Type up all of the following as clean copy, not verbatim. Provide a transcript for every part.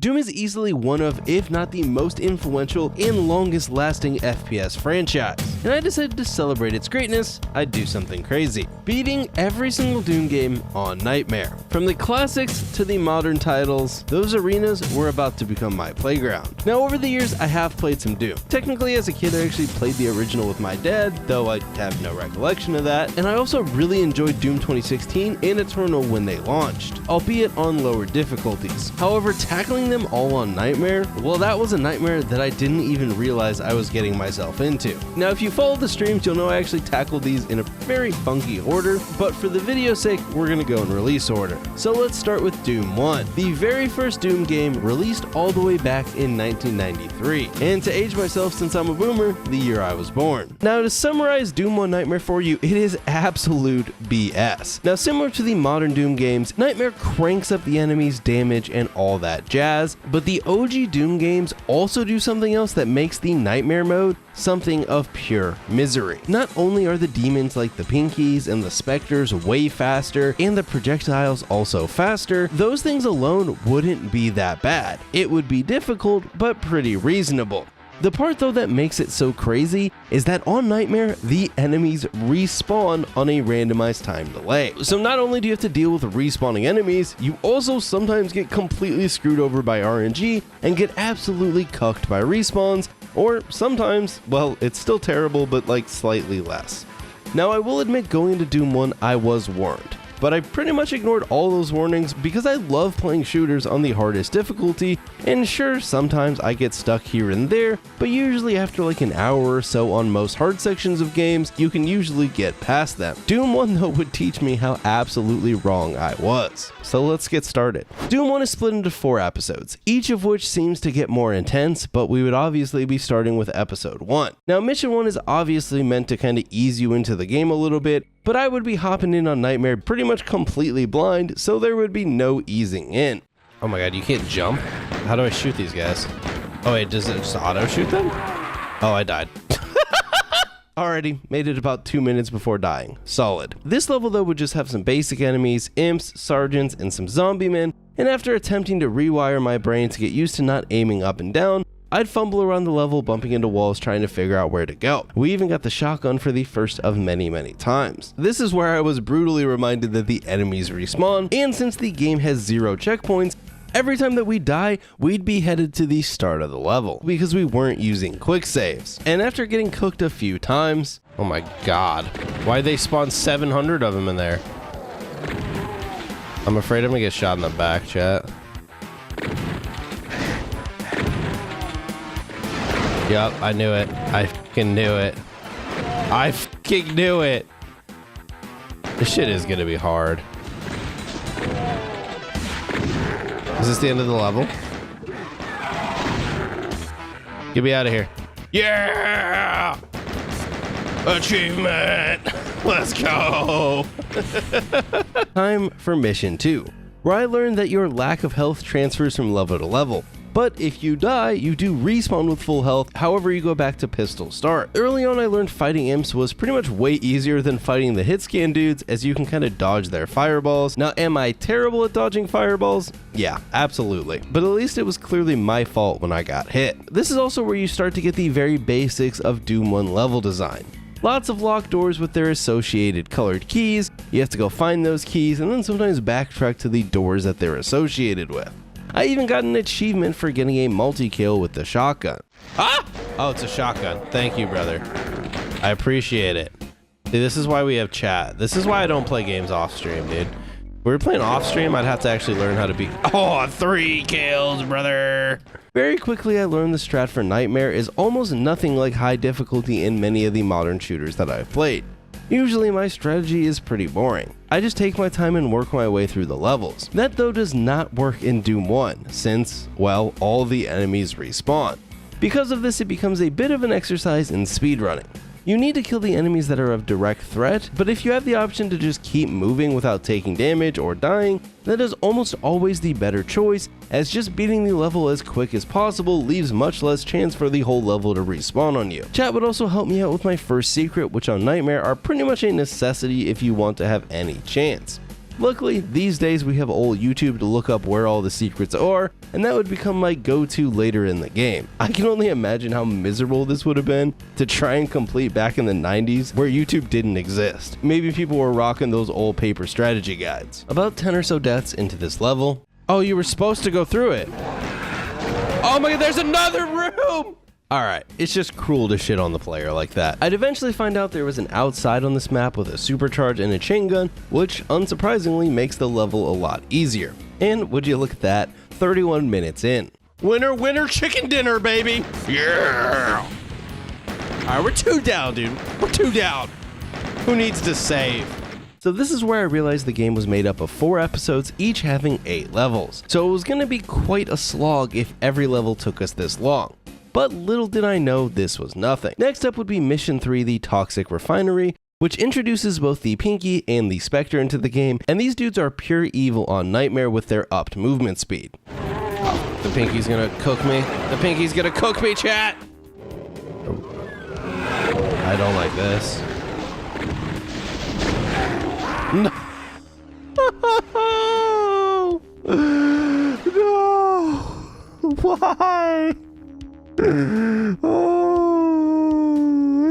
Doom is easily one of, if not the most influential and longest lasting FPS franchise, and I decided to celebrate its greatness, I'd do something crazy. Beating every single Doom game on Nightmare. From the classics to the modern titles, those arenas were about to become my playground. Now over the years I have played some Doom. Technically as a kid I actually played the original with my dad, though I have no recollection of that, and I also really enjoyed Doom 2016 and Eternal when they launched, albeit on lower difficulties. However, tackling them all on Nightmare, well, that was a nightmare that I didn't even realize I was getting myself into. Now if you follow the streams, you'll know I actually tackled these in a very funky order, but for the video's sake, we're gonna go in release order. So let's start with Doom 1, the very first Doom game released all the way back in 1993, and to age myself since I'm a boomer, the year I was born. Now to summarize Doom 1 Nightmare for you, it is absolute BS. Now similar to the modern Doom games, Nightmare cranks up the enemy's damage and all that jazz, but the OG Doom games also do something else that makes the Nightmare mode something of pure misery. Not only are the demons like the Pinkies and the Spectres way faster, and the projectiles also faster, those things alone wouldn't be that bad. It would be difficult, but pretty reasonable. The part though that makes it so crazy is that on Nightmare, the enemies respawn on a randomized time delay. So not only do you have to deal with respawning enemies, you also sometimes get completely screwed over by RNG and get absolutely cucked by respawns, or sometimes, well, it's still terrible, but like slightly less. Now I will admit going into Doom 1, I was warned, but I pretty much ignored all those warnings because I love playing shooters on the hardest difficulty, and sure, sometimes I get stuck here and there, but usually after like an hour or so on most hard sections of games, you can usually get past them. Doom 1 though would teach me how absolutely wrong I was. So let's get started. Doom 1 is split into 4 episodes, each of which seems to get more intense, but we would obviously be starting with episode 1. Now mission 1 is obviously meant to kind of ease you into the game a little bit, but I would be hopping in on Nightmare pretty much completely blind, so there would be no easing in. Oh my god, you can't jump? How do I shoot these guys? Oh wait, does it just auto shoot them? Oh, I died. Alrighty, made it about 2 minutes before dying. Solid. This level though would just have some basic enemies, imps, sergeants, and some zombie men, and after attempting to rewire my brain to get used to not aiming up and down, I'd fumble around the level bumping into walls trying to figure out where to go. We even got the shotgun for the first of many times. This is where I was brutally reminded that the enemies respawn, and since the game has 0 checkpoints, every time that we die, we'd be headed to the start of the level because we weren't using quick saves. And after getting cooked a few times, oh my god, why'd they spawn 700 of them in there? I'm afraid I'm gonna get shot in the back, chat. Yup, I knew it. I fucking knew it. I fucking knew it. This shit is gonna be hard. Is this the end of the level? Get me out of here. Yeah! Achievement! Let's go! Time for mission 2, where I learned that your lack of health transfers from level to level. But if you die, you do respawn with full health, however you go back to pistol start. Early on I learned fighting imps was pretty much way easier than fighting the hit scan dudes, as you can kind of dodge their fireballs. Now am I terrible at dodging fireballs? Yeah, absolutely. But at least it was clearly my fault when I got hit. This is also where you start to get the very basics of Doom 1 level design. Lots of locked doors with their associated colored keys, you have to go find those keys and then sometimes backtrack to the doors that they're associated with. I even got an achievement for getting a multi-kill with the shotgun. Ah! Oh, it's a shotgun. Thank you, brother. I appreciate it. See, this is why we have chat. This is why I don't play games off stream, dude. If we were playing off stream, I'd have to actually learn how to be... Oh, 3 kills, brother! Very quickly, I learned the strat for Nightmare is almost nothing like high difficulty in many of the modern shooters that I've played. Usually my strategy is pretty boring. I just take my time and work my way through the levels. That though does not work in Doom 1, since, well, all the enemies respawn. Because of this, it becomes a bit of an exercise in speedrunning. You need to kill the enemies that are of direct threat, but if you have the option to just keep moving without taking damage or dying, that is almost always the better choice, as just beating the level as quick as possible leaves much less chance for the whole level to respawn on you. Chat would also help me out with my first secret, which on Nightmare are pretty much a necessity if you want to have any chance. Luckily, these days we have old YouTube to look up where all the secrets are, and that would become my go-to later in the game. I can only imagine how miserable this would have been to try and complete back in the 90s where YouTube didn't exist. Maybe people were rocking those old paper strategy guides. About 10 or so deaths into this level. Oh, you were supposed to go through it. Oh my god, there's another room! Alright, it's just cruel to shit on the player like that. I'd eventually find out there was an outside on this map with a supercharge and a chain gun, which unsurprisingly makes the level a lot easier. And would you look at that, 31 minutes in. Winner, winner, chicken dinner, baby! Yeah! Alright, we're 2 down, dude. We're 2 down. Who needs to save? So this is where I realized the game was made up of 4 episodes, each having 8 levels. So it was going to be quite a slog if every level took us this long. But little did I know this was nothing. Next up would be Mission 3, the Toxic Refinery, which introduces both the Pinky and the Spectre into the game, and these dudes are pure evil on Nightmare with their upped movement speed. Oh, the Pinky's gonna cook me. The Pinky's gonna cook me, chat! I don't like this. No! No! Why? Oh,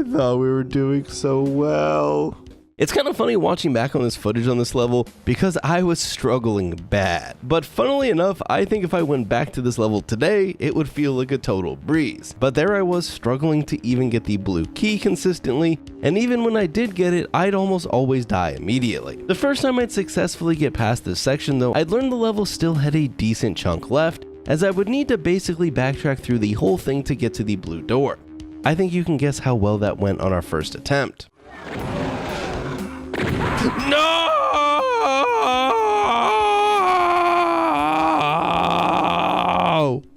I thought we were doing so well. It's kind of funny watching back on this footage on this level because I was struggling bad. But funnily enough, I think if I went back to this level today, it would feel like a total breeze. But there I was struggling to even get the blue key consistently, and even when I did get it, I'd almost always die immediately. The first time I'd successfully get past this section though, I'd learned the level still had a decent chunk left, as I would need to basically backtrack through the whole thing to get to the blue door. I think you can guess how well that went on our first attempt. No!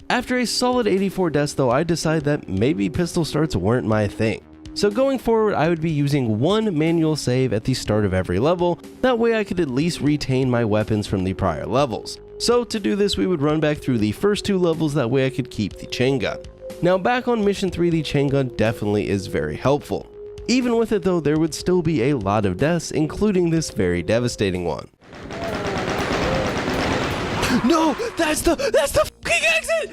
After a solid 84 deaths though, I decided that maybe pistol starts weren't my thing. So going forward, I would be using 1 manual save at the start of every level, that way I could at least retain my weapons from the prior levels. So to do this, we would run back through the first 2 levels, that way I could keep the chain gun. Now back on Mission 3, the chain gun definitely is very helpful. Even with it though, there would still be a lot of deaths, including this very devastating one. No! That's the fucking exit!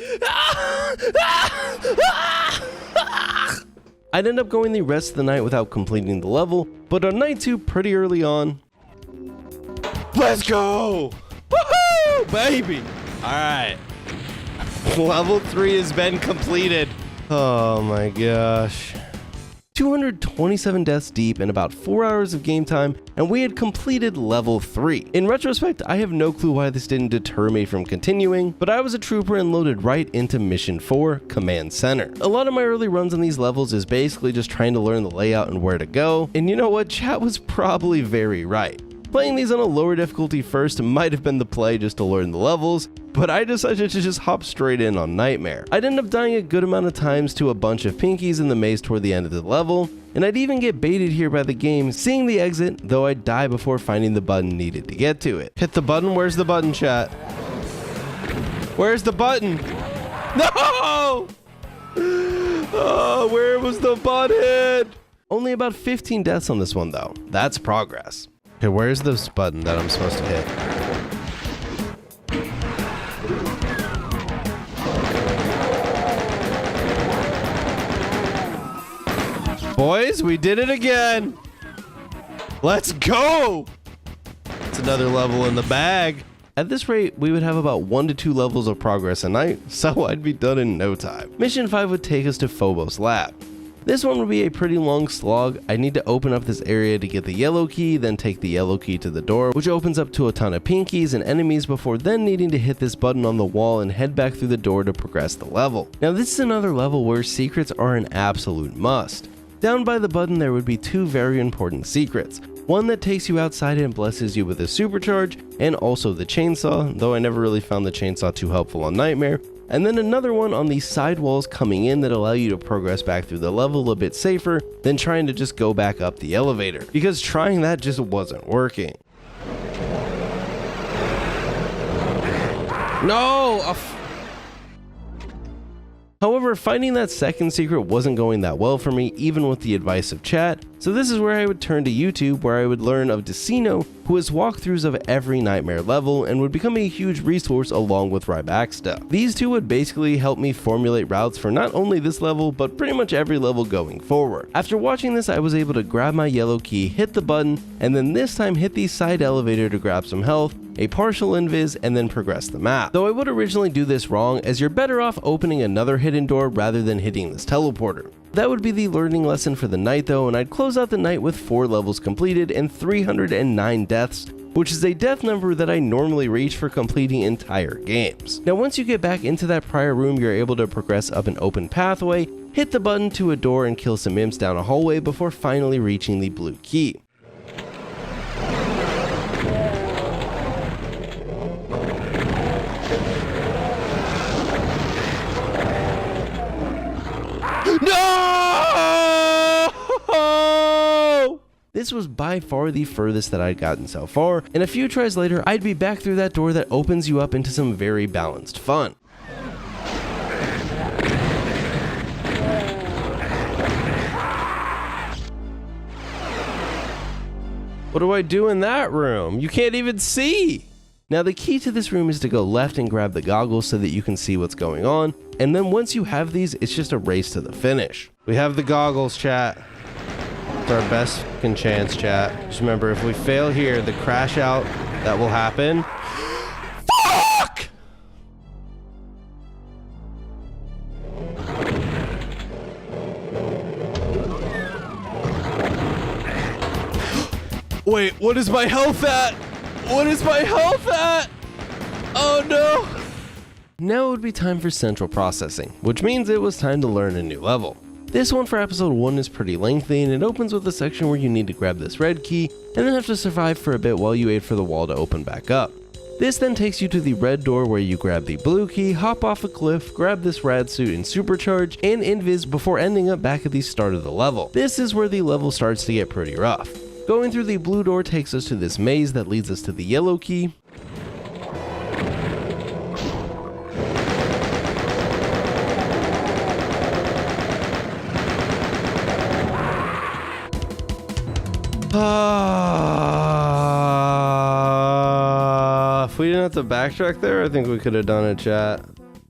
I'd end up going the rest of the night without completing the level, but on night 2 pretty early on, let's go! Woohoo, baby! Alright. Level 3 has been completed. Oh my gosh. 227 deaths deep and about 4 hours of game time, and we had completed level 3. In retrospect, I have no clue why this didn't deter me from continuing, but I was a trooper and loaded right into Mission 4, Command Center. A lot of my early runs on these levels is basically just trying to learn the layout and where to go, and you know what, chat was probably very right. Playing these on a lower difficulty first might have been the play just to learn the levels, but I decided to just hop straight in on Nightmare. I'd end up dying a good amount of times to a bunch of Pinkies in the maze toward the end of the level, and I'd even get baited here by the game seeing the exit, though I'd die before finding the button needed to get to it. Hit the button, where's the button, chat? Where's the button? No! Oh, where was the button? Only about 15 deaths on this one though, that's progress. Okay, where's this button that I'm supposed to hit? Boys, we did it again! Let's go! It's another level in the bag. At this rate, we would have about 1 to 2 levels of progress a night, so I'd be done in no time. Mission 5 would take us to Phobos Lab. This one would be a pretty long slog. I need to open up this area to get the yellow key, then take the yellow key to the door, which opens up to a ton of Pinkies and enemies before then needing to hit this button on the wall and head back through the door to progress the level. Now this is another level where secrets are an absolute must. Down by the button there would be 2 very important secrets. One that takes you outside and blesses you with a supercharge, and also the chainsaw, though I never really found the chainsaw too helpful on Nightmare. And then another one on the side walls coming in that allow you to progress back through the level a bit safer than trying to just go back up the elevator, because trying that just wasn't working. No! However, finding that second secret wasn't going that well for me, even with the advice of chat, so this is where I would turn to YouTube, where I would learn of Decino, who has walkthroughs of every Nightmare level and would become a huge resource along with Rybaxta. These two would basically help me formulate routes for not only this level, but pretty much every level going forward. After watching this, I was able to grab my yellow key, hit the button, and then this time hit the side elevator to grab some health, a partial invis, and then progress the map. Though I would originally do this wrong, as you're better off opening another hidden door rather than hitting this teleporter. That would be the learning lesson for the night though, and I'd close out the night with 4 levels completed and 309 deaths, which is a death number that I normally reach for completing entire games. Now once you get back into that prior room, you're able to progress up an open pathway, hit the button to a door and kill some imps down a hallway before finally reaching the blue key. No! This was by far the furthest that I'd gotten so far, and a few tries later, I'd be back through that door that opens you up into some very balanced fun. What do I do in that room? You can't even see! Now the key to this room is to go left and grab the goggles so that you can see what's going on, and then once you have these, it's just a race to the finish. We have the goggles, chat. It's our best fucking chance, chat. Just remember, if we fail here, the crash out that will happen. Fuck! Wait, what is my health at? What is my health at? Oh no! Now it would be time for central processing, which means it was time to learn a new level. This one for episode 1 is pretty lengthy, and it opens with a section where you need to grab this red key and then have to survive for a bit while you wait for the wall to open back up. This then takes you to the red door where you grab the blue key, hop off a cliff, grab this rad suit and supercharge, and invis before ending up back at the start of the level. This is where the level starts to get pretty rough. Going through the blue door takes us to this maze that leads us to the yellow key. If we didn't have to backtrack there, I think we could have done it, chat.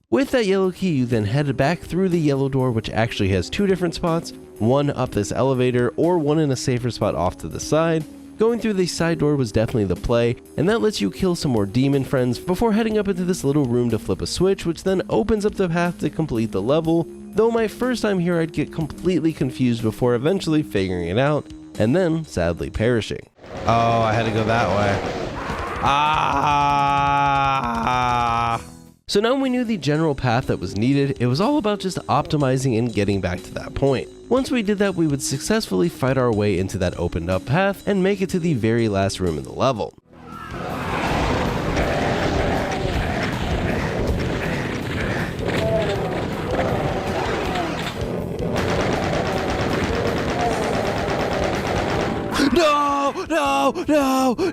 With that yellow key, you then head back through the yellow door, which actually has 2 different spots, one up this elevator or one in a safer spot off to the side. Going through the side door was definitely the play, and that lets you kill some more demon friends before heading up into this little room to flip a switch, which then opens up the path to complete the level. Though my first time here, I'd get completely confused before eventually figuring it out, and then sadly perishing. Oh, I had to go that way. So now we knew the general path that was needed, it was all about just optimizing and getting back to that point. Once we did that, we would successfully fight our way into that opened up path and make it to the very last room in the level.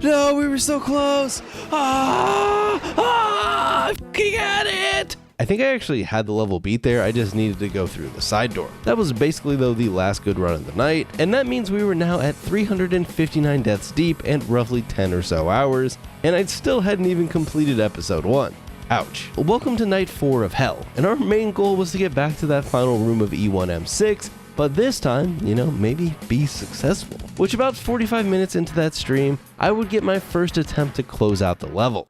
No, we were so close. I fucking had it. I think I actually had the level beat there, I just needed to go through the side door. That was basically though the last good run of the night, and that means we were now at 359 deaths deep and roughly 10 or so hours, and I still hadn't even completed episode 1. Ouch. Welcome to night 4 of Hell, and our main goal was to get back to that final room of E1M6, but this time, maybe be successful. Which about 45 minutes into that stream, I would get my first attempt to close out the level.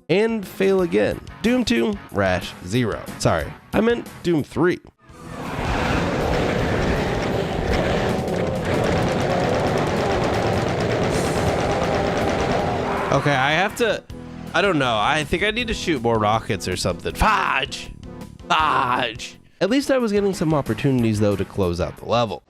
And fail again. Doom 2, Rash 0. Sorry, I meant Doom 3. Okay, I don't know, I think I need to shoot more rockets or something. Fudge! At least I was getting some opportunities though to close out the level.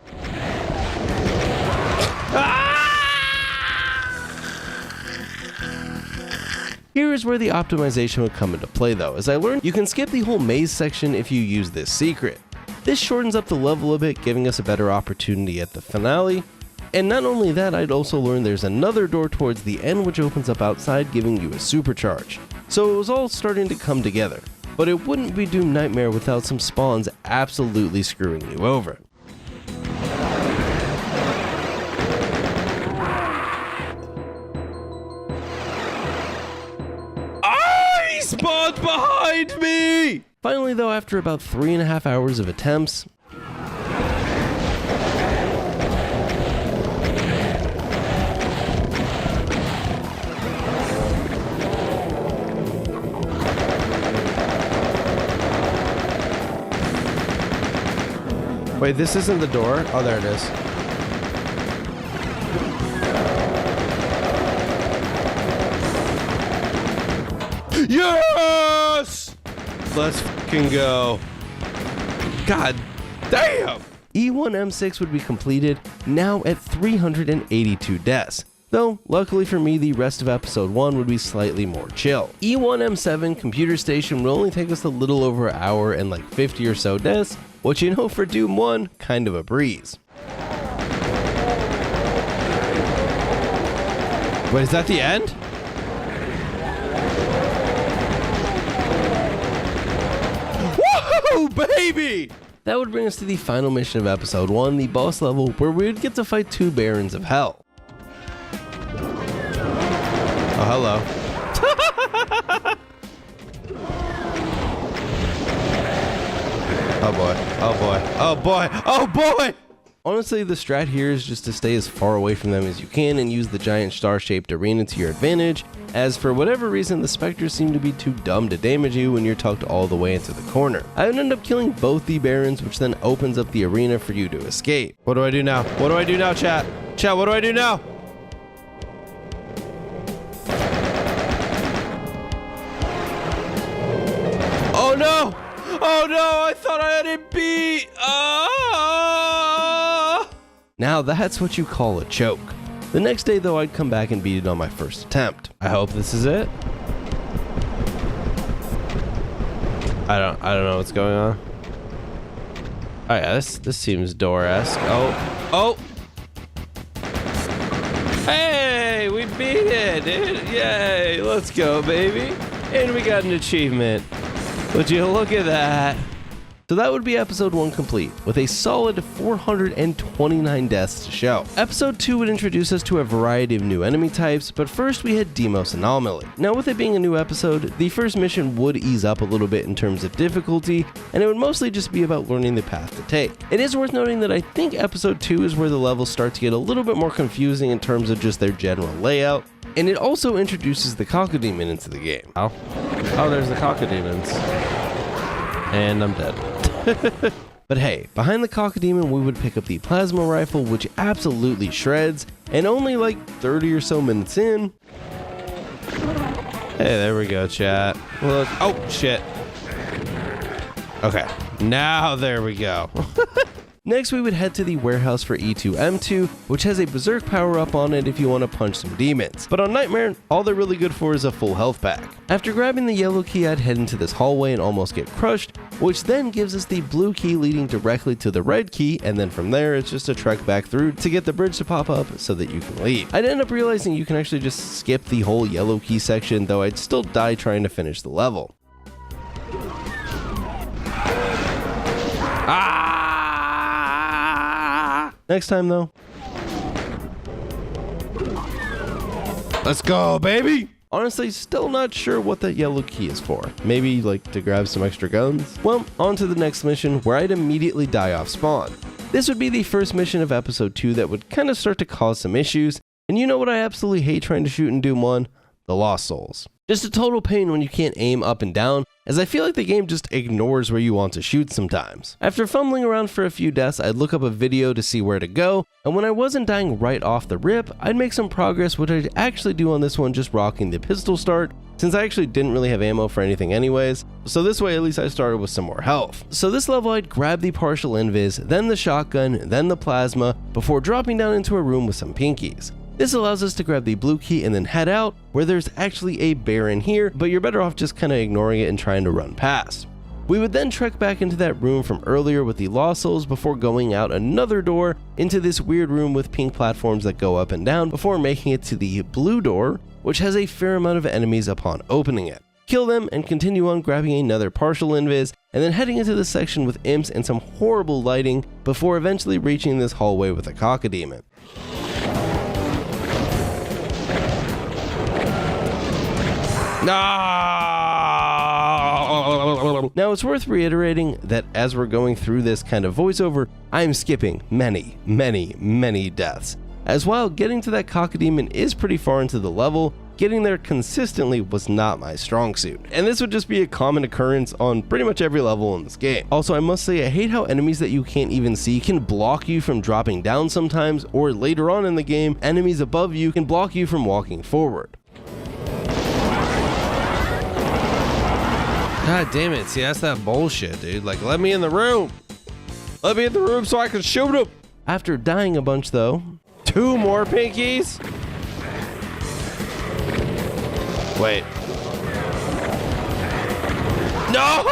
Here is where the optimization would come into play though. As I learned, you can skip the whole maze section if you use this secret. This shortens up the level a bit, giving us a better opportunity at the finale. And not only that, I'd also learned there's another door towards the end which opens up outside, giving you a supercharge. So it was all starting to come together. But it wouldn't be Doom Nightmare without some spawns absolutely screwing you over. He spawned behind me! Finally though, after about 3.5 hours of attempts, Wait, this isn't the door? Oh, there it is. yes! Let's fucking go. God damn! E1M6 would be completed, now at 382 deaths. Though, luckily for me, the rest of episode 1 would be slightly more chill. E1M7 Computer Station will only take us a little over an hour and like 50 or so deaths, which you know for Doom 1, kind of a breeze. Wait, is that the end? Woohoo, baby! That would bring us to the final mission of episode 1, the boss level, where we would get to fight 2 Barons of Hell. Oh, hello. Oh boy, oh boy, oh boy, oh boy! Honestly, the strat here is just to stay as far away from them as you can and use the giant star-shaped arena to your advantage, as for whatever reason the Spectres seem to be too dumb to damage you when you're tucked all the way into the corner. I would end up killing both the Barons, which then opens up the arena for you to escape. What do I do now? What do I do now, chat? Chat, what do I do now? Oh no! Oh no, I thought I had it beat! Now that's what you call a choke. The next day though, I'd come back and beat it on my first attempt. I hope this is it. I don't know what's going on. Oh yeah, this seems door-esque. Oh! Hey, we beat it, dude! Yay, let's go, baby! And we got an achievement. Would you look at that? So that would be episode 1 complete, with a solid 429 deaths to show. Episode 2 would introduce us to a variety of new enemy types, but first we had Deimos Anomaly. Now with it being a new episode, the first mission would ease up a little bit in terms of difficulty, and it would mostly just be about learning the path to take. It is worth noting that I think episode 2 is where the levels start to get a little bit more confusing in terms of just their general layout, and it also introduces the Cacodemon into the game. Oh, there's the Cacodemons. And I'm dead. But hey, behind the Cacodemon we would pick up the Plasma Rifle, which absolutely shreds, and only like 30 or so minutes in... Hey, there we go, chat. Look. Oh, shit. Okay, now there we go. Next we would head to the warehouse for E2M2, which has a Berserk power-up on it if you want to punch some demons. But on Nightmare, all they're really good for is a full health pack. After grabbing the yellow key, I'd head into this hallway and almost get crushed, which then gives us the blue key leading directly to the red key, and then from there it's just a trek back through to get the bridge to pop up so that you can leave. I'd end up realizing you can actually just skip the whole yellow key section, though I'd still die trying to finish the level. Next time though. Let's go, baby! Honestly, still not sure what that yellow key is for. Maybe like to grab some extra guns? Well, on to the next mission where I'd immediately die off spawn. This would be the first mission of episode 2 that would kind of start to cause some issues, and you know what I absolutely hate trying to shoot in Doom 1? The Lost Souls. Just a total pain when you can't aim up and down, as I feel like the game just ignores where you want to shoot sometimes. After fumbling around for a few deaths, I'd look up a video to see where to go, and when I wasn't dying right off the rip, I'd make some progress, which I'd actually do on this one just rocking the pistol start, since I actually didn't really have ammo for anything anyways, so this way at least I started with some more health. So this level I'd grab the partial invis, then the shotgun, then the plasma, before dropping down into a room with some pinkies. This allows us to grab the blue key and then head out, where there's actually a Baron here, but you're better off just kind of ignoring it and trying to run past. We would then trek back into that room from earlier with the Lost Souls before going out another door into this weird room with pink platforms that go up and down before making it to the blue door, which has a fair amount of enemies upon opening it. Kill them and continue on grabbing another partial invis, and then heading into this section with imps and some horrible lighting before eventually reaching this hallway with a Cacodemon. Now it's worth reiterating that as we're going through this kind of voiceover, I am skipping many deaths, as while getting to that Cacodemon is pretty far into the level, getting there consistently was not my strong suit, and this would just be a common occurrence on pretty much every level in this game. Also, I must say I hate how enemies that you can't even see can block you from dropping down sometimes, or later on in the game, enemies above you can block you from walking forward. God damn it, see that's that bullshit, dude. Like, let me in the room. Let me in the room so I can shoot him. After dying a bunch though, 2 more pinkies? Wait. No!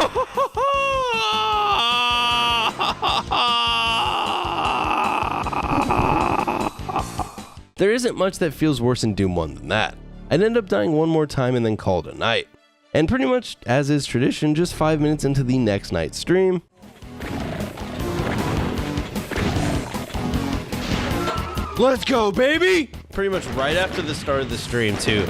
There isn't much that feels worse in Doom 1 than that. I'd end up dying one more time and then call it a night. And pretty much, as is tradition, just 5 minutes into the next night's stream, Let's go, baby! Pretty much right after the start of the stream, too.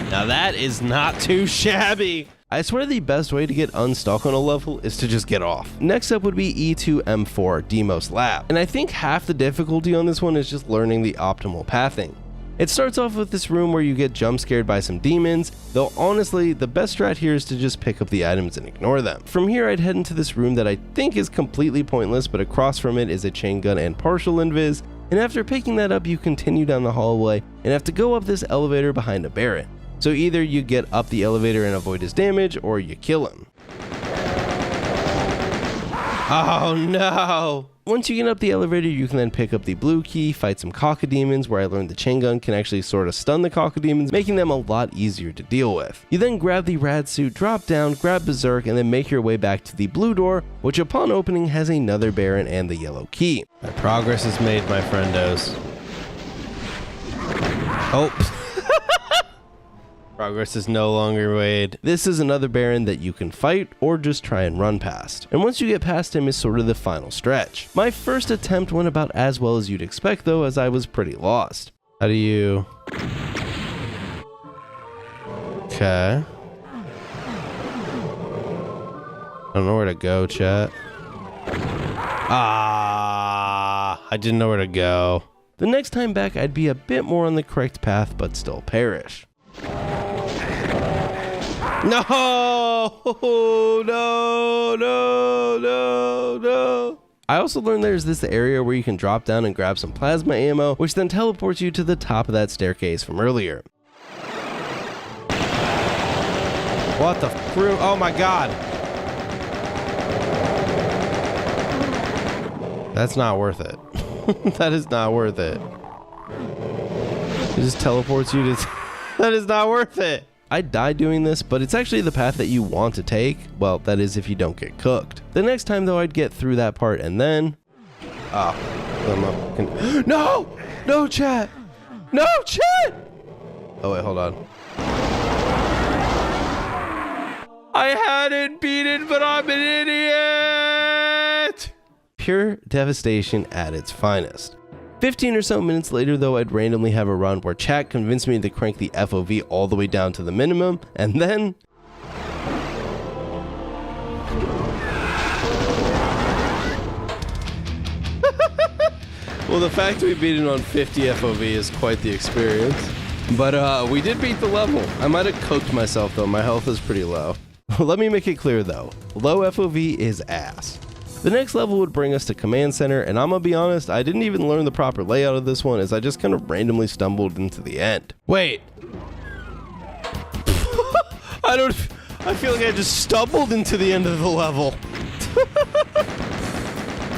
Now that is not too shabby. I swear the best way to get unstuck on a level is to just get off. Next up would be E2M4 Deimos Lab, and I think half the difficulty on this one is just learning the optimal pathing. It starts off with this room where you get jump scared by some demons, though honestly, the best strat here is to just pick up the items and ignore them. From here, I'd head into this room that I think is completely pointless, but across from it is a chain gun and partial invis, and after picking that up, you continue down the hallway and have to go up this elevator behind a Baron. So either you get up the elevator and avoid his damage, or you kill him. Oh no! Once you get up the elevator, you can then pick up the blue key, fight some Cacodemons, where I learned the chain gun can actually sort of stun the Cacodemons, making them a lot easier to deal with. You then grab the rad suit, drop down, grab Berserk, and then make your way back to the blue door, which upon opening has another Baron and the yellow key. My progress is made, my friendos. Oh. Progress is no longer made. This is another Baron that you can fight or just try and run past. And once you get past him is sort of the final stretch. My first attempt went about as well as you'd expect though, as I was pretty lost. How do you... Okay. I don't know where to go, chat. I didn't know where to go. The next time back, I'd be a bit more on the correct path, but still perish. No! No! I also learned there's this area where you can drop down and grab some plasma ammo, which then teleports you to the top of that staircase from earlier. What the fruit? Oh my god! That's not worth it. That is not worth it. It just teleports you to... That is not worth it. I died doing this, but it's actually the path that you want to take. Well, that is if you don't get cooked. The next time though, I'd get through that part and then... No! No, chat! No, chat! Oh wait, hold on. I hadn't beat it, but I'm an idiot! Pure devastation at its finest. 15 or so minutes later though, I'd randomly have a run where chat convinced me to crank the FOV all the way down to the minimum, and then... Well, the fact we beat it on 50 FOV is quite the experience. But we did beat the level. I might have cooked myself though, my health is pretty low. Let me make it clear though, low FOV is ass. The next level would bring us to Command Center, and I'm gonna be honest, I didn't even learn the proper layout of this one as I just kind of randomly stumbled into the end. Wait. I feel like I just stumbled into the end of the level.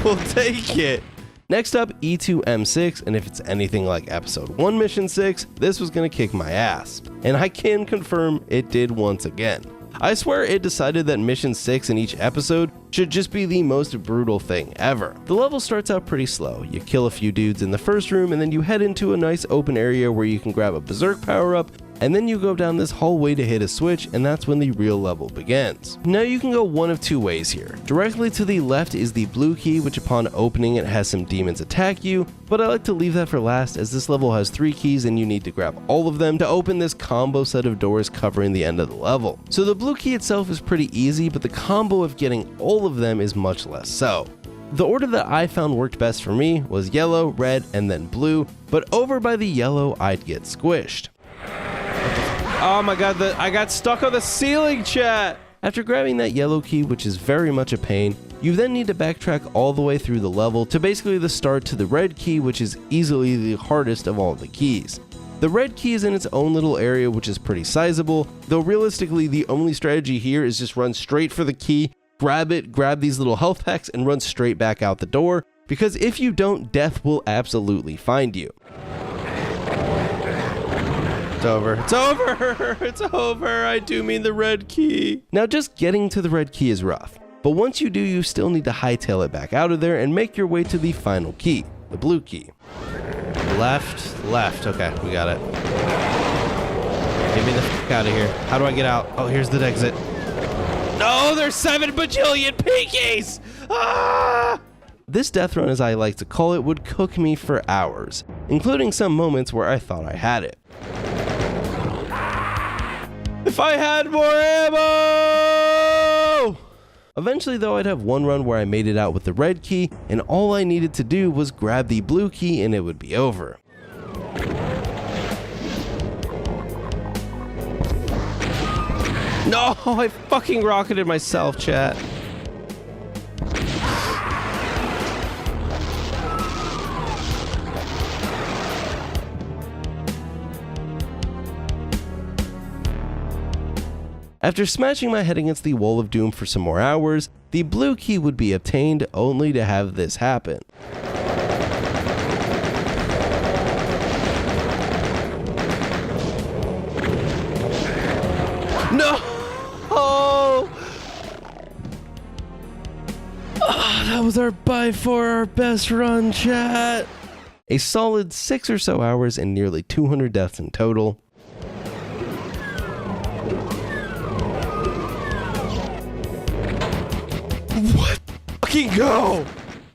We'll take it. Next up, E2M6, and if it's anything like Episode 1 Mission 6, this was gonna kick my ass. And I can confirm it did once again. I swear it decided that mission 6 in each episode should just be the most brutal thing ever. The level starts out pretty slow. You kill a few dudes in the first room and then you head into a nice open area where you can grab a berserk power up, and then you go down this hallway to hit a switch, and that's when the real level begins. Now you can go one of two ways here. Directly to the left is the blue key, which upon opening it has some demons attack you, but I like to leave that for last as this level has 3 keys and you need to grab all of them to open this combo set of doors covering the end of the level. So the blue key itself is pretty easy, but the combo of getting all of them is much less so. The order that I found worked best for me was yellow, red, and then blue, but over by the yellow I'd get squished. Oh my god, I got stuck on the ceiling, chat! After grabbing that yellow key, which is very much a pain, you then need to backtrack all the way through the level to basically the start to the red key, which is easily the hardest of all the keys. The red key is in its own little area, which is pretty sizable, though realistically the only strategy here is just run straight for the key, grab it, grab these little health packs, and run straight back out the door, because if you don't, death will absolutely find you. It's over. It's over! It's over! I do mean the red key. Now just getting to the red key is rough, but once you do, you still need to hightail it back out of there and make your way to the final key, the blue key. Left. Okay, we got it. Get me the fuck out of here. How do I get out? Oh, here's the exit. No, there's 7 bajillion pinkies! Ah! This death run, as I like to call it, would cook me for hours, including some moments where I thought I had it. If I had more ammo! Eventually though, I'd have one run where I made it out with the red key, and all I needed to do was grab the blue key and it would be over. No, I fucking rocketed myself, chat. After smashing my head against the wall of doom for some more hours, the blue key would be obtained only to have this happen. No! Oh, that was by far our best run, chat. A solid 6 or so hours and nearly 200 deaths in total. What? Fucking go!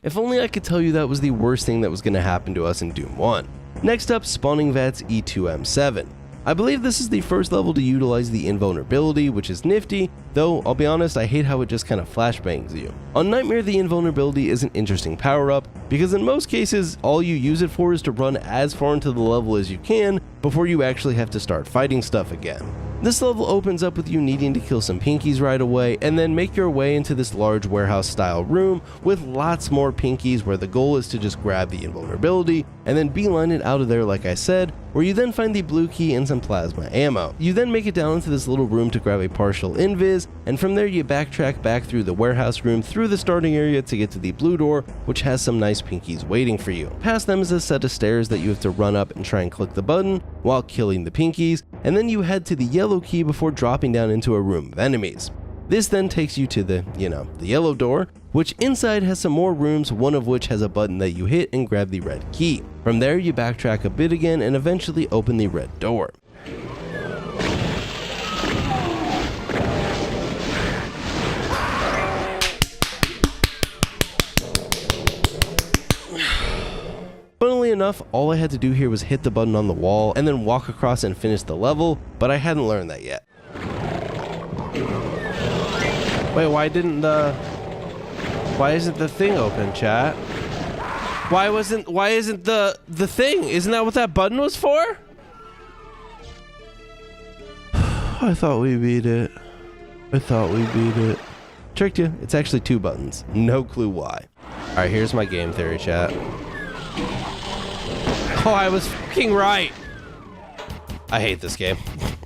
If only I could tell you that was the worst thing that was going to happen to us in Doom 1. Next up, Spawning Vats E2M7. I believe this is the first level to utilize the invulnerability, which is nifty, though I'll be honest, I hate how it just kind of flashbangs you. On Nightmare, the invulnerability is an interesting power-up, because in most cases, all you use it for is to run as far into the level as you can before you actually have to start fighting stuff again. This level opens up with you needing to kill some pinkies right away, and then make your way into this large warehouse-style room with lots more pinkies where the goal is to just grab the invulnerability, and then beeline it out of there like I said, where you then find the blue key and some plasma ammo. You then make it down into this little room to grab a partial invis, and from there you backtrack back through the warehouse room through the starting area to get to the blue door, which has some nice pinkies waiting for you. Past them is a set of stairs that you have to run up and try and click the button while killing the pinkies, and then you head to the yellow key before dropping down into a room of enemies. This then takes you to the yellow door, which inside has some more rooms, one of which has a button that you hit and grab the red key. From there you backtrack a bit again and eventually open the red door. Funnily enough, all I had to do here was hit the button on the wall and then walk across and finish the level, but I hadn't learned that yet. Wait, why isn't the thing open, chat? Why isn't the thing? Isn't that what that button was for? I thought we beat it. Tricked you. It's actually 2 buttons. No clue why. Alright, here's my game theory, chat. Oh, I was fucking right. I hate this game.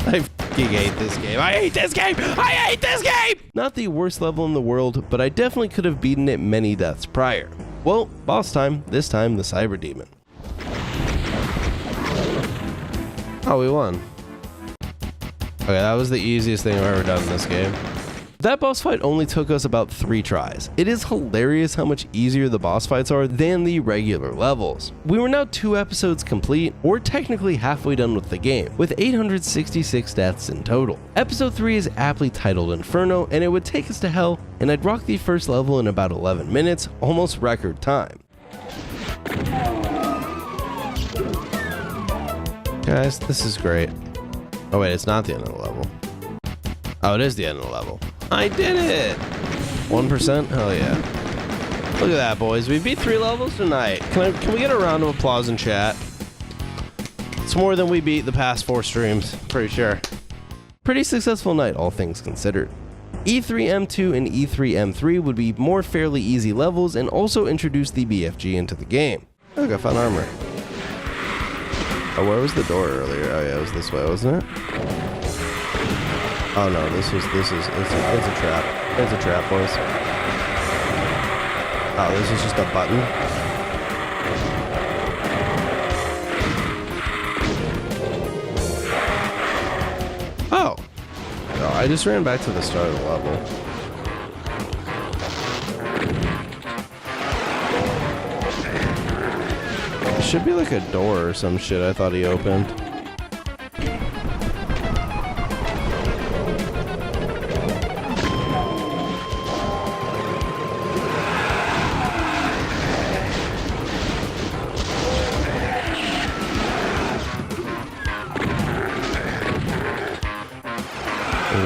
I fucking hate this game. I hate this game. I hate this game. Not the worst level in the world, but I definitely could have beaten it many deaths prior. Well, boss time. This time, the Cyber Demon. Oh, we won. Okay, that was the easiest thing I've ever done in this game. That boss fight only took us about 3 tries. It is hilarious how much easier the boss fights are than the regular levels. We were now 2 episodes complete, or technically halfway done with the game, with 866 deaths in total. Episode 3 is aptly titled Inferno, and it would take us to hell, and I'd rock the first level in about 11 minutes, almost record time. Guys, this is great. Oh wait, it's not the end of the level. Oh, it is the end of the level. I did it! 1%? Hell yeah. Look at that, boys. We beat 3 levels tonight. Can we get a round of applause in chat? It's more than we beat the past 4 streams, pretty sure. Pretty successful night, all things considered. E3M2 and E3M3 would be more fairly easy levels and also introduce the BFG into the game. Look, I found armor. Oh, where was the door earlier? Oh yeah, it was this way, wasn't it? Oh no, it's a trap. It's a trap, boys. Oh, this is just a button. Oh. No, I just ran back to the start of the level. There should be like a door or some shit I thought he opened.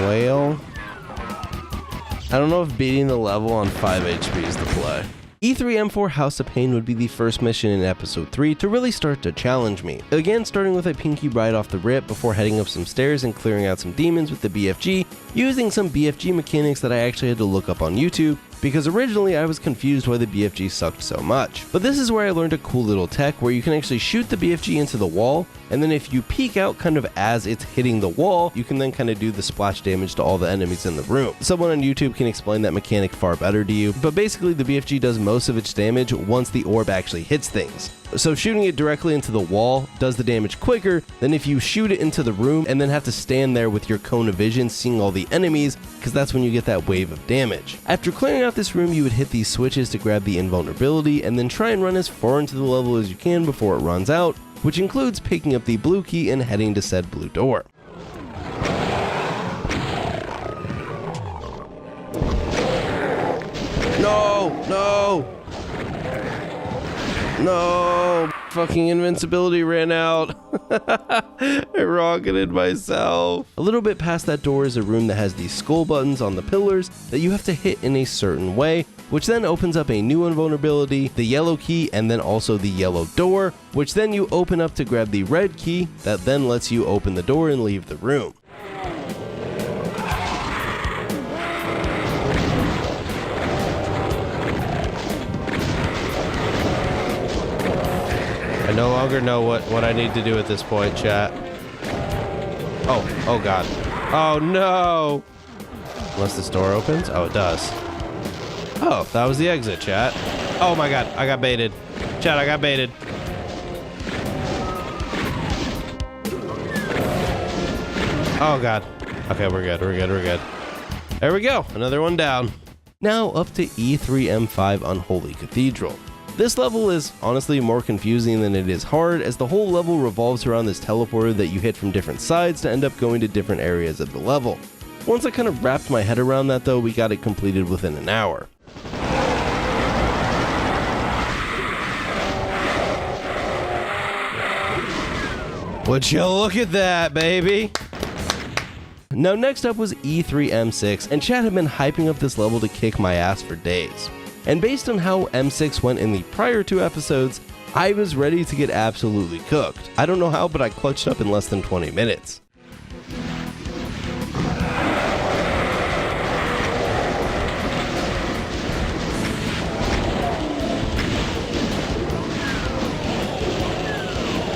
Well, I don't know if beating the level on 5 HP is the play. E3M4 House of Pain would be the first mission in episode 3 to really start to challenge me. Again, starting with a pinky ride off the rip before heading up some stairs and clearing out some demons with the BFG, using some BFG mechanics that I actually had to look up on YouTube, because originally I was confused why the BFG sucked so much. But this is where I learned a cool little tech where you can actually shoot the BFG into the wall, and then if you peek out kind of as it's hitting the wall, you can then kind of do the splash damage to all the enemies in the room. Someone on YouTube can explain that mechanic far better to you, but basically the BFG does most of its damage once the orb actually hits things. So shooting it directly into the wall does the damage quicker than if you shoot it into the room and then have to stand there with your cone of vision seeing all the enemies, because that's when you get that wave of damage. After clearing out this room, you would hit these switches to grab the invulnerability and then try and run as far into the level as you can before it runs out, which includes picking up the blue key and heading to said blue door. No! Fucking invincibility ran out. I rocketed myself. A little bit past that door is a room that has these skull buttons on the pillars that you have to hit in a certain way, which then opens up a new invulnerability, the yellow key, and then also the yellow door, which then you open up to grab the red key that then lets you open the door and leave the room. I no longer know what I need to do at this point, chat. Oh god. Oh no! Unless this door opens? Oh, it does. Oh, that was the exit, chat. Oh my god, I got baited. Chat, I got baited. Oh god. Okay, we're good. There we go, another one down. Now up to E3M5 Unholy Cathedral. This level is honestly more confusing than it is hard, as the whole level revolves around this teleporter that you hit from different sides to end up going to different areas of the level. Once I kind of wrapped my head around that though, we got it completed within an hour. Would you look at that, baby? Now next up was E3M6, and chat had been hyping up this level to kick my ass for days. And based on how M6 went in the prior 2 episodes, I was ready to get absolutely cooked. I don't know how, but I clutched up in less than 20 minutes.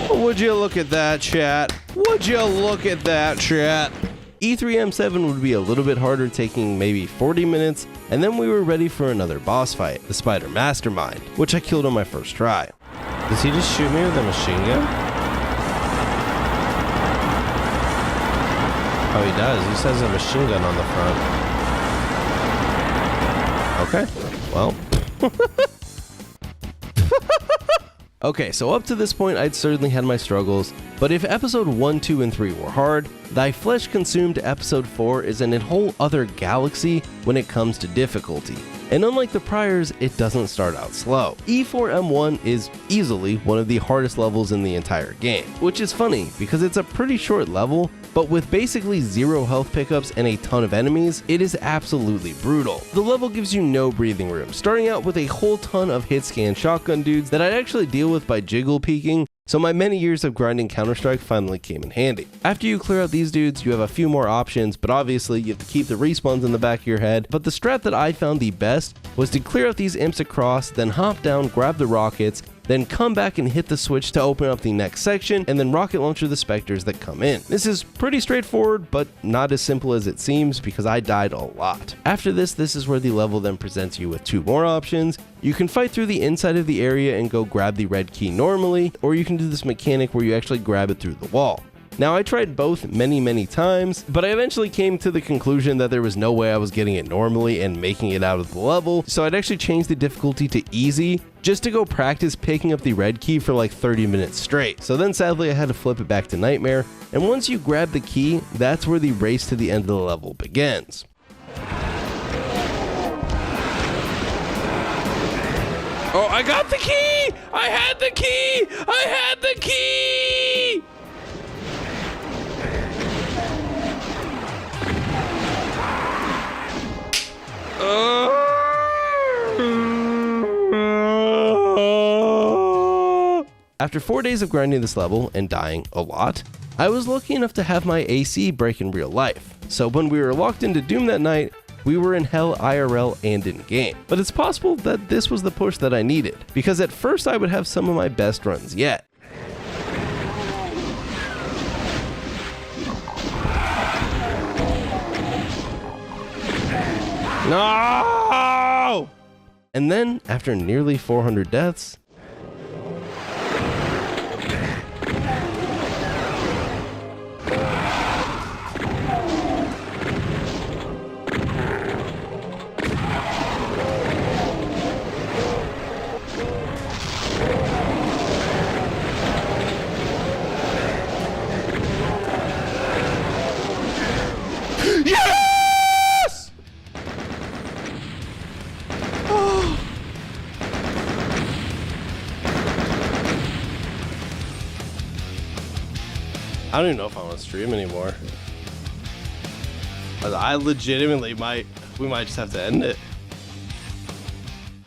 Would you look at that, chat? Would you look at that, chat? E3M7 would be a little bit harder, taking maybe 40 minutes, and then we were ready for another boss fight, the Spider Mastermind, which I killed on my first try. Does he just shoot me with a machine gun? Oh, he does. He says a machine gun on the front. Okay, well. Okay, so up to this point, I'd certainly had my struggles, but if episode 1, 2, and 3 were hard, Thy Flesh Consumed episode 4 is in a whole other galaxy when it comes to difficulty. And unlike the priors, it doesn't start out slow. E4M1 is easily one of the hardest levels in the entire game, which is funny because it's a pretty short level, but with basically zero health pickups and a ton of enemies, it is absolutely brutal. The level gives you no breathing room, starting out with a whole ton of hit scan shotgun dudes that I'd actually deal with by jiggle peeking, so my many years of grinding Counter-Strike finally came in handy. After you clear out these dudes, you have a few more options, but obviously you have to keep the respawns in the back of your head. But the strat that I found the best was to clear out these imps across, then hop down, grab the rockets, then come back and hit the switch to open up the next section, and then rocket launcher the specters that come in. This is pretty straightforward, but not as simple as it seems because I died a lot. After this is where the level then presents you with two more options. You can fight through the inside of the area and go grab the red key normally, or you can do this mechanic where you actually grab it through the wall. Now, I tried both many times, but I eventually came to the conclusion that there was no way I was getting it normally and making it out of the level, so I'd actually changed the difficulty to easy just to go practice picking up the red key for like 30 minutes straight. So then sadly I had to flip it back to Nightmare, and once you grab the key, that's where the race to the end of the level begins. Oh, I got the key! I had the key! I had the key! After 4 days of grinding this level and dying a lot, I was lucky enough to have my AC break in real life. So when we were locked into Doom that night, we were in hell IRL and in game. But it's possible that this was the push that I needed, because at first I would have some of my best runs yet. No! And then, after nearly 400 deaths, I don't even know if I want to stream anymore. I legitimately we might just have to end it.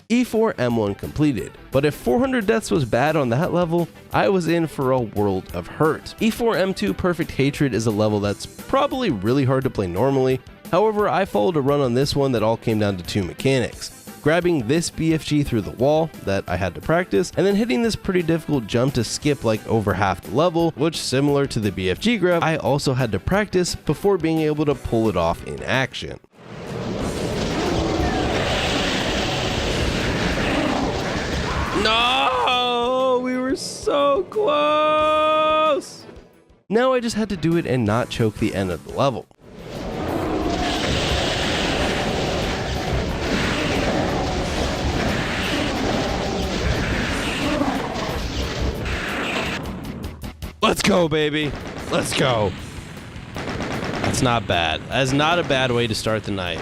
E4M1 completed, but if 400 deaths was bad on that level, I was in for a world of hurt. E4M2 Perfect Hatred is a level that's probably really hard to play normally. However, I followed a run on this one that all came down to two mechanics. Grabbing this BFG through the wall that I had to practice, and then hitting this pretty difficult jump to skip like over half the level, which similar to the BFG grab, I also had to practice before being able to pull it off in action. No! We were so close! Now I just had to do it and not choke the end of the level. Let's go, baby. Let's go. That's not bad. That's not a bad way to start the night.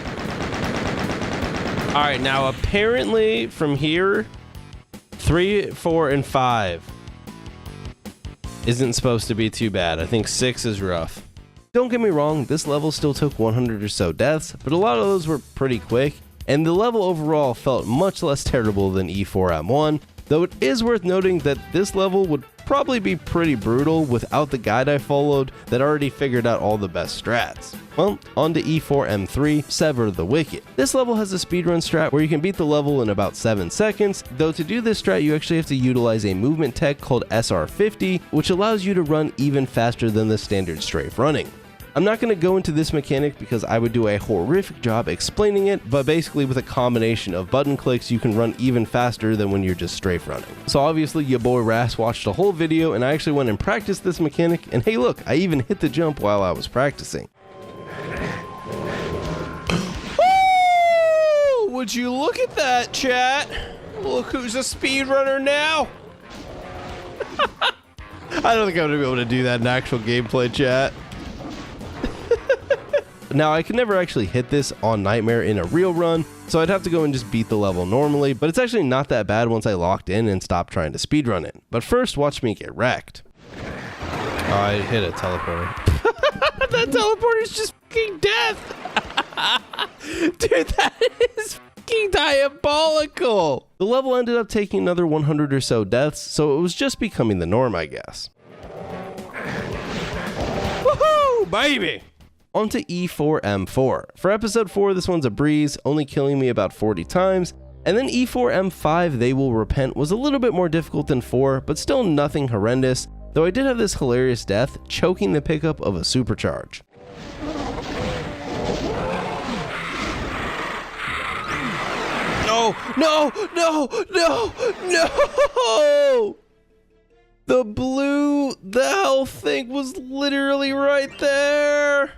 All right, now apparently from here, 3, 4, and 5 isn't supposed to be too bad. I think 6 is rough. Don't get me wrong, this level still took 100 or so deaths, but a lot of those were pretty quick, and the level overall felt much less terrible than E4M1, though it is worth noting that this level would probably be pretty brutal without the guide I followed that already figured out all the best strats. Well, on to E4M3, Sever the Wicked. This level has a speedrun strat where you can beat the level in about 7 seconds, though to do this strat you actually have to utilize a movement tech called SR50, which allows you to run even faster than the standard strafe running. I'm not going to go into this mechanic because I would do a horrific job explaining it, but basically with a combination of button clicks you can run even faster than when you're just strafe running. So obviously your boy Ras watched the whole video and I actually went and practiced this mechanic, and hey look, I even hit the jump while I was practicing. would you look at that, chat? Look who's a speedrunner now. I don't think I'm gonna be able to do that in actual gameplay, chat. Now, I could never actually hit this on Nightmare in a real run, so I'd have to go and just beat the level normally, but it's actually not that bad once I locked in and stopped trying to speedrun it. But first, watch me get wrecked. Oh, I hit a teleporter. That teleporter's just fucking death! Dude, that is fucking diabolical! The level ended up taking another 100 or so deaths, so it was just becoming the norm, I guess. Woohoo, baby! On to E4M4. For episode 4, this one's a breeze, only killing me about 40 times, and then E4M5, They Will Repent, was a little bit more difficult than 4, but still nothing horrendous, though I did have this hilarious death, choking the pickup of a supercharge. No, no, no, no, no! The health thing was literally right there!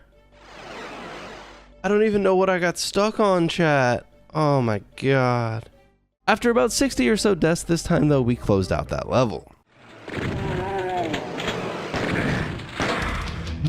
I don't even know what I got stuck on, chat. Oh my god. After about 60 or so deaths this time though, we closed out that level.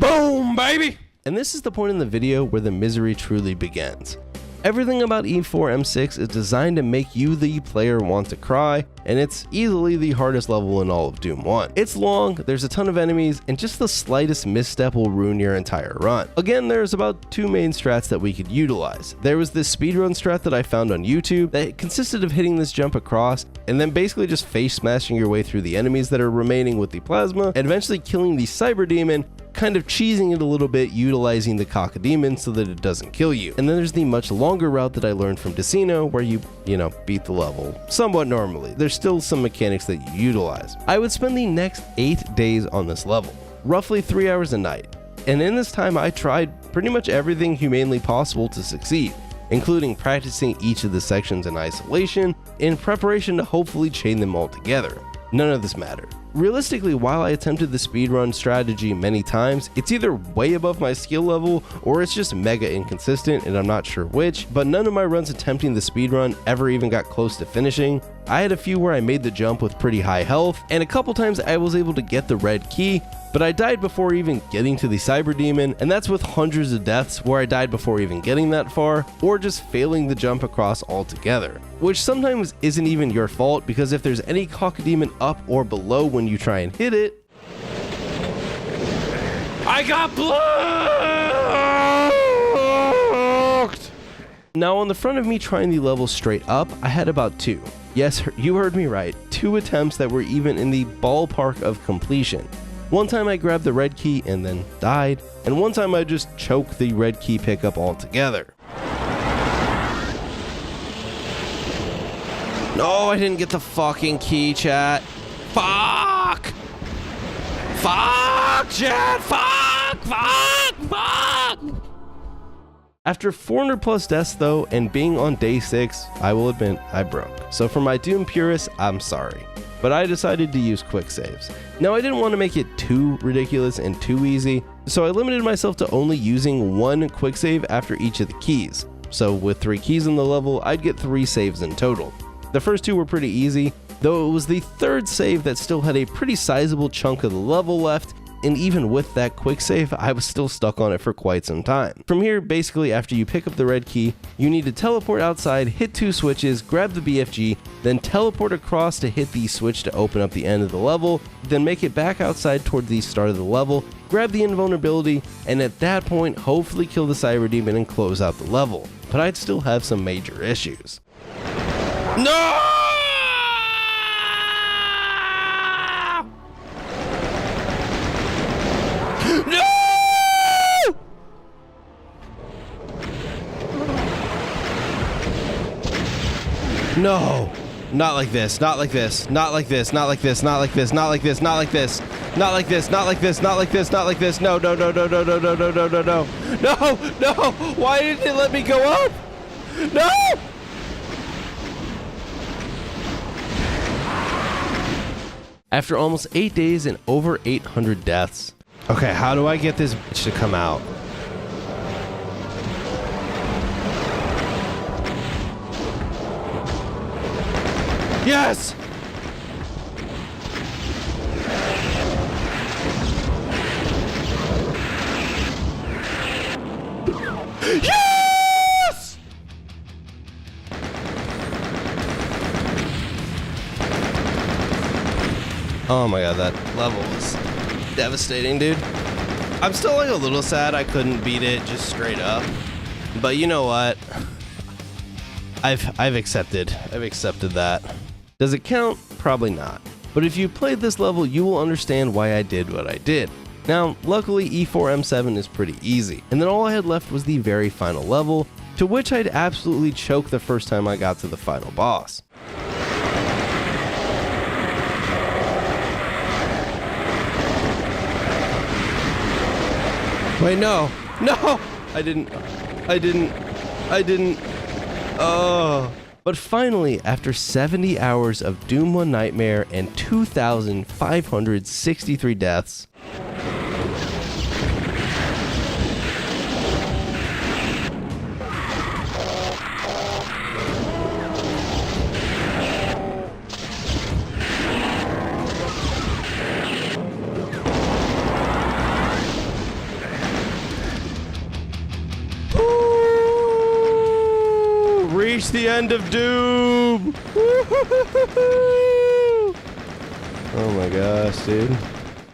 Boom, baby! And this is the point in the video where the misery truly begins. Everything about E4M6 is designed to make you, the player, want to cry, and it's easily the hardest level in all of Doom 1. It's long, there's a ton of enemies, and just the slightest misstep will ruin your entire run. Again, there's about 2 main strats that we could utilize. There was this speedrun strat that I found on YouTube that consisted of hitting this jump across, and then basically just face smashing your way through the enemies that are remaining with the plasma, and eventually killing the cyber demon, kind of cheesing it a little bit, utilizing the Cacodemon so that it doesn't kill you. And then there's the much longer route that I learned from Decino, where you beat the level somewhat normally. There's still some mechanics that you utilize. I would spend the next 8 days on this level, roughly 3 hours a night. And in this time, I tried pretty much everything humanly possible to succeed, including practicing each of the sections in isolation, in preparation to hopefully chain them all together. None of this mattered. Realistically, while I attempted the speedrun strategy many times, it's either way above my skill level or it's just mega inconsistent and I'm not sure which, but none of my runs attempting the speedrun ever even got close to finishing. I had a few where I made the jump with pretty high health, and a couple times I was able to get the red key, but I died before even getting to the cyber demon, and that's with hundreds of deaths where I died before even getting that far, or just failing the jump across altogether. Which sometimes isn't even your fault, because if there's any Cacodemon up or below when you try and hit it, I got blocked! Now on the front of me trying the level straight up, I had about 2. Yes, you heard me right, 2 attempts that were even in the ballpark of completion. One time I grabbed the red key and then died, and one time I just choked the red key pickup altogether. No, I didn't get the fucking key, chat. Fuck! Fuck, chat! Fuck! Fuck! Fuck! After 400 plus deaths though, and being on day 6, I will admit I broke. So for my Doom purists, I'm sorry. But I decided to use quick saves. Now I didn't want to make it too ridiculous and too easy, so I limited myself to only using 1 quick save after each of the keys. So with 3 keys in the level, I'd get 3 saves in total. The first 2 were pretty easy, though it was the 3rd save that still had a pretty sizable chunk of the level left, and even with that quick save, I was still stuck on it for quite some time. From here, basically after you pick up the red key, you need to teleport outside, hit 2 switches, grab the BFG, then teleport across to hit the switch to open up the end of the level, then make it back outside toward the start of the level, grab the invulnerability, and at that point, hopefully kill the cyber demon and close out the level. But I'd still have some major issues. No! No! No! Not like this, not like this, not like this, not like this, not like this, not like this, not like this, not like this, not like this, not like this, not like this. No, no, no, no, no, no, no, no, no, no, no. No, no! Why didn't it let me go up? No! After almost 8 days and over 800 deaths. Okay, how do I get this bitch to come out? Yes! Yes! Oh my god, that level was devastating, dude. I'm still like a little sad I couldn't beat it just straight up. But you know what? I've accepted that. Does it count? Probably not. But if you played this level, you will understand why I did what I did. Now, luckily E4M7 is pretty easy, and then all I had left was the very final level, to which I'd absolutely choke the first time I got to the final boss. Wait, no, I didn't. Oh. But finally, after 70 hours of Doom 1 Nightmare and 2,563 deaths, reach the end of Doom! Oh my gosh, dude.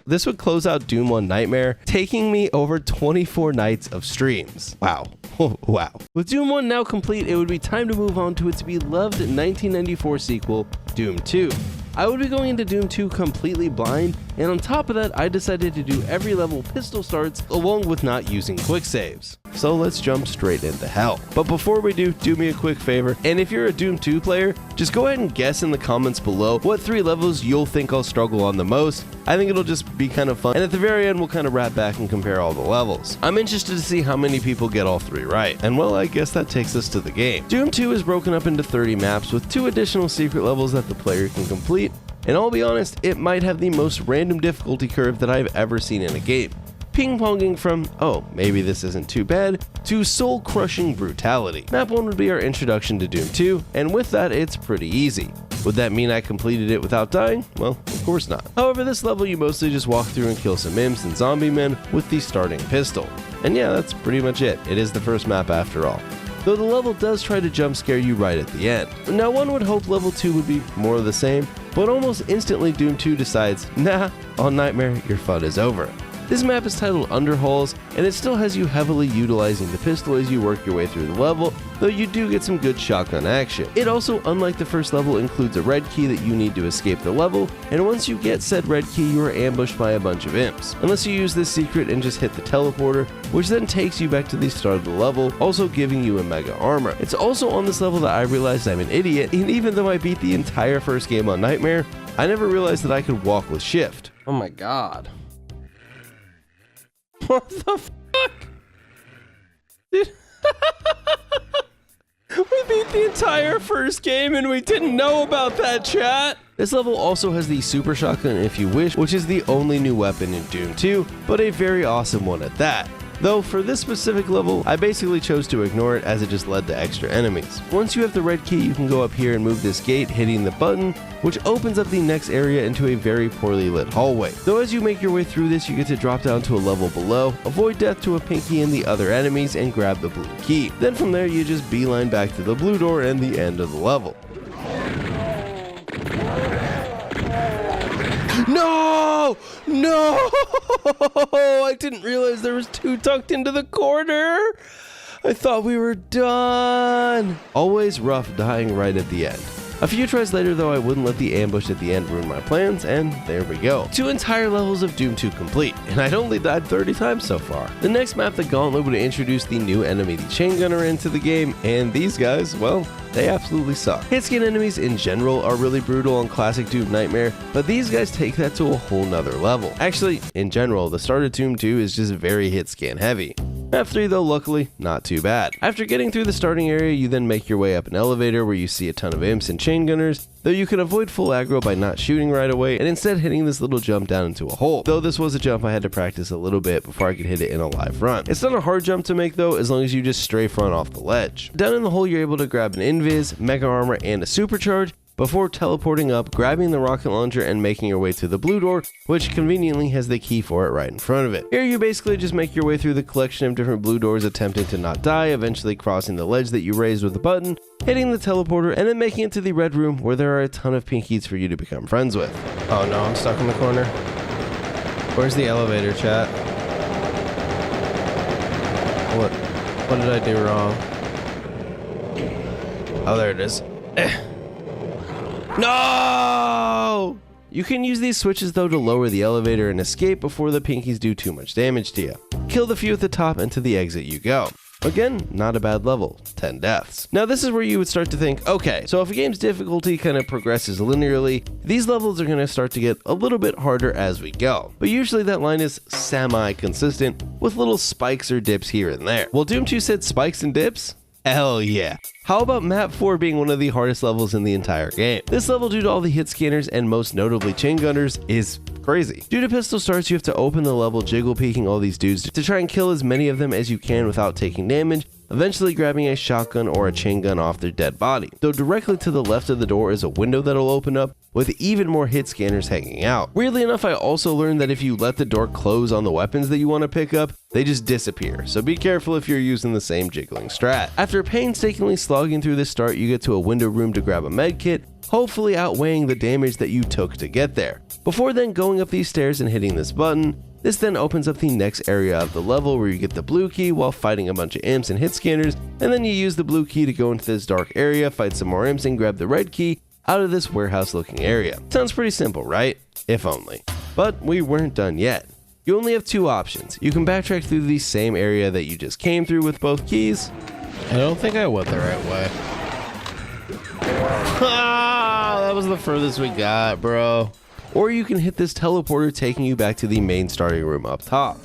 This would close out Doom 1 Nightmare, taking me over 24 nights of streams. Wow. Wow. With Doom 1 now complete, it would be time to move on to its beloved 1994 sequel, Doom 2. I would be going into Doom 2 completely blind, and on top of that, I decided to do every level pistol starts along with not using quick saves. So let's jump straight into hell. But before we do me a quick favor, and if you're a Doom 2 player, just go ahead and guess in the comments below what 3 levels you'll think I'll struggle on the most. I think it'll just be kind of fun, and at the very end we'll kind of wrap back and compare all the levels. I'm interested to see how many people get all 3 right, and well, I guess that takes us to the game. Doom 2 is broken up into 30 maps with 2 additional secret levels that the player can complete, and I'll be honest, it might have the most random difficulty curve that I've ever seen in a game. Ping-ponging from, oh, maybe this isn't too bad, to soul-crushing brutality. Map 1 would be our introduction to Doom 2, and with that, it's pretty easy. Would that mean I completed it without dying? Well, of course not. However, this level you mostly just walk through and kill some imps and zombie men with the starting pistol. And yeah, that's pretty much it. It is the first map after all. Though the level does try to jump scare you right at the end. Now one would hope level 2 would be more of the same, but almost instantly Doom 2 decides, nah, on Nightmare, your fun is over. This map is titled Underhalls, and it still has you heavily utilizing the pistol as you work your way through the level, though you do get some good shotgun action. It also, unlike the first level, includes a red key that you need to escape the level, and once you get said red key, you are ambushed by a bunch of imps. Unless you use this secret and just hit the teleporter, which then takes you back to the start of the level, also giving you a mega armor. It's also on this level that I realized I'm an idiot, and even though I beat the entire first game on Nightmare, I never realized that I could walk with shift. Oh my god. What the fuck? Dude. We beat the entire first game and we didn't know about that, chat. This level also has the super shotgun if you wish, which is the only new weapon in Doom 2, but a very awesome one at that. Though for this specific level, I basically chose to ignore it as it just led to extra enemies. Once you have the red key, you can go up here and move this gate, hitting the button, which opens up the next area into a very poorly lit hallway. Though as you make your way through this, you get to drop down to a level below, avoid death to a pinky and the other enemies, and grab the blue key. Then from there, you just beeline back to the blue door and the end of the level. No! No! I didn't realize there was 2 tucked into the corner. I thought we were done. Always rough dying right at the end. A few tries later though, I wouldn't let the ambush at the end ruin my plans, and there we go. 2 entire levels of Doom 2 complete, and I'd only died 30 times so far. The next map, the Gauntlet, would introduce the new enemy, the Chain Gunner, into the game, and these guys, well, they absolutely suck. Hitscan enemies in general are really brutal on classic Doom Nightmare, but these guys take that to a whole nother level. Actually, in general, the start of Doom 2 is just very hitscan heavy. Map 3 though, luckily, not too bad. After getting through the starting area, you then make your way up an elevator where you see a ton of imps and chain gunners, though you can avoid full aggro by not shooting right away and instead hitting this little jump down into a hole. Though this was a jump I had to practice a little bit before I could hit it in a live run. It's not a hard jump to make though, as long as you just stray front off the ledge. Down in the hole, you're able to grab an invis, mega armor, and a supercharge, before teleporting up, grabbing the rocket launcher, and making your way to the blue door, which conveniently has the key for it right in front of it. Here you basically just make your way through the collection of different blue doors, attempting to not die, eventually crossing the ledge that you raised with a button, hitting the teleporter, and then making it to the red room where there are a ton of pinkies for you to become friends with. Oh no, I'm stuck in the corner. Where's the elevator, chat? What did I do wrong? Oh, there it is. No! You can use these switches though to lower the elevator and escape before the pinkies do too much damage to you. Kill the few at the top and to the exit you go. Again, not a bad level, 10 deaths. Now this is where you would start to think, okay, so if a game's difficulty kind of progresses linearly, these levels are going to start to get a little bit harder as we go. But usually that line is semi-consistent with little spikes or dips here and there. Well, Doom 2 said spikes and dips? Hell yeah. How about map 4 being one of the hardest levels in the entire game? This level, due to all the hit scanners and most notably chain gunners, is crazy. Due to pistol starts, you have to open the level jiggle peeking all these dudes to try and kill as many of them as you can without taking damage, eventually grabbing a shotgun or a chain gun off their dead body. Though directly to the left of the door is a window that'll open up with even more hit scanners hanging out. Weirdly enough, I also learned that if you let the door close on the weapons that you want to pick up, they just disappear, so be careful if you're using the same jiggling strat. After painstakingly slogging through this start, you get to a window room to grab a med kit, hopefully outweighing the damage that you took to get there. Before then going up these stairs and hitting this button, this then opens up the next area of the level where you get the blue key while fighting a bunch of imps and hit scanners, and then you use the blue key to go into this dark area, fight some more imps, and grab the red key out of this warehouse looking area. Sounds pretty simple, right? If only. But we weren't done yet. You only have two options. You can backtrack through the same area that you just came through with both keys. I don't think I went the right way. Ah, that was the furthest we got, bro. Or you can hit this teleporter taking you back to the main starting room up top.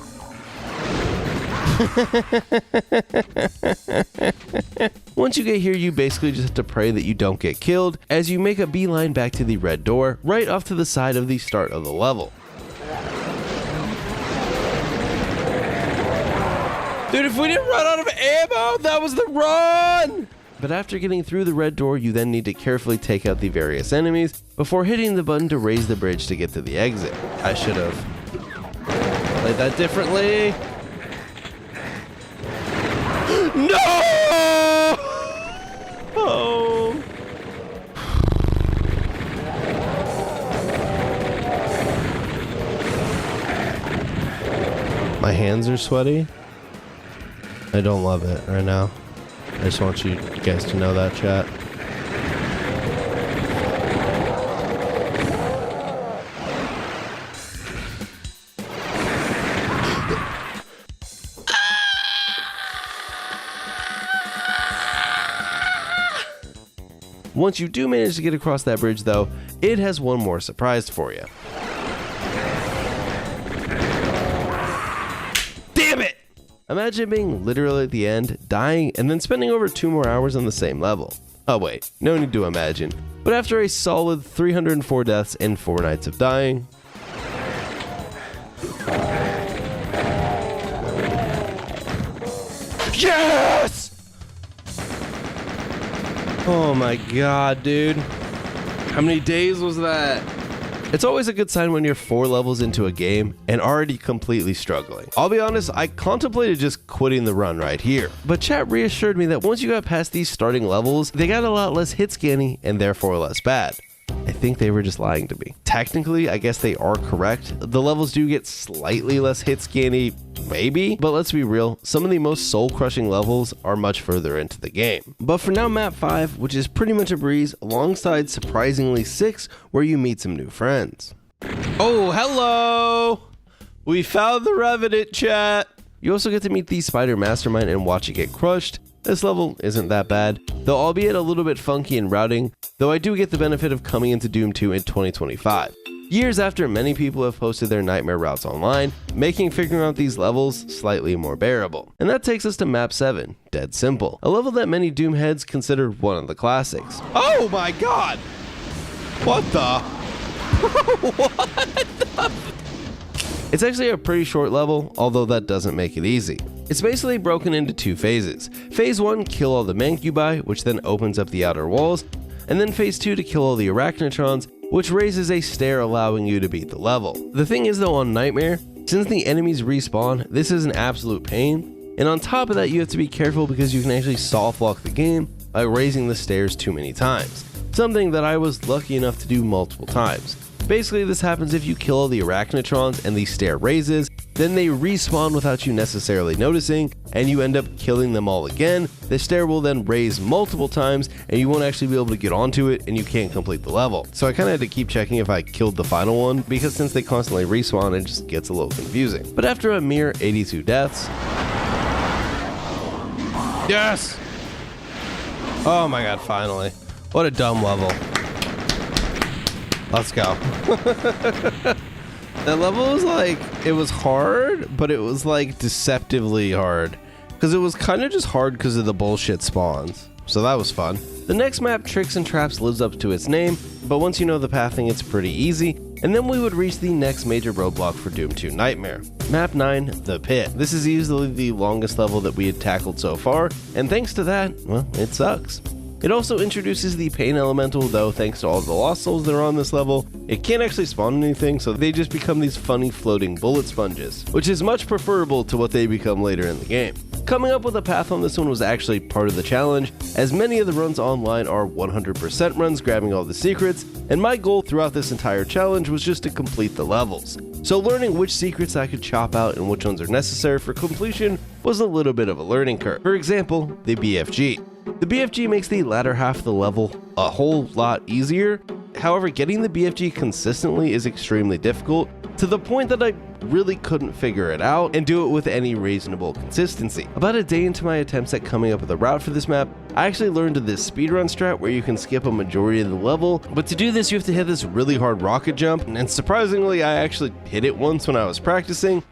Once you get here, you basically just have to pray that you don't get killed as you make a beeline back to the red door, right off to the side of the start of the level. Dude, if we didn't run out of ammo, that was the run! But after getting through the red door, you then need to carefully take out the various enemies before hitting the button to raise the bridge to get to the exit. I should have played that differently. No! Oh. My hands are sweaty. I don't love it right now. I just want you guys to know that, chat. Once you do manage to get across that bridge though, it has one more surprise for you. Damn it! Imagine being literally at the end, dying, and then spending over 2 more hours on the same level. Oh wait, no need to imagine. But after a solid 304 deaths and 4 nights of dying, yes! Oh my god, dude. How many days was that? It's always a good sign when you're 4 levels into a game and already completely struggling. I'll be honest, I contemplated just quitting the run right here. But chat reassured me that once you got past these starting levels, they got a lot less hit scanning and therefore less bad. I think they were just lying to me. Technically, I guess they are correct. The levels do get slightly less hit scanny, maybe, but let's be real, some of the most soul-crushing levels are much further into the game. But for now, map 5, which is pretty much a breeze, alongside surprisingly 6, where you meet some new friends. Oh, hello! We found the Revenant, chat! You also get to meet the Spider Mastermind and watch it get crushed. This level isn't that bad, though albeit a little bit funky in routing, though I do get the benefit of coming into Doom 2 in 2025. Years after many people have posted their nightmare routes online, making figuring out these levels slightly more bearable. And that takes us to map 7, Dead Simple, a level that many Doom heads consider one of the classics. Oh my god! What the? What the? It's actually a pretty short level, although that doesn't make it easy. It's basically broken into 2 phases. Phase 1, kill all the Mancubi, which then opens up the outer walls, and then phase 2 to kill all the Arachnotrons, which raises a stair allowing you to beat the level. The thing is though, on Nightmare, since the enemies respawn, this is an absolute pain, and on top of that you have to be careful because you can actually soft lock the game by raising the stairs too many times, something that I was lucky enough to do multiple times. Basically, this happens if you kill all the Arachnotrons and the stair raises, then they respawn without you necessarily noticing, and you end up killing them all again. The stair will then raise multiple times, and you won't actually be able to get onto it, and you can't complete the level. So I kind of had to keep checking if I killed the final one, because since they constantly respawn, it just gets a little confusing. But after a mere 82 deaths... Yes! Oh my god, finally. What a dumb level. Let's go. That level was like, it was hard, but it was like deceptively hard. Because it was kind of just hard because of the bullshit spawns. So that was fun. The next map, Tricks and Traps, lives up to its name, but once you know the pathing, it's pretty easy. And then we would reach the next major roadblock for Doom 2 Nightmare. Map 9, The Pit. This is easily the longest level that we had tackled so far, and thanks to that, well, it sucks. It also introduces the Pain Elemental, though thanks to all the Lost Souls that are on this level, it can't actually spawn anything, so they just become these funny floating bullet sponges, which is much preferable to what they become later in the game. Coming up with a path on this one was actually part of the challenge, as many of the runs online are 100% runs grabbing all the secrets, and my goal throughout this entire challenge was just to complete the levels. So learning which secrets I could chop out and which ones are necessary for completion was a little bit of a learning curve. For example, the BFG. The BFG makes the latter half of the level a whole lot easier. However, getting the BFG consistently is extremely difficult, to the point that I really couldn't figure it out and do it with any reasonable consistency. About a day into my attempts at coming up with a route for this map, I actually learned of this speedrun strat where you can skip a majority of the level, but to do this you have to hit this really hard rocket jump, and surprisingly I actually hit it once when I was practicing.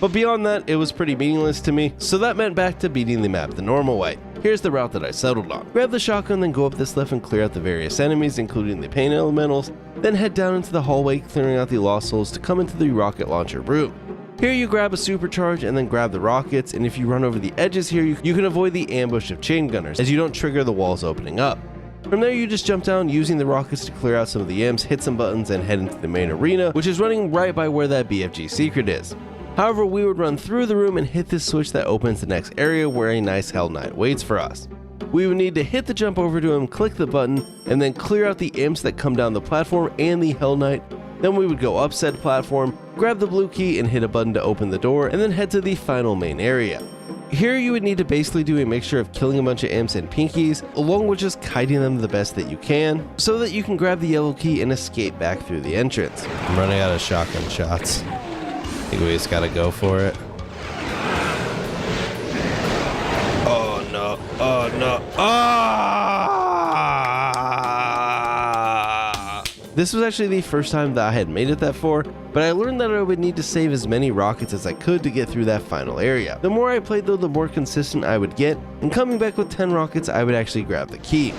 But beyond that, it was pretty meaningless to me, so that meant back to beating the map the normal way. Here's the route that I settled on. Grab the shotgun, then go up this lift and clear out the various enemies, including the pain elementals, then head down into the hallway, clearing out the Lost Souls to come into the rocket launcher room. Here you grab a supercharge and then grab the rockets, and if you run over the edges here, you can avoid the ambush of chain gunners, as you don't trigger the walls opening up. From there you just jump down using the rockets to clear out some of the imps, hit some buttons, and head into the main arena, which is running right by where that BFG secret is. However, we would run through the room and hit this switch that opens the next area where a nice Hell Knight waits for us. We would need to hit the jump over to him, click the button, and then clear out the imps that come down the platform and the Hell Knight. Then we would go up said platform, grab the blue key and hit a button to open the door, and then head to the final main area. Here you would need to basically do a mixture of killing a bunch of imps and pinkies, along with just kiting them the best that you can, so that you can grab the yellow key and escape back through the entrance. I'm running out of shotgun shots. I think we just gotta go for it. Oh no, oh no, ah! This was actually the first time that I had made it that far, but I learned that I would need to save as many rockets as I could to get through that final area. The more I played though, the more consistent I would get, and coming back with 10 rockets, I would actually grab the key.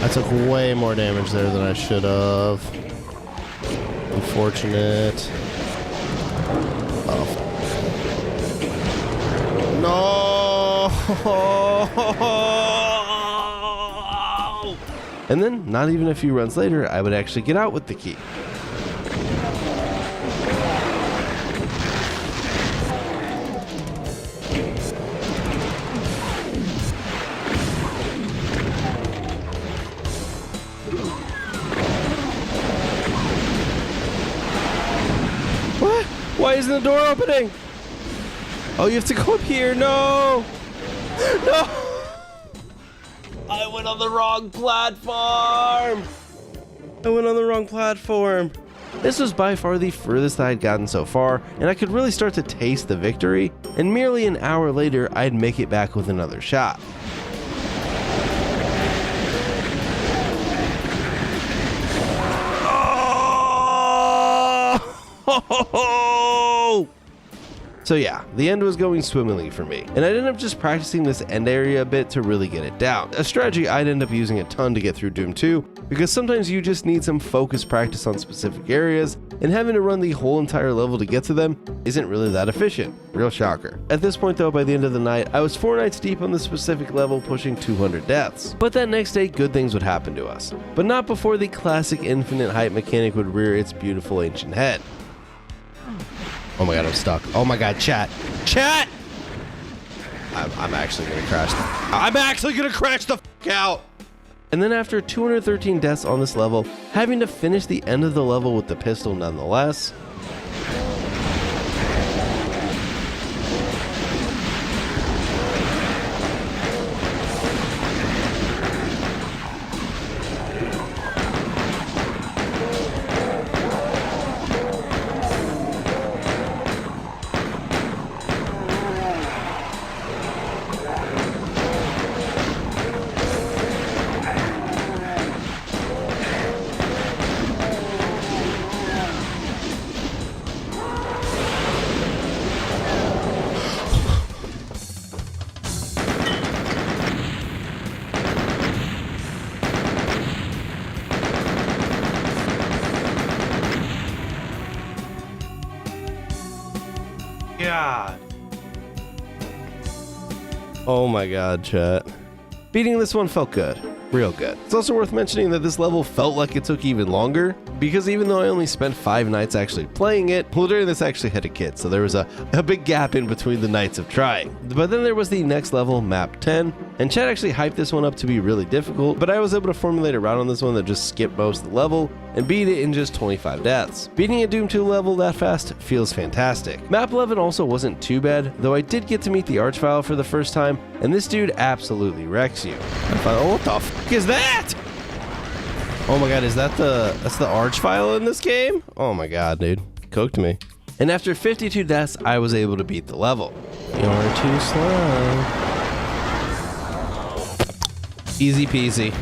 I took way more damage there than I should have. Unfortunate. No! And then, not even a few runs later, I would actually get out with the key. What? Why isn't the door opening? Oh, you have to go up here. No! No! I went on the wrong platform! This was by far the furthest I had gotten so far, and I could really start to taste the victory, and merely an hour later, I'd make it back with another shot. Oh! So yeah, the end was going swimmingly for me, and I'd end up just practicing this end area a bit to really get it down. A strategy I'd end up using a ton to get through Doom 2, because sometimes you just need some focused practice on specific areas, and having to run the whole entire level to get to them isn't really that efficient. Real shocker. At this point though, by the end of the night, I was 4 nights deep on the specific level, pushing 200 deaths. But that next day, good things would happen to us. But not before the classic infinite height mechanic would rear its beautiful ancient head. Oh my god, I'm stuck. Oh my god, chat. Chat! I'm actually gonna crash. I'm actually gonna crash the f out! And then after 213 deaths on this level, having to finish the end of the level with the pistol nonetheless. God. Oh my god, chat. Beating this one felt good. Real good. It's also worth mentioning that this level felt like it took even longer, because even though I only spent 5 nights actually playing it, Plutonian this actually had a kid, so there was a big gap in between the nights of trying. But then there was the next level, map 10, and Chad actually hyped this one up to be really difficult, but I was able to formulate a route on this one that just skipped most of the level and beat it in just 25 deaths. Beating a Doom 2 level that fast feels fantastic. Map 11 also wasn't too bad, though I did get to meet the Archvile for the first time, and this dude absolutely wrecks you. I thought, oh, what the f is that? Oh my god, that's the Archvile in this game? Oh my god, dude. Cooked me. And after 52 deaths, I was able to beat the level. You're too slow. Easy peasy.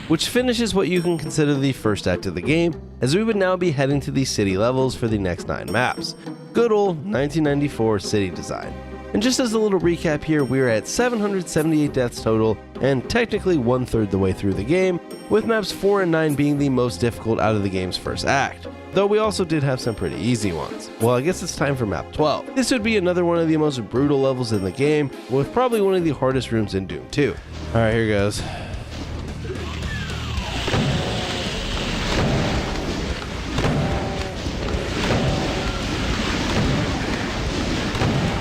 Which finishes what you can consider the first act of the game, as we would now be heading to the city levels for the next 9 maps. Good old 1994 city design. And just as a little recap here, we're at 778 deaths total, and technically 1/3 the way through the game, with maps 4 and 9 being the most difficult out of the game's first act. Though we also did have some pretty easy ones. Well, I guess it's time for map 12. This would be another one of the most brutal levels in the game, with probably one of the hardest rooms in Doom 2. Alright, here goes.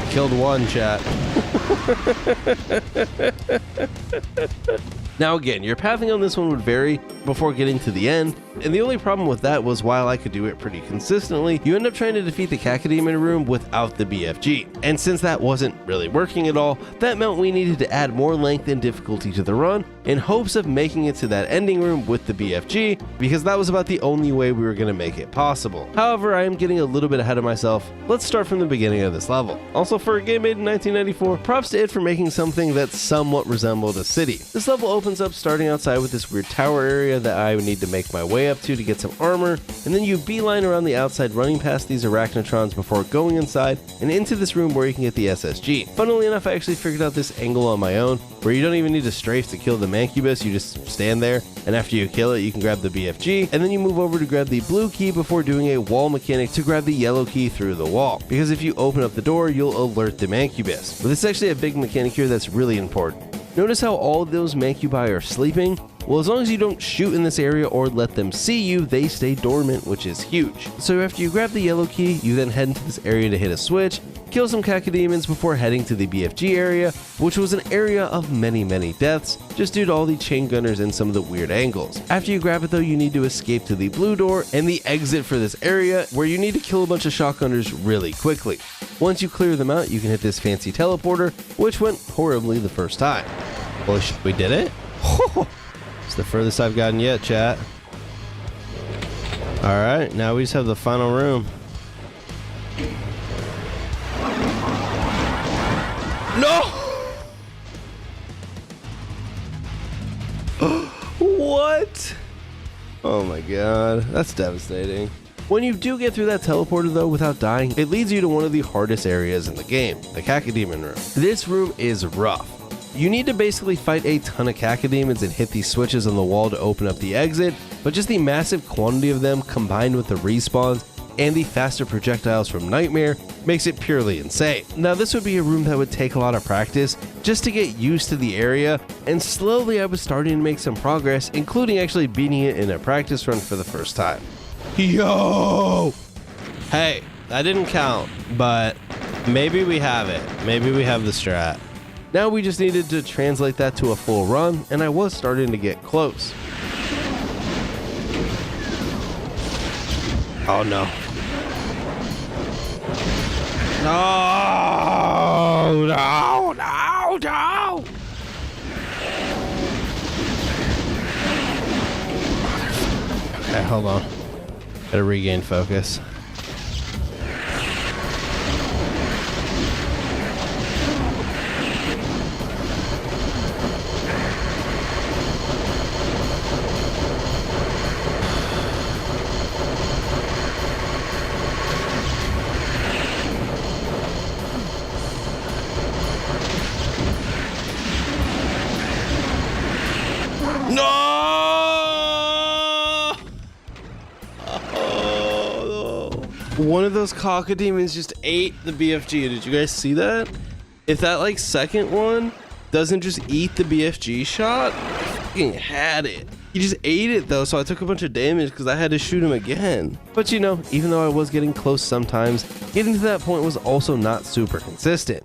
Killed one, chat. Now again, your pathing on this one would vary before getting to the end, and the only problem with that was while I could do it pretty consistently, you end up trying to defeat the Cacodemon room without the BFG. And since that wasn't really working at all, that meant we needed to add more length and difficulty to the run in hopes of making it to that ending room with the BFG, because that was about the only way we were going to make it possible. However, I am getting a little bit ahead of myself. Let's start from the beginning of this level. Also, for a game made in 1994, props to it for making something that somewhat resembled a city. This level opens up starting outside with this weird tower area that I would need to make my way up to get some armor, and then you beeline around the outside running past these arachnotrons before going inside and into this room where you can get the SSG. Funnily enough, I actually figured out this angle on my own, where you don't even need to strafe to kill the Mancubus, you just stand there, and after you kill it, you can grab the BFG, and then you move over to grab the blue key before doing a wall mechanic to grab the yellow key through the wall, because if you open up the door, you'll alert the Mancubus. But this is actually a big mechanic here that's really important. Notice how all of those Mancubi are sleeping? Well, as long as you don't shoot in this area or let them see you, they stay dormant, which is huge. So after you grab the yellow key, you then head into this area to hit a switch, kill some Cacodemons before heading to the BFG area, which was an area of many deaths, just due to all the chain gunners and some of the weird angles. After you grab it though, you need to escape to the blue door and the exit for this area, where you need to kill a bunch of shotgunners really quickly. Once you clear them out, you can hit this fancy teleporter, which went horribly the first time. Holy shit, we did it? It's the furthest I've gotten yet, chat. Alright, now we just have the final room. No! What? Oh my god, that's devastating. When you do get through that teleporter though without dying, it leads you to one of the hardest areas in the game, the Cacodemon room. This room is rough. You need to basically fight a ton of Cacodemons and hit these switches on the wall to open up the exit, but just the massive quantity of them combined with the respawns and the faster projectiles from Nightmare makes it purely insane. Now this would be a room that would take a lot of practice just to get used to the area, and slowly I was starting to make some progress, including actually beating it in a practice run for the first time. Yo! Hey, that didn't count, but maybe we have it. Maybe we have the strat. Now we just needed to translate that to a full run, and I was starting to get close. Oh no. No, no, no, no! Okay, hold on. Gotta regain focus. No! Oh, no. One of those Cacodemons just ate the BFG. Did you guys see that? If that like second one doesn't just eat the BFG shot, I fucking had it. He just ate it though, so I took a bunch of damage because I had to shoot him again. But you know, even though I was getting close sometimes, getting to that point was also not super consistent.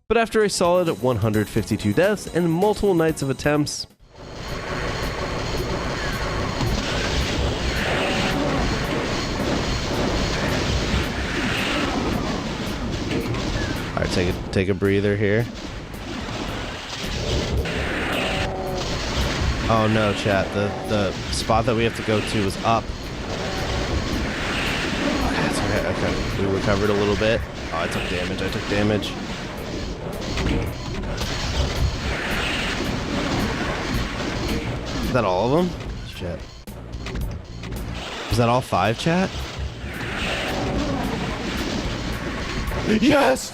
But after a solid 152 deaths and multiple nights of attempts, all right, take a breather here. Oh no, chat, the spot that we have to go to is up. Okay, that's all right. Okay, we recovered a little bit. Oh, I took damage. Is that all of them? Shit. Is that all 5, chat? Yes!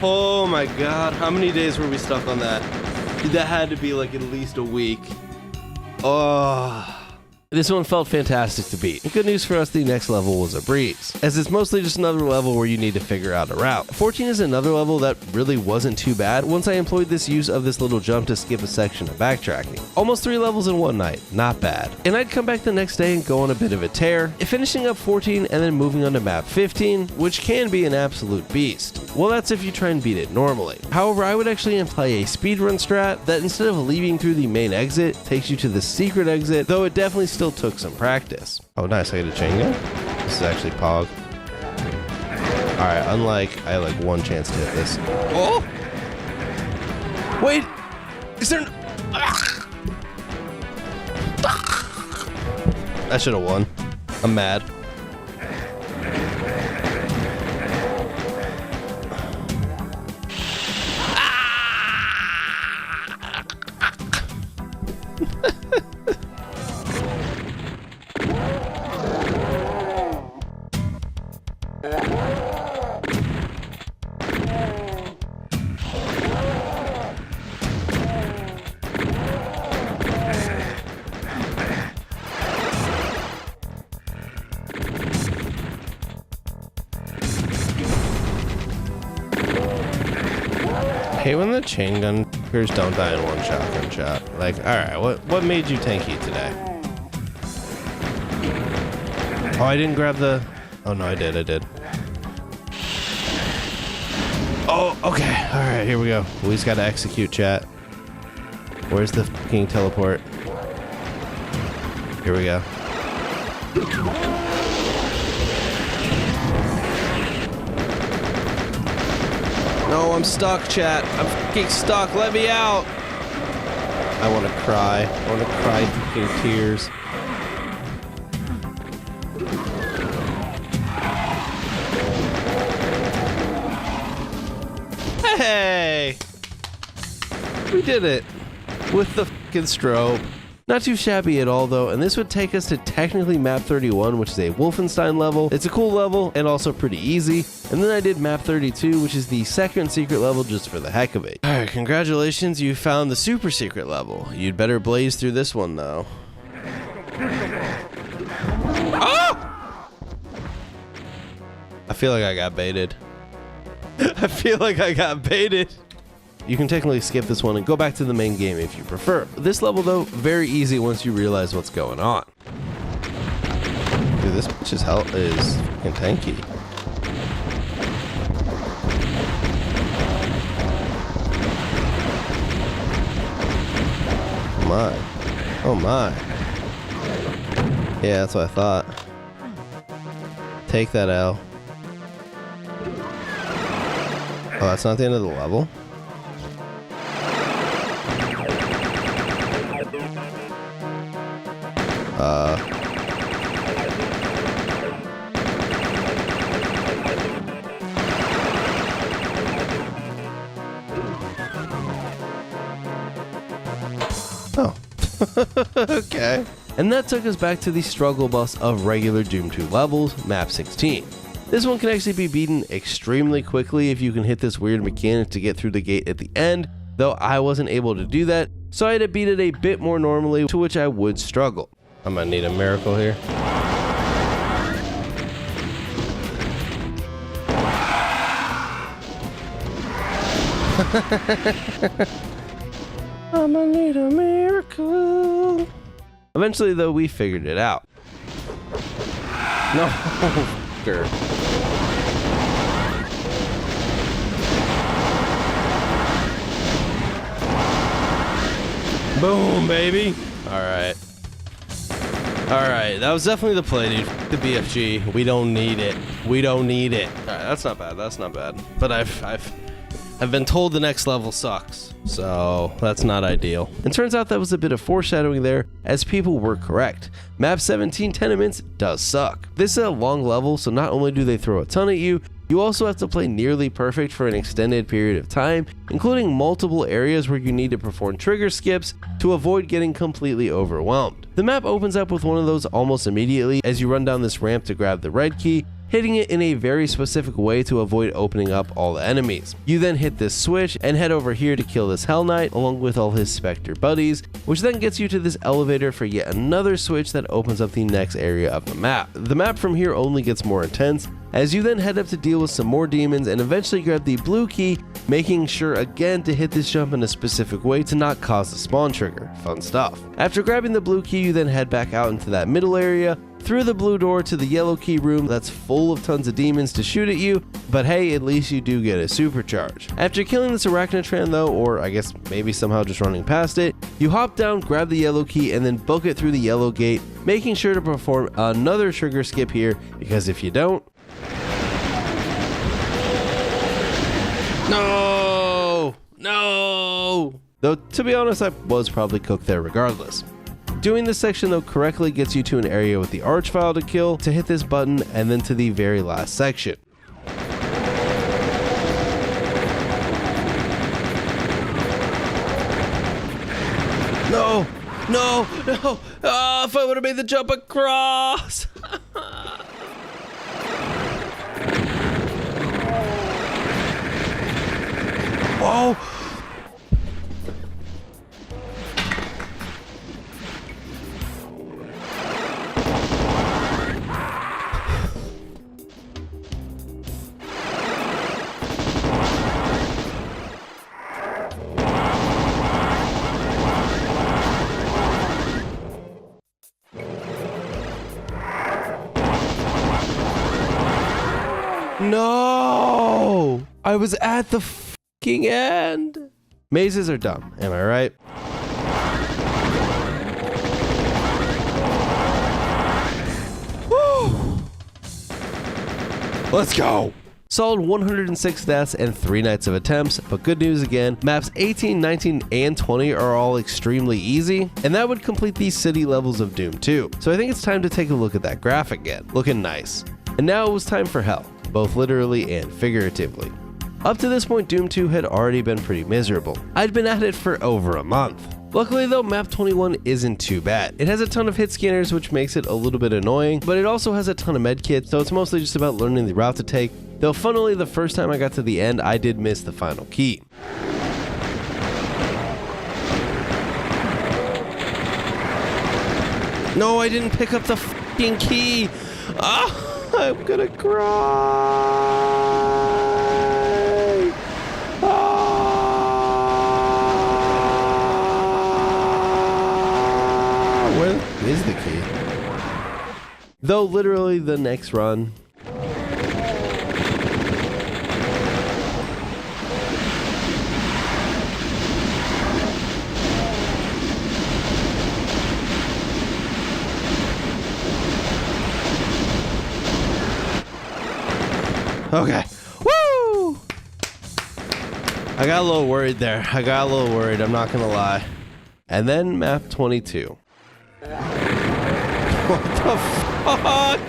Oh my god, how many days were we stuck on that? That had to be like at least a week. Oh. This one felt fantastic to beat. And good news for us, the next level was a breeze, as it's mostly just another level where you need to figure out a route. 14 is another level that really wasn't too bad once I employed this use of this little jump to skip a section of backtracking. Almost 3 levels in one night, not bad. And I'd come back the next day and go on a bit of a tear, finishing up 14 and then moving on to map 15, which can be an absolute beast. Well, that's if you try and beat it normally. However, I would actually employ a speedrun strat that instead of leaving through the main exit, takes you to the secret exit, though it definitely still took some practice. Oh nice, I get a chain gun? This is actually Pog. Alright, unlike, I have like one chance to hit this. Oh! Wait! Is there I should have won. I'm mad. I hate when the chain gun fuckers don't die in one shotgun shot. Like, alright, what made you tanky today? Oh, I didn't grab the... Oh no, I did. Oh, okay. Alright, here we go. We just gotta execute, chat. Where's the fucking teleport? Here we go. No, I'm stuck, chat. I'm fucking stuck. Let me out. I want to cry. I want to cry fucking tears. We did it with the fucking strobe. Not too shabby at all though, and this would take us to technically map 31, which is a Wolfenstein level. It's a cool level and also pretty easy. And then I did map 32, which is the second secret level just for the heck of it. Alright, congratulations, you found the super secret level. You'd better blaze through this one though. Ah! I feel like I got baited. I feel like I got baited. You can technically skip this one and go back to the main game if you prefer. This level though, very easy once you realize what's going on. Dude, this bitch's health is fucking tanky. Oh my. Oh my. Yeah, that's what I thought. Take that L. Oh, that's not the end of the level? Oh. Okay. And that took us back to the struggle bus of regular Doom 2 levels, map 16. This one can actually be beaten extremely quickly if you can hit this weird mechanic to get through the gate at the end, though I wasn't able to do that, so I had to beat it a bit more normally, to which I would struggle. I'm gonna need a miracle here. I'm gonna need a miracle. Eventually though, we figured it out. No, fucker. Boom, baby. Alright. Alright, that was definitely the play, dude. The BFG. We don't need it. We don't need it. Alright, that's not bad. That's not bad. But I've been told the next level sucks, so that's not ideal. And turns out that was a bit of foreshadowing there, as people were correct. Map 17 Tenements does suck. This is a long level, so not only do they throw a ton at you, you also have to play nearly perfect for an extended period of time, including multiple areas where you need to perform trigger skips to avoid getting completely overwhelmed. The map opens up with one of those almost immediately as you run down this ramp to grab the red key, hitting it in a very specific way to avoid opening up all the enemies. You then hit this switch and head over here to kill this Hell Knight along with all his Spectre buddies, which then gets you to this elevator for yet another switch that opens up the next area of the map. The map from here only gets more intense, as you then head up to deal with some more demons and eventually grab the blue key, making sure again to hit this jump in a specific way to not cause the spawn trigger. Fun stuff. After grabbing the blue key, you then head back out into that middle area, through the blue door to the yellow key room that's full of tons of demons to shoot at you, but hey, at least you do get a supercharge. After killing this Arachnotron though, or I guess maybe somehow just running past it, you hop down, grab the yellow key, and then book it through the yellow gate, making sure to perform another trigger skip here, because if you don't... No! No! Though, to be honest, I was probably cooked there regardless. Doing this section though correctly gets you to an area with the Archvile to kill, to hit this button, and then to the very last section. No! No! No! Oh, if I would have made the jump across! Oh! No! I was at the fucking end. Mazes are dumb, am I right? Woo! Let's go! Solid 106 deaths and 3 nights of attempts, but good news again, maps 18, 19, and 20 are all extremely easy, and that would complete these city levels of Doom 2. So I think it's time to take a look at that graph again. Looking nice. And now it was time for hell, both literally and figuratively. Up to this point, Doom 2 had already been pretty miserable. I'd been at it for over a month. Luckily though, map 21 isn't too bad. It has a ton of hit scanners, which makes it a little bit annoying, but it also has a ton of medkits, so it's mostly just about learning the route to take. Though funnily, the first time I got to the end, I did miss the final key. No, I didn't pick up the fucking key! Ah, I'm gonna cry! Ah, where is the key? Though literally the next run. Okay. Woo! I got a little worried there. I'm not gonna lie. And then map 22. What the fuck?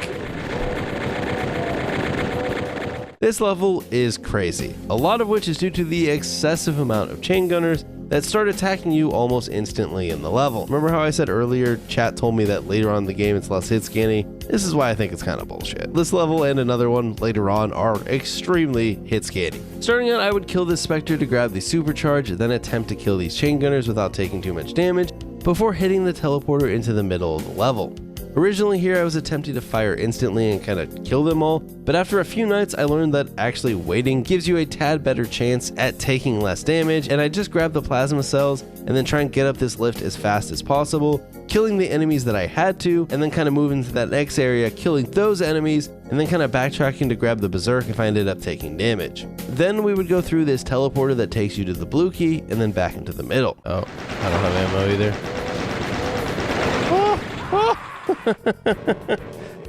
This level is crazy. A lot of which is due to the excessive amount of chain gunners that start attacking you almost instantly in the level. Remember how I said earlier, chat told me that later on in the game it's less hit scanny? This is why I think it's kind of bullshit. This level and another one later on are extremely hit scanny. Starting out, I would kill this Spectre to grab the supercharge, then attempt to kill these chain gunners without taking too much damage, before hitting the teleporter into the middle of the level. Originally here I was attempting to fire instantly and kind of kill them all, but after a few nights I learned that actually waiting gives you a tad better chance at taking less damage, and I just grabbed the plasma cells and then try and get up this lift as fast as possible, killing the enemies that I had to, and then kind of move into that next area, killing those enemies, and then kind of backtracking to grab the berserk if I ended up taking damage. Then we would go through this teleporter that takes you to the blue key, and then back into the middle. Oh, I don't have ammo either.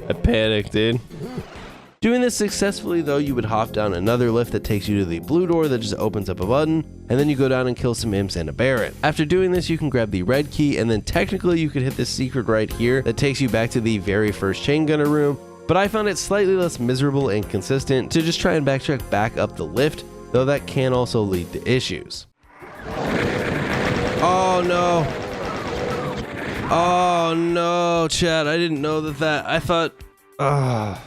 I panicked, dude. Doing this successfully though, you would hop down another lift that takes you to the blue door that just opens up a button, and then you go down and kill some imps and a Baron. After doing this, you can grab the red key, and then technically you could hit this secret right here that takes you back to the very first chain gunner room, but I found it slightly less miserable and consistent to just try and backtrack back up the lift, though that can also lead to issues. Oh no. Oh no, chat, I didn't know that I thought, oh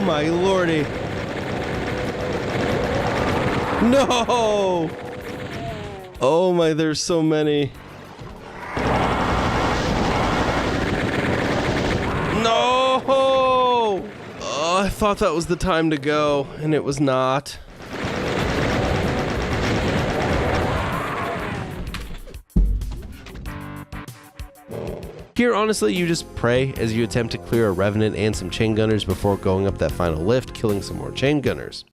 my lordy. No! Oh my, there's so many. No! Oh, I thought that was the time to go, and it was not. Here, honestly, you just pray as you attempt to clear a Revenant and some chain gunners before going up that final lift, killing some more chain gunners.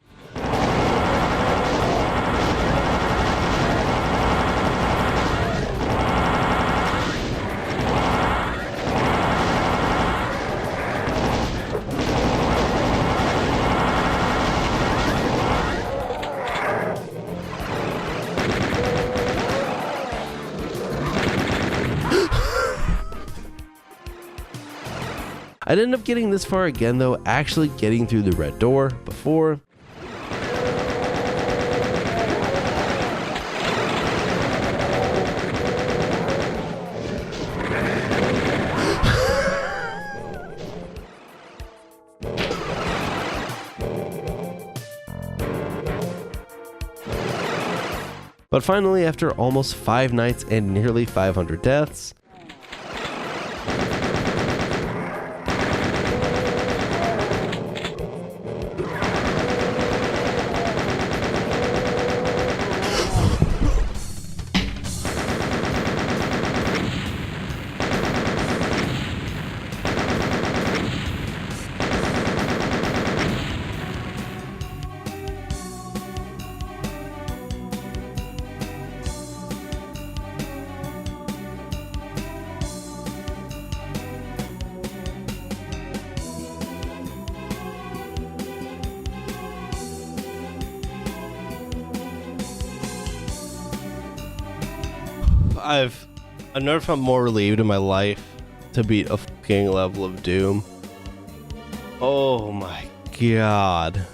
I'd end up getting this far again though, actually getting through the red door before. But finally, after almost 5 nights and nearly 500 deaths, I've never felt more relieved in my life to beat a fucking level of Doom. Oh my god.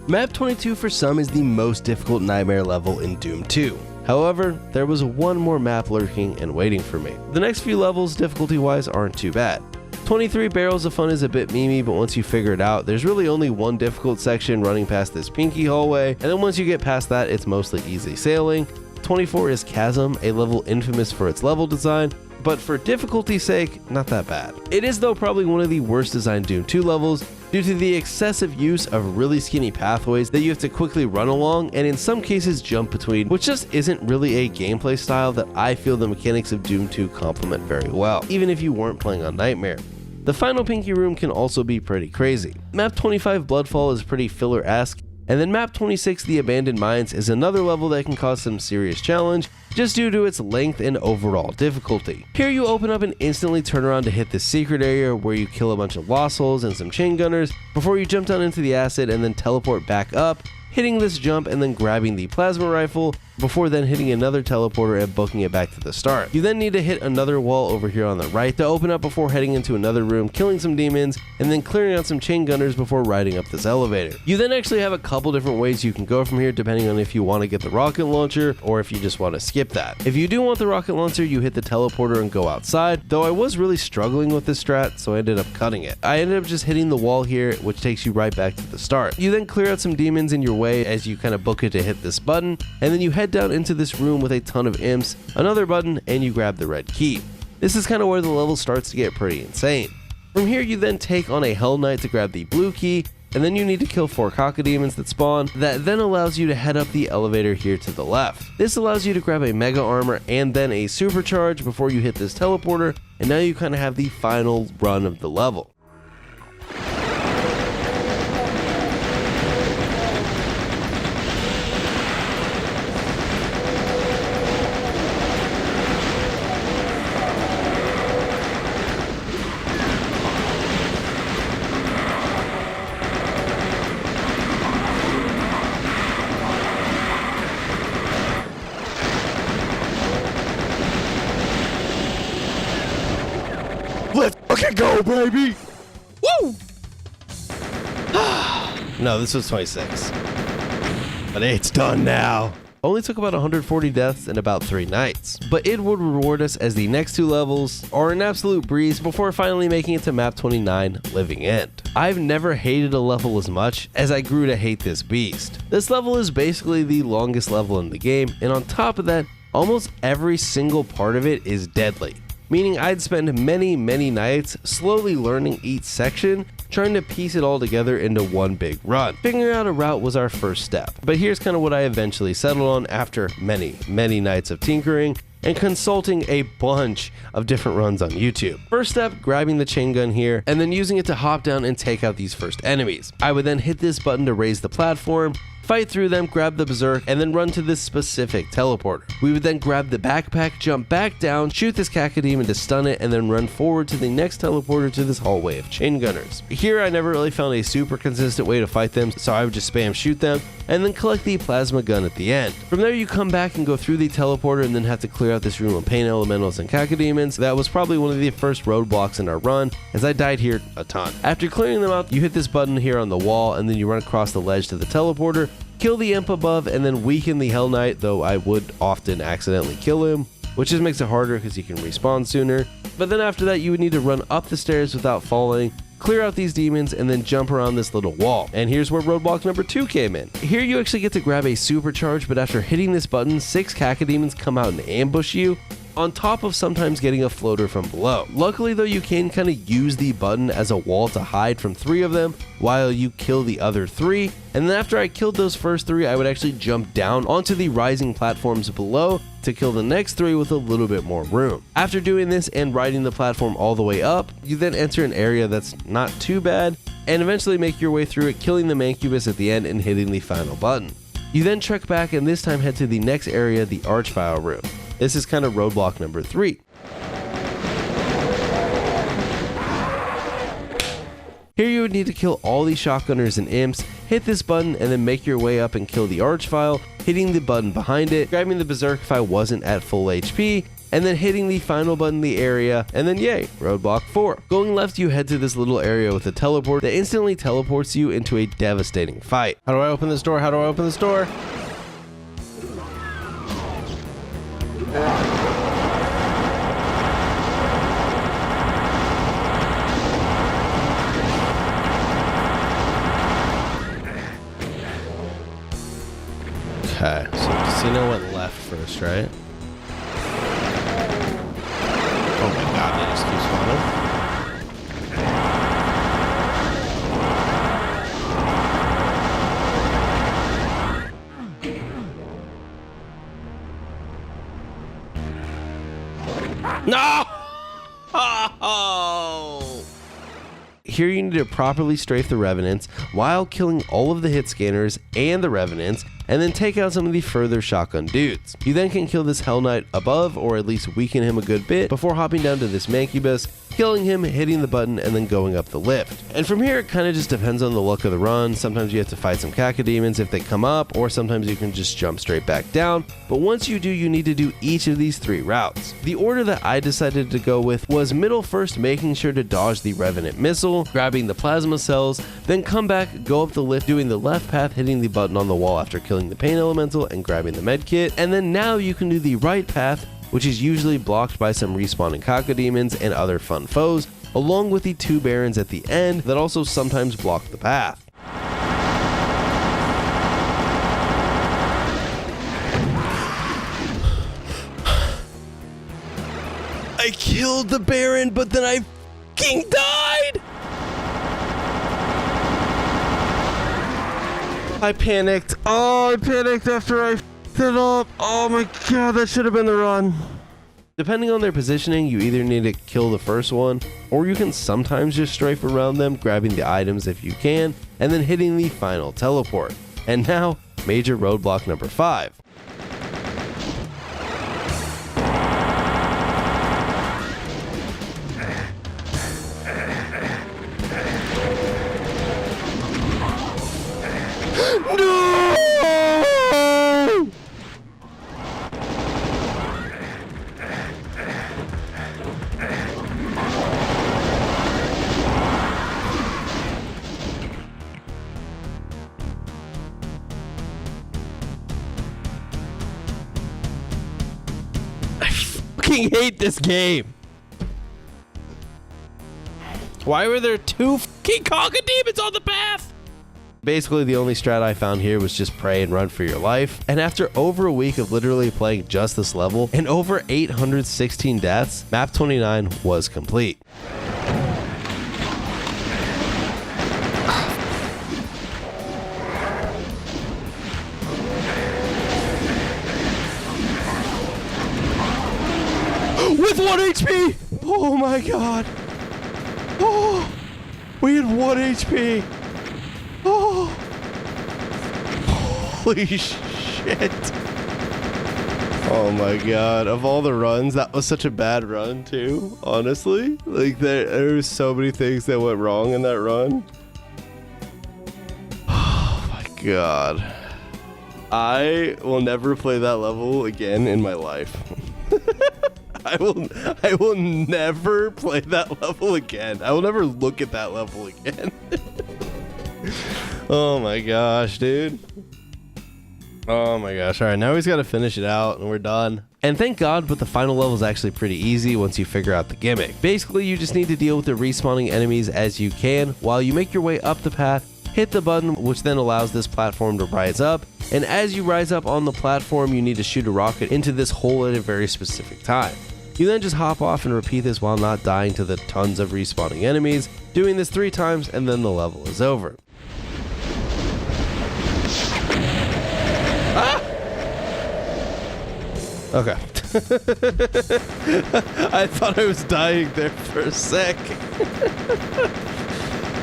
Map 22 for some is the most difficult nightmare level in Doom 2. However, there was one more map lurking and waiting for me. The next few levels, difficulty-wise, aren't too bad. 23 Barrels of Fun is a bit memey, but once you figure it out, there's really only one difficult section running past this pinky hallway, and then once you get past that, it's mostly easy sailing. 24 is Chasm, a level infamous for its level design, but for difficulty's sake, not that bad. It is though probably one of the worst designed Doom 2 levels due to the excessive use of really skinny pathways that you have to quickly run along and in some cases jump between, which just isn't really a gameplay style that I feel the mechanics of Doom 2 complement very well, even if you weren't playing on Nightmare. The final pinky room can also be pretty crazy. Map 25 Bloodfall is pretty filler-esque, and then Map 26 The Abandoned Mines is another level that can cause some serious challenge just due to its length and overall difficulty. Here you open up and instantly turn around to hit this secret area where you kill a bunch of Lost Souls and some chain gunners before you jump down into the acid and then teleport back up, hitting this jump and then grabbing the plasma rifle before then hitting another teleporter and booking it back to the start. You then need to hit another wall over here on the right to open up before heading into another room, killing some demons, and then clearing out some chain gunners before riding up this elevator. You then actually have a couple different ways you can go from here depending on if you want to get the rocket launcher or if you just want to skip that. If you do want the rocket launcher, you hit the teleporter and go outside, though I was really struggling with this strat, so I ended up cutting it. I ended up just hitting the wall here, which takes you right back to the start. You then clear out some demons in your way as you kind of book it to hit this button, and then you head down into this room with a ton of imps, another button, and you grab the red key. This is kind of where the level starts to get pretty insane. From here you then take on a Hell Knight to grab the blue key, and then you need to kill 4 Cacodemons that spawn. That then allows you to head up the elevator here to the left. This allows you to grab a Mega Armor and then a Supercharge before you hit this teleporter, and now you kind of have the final run of the level. Let's fucking go, baby! Woo! No, this was 26. But it's done now. Only took about 140 deaths in about 3 nights. But it would reward us as the next 2 levels are an absolute breeze before finally making it to map 29, Living End. I've never hated a level as much as I grew to hate this beast. This level is basically the longest level in the game, and on top of that, almost every single part of it is deadly. Meaning I'd spend many nights slowly learning each section, trying to piece it all together into one big run. Figuring out a route was our first step, but here's kind of what I eventually settled on after many nights of tinkering and consulting a bunch of different runs on YouTube. First step, grabbing the chain gun here, and then using it to hop down and take out these first enemies. I would then hit this button to raise the platform, fight through them, grab the berserk, and then run to this specific teleporter. We would then grab the backpack, jump back down, shoot this Cacodemon to stun it, and then run forward to the next teleporter to this hallway of chain gunners. Here I never really found a super consistent way to fight them, so I would just spam shoot them, and then collect the plasma gun at the end. From there you come back and go through the teleporter and then have to clear out this room of pain elementals and Cacodemons. That was probably one of the first roadblocks in our run, as I died here a ton. After clearing them out, you hit this button here on the wall, and then you run across the ledge to the teleporter, kill the imp above, and then weaken the Hell Knight, though I would often accidentally kill him, which just makes it harder because he can respawn sooner. But then after that you would need to run up the stairs without falling, clear out these demons, and then jump around this little wall. And here's where roadblock number 2 came in. Here you actually get to grab a supercharge, but after hitting this button, 6 Cacodemons come out and ambush you, on top of sometimes getting a floater from below. Luckily though, you can kind of use the button as a wall to hide from 3 of them while you kill the other 3, and then after I killed those first 3, I would actually jump down onto the rising platforms below to kill the next 3 with a little bit more room. After doing this and riding the platform all the way up, you then enter an area that's not too bad, and eventually make your way through it, killing the Mancubus at the end and hitting the final button. You then trek back and this time head to the next area, the Archvile room. This is kind of roadblock number 3. Here you would need to kill all these shotgunners and imps, hit this button, and then make your way up and kill the Archvile, hitting the button behind it, grabbing the berserk if I wasn't at full HP, and then hitting the final button in the area, and then yay, roadblock 4. Going left, you head to this little area with a teleport that instantly teleports you into a devastating fight. How do I open this door? How do I open this door? Okay, so Casino went left first, right? Oh my god, they just keep spawning. No! Oh! Here you need to properly strafe the revenants while killing all of the hit scanners and the revenants, and then take out some of the further shotgun dudes. You then can kill this Hell Knight above, or at least weaken him a good bit, before hopping down to this Mancubus, killing him, hitting the button, and then going up the lift. And from here, it kind of just depends on the luck of the run. Sometimes you have to fight some Cacodemons if they come up, or sometimes you can just jump straight back down. But once you do, you need to do each of these 3 routes. The order that I decided to go with was middle first, making sure to dodge the Revenant missile, grabbing the plasma cells, then come back, go up the lift, doing the left path, hitting the button on the wall after killing the Pain Elemental and grabbing the med kit, and then now you can do the right path, which is usually blocked by some respawning Cacodemons and other fun foes, along with the 2 Barons at the end that also sometimes block the path. I killed the Baron, but then I fucking died! I panicked. Oh, I panicked after I f***ed it up. Oh my god, that should have been the run. Depending on their positioning, you either need to kill the first one, or you can sometimes just strafe around them, grabbing the items if you can, and then hitting the final teleport. And now, major roadblock number 5. I hate this game. Why were there 2 fucking Cacodemons on the path? Basically, the only strat I found here was just pray and run for your life. And after over a week of literally playing just this level and over 816 deaths, map 29 was complete. With 1 HP! Oh my god! Oh! We had 1 HP! Oh! Holy shit! Oh my god, of all the runs, that was such a bad run too, honestly. Like, there were so many things that went wrong in that run. Oh my god. I will never play that level again in my life. I will never play that level again. I will never look at that level again. Oh my gosh, dude. Oh my gosh. All right, now we just got to finish it out and we're done. And thank God, but the final level is actually pretty easy once you figure out the gimmick. Basically, you just need to deal with the respawning enemies as you can while you make your way up the path, hit the button, which then allows this platform to rise up. And as you rise up on the platform, you need to shoot a rocket into this hole at a very specific time. You then just hop off and repeat this while not dying to the tons of respawning enemies, doing this 3 times and then the level is over. Ah! Okay. I thought I was dying there for a sec.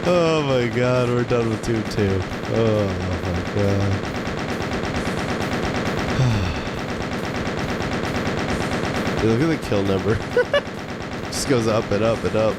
Oh my god, we're done with 2-2. Oh my god. Look at the kill number. Just goes up and up and up.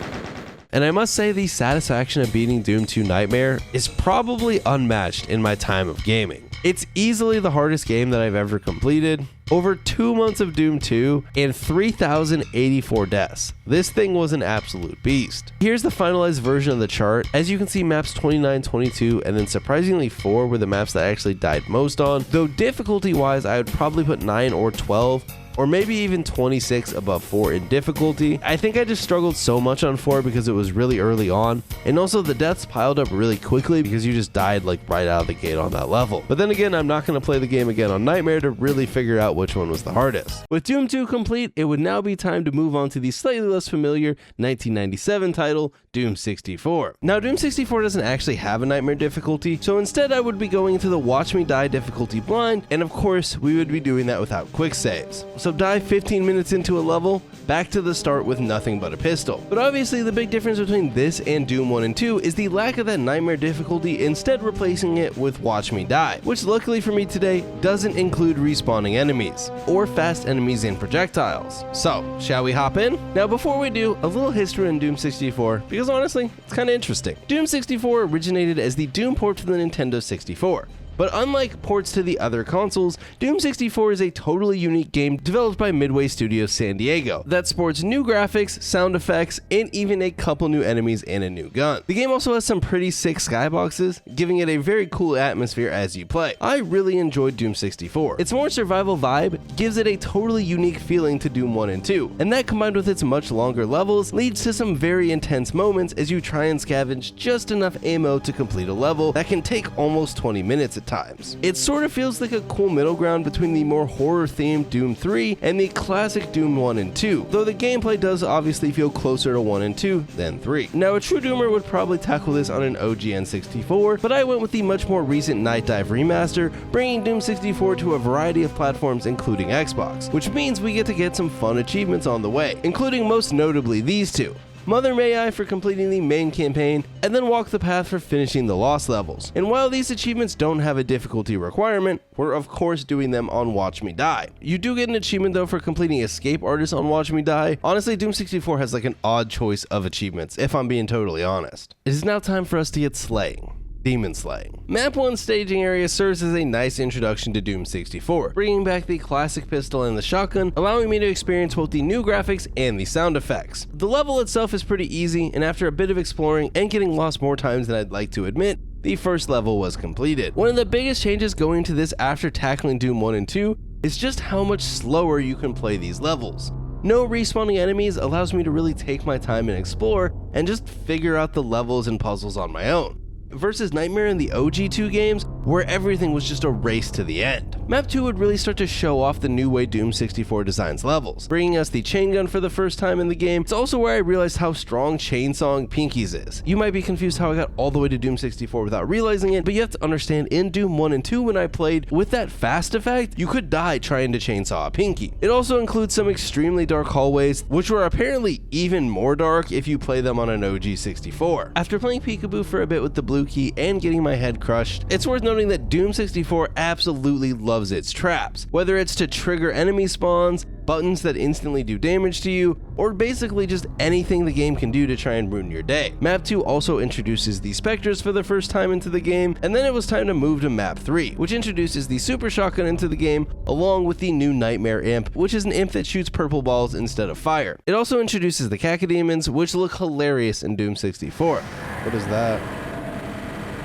And I must say, the satisfaction of beating Doom 2 Nightmare is probably unmatched in my time of gaming. It's easily the hardest game that I've ever completed, Over 2 months of Doom 2 and 3,084 deaths. This thing was an absolute beast. Here's the finalized version of the chart. As you can see, maps 29, 22, and then surprisingly 4 were the maps that I actually died most on, though difficulty wise I would probably put 9 or 12, or maybe even 26 above 4 in difficulty. I think I just struggled so much on 4 because it was really early on, and also the deaths piled up really quickly because you just died like right out of the gate on that level. But then again, I'm not going to play the game again on Nightmare to really figure out which one was the hardest. With Doom 2 complete, it would now be time to move on to the slightly less familiar 1997 title, Doom 64. Now, Doom 64 doesn't actually have a Nightmare difficulty, so instead I would be going into the Watch Me Die difficulty blind, and of course, we would be doing that without quick saves. So dive 15 minutes into a level, back to the start with nothing but a pistol. But obviously the big difference between this and Doom 1 and 2 is the lack of that Nightmare difficulty, instead replacing it with Watch Me Die, which luckily for me today doesn't include respawning enemies, or fast enemies and projectiles. So, shall we hop in? Now before we do, a little history on Doom 64, because honestly, it's kinda interesting. Doom 64 originated as the Doom port to the Nintendo 64. But unlike ports to the other consoles, Doom 64 is a totally unique game developed by Midway Studios San Diego that sports new graphics, sound effects, and even a couple new enemies and a new gun. The game also has some pretty sick skyboxes, giving it a very cool atmosphere as you play. I really enjoyed Doom 64. Its more survival vibe gives it a totally unique feeling to Doom 1 and 2, and that combined with its much longer levels leads to some very intense moments as you try and scavenge just enough ammo to complete a level that can take almost 20 minutes at times. It sort of feels like a cool middle ground between the more horror-themed Doom 3 and the classic Doom 1 and 2, though the gameplay does obviously feel closer to 1 and 2 than 3. Now, a true Doomer would probably tackle this on an OG N64, but I went with the much more recent Night Dive remaster, bringing Doom 64 to a variety of platforms including Xbox, which means we get some fun achievements on the way, including most notably these two. Mother May I for completing the main campaign, and then Walk the Path for finishing the Lost levels. And while these achievements don't have a difficulty requirement, we're of course doing them on Watch Me Die. You do get an achievement though for completing Escape Artist on Watch Me Die. Honestly, Doom 64 has like an odd choice of achievements, if I'm being totally honest. It is now time for us to get slaying. Demon Slaying. Map 1 staging area serves as a nice introduction to Doom 64, bringing back the classic pistol and the shotgun, allowing me to experience both the new graphics and the sound effects. The level itself is pretty easy, and after a bit of exploring and getting lost more times than I'd like to admit, the first level was completed. One of the biggest changes going to this after tackling Doom 1 and 2 is just how much slower you can play these levels. No respawning enemies allows me to really take my time and explore, and just figure out the levels and puzzles on my own, versus Nightmare in the OG 2 games, where everything was just a race to the end. Map 2 would really start to show off the new way Doom 64 designs levels, bringing us the chain gun for the first time in the game. It's also where I realized how strong chainsawing Pinkies is. You might be confused how I got all the way to Doom 64 without realizing it, but you have to understand in Doom 1 and 2 when I played, with that fast effect, you could die trying to chainsaw a Pinky. It also includes some extremely dark hallways, which were apparently even more dark if you play them on an OG 64. After playing Peekaboo for a bit with the blue key and getting my head crushed, it's worth noting that Doom 64 absolutely loves its traps, whether it's to trigger enemy spawns, buttons that instantly do damage to you, or basically just anything the game can do to try and ruin your day. Map 2 also introduces the Spectres for the first time into the game, and then it was time to move to Map 3, which introduces the Super Shotgun into the game, along with the new Nightmare Imp, which is an imp that shoots purple balls instead of fire. It also introduces the Cacodemons, which look hilarious in Doom 64. What is that?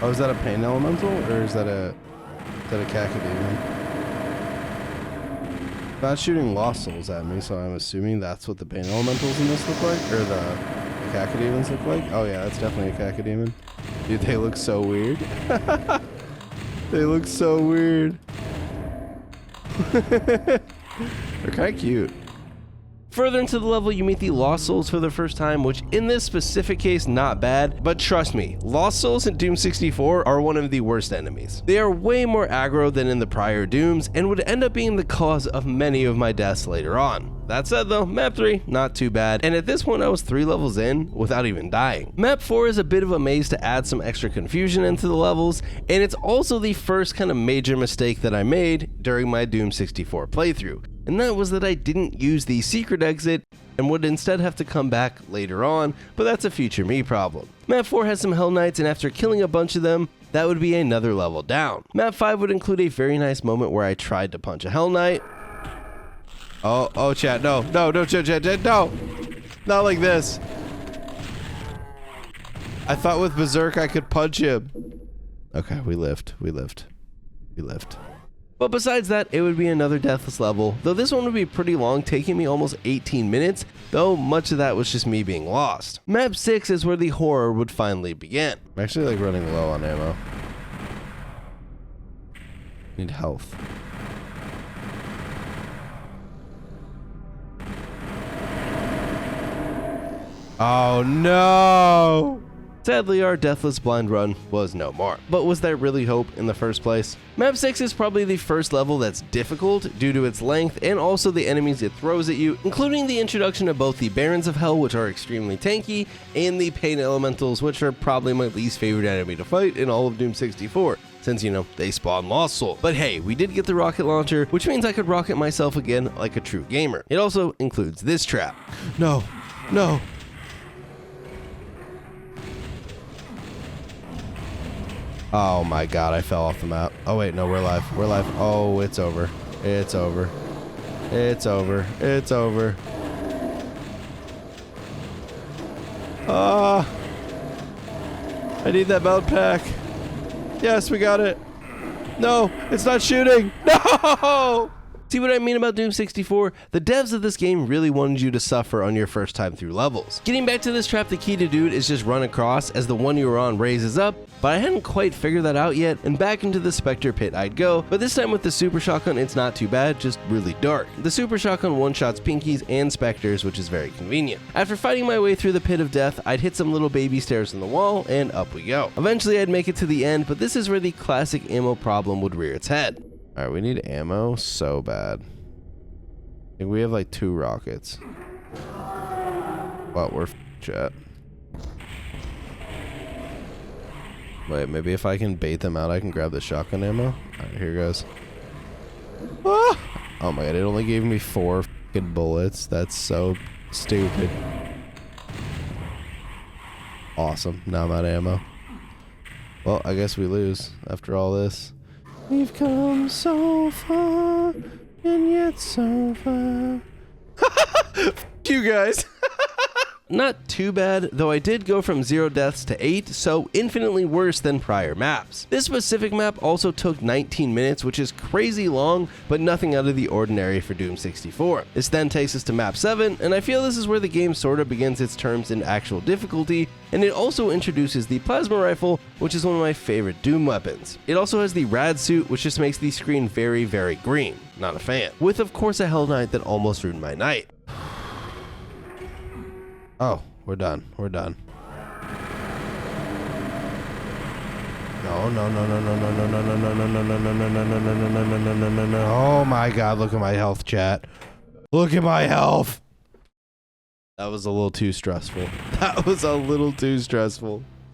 Oh, is that a pain elemental, or is that a Cacodemon? That's shooting Lost Souls at me, so I'm assuming that's what the pain elementals in this look like, or the Cacodemons look like. Oh yeah, that's definitely a Cacodemon. Dude, they look so weird. They look so weird. They're kind of cute. Further into the level, you meet the Lost Souls for the first time, which in this specific case, not bad, but trust me, Lost Souls in Doom 64 are one of the worst enemies. They are way more aggro than in the prior Dooms, and would end up being the cause of many of my deaths later on. That said though, Map 3, not too bad, and at this point I was 3 levels in without even dying. Map 4 is a bit of a maze to add some extra confusion into the levels, and it's also the first kind of major mistake that I made during my Doom 64 playthrough. And that was that I didn't use the secret exit and would instead have to come back later on, but that's a future me problem. Map 4 has some Hell Knights, and after killing a bunch of them, that would be another level down. Map 5 would include a very nice moment where I tried to punch a Hell Knight, Oh, chat, no, chat, no. Not like this. I thought with Berserk I could punch him. Okay, we lived. But besides that, it would be another deathless level, though this one would be pretty long, taking me almost 18 minutes, though much of that was just me being lost. Map 6 is where the horror would finally begin. I'm actually like running low on ammo. Need health. Oh no! Sadly, our deathless blind run was no more. But was there really hope in the first place? Map 6 is probably the first level that's difficult due to its length and also the enemies it throws at you, including the introduction of both the Barons of Hell, which are extremely tanky, and the Pain Elementals, which are probably my least favorite enemy to fight in all of Doom 64. Since, you know, they spawn Lost Soul. But hey, we did get the rocket launcher, which means I could rocket myself again like a true gamer. It also includes this trap. No. Oh my god, I fell off the map. Oh wait, no, we're alive. Oh, it's over. I need that mount pack. Yes, we got it. No, it's not shooting. No! See what I mean about Doom 64? The devs of this game really wanted you to suffer on your first time through levels. Getting back to this trap, the key to do it is just run across as the one you were on raises up, but I hadn't quite figured that out yet, and back into the Spectre pit I'd go, but this time with the Super Shotgun it's not too bad, just really dark. The Super Shotgun one-shots Pinkies and Spectres, which is very convenient. After fighting my way through the pit of death, I'd hit some little baby stairs in the wall, and up we go. Eventually I'd make it to the end, but this is where the classic ammo problem would rear its head. Alright, we need ammo so bad. I think we have like 2 rockets. Well, we're chat. Wait, maybe if I can bait them out, I can grab the shotgun ammo. Alright, here goes. Ah! Oh my god, it only gave me 4 fucking bullets. That's so stupid. Awesome. Now I'm out of ammo. Well, I guess we lose after all this. We've come so far, and yet so far. You guys. Not too bad, though I did go from 0 deaths to 8, so infinitely worse than prior maps. This specific map also took 19 minutes, which is crazy long, but nothing out of the ordinary for Doom 64. This then takes us to map 7, and I feel this is where the game sorta begins its terms in actual difficulty, and it also introduces the plasma rifle, which is one of my favorite Doom weapons. It also has the rad suit, which just makes the screen very, very green. Not a fan. With of course a Hell Knight that almost ruined my night. Oh, we're done. No. Oh my god, look at my health, chat. Look at my health. That was a little too stressful.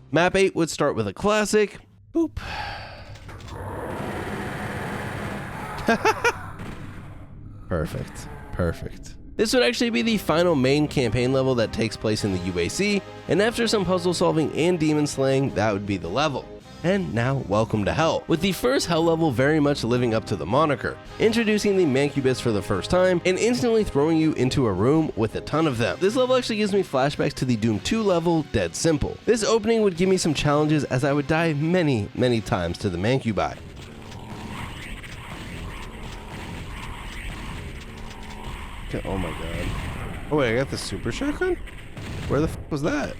Map 8 would start with a classic. Boop. Perfect. This would actually be the final main campaign level that takes place in the UAC, and after some puzzle solving and demon slaying, that would be the level. And now, welcome to Hell, with the first Hell level very much living up to the moniker, introducing the Mancubus for the first time, and instantly throwing you into a room with a ton of them. This level actually gives me flashbacks to the Doom 2 level, Dead Simple. This opening would give me some challenges as I would die many times to the Mancubi. Oh my god. Oh wait, I got the super shotgun? Where the f was that?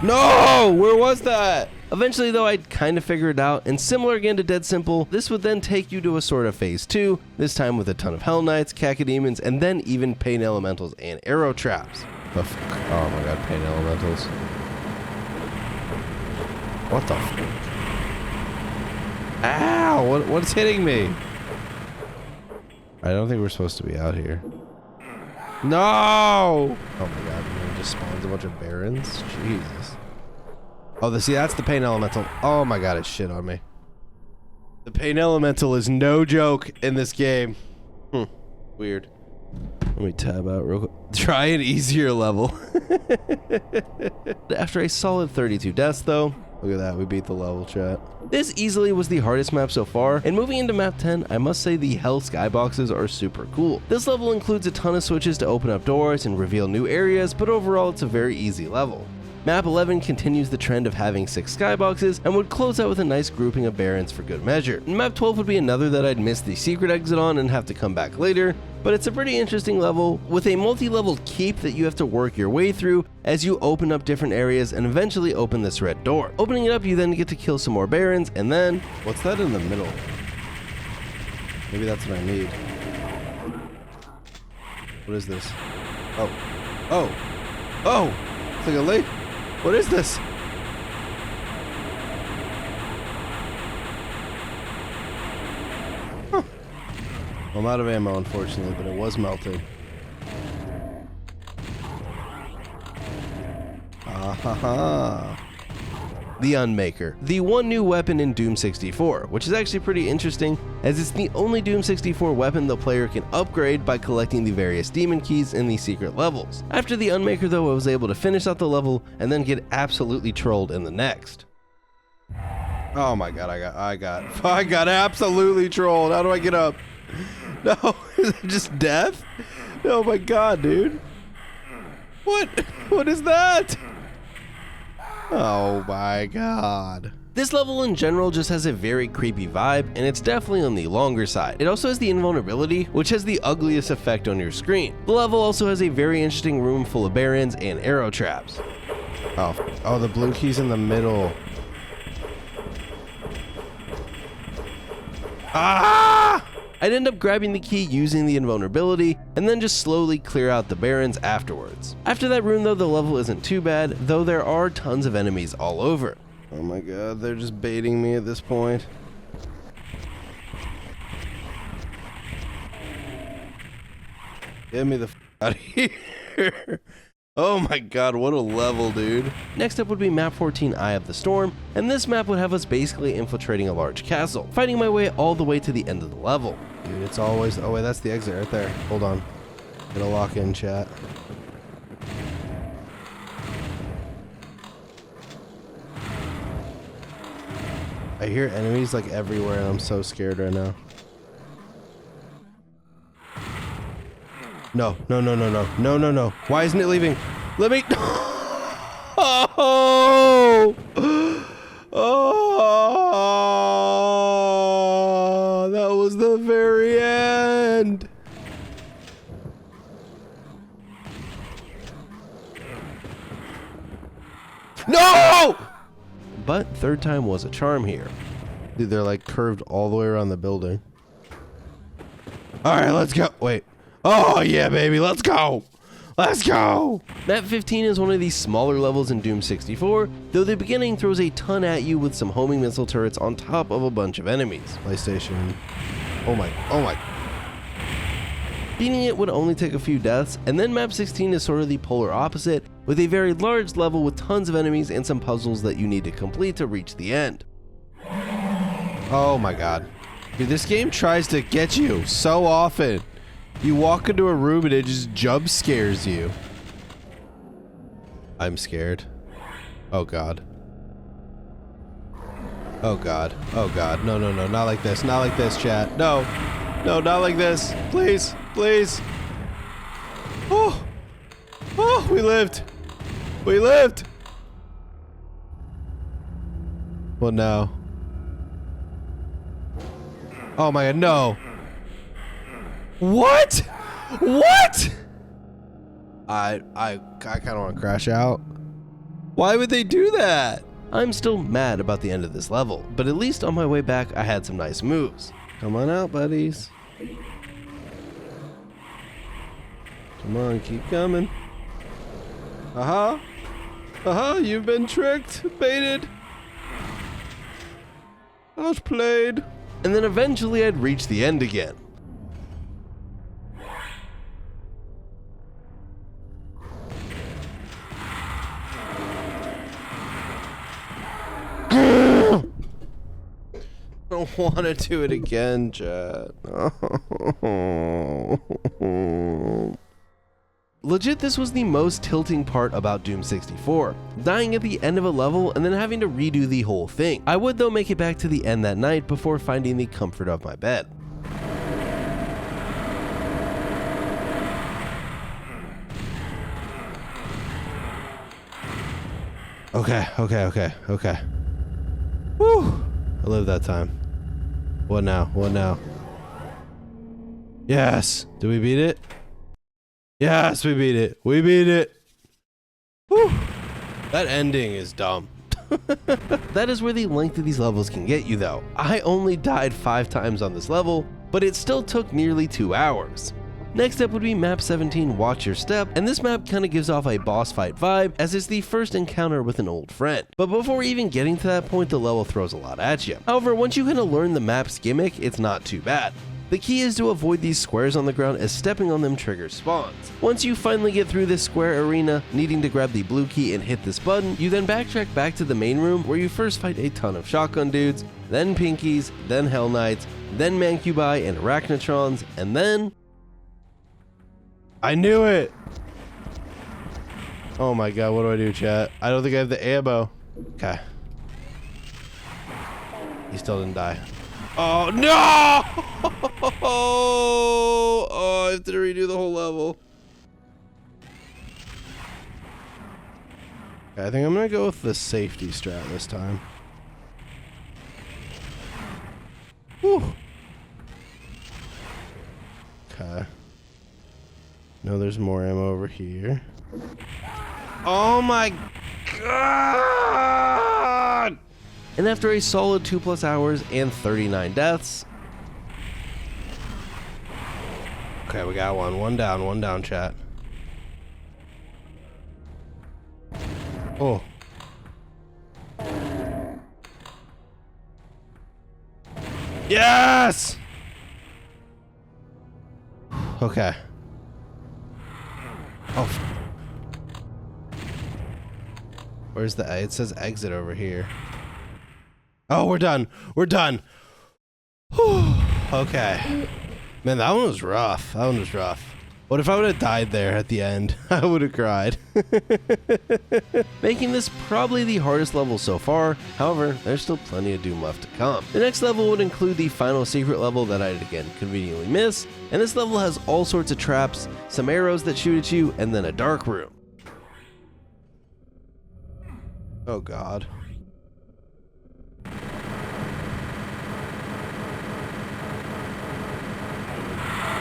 No! Where was that? Eventually though, I'd kind of figure it out, and similar again to Dead Simple, this would then take you to a sort of phase 2, this time with a ton of Hell Knights, Cacodemons, and then even Pain Elementals and Arrow Traps. The f oh my god, Pain Elementals. What the f? Ow! What's hitting me? I don't think we're supposed to be out here. No! Oh my god, it just spawns a bunch of barons? Jesus. Oh, see, that's the Pain Elemental. Oh my god, it shit on me. The Pain Elemental is no joke in this game. Weird. Let me tab out real quick. Try an easier level. After a solid 32 deaths though, Look at that, we beat the level, chat. This easily was the hardest map so far, and moving into map 10, I must say the Hell skyboxes are super cool. This level includes a ton of switches to open up doors and reveal new areas, but overall it's a very easy level. Map 11 continues the trend of having 6 skyboxes and would close out with a nice grouping of barons for good measure. And map 12 would be another that I'd miss the secret exit on and have to come back later, but it's a pretty interesting level with a multi-level keep that you have to work your way through as you open up different areas and eventually open this red door. Opening it up, you then get to kill some more barons, and then... What's that in the middle? Maybe that's what I need. What is this? Oh. Oh! Oh! It's like a lake. What is this? Huh. I'm out of ammo, unfortunately, but it was melting. Ah ha ha. The Unmaker, the one new weapon in Doom 64, which is actually pretty interesting as it's the only Doom 64 weapon the player can upgrade by collecting the various demon keys in the secret levels. After the Unmaker though, I was able to finish out the level and then get absolutely trolled in the next. Oh my god, I got absolutely trolled. How do I get up? No, is it just death? Oh my god, dude. What is that? Oh my god. This level in general just has a very creepy vibe, and it's definitely on the longer side. It also has the invulnerability, which has the ugliest effect on your screen. The level also has a very interesting room full of barons and arrow traps. Oh, the blue key's in the middle. Ah! I'd end up grabbing the key using the invulnerability, and then just slowly clear out the barons afterwards. After that room though, the level isn't too bad, though there are tons of enemies all over. Oh my god, they're just baiting me at this point. Get me the f out of here. Oh my god, what a level, dude. Next up would be map 14, Eye of the Storm, and this map would have us basically infiltrating a large castle, fighting my way all the way to the end of the level. Dude, it's always... Oh wait, that's the exit right there. Hold on. Gotta lock in, chat. I hear enemies like everywhere and I'm so scared right now. No, no, no, no, no, no, no, no. Why isn't it leaving? Let me... Oh! Oh! That was the very end. No! But third time was a charm here. Dude, they're like curved all the way around the building. All right, let's go. Wait. Oh, yeah, baby. Let's go. Let's go. Map 15 is one of these smaller levels in Doom 64, though the beginning throws a ton at you with some homing missile turrets on top of a bunch of enemies. PlayStation. Oh my. Oh my. Beating it would only take a few deaths, and then map 16 is sort of the polar opposite, with a very large level with tons of enemies and some puzzles that you need to complete to reach the end. Oh my god. Dude, this game tries to get you so often. You walk into a room and it just jump scares you. I'm scared. Oh god. Oh god. Oh god. No, no, no. Not like this. Not like this, chat. No. No, not like this. Please. Please. Oh. Oh, we lived. We lived. What now? Oh my god, no. What? What? I kind of want to crash out. Why would they do that? I'm still mad about the end of this level, but at least on my way back I had some nice moves. Come on out, buddies. Come on, keep coming. Aha. Aha, you've been tricked, baited. Outplayed. And then eventually I'd reach the end again. I don't want to do it again, chat. Legit, this was the most tilting part about Doom 64, dying at the end of a level and then having to redo the whole thing. I would though make it back to the end that night before finding the comfort of my bed. Okay. Whew! I lived that time. What now? What now? Yes! Did we beat it? Yes, we beat it. We beat it. Whew. That ending is dumb. That is where the length of these levels can get you though. I only died 5 times on this level, but it still took nearly 2 hours. Next up would be map 17, Watch Your Step, and this map kind of gives off a boss fight vibe as it's the first encounter with an old friend. But before even getting to that point, the level throws a lot at you. However, once you kind of learn the map's gimmick, it's not too bad. The key is to avoid these squares on the ground as stepping on them triggers spawns. Once you finally get through this square arena, needing to grab the blue key and hit this button, you then backtrack back to the main room where you first fight a ton of shotgun dudes, then pinkies, then hell knights, then mancubi and arachnotrons, and then... I knew it! Oh my god, what do I do, chat? I don't think I have the ammo. Okay. He still didn't die. Oh no! Oh, I have to redo the whole level. Okay, I think I'm gonna go with the safety strat this time. Whew. Okay. No, there's more ammo over here. Oh my god! And after a solid 2+ hours and 39 deaths. Okay, we got one. One down, chat. Oh. Yes! Okay. Oh. Where's the... It says exit over here. Oh, we're done. We're done. Whew. Okay. Man, that one was rough. That one was rough. What if I would have died there at the end? I would have cried. Making this probably the hardest level so far. However, there's still plenty of Doom left to come. The next level would include the final secret level that I'd again conveniently miss. And this level has all sorts of traps, some arrows that shoot at you, and then a dark room. Oh god.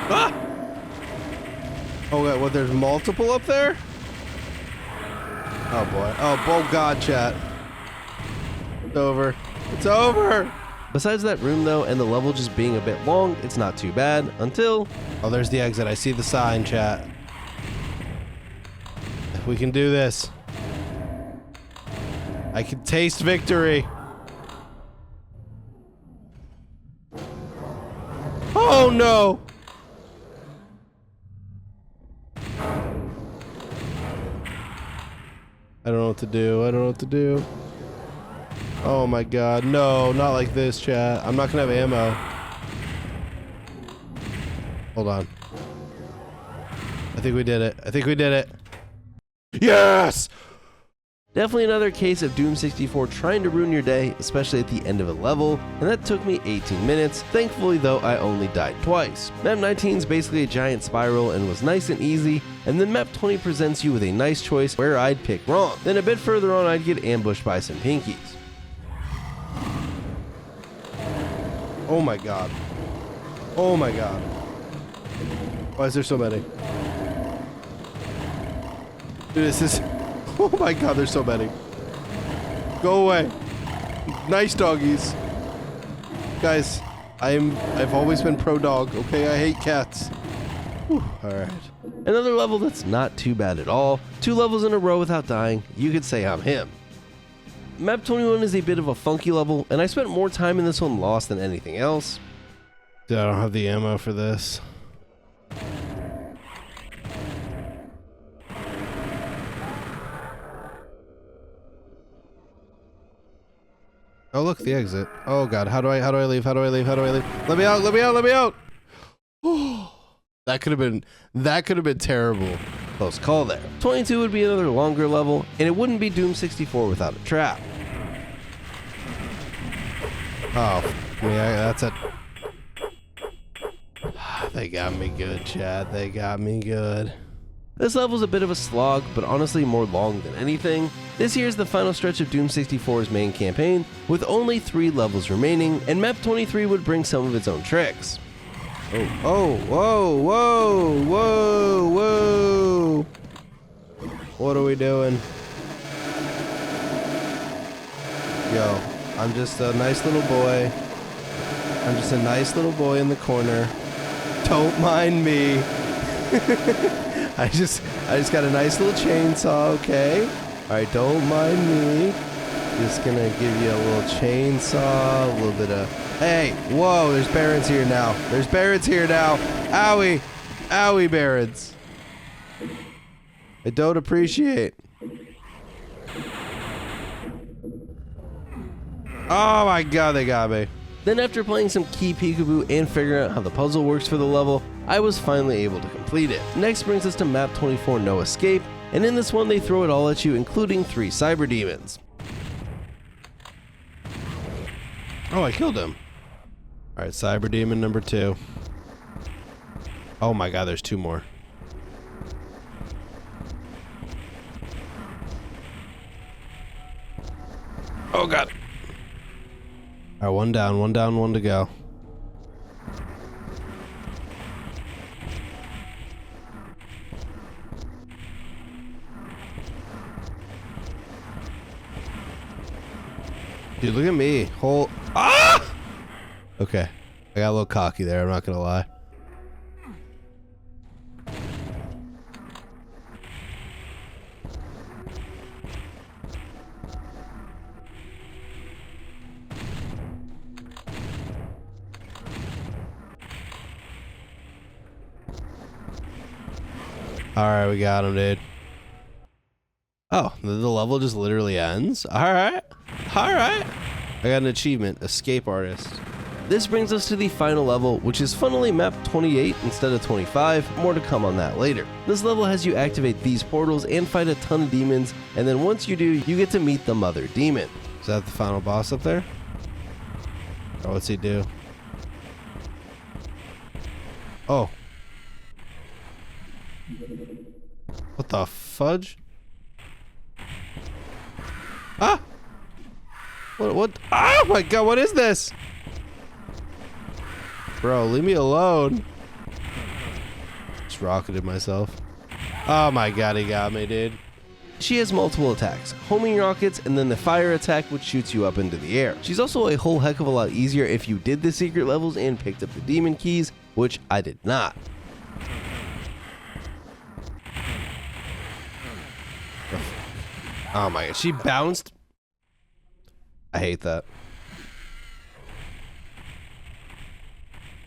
Ah! Oh, wait, what, there's multiple up there? Oh, boy. Oh god, chat. It's over. It's over! Besides that room, though, and the level just being a bit long, it's not too bad, until... Oh, there's the exit. I see the sign, chat. We can do this. I can taste victory. Oh, no! I don't know what to do. I don't know what to do. Oh my god. No, not like this, chat. I'm not gonna have ammo. Hold on. I think we did it. I think we did it. Yes! Definitely another case of Doom 64 trying to ruin your day, especially at the end of a level, and that took me 18 minutes. Thankfully though, I only died twice. Map 19 is basically a giant spiral and was nice and easy, and then map 20 presents you with a nice choice where I'd pick wrong. Then a bit further on I'd get ambushed by some pinkies. Oh my god. Oh my god. Why is there so many? Dude, this is... Oh my god, there's so many. Go away. Nice doggies. Guys, I've always been pro dog, okay? I hate cats. Alright. Another level that's not too bad at all. 2 levels in a row without dying. You could say I'm him. Map 21 is a bit of a funky level, and I spent more time in this one lost than anything else. Dude, I don't have the ammo for this. Oh look, the exit. Oh god, how do I leave? How do I leave? How do I leave? Let me out, let me out, let me out! That could have been terrible. Close call there. 22 would be another longer level, and it wouldn't be Doom 64 without a trap. Oh, yeah, that's it. They got me good, Chad. They got me good. This level's a bit of a slog, but honestly more long than anything. This here is the final stretch of Doom 64's main campaign, with only 3 levels remaining, and map 23 would bring some of its own tricks. Oh, whoa, whoa, whoa, whoa. What are we doing? Yo, I'm just a nice little boy. I'm just a nice little boy in the corner. Don't mind me. I just got a nice little chainsaw, okay? Alright, don't mind me. Just gonna give you a little chainsaw, a little bit of... Hey, whoa, there's Barons here now. There's Barons here now. Owie. Owie, Barons. I don't appreciate. Oh my god, they got me. Then after playing some key peekaboo and figuring out how the puzzle works for the level, I was finally able to complete it. Next brings us to map 24, No Escape, and in this one they throw it all at you, including 3 cyber demons. Oh, I killed him. Alright, cyber demon number 2. Oh my god, there's 2 more. Oh god. Alright, 1 down, 1 down, 1 to go. Dude, look at me. Ah! Okay. I got a little cocky there, I'm not gonna lie. Alright, we got him, dude. Oh, the level just literally ends? Alright. Alright. I got an achievement, Escape Artist. This brings us to the final level, which is funnily map 28 instead of 25. More to come on that later. This level has you activate these portals and fight a ton of demons, and then once you do, you get to meet the Mother Demon. Is that the final boss up there? Oh, what's he do? Oh. What the fudge? Ah! What? Oh my god, what is this? Bro, leave me alone. Just rocketed myself. Oh my god, he got me, dude. She has multiple attacks, homing rockets, and then the fire attack, which shoots you up into the air. She's also a whole heck of a lot easier if you did the secret levels and picked up the demon keys, which I did not. Oh my god, she bounced. I hate that.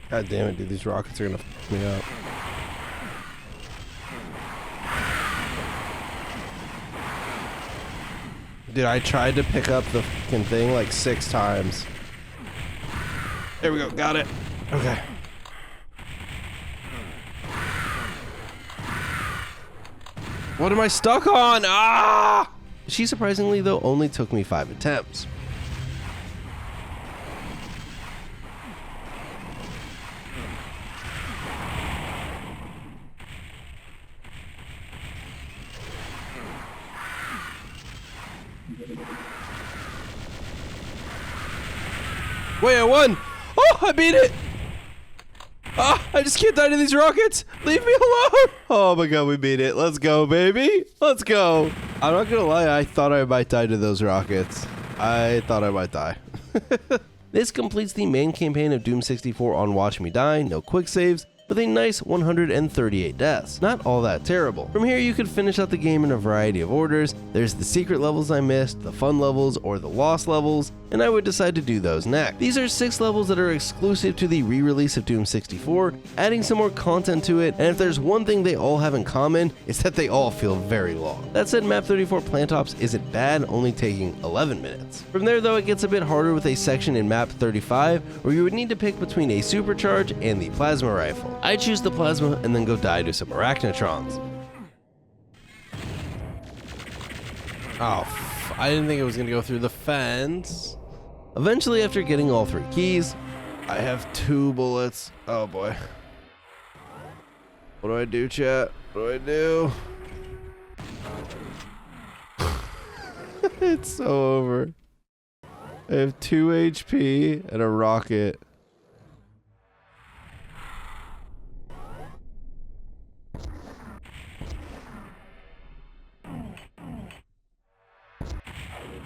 God damn it, dude, these rockets are gonna f me up. Dude, I tried to pick up the fucking thing like 6 times. There we go, got it. Okay. What am I stuck on? Ah! She surprisingly, though, only took me 5 attempts. Wait, I won! Oh, I beat it! Ah, I just can't die to these rockets! Leave me alone! Oh my god, we beat it. Let's go, baby! Let's go! I'm not gonna lie, I thought I might die to those rockets. I thought I might die. This completes the main campaign of Doom 64 on Watch Me Die, no quick saves, with a nice 138 deaths. Not all that terrible. From here you could finish out the game in a variety of orders. There's the secret levels I missed, the fun levels, or the lost levels, and I would decide to do those next. These are 6 levels that are exclusive to the re-release of Doom 64, adding some more content to it, and if there's one thing they all have in common, it's that they all feel very long. That said, map 34 Plant Ops isn't bad, only taking 11 minutes. From there though, it gets a bit harder with a section in map 35, where you would need to pick between a supercharge and the plasma rifle. I choose the plasma and then go die to some arachnotrons. Oh, I didn't think it was gonna go through the fence. Eventually, after getting all 3 keys, I have 2 bullets. Oh boy. What do I do, chat? What do I do? It's so over. I have 2 HP and a rocket.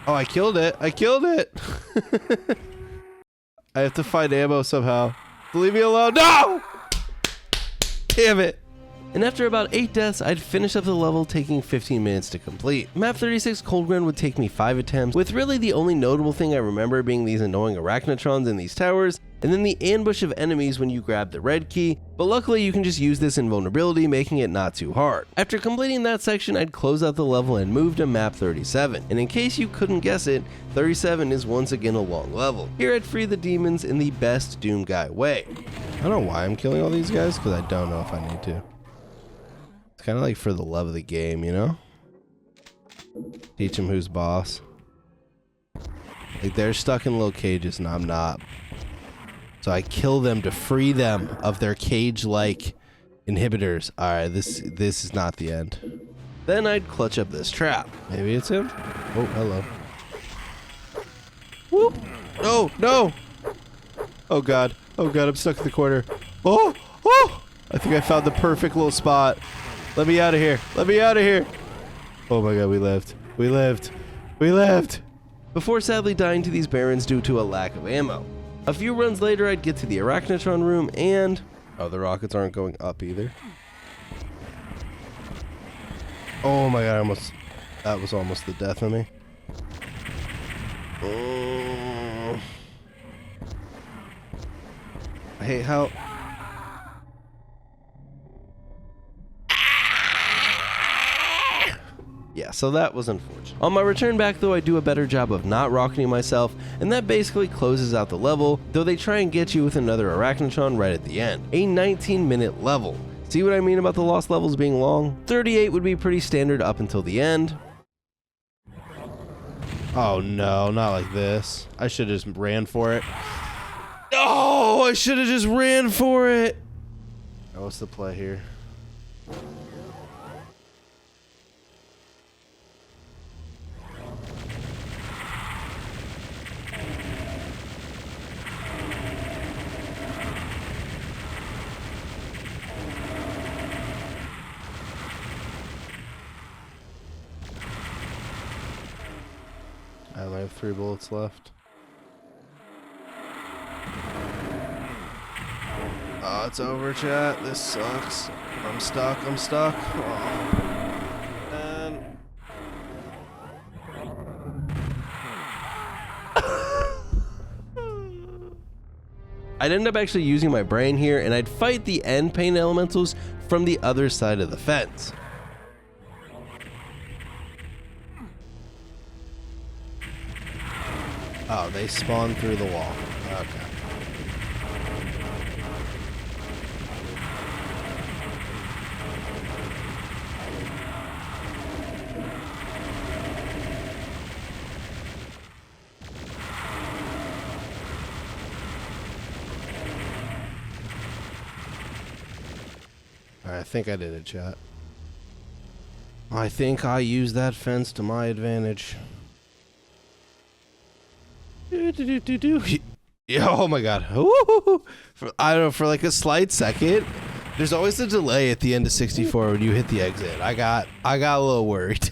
Oh, I killed it. I killed it. I have to find ammo somehow. Leave me alone. No! Damn it. And after about 8 deaths, I'd finish up the level, taking 15 minutes to complete. Map 36 Cold Ground would take me 5 attempts, with really the only notable thing I remember being these annoying arachnotrons in these towers, and then the ambush of enemies when you grab the red key, but luckily you can just use this invulnerability, making it not too hard. After completing that section, I'd close out the level and move to map 37, and in case you couldn't guess it, 37 is once again a long level. Here I'd free the demons in the best Doom Guy way. I don't know why I'm killing all these guys, because I don't know if I need to. It's kind of like for the love of the game, you know? Teach them who's boss. Like, they're stuck in little cages and I'm not. So I kill them to free them of their cage-like inhibitors. Alright, this is not the end. Then I'd clutch up this trap. Maybe it's him? Oh, hello. Whoop! No, no! Oh god. Oh god, I'm stuck in the corner. Oh! Oh! I think I found the perfect little spot. Let me out of here. Let me out of here. Oh my god, we lived. We lived. We lived. Before sadly dying to these barons due to a lack of ammo. A few runs later, I'd get to the Arachnotron room and... Oh, the rockets aren't going up either. Oh my god, that was almost the death of me. Oh. I hate how... Yeah, so that was unfortunate. On my return back though, I do a better job of not rocketing myself, and that basically closes out the level, though they try and get you with another Arachnotron right at the end. A 19-minute level. See what I mean about the lost levels being long? 38 would be pretty standard up until the end. Oh no, not like this. I should have just ran for it. Oh, I should have just ran for it. Oh, what's the play here? I only have 3 bullets left. Oh, it's over, chat. This sucks. I'm stuck. I'm stuck. Oh. Man. I'd end up actually using my brain here, and I'd fight the end pain elementals from the other side of the fence. Oh, they spawn through the wall. Okay. Alright, I think I did it, chat. I think I used that fence to my advantage. Yeah, oh my god. I don't know, for like a slight second, there's always a delay at the end of 64 when you hit the exit. I got a little worried.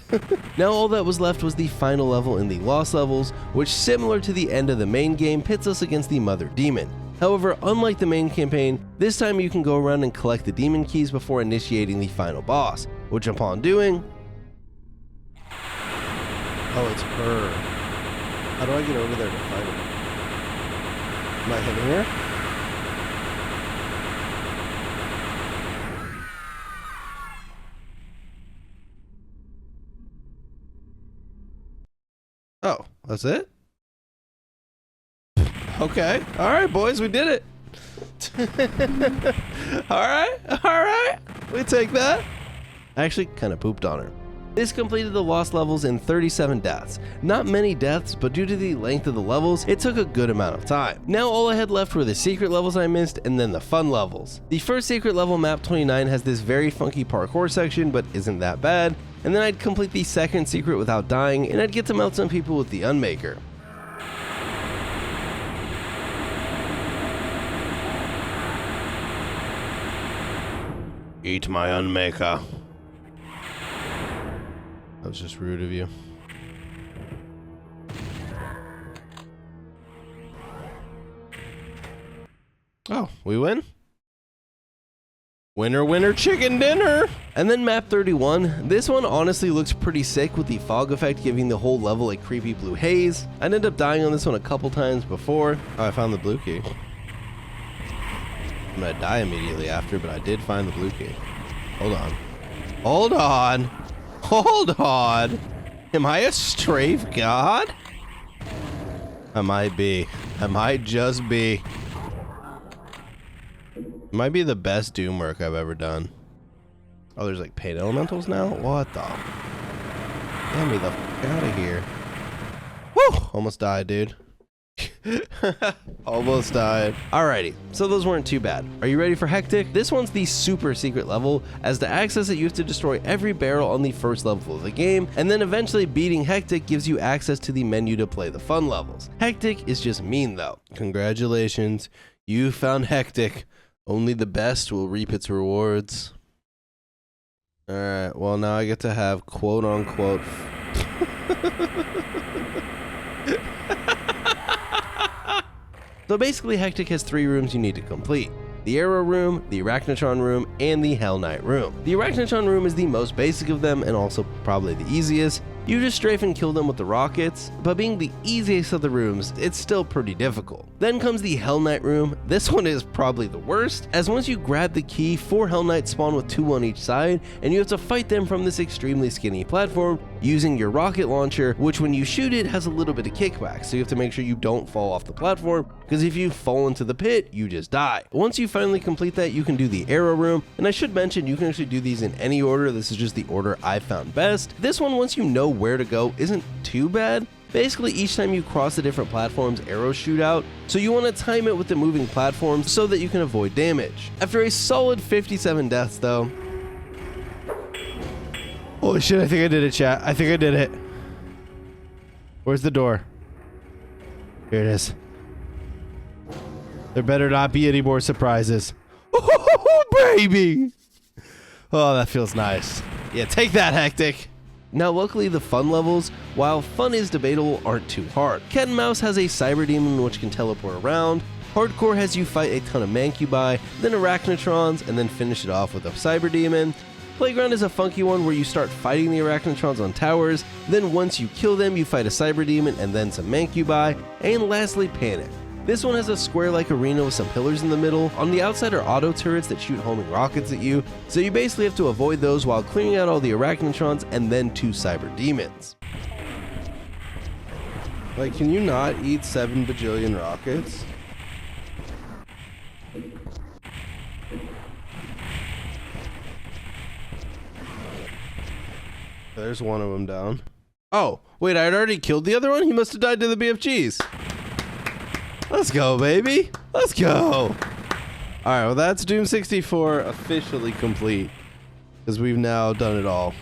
Now all that was left was the final level in the Lost Levels, which, similar to the end of the main game, pits us against the Mother Demon. However, unlike the main campaign, this time you can go around and collect the demon keys before initiating the final boss, which upon doing... Oh, it's her. How do I get over there to fight him? Am I hitting her? Oh, that's it? Okay. Alright, boys, we did it. Alright. We take that. I actually kind of pooped on her. This completed the lost levels in 37 deaths. Not many deaths, but due to the length of the levels, it took a good amount of time. Now all I had left were the secret levels I missed and then the fun levels. The first secret level, map 29, has this very funky parkour section, but isn't that bad. And then I'd complete the second secret without dying, and I'd get to melt some people with the Unmaker. Eat my Unmaker. That was just rude of you. Oh, we win? Winner, winner, chicken dinner! And then map 31. This one honestly looks pretty sick with the fog effect giving the whole level a creepy blue haze. I ended up dying on this one a couple times before. Oh, I found the blue key. I'm gonna die immediately after, but I did find the blue key. Hold on. Hold on! Hold on! Am I a strafe god? I might be. I might just be. It might be the best Doom work I've ever done. Oh, there's like paint elementals now? What the? Get me the f out of here. Woo! Almost died, dude. Almost died. Alrighty, so those weren't too bad. Are you ready for Hectic? This one's the super secret level. As to access it, you have to destroy every barrel on the first level of the game, and then eventually beating Hectic gives you access to the menu to play the fun levels. Hectic is just mean though. Congratulations, you found Hectic. Only the best will reap its rewards. Alright, well now I get to have quote unquote So basically Hectic has 3 rooms you need to complete. The Arrow Room, the Arachnotron Room, and the Hell Knight Room. The Arachnotron Room is the most basic of them and also probably the easiest. You just strafe and kill them with the rockets, but being the easiest of the rooms, it's still pretty difficult. Then comes the Hell Knight Room. This one is probably the worst, as once you grab the key, 4 Hell Knights spawn with 2 on each side, and you have to fight them from this extremely skinny platform using your rocket launcher, which when you shoot it has a little bit of kickback, so you have to make sure you don't fall off the platform, because if you fall into the pit, you just die. Once you finally complete that, you can do the Arrow Room, and I should mention you can actually do these in any order. This is just the order I found best. This one, once you know where to go, isn't too bad. Basically, each time you cross the different platforms, arrows shoot out, so you want to time it with the moving platforms so that you can avoid damage. After a solid 57 deaths though, holy shit, I think I did it, chat. I think I did it. Where's the door? Here it is. There better not be any more surprises. Oh, baby! Oh, that feels nice. Yeah, take that, Hectic. Now luckily the fun levels, while fun is debatable, aren't too hard. Cat and Mouse has a Cyber Demon which can teleport around. Hardcore has you fight a ton of Mancubi, then Arachnotrons, and then finish it off with a Cyber Demon. Playground is a funky one where you start fighting the Arachnotrons on towers, then once you kill them you fight a Cyber Demon and then some Mancubi, and lastly Panic. This one has a square-like arena with some pillars in the middle. On the outside are auto turrets that shoot homing rockets at you, so you basically have to avoid those while clearing out all the Arachnotrons and then 2 Cyber Demons. Like, can you not eat 7 bajillion rockets? There's one of them down. Oh, wait, I had already killed the other one? He must have died to the BFGs. Let's go, baby. Let's go. All right, well, that's Doom 64 officially complete because we've now done it all.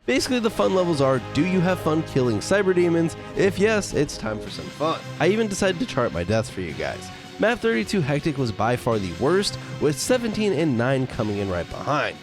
Basically, the fun levels are, do you have fun killing Cyber Demons? If yes, it's time for some fun. I even decided to chart my deaths for you guys. Map 32 Hectic was by far the worst, with 17 and 9 coming in right behind.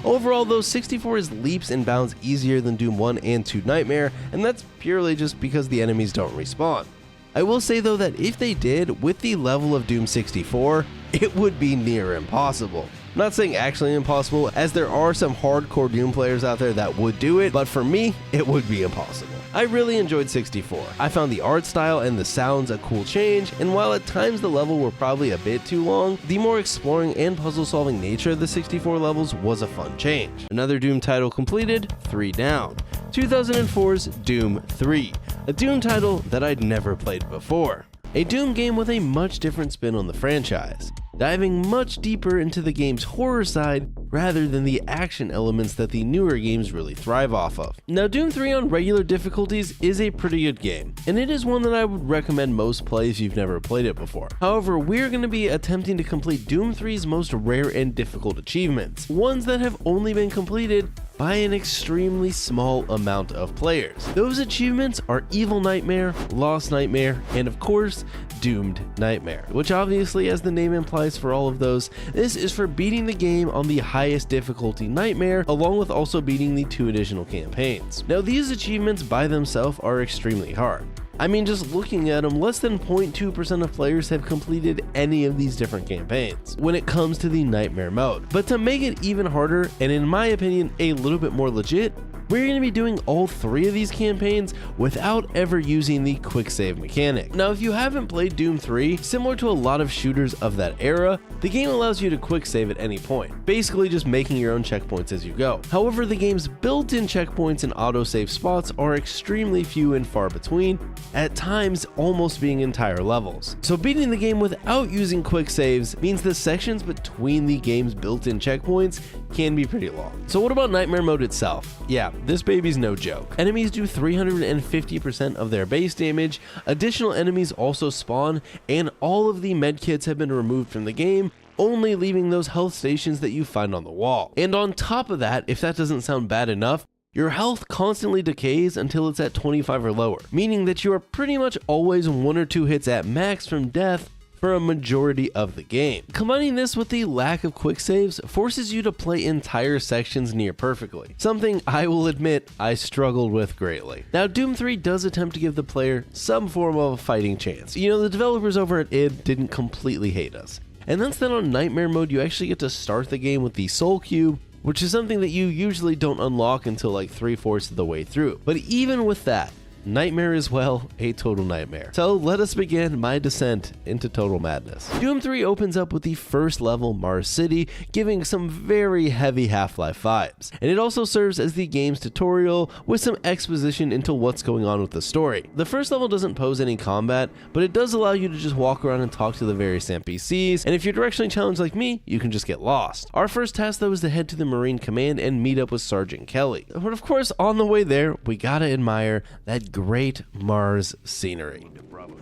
Overall though, 64 is leaps and bounds easier than Doom 1 and 2 Nightmare, and that's purely just because the enemies don't respawn. I will say though that if they did, with the level of Doom 64, it would be near impossible. I'm not saying actually impossible, as there are some hardcore Doom players out there that would do it, but for me, it would be impossible. I really enjoyed 64. I found the art style and the sounds a cool change, and while at times the level were probably a bit too long, the more exploring and puzzle solving nature of the 64 levels was a fun change. Another Doom title completed, 3 down. 2004's Doom 3, a Doom title that I'd never played before. A Doom game with a much different spin on the franchise. diving much deeper into the game's horror side rather than the action elements that the newer games really thrive off of. Now, Doom 3 on regular difficulties is a pretty good game, and it is one that I would recommend most play if you've never played it before. However, we're going to be attempting to complete Doom 3's most rare and difficult achievements, ones that have only been completed by an extremely small amount of players. Those achievements are Evil Nightmare, Lost Nightmare, and of course, Doomed Nightmare, which obviously, as the name implies for all of those, this is for beating the game on the highest difficulty Nightmare, along with also beating the 2 additional campaigns. Now, these achievements by themselves are extremely hard. I mean, just looking at them, less than 0.2% of players have completed any of these different campaigns when it comes to the Nightmare mode. But to make it even harder, and in my opinion, a little bit more legit, we're going to be doing all 3 of these campaigns without ever using the quick save mechanic. Now, if you haven't played Doom 3, similar to a lot of shooters of that era, the game allows you to quick save at any point, basically just making your own checkpoints as you go. However, the game's built-in checkpoints and autosave spots are extremely few and far between, at times almost being entire levels. So beating the game without using quick saves means the sections between the game's built-in checkpoints can be pretty long. So what about Nightmare mode itself? Yeah, this baby's no joke. Enemies do 350% of their base damage, additional enemies also spawn, and all of the medkits have been removed from the game, only leaving those health stations that you find on the wall. And on top of that, if that doesn't sound bad enough, your health constantly decays until it's at 25 or lower, meaning that you are pretty much always 1 or 2 hits at max from death for a majority of the game. Combining this with the lack of quick saves forces you to play entire sections near perfectly, something I will admit I struggled with greatly. Now, Doom 3 does attempt to give the player some form of a fighting chance. You know, the developers over at id didn't completely hate us. And that's that on Nightmare mode, you actually get to start the game with the Soul Cube, which is something that you usually don't unlock until like 3/4 of the way through. But even with that, Nightmare is, well, a total nightmare. So let us begin my descent into total madness. Doom 3 opens up with the first level, Mars City, giving some very heavy Half-Life vibes. And it also serves as the game's tutorial with some exposition into what's going on with the story. The first level doesn't pose any combat, but it does allow you to just walk around and talk to the various NPCs, and if you're directionally challenged like me, you can just get lost. Our first task though is to head to the Marine Command and meet up with Sergeant Kelly. But of course, on the way there, we gotta admire that great Mars scenery.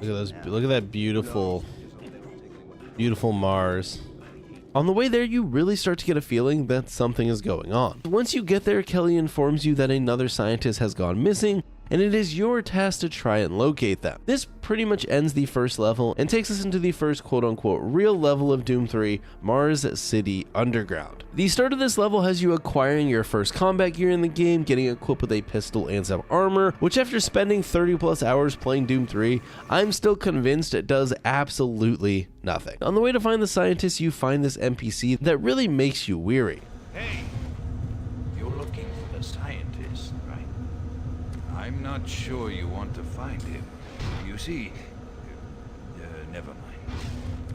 Look at that beautiful Mars. On the way there, you really start to get a feeling that something is going on. Once you get there, Kelly informs you that another scientist has gone missing, and it is your task to try and locate them. This pretty much ends the first level and takes us into the first quote-unquote real level of Doom 3, Mars City Underground. The start of this level has you acquiring your first combat gear in the game, getting equipped with a pistol and some armor, which after spending 30+ hours playing Doom 3, I'm still convinced it does absolutely nothing. On the way to find the scientist, you find this NPC that really makes you weary. Hey, you're looking for the scientist, right? I'm not sure you want to find him. You see, never mind.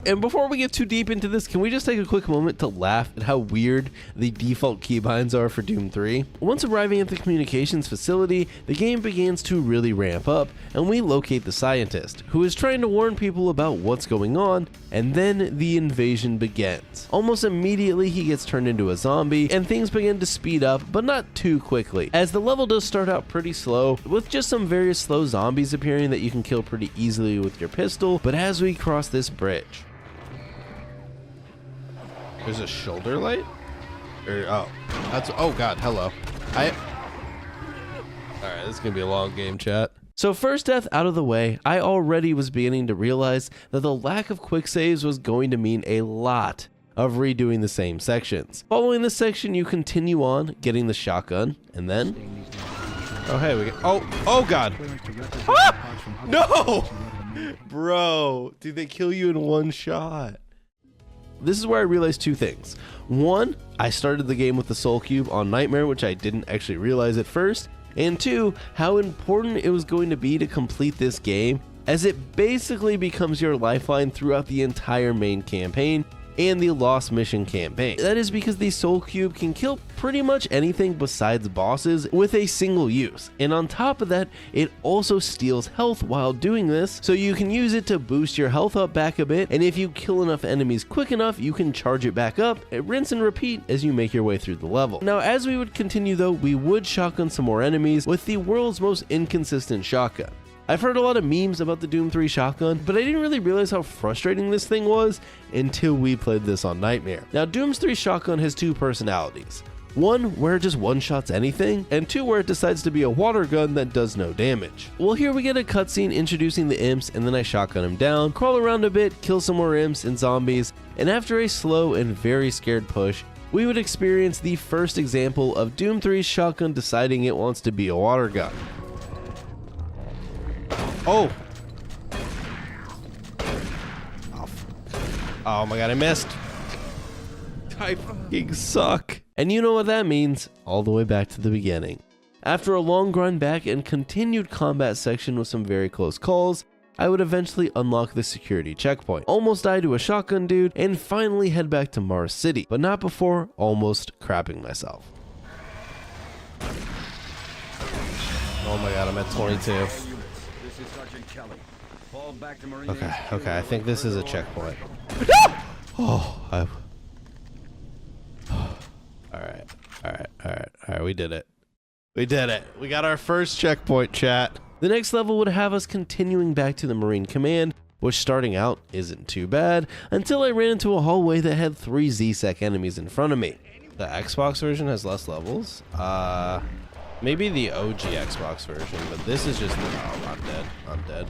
And before we get too deep into this, can we just take a quick moment to laugh at how weird the default keybinds are for Doom 3? Once arriving at the communications facility, the game begins to really ramp up, and we locate the scientist, who is trying to warn people about what's going on, and then the invasion begins. Almost immediately, he gets turned into a zombie, and things begin to speed up, but not too quickly, as the level does start out pretty slow, with just some various slow zombies appearing that you can kill pretty easily with your pistol. But as we cross this bridge, there's a shoulder light? Oh god, hello. Alright, this is gonna be a long game, chat. So first death out of the way, I already was beginning to realize that the lack of quick saves was going to mean a lot of redoing the same sections. Following this section, you continue on, getting the shotgun, and then... Oh, hey, we get... Oh god! Ah! No! Bro, dude, they kill you in one shot. This is where I realized two things. One, I started the game with the Soul Cube on Nightmare, which I didn't actually realize at first. And two, how important it was going to be to complete this game, as it basically becomes your lifeline throughout the entire main campaign, and the Lost Mission campaign. That is because the Soul Cube can kill pretty much anything besides bosses with a single use, and on top of that, it also steals health while doing this, so you can use it to boost your health up back a bit, and if you kill enough enemies quick enough, you can charge it back up, and rinse and repeat as you make your way through the level. Now, as we would continue though, we would shotgun some more enemies with the world's most inconsistent shotgun. I've heard a lot of memes about the Doom 3 shotgun, but I didn't really realize how frustrating this thing was until we played this on Nightmare. Now, Doom's 3 shotgun has two personalities. One where it just one-shots anything, and two where it decides to be a water gun that does no damage. Well, here we get a cutscene introducing the imps, and then I shotgun him down, crawl around a bit, kill some more imps and zombies, and after a slow and very scared push, we would experience the first example of Doom 3's shotgun deciding it wants to be a water gun. Oh! Oh my god, I missed. I fucking suck. And you know what that means, all the way back to the beginning. After a long grind back and continued combat section with some very close calls, I would eventually unlock the security checkpoint, almost die to a shotgun dude, and finally head back to Mars City, but not before almost crapping myself. Oh my god, I'm at 22. Okay, I think this is a checkpoint. Oh, Alright, we did it. We did it. We got our first checkpoint, chat. The next level would have us continuing back to the Marine Command, which starting out isn't too bad, until I ran into a hallway that had 3 Z-Sec enemies in front of me. The Xbox version has less levels? Maybe the OG Xbox version, but this is just... Oh, I'm dead.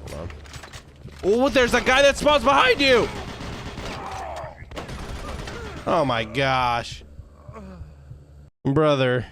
Hold on. Oh, there's a guy that spawns behind you! Oh my gosh. Brother.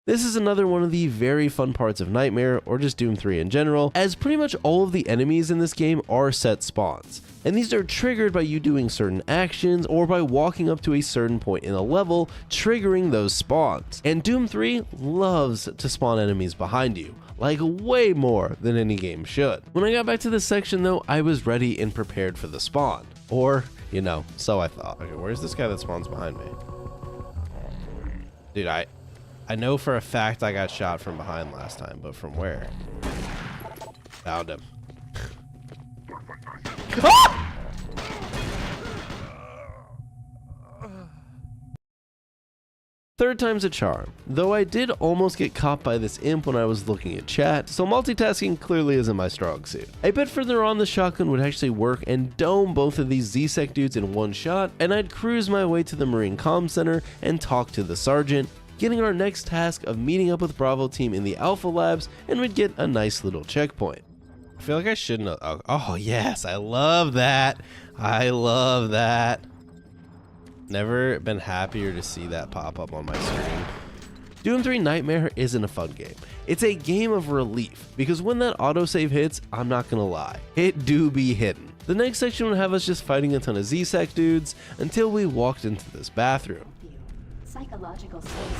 This is another one of the very fun parts of Nightmare, or just Doom 3 in general, as pretty much all of the enemies in this game are set spawns. And these are triggered by you doing certain actions, or by walking up to a certain point in a level, triggering those spawns. And Doom 3 loves to spawn enemies behind you, like way more than any game should. When I got back to this section though, I was ready and prepared for the spawn. Or, you know, so I thought. Okay, where's this guy that spawns behind me? Dude, I know for a fact I got shot from behind last time, but from where? Found him. Ah! Third time's a charm, though I did almost get caught by this imp when I was looking at chat, so multitasking clearly isn't my strong suit. A bit further on, the shotgun would actually work and dome both of these Z-Sec dudes in one shot, and I'd cruise my way to the Marine Comm Center and talk to the sergeant, getting our next task of meeting up with Bravo team in the Alpha Labs, and we'd get a nice little checkpoint. I feel like I shouldn't have... Oh yes, I love that. I love that. Never been happier to see that pop up on my screen. Doom 3 Nightmare isn't a fun game. It's a game of relief, because when that autosave hits, I'm not gonna lie, it do be hitting. The next section would have us just fighting a ton of Z-Sec dudes until we walked into this bathroom.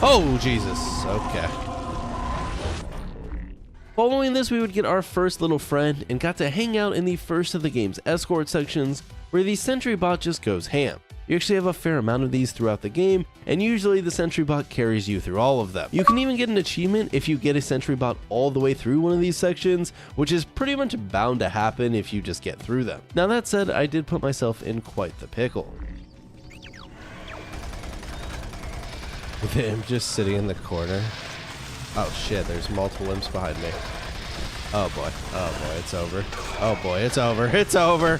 Oh Jesus, okay. Following this, we would get our first little friend and got to hang out in the first of the game's escort sections, where the sentry bot just goes ham. You actually have a fair amount of these throughout the game, and usually the sentry bot carries you through all of them. You can even get an achievement if you get a sentry bot all the way through one of these sections, which is pretty much bound to happen if you just get through them. Now that said, I did put myself in quite the pickle. With him just sitting in the corner. Oh shit, there's multiple imps behind me. Oh boy, it's over. Oh boy, it's over, it's over!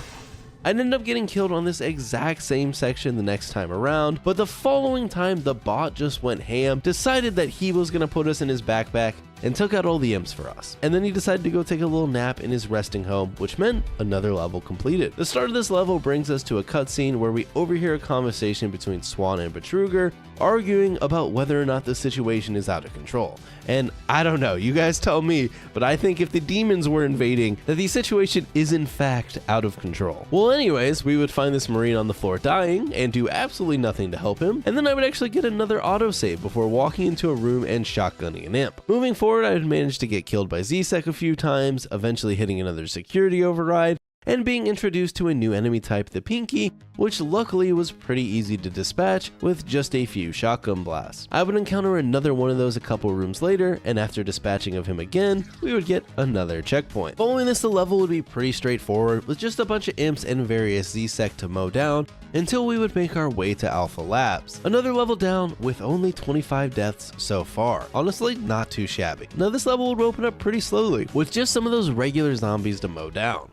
I'd end up getting killed on this exact same section the next time around, but the following time the bot just went ham, decided that he was gonna put us in his backpack, and took out all the imps for us. And then he decided to go take a little nap in his resting home, which meant another level completed. The start of this level brings us to a cutscene where we overhear a conversation between Swan and Betruger, arguing about whether or not the situation is out of control. And I don't know, you guys tell me, but I think if the demons were invading, that the situation is in fact out of control. Well anyways, we would find this Marine on the floor dying, and do absolutely nothing to help him, and then I would actually get another autosave before walking into a room and shotgunning an imp. Moving forward, I had managed to get killed by Z-Sec a few times, eventually hitting another security override, and being introduced to a new enemy type, the Pinky, which luckily was pretty easy to dispatch with just a few shotgun blasts. I would encounter another one of those a couple rooms later, and after dispatching of him again, we would get another checkpoint. Following this, the level would be pretty straightforward with just a bunch of imps and various Z-Sec to mow down until we would make our way to Alpha Labs. Another level down with only 25 deaths so far. Honestly, not too shabby. Now this level would open up pretty slowly with just some of those regular zombies to mow down.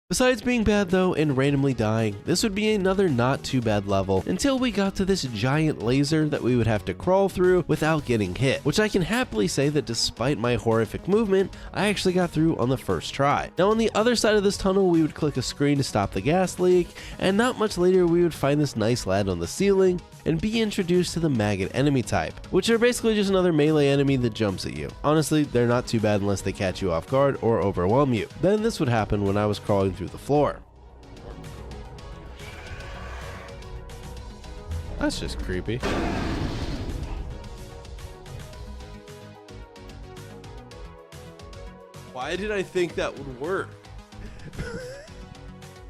Besides being bad though and randomly dying, this would be another not too bad level until we got to this giant laser that we would have to crawl through without getting hit, which I can happily say that despite my horrific movement, I actually got through on the first try. Now on the other side of this tunnel, we would click a screen to stop the gas leak, and not much later we would find this nice lad on the ceiling and be introduced to the maggot enemy type, which are basically just another melee enemy that jumps at you. Honestly, they're not too bad unless they catch you off guard or overwhelm you. Then this would happen when I was crawling through the floor. That's just creepy. Why did I think that would work?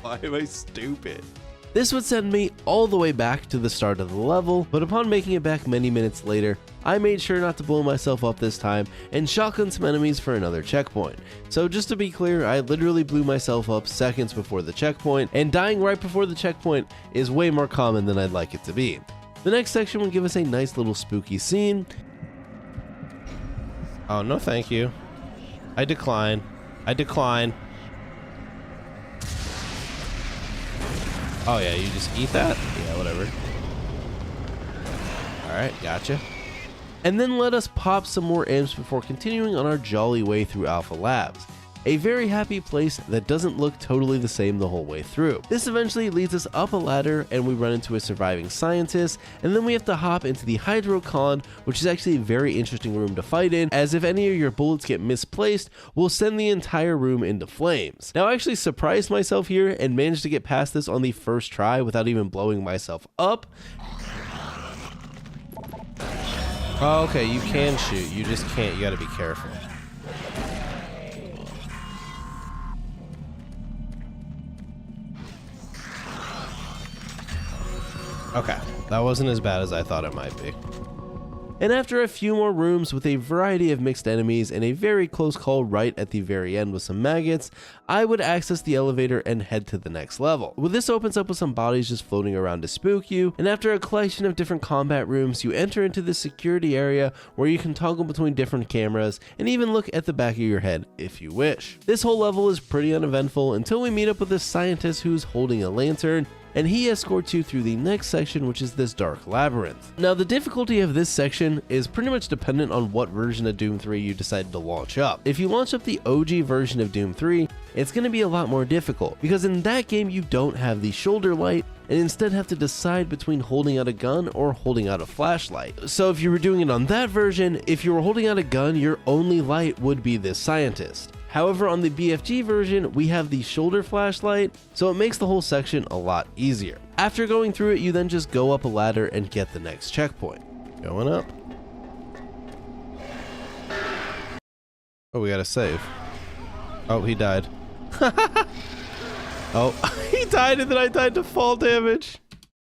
Why am I stupid? This would send me all the way back to the start of the level, but upon making it back many minutes later, I made sure not to blow myself up this time and shotgun some enemies for another checkpoint. So just to be clear, I literally blew myself up seconds before the checkpoint, and dying right before the checkpoint is way more common than I'd like it to be. The next section will give us a nice little spooky scene. Oh, no thank you. I decline. I decline. Oh yeah, you just eat that? Yeah, whatever. Alright, gotcha. And then let us pop some more imps before continuing on our jolly way through Alpha Labs. A very happy place that doesn't look totally the same the whole way through. This eventually leads us up a ladder and we run into a surviving scientist, and then we have to hop into the Hydrocon, which is actually a very interesting room to fight in, as if any of your bullets get misplaced, will send the entire room into flames. Now I actually surprised myself here and managed to get past this on the first try without even blowing myself up. Oh, okay, you can shoot, you just can't, you gotta be careful. Okay, that wasn't as bad as I thought it might be. And after a few more rooms with a variety of mixed enemies and a very close call right at the very end with some maggots, I would access the elevator and head to the next level. Well, this opens up with some bodies just floating around to spook you, and after a collection of different combat rooms, you enter into the security area where you can toggle between different cameras and even look at the back of your head if you wish. This whole level is pretty uneventful until we meet up with this scientist who's holding a lantern, and he escorts you through the next section, which is this dark labyrinth. Now the difficulty of this section is pretty much dependent on what version of Doom 3 you decide to launch up. If you launch up the OG version of Doom 3, it's going to be a lot more difficult, because in that game you don't have the shoulder light and instead have to decide between holding out a gun or holding out a flashlight. So if you were doing it on that version, if you were holding out a gun, your only light would be this scientist. However, on the BFG version, we have the shoulder flashlight, so it makes the whole section a lot easier. After going through it, you then just go up a ladder and get the next checkpoint. Going up. Oh, we gotta save. Oh, he died. Oh, he died and then I died to fall damage.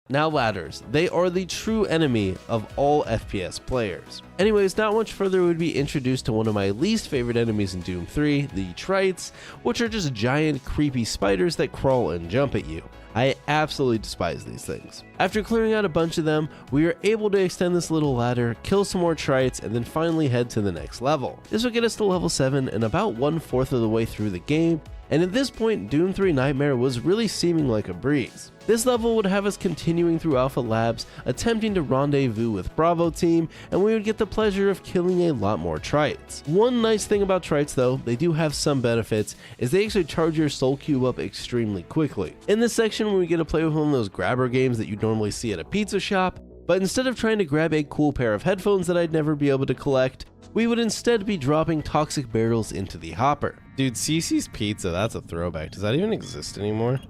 Now ladders, they are the true enemy of all FPS players. Anyways, not much further we would be introduced to one of my least favorite enemies in Doom 3, the Trites, which are just giant creepy spiders that crawl and jump at you. I absolutely despise these things. After clearing out a bunch of them, we are able to extend this little ladder, kill some more Trites, and then finally head to the next level. This will get us to level 7 and about 1/4 of the way through the game, and at this point Doom 3 Nightmare was really seeming like a breeze. This level would have us continuing through Alpha Labs, attempting to rendezvous with Bravo Team, and we would get the pleasure of killing a lot more Trites. One nice thing about Trites though, they do have some benefits, is they actually charge your soul cube up extremely quickly. In this section we get to play with one of those grabber games that you normally see at a pizza shop, but instead of trying to grab a cool pair of headphones that I'd never be able to collect, we would instead be dropping toxic barrels into the hopper. Dude, Cece's Pizza, that's a throwback. Does that even exist anymore?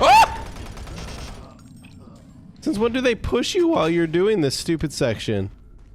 Ah! Since when do they push you while you're doing this stupid section?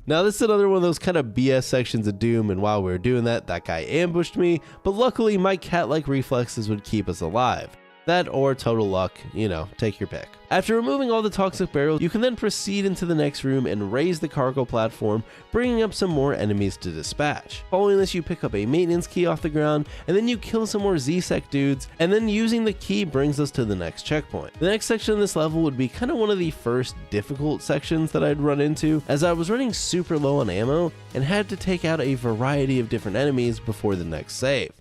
Now this is another one of those kind of BS sections of Doom, and while we were doing that guy ambushed me, but luckily my cat-like reflexes would keep us alive. That or total luck, you know, take your pick. After removing all the toxic barrels, you can then proceed into the next room and raise the cargo platform, bringing up some more enemies to dispatch. Following this, you pick up a maintenance key off the ground, and then you kill some more Z-Sec dudes, and then using the key brings us to the next checkpoint. The next section of this level would be kind of one of the first difficult sections that I'd run into, as I was running super low on ammo and had to take out a variety of different enemies before the next save.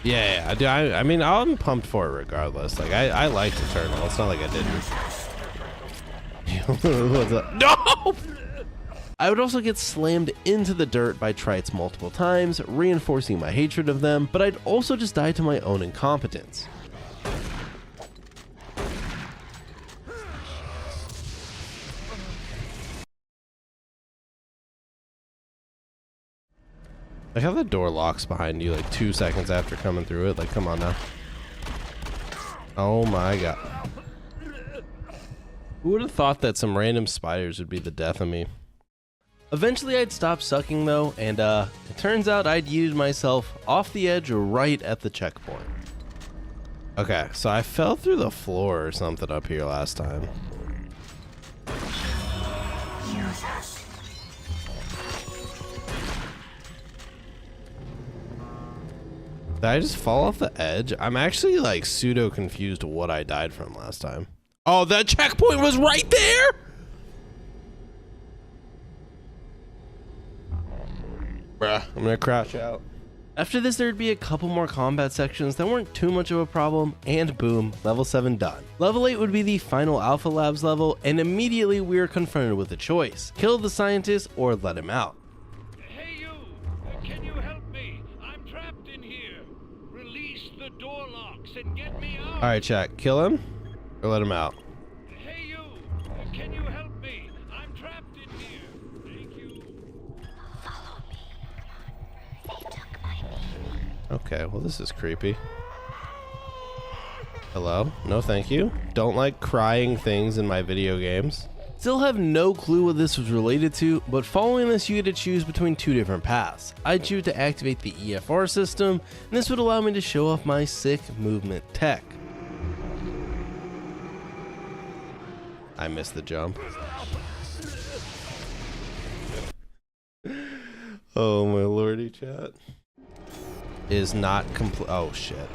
Yeah, I mean, I'm pumped for it regardless. Like, I liked Eternal. It's not like I didn't. What's up? No! I would also get slammed into the dirt by Trites multiple times, reinforcing my hatred of them, but I'd also just die to my own incompetence. Like how the door locks behind you like 2 seconds after coming through it. Like, come on now. Oh my god. Who would have thought that some random spiders would be the death of me? Eventually I'd stop sucking though, and it turns out I'd yeeted myself off the edge right at the checkpoint. Okay, so I fell through the floor or something up here last time. Did I just fall off the edge? I'm actually like pseudo confused what I died from last time. Oh, the checkpoint was right there? Bruh, I'm gonna crash out. After this, there'd be a couple more combat sections that weren't too much of a problem, and boom, level 7 done. Level 8 would be the final Alpha Labs level, and immediately we were confronted with a choice. Kill the scientist or let him out. Hey you! Can you help me? I'm trapped in here. Release the door locks and get me out. Alright, chat, kill him or let him out. Hey you! Can you help me? I'm trapped in here. Thank you. Follow me. They took my baby. Okay, well this is creepy. Hello? No thank you. Don't like crying things in my video games. Still have no clue what this was related to, but following this you get to choose between two different paths. I choose to activate the EFR system, and this would allow me to show off my sick movement tech. I missed the jump. Oh my lordy, chat. Is not complete. Oh shit.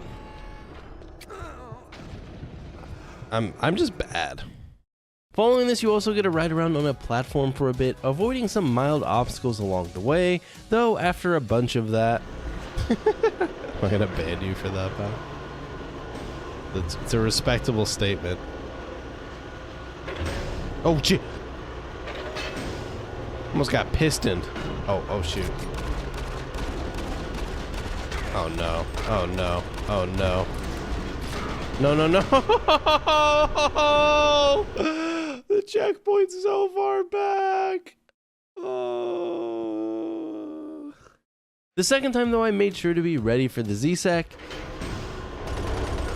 I'm just bad. Following this, you also get to ride around on a platform for a bit, avoiding some mild obstacles along the way, though after a bunch of that... I'm gonna ban you for that, pal. It's a respectable statement. Oh, shit! Almost got pistoned. Oh, shoot. Oh, no. Oh, no. Oh, no. No, no, no! The checkpoint's so far back! Oh. The second time, though, I made sure to be ready for the Z-Sec.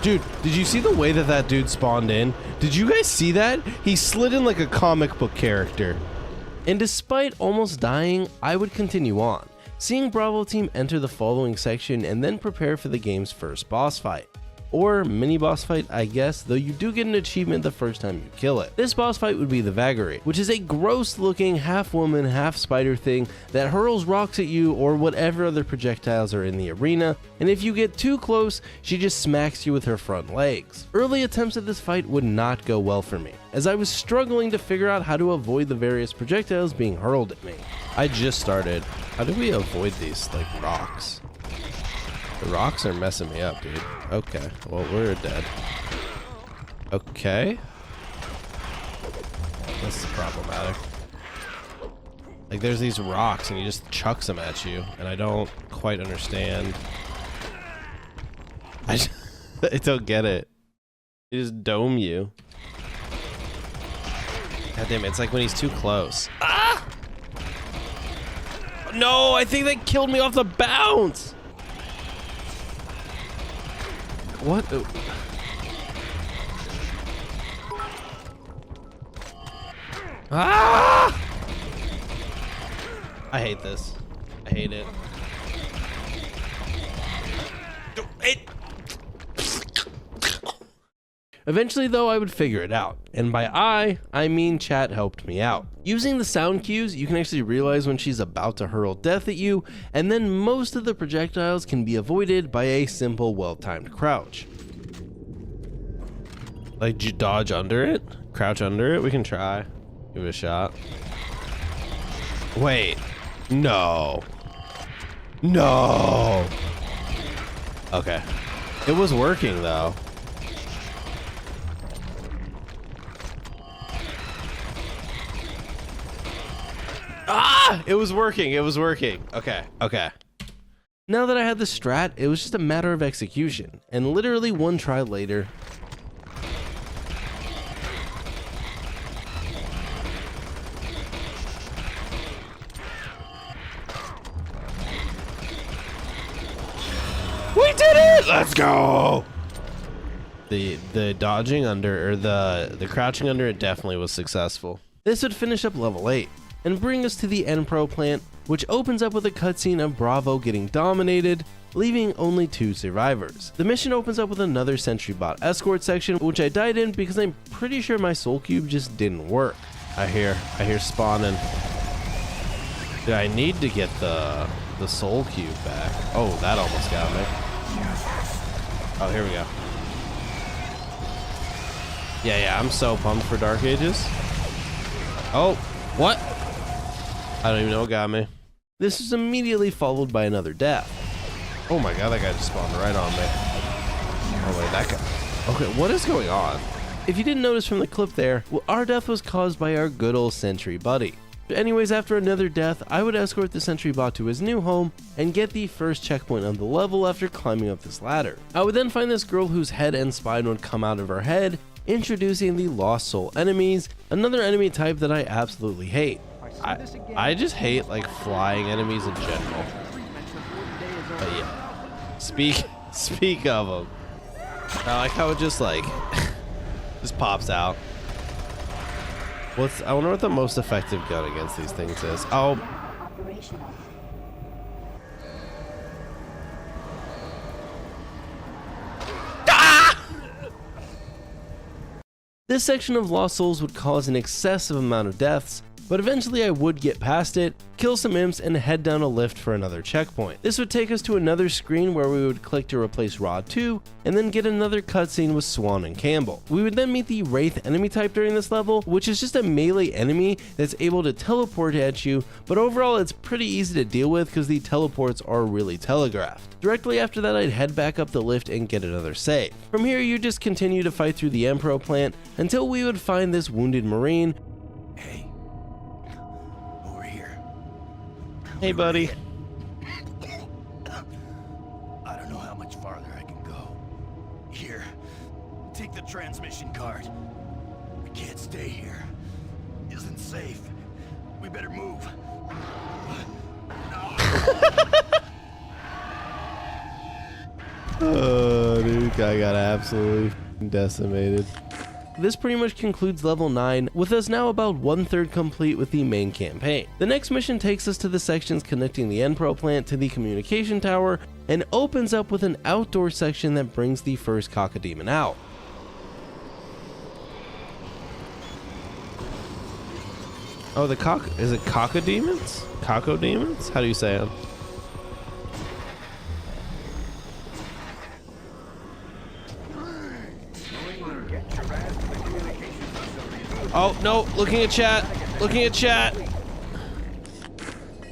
Dude, did you see the way that dude spawned in? Did you guys see that? He slid in like a comic book character. And despite almost dying, I would continue on, seeing Bravo Team enter the following section and then prepare for the game's first boss fight. Or mini boss fight, I guess, though you do get an achievement the first time you kill it. This boss fight would be the Vagary, which is a gross looking half woman, half spider thing that hurls rocks at you or whatever other projectiles are in the arena, and if you get too close, she just smacks you with her front legs. Early attempts at this fight would not go well for me, as I was struggling to figure out how to avoid the various projectiles being hurled at me. I just started. How do we avoid these, like, rocks? The rocks are messing me up, dude. Okay, well, we're dead. Okay. This is problematic. Like, there's these rocks, and he just chucks them at you, and I don't quite understand. I don't get it. They just dome you. God damn it, it's like when he's too close. Ah! No, I think they killed me off the bounce! What? Ah! I hate this. I hate it. Eventually, though, I would figure it out. And by I mean chat helped me out. Using the sound cues, you can actually realize when she's about to hurl death at you, and then most of the projectiles can be avoided by a simple, well-timed crouch. Like, dodge under it? Crouch under it? We can try. Give it a shot. Wait. No. No. Okay. It was working, though. Ah! It was working. It was working. Okay. Okay. Now that I had the strat, it was just a matter of execution. And literally one try later, we did it! Let's go! The dodging under, or the crouching under it definitely was successful. This would finish up level 8 and bring us to the N-Pro plant, which opens up with a cutscene of Bravo getting dominated, leaving only 2 survivors. The mission opens up with another Sentry Bot escort section, which I died in because I'm pretty sure my soul cube just didn't work. I hear spawning. Dude, I need to get the soul cube back. Oh, that almost got me. Oh, here we go. Yeah, I'm so pumped for Dark Ages. Oh, what? I don't even know what got me. This was immediately followed by another death. Oh my god, that guy just spawned right on me. Oh wait, that guy. Okay, what is going on? If you didn't notice from the clip there, well, our death was caused by our good old sentry buddy. Anyways, after another death, I would escort the sentry bot to his new home and get the first checkpoint on the level after climbing up this ladder. I would then find this girl whose head and spine would come out of her head, introducing the Lost Soul enemies, another enemy type that I absolutely hate. I just hate like flying enemies in general. But yeah, speak of them. I like how it just like just pops out. I wonder what the most effective gun against these things is. Oh. This section of Lost Souls would cause an excessive amount of deaths, but eventually I would get past it, kill some imps, and head down a lift for another checkpoint. This would take us to another screen where we would click to replace Rod 2, and then get another cutscene with Swan and Campbell. We would then meet the Wraith enemy type during this level, which is just a melee enemy that's able to teleport at you, but overall it's pretty easy to deal with because the teleports are really telegraphed. Directly after that, I'd head back up the lift and get another save. From here, you just continue to fight through the N-Pro plant until we would find this wounded Marine. Hey. Over here. Hey, buddy. I don't know how much farther I can go. Here. Take the transmission card. We can't stay here. Isn't safe. We better move. Oh, dude, I got absolutely decimated. This pretty much concludes level 9, with us now about 1/3 complete with the main campaign. The next mission takes us to the sections connecting the N-Pro plant to the communication tower, and opens up with an outdoor section that brings the first Cacodemon out. Oh, is it Cacodemons? Cacodemons? How do you say them? Oh, no, looking at chat. Looking at chat.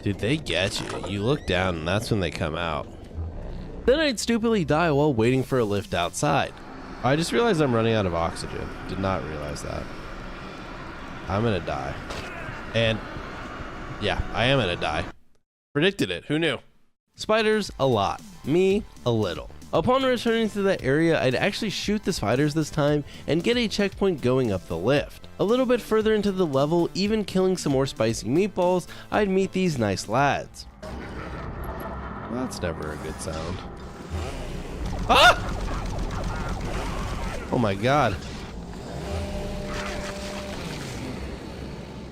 Dude, they get you. You look down and that's when they come out. Then I'd stupidly die while waiting for a lift outside. I just realized I'm running out of oxygen. Did not realize that. I'm gonna die. And yeah, I am gonna die. Predicted it. Who knew? Spiders, a lot. Me, a little. Upon returning to that area, I'd actually shoot the spiders this time and get a checkpoint going up the lift. A little bit further into the level, even killing some more spicy meatballs, I'd meet these nice lads. Well, that's never a good sound. Ah! Oh my god.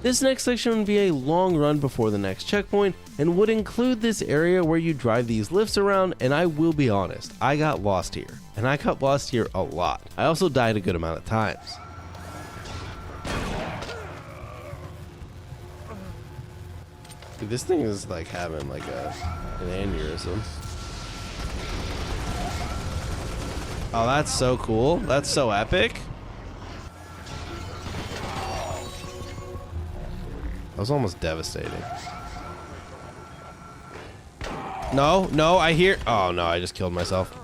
This next section would be a long run before the next checkpoint and would include this area where you drive these lifts around, and I will be honest, I got lost here. And I got lost here a lot. I also died a good amount of times. Dude, this thing is like having like an aneurysm. Oh, that's so cool. That's so epic. That was almost devastating. No, no, I hear. Oh no, I just killed myself.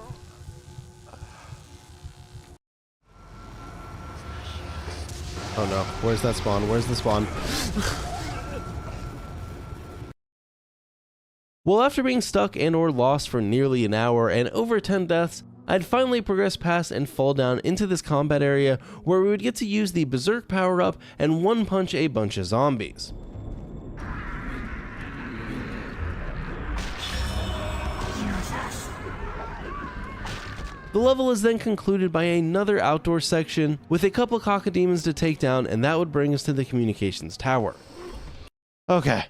Oh no, where's that spawn? Where's the spawn? Well, after being stuck and or lost for nearly an hour and over 10 deaths, I'd finally progress past and fall down into this combat area where we would get to use the Berserk power-up and one-punch a bunch of zombies. The level is then concluded by another outdoor section with a couple cacodemons to take down, and that would bring us to the communications tower. Okay.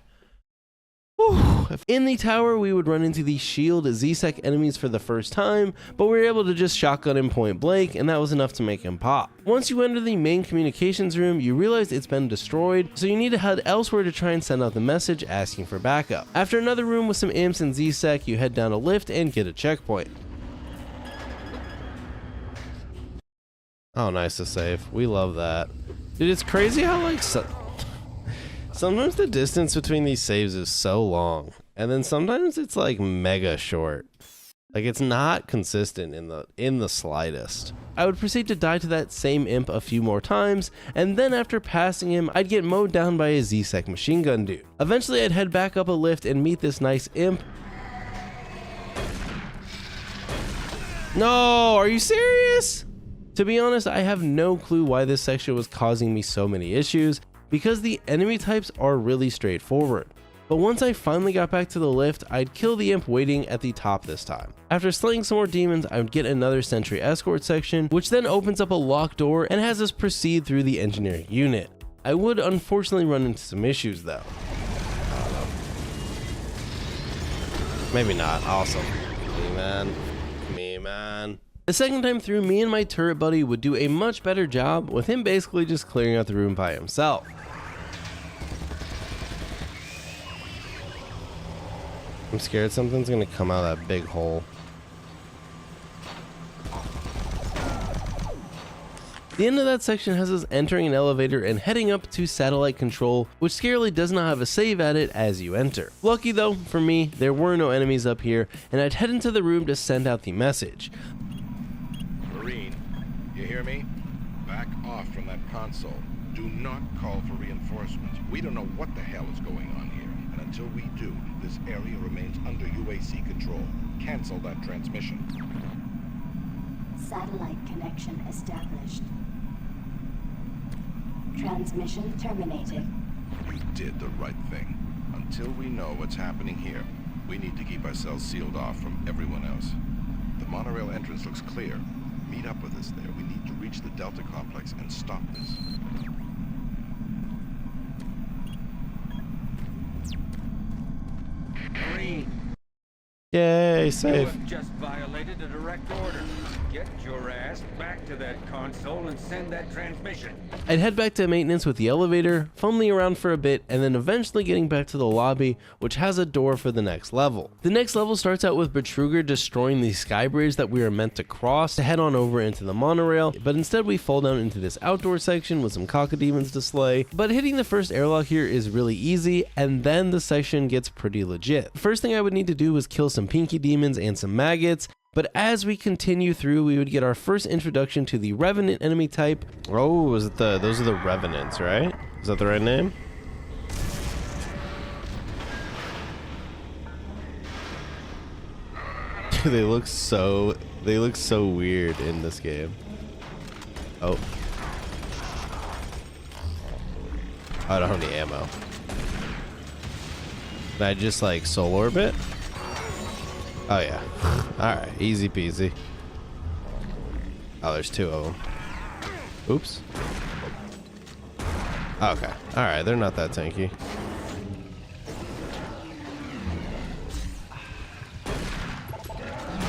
Whew. In the tower, we would run into the shield Z-Sec enemies for the first time, but we were able to just shotgun him point blank, and that was enough to make him pop. Once you enter the main communications room, you realize it's been destroyed, so you need to head elsewhere to try and send out the message asking for backup. After another room with some imps and Z-Sec, you head down a lift and get a checkpoint. Oh, nice to save. We love that. Dude, it's crazy how like sometimes the distance between these saves is so long, and then sometimes it's like mega short. Like it's not consistent in the slightest. I would proceed to die to that same imp a few more times, and then after passing him, I'd get mowed down by a Z-Sec machine gun dude. Eventually, I'd head back up a lift and meet this nice imp. No, are you serious? To be honest, I have no clue why this section was causing me so many issues, because the enemy types are really straightforward. But once I finally got back to the lift, I'd kill the imp waiting at the top this time. After slaying some more demons, I would get another sentry escort section, which then opens up a locked door and has us proceed through the engineering unit. I would unfortunately run into some issues though. Maybe not, awesome. Me man. The second time through, me and my turret buddy would do a much better job, with him basically just clearing out the room by himself. I'm scared something's gonna come out of that big hole. The end of that section has us entering an elevator and heading up to satellite control, which scarily does not have a save at it as you enter. Lucky though, for me, there were no enemies up here, and I'd head into the room to send out the message. Marine, you hear me? Back off from that console. Do not call for reinforcements. We don't know what the hell is going on here. And until we do, this area remains under UAC control. Cancel that transmission. Satellite connection established. Transmission terminated. We did the right thing. Until we know what's happening here, we need to keep ourselves sealed off from everyone else. The monorail entrance looks clear. Meet up with us there. We need to reach the Delta complex and stop this. Marine, Yay, you save. have just violated a direct order. Get your ass back to that console and send that transmission. I'd head back to maintenance with the elevator, fumbling around for a bit, and then eventually getting back to the lobby, which has a door for the next level. The next level starts out with Betruger destroying the sky bridge that we are meant to cross to head on over into the monorail, but instead we fall down into this outdoor section with some cacodemons to slay. But hitting the first airlock here is really easy, and then the section gets pretty legit. The first thing I would need to do was kill some pinky demons and some maggots, but as we continue through, we would get our first introduction to the Revenant enemy type. Oh, those are the Revenants, right? Is that the right name? Dude, they look so weird in this game. Oh. I don't have any ammo. Can I just like soul orbit? Oh yeah. Alright, easy peasy. Oh, there's two of them. Oops. Okay. All right. They're not that tanky.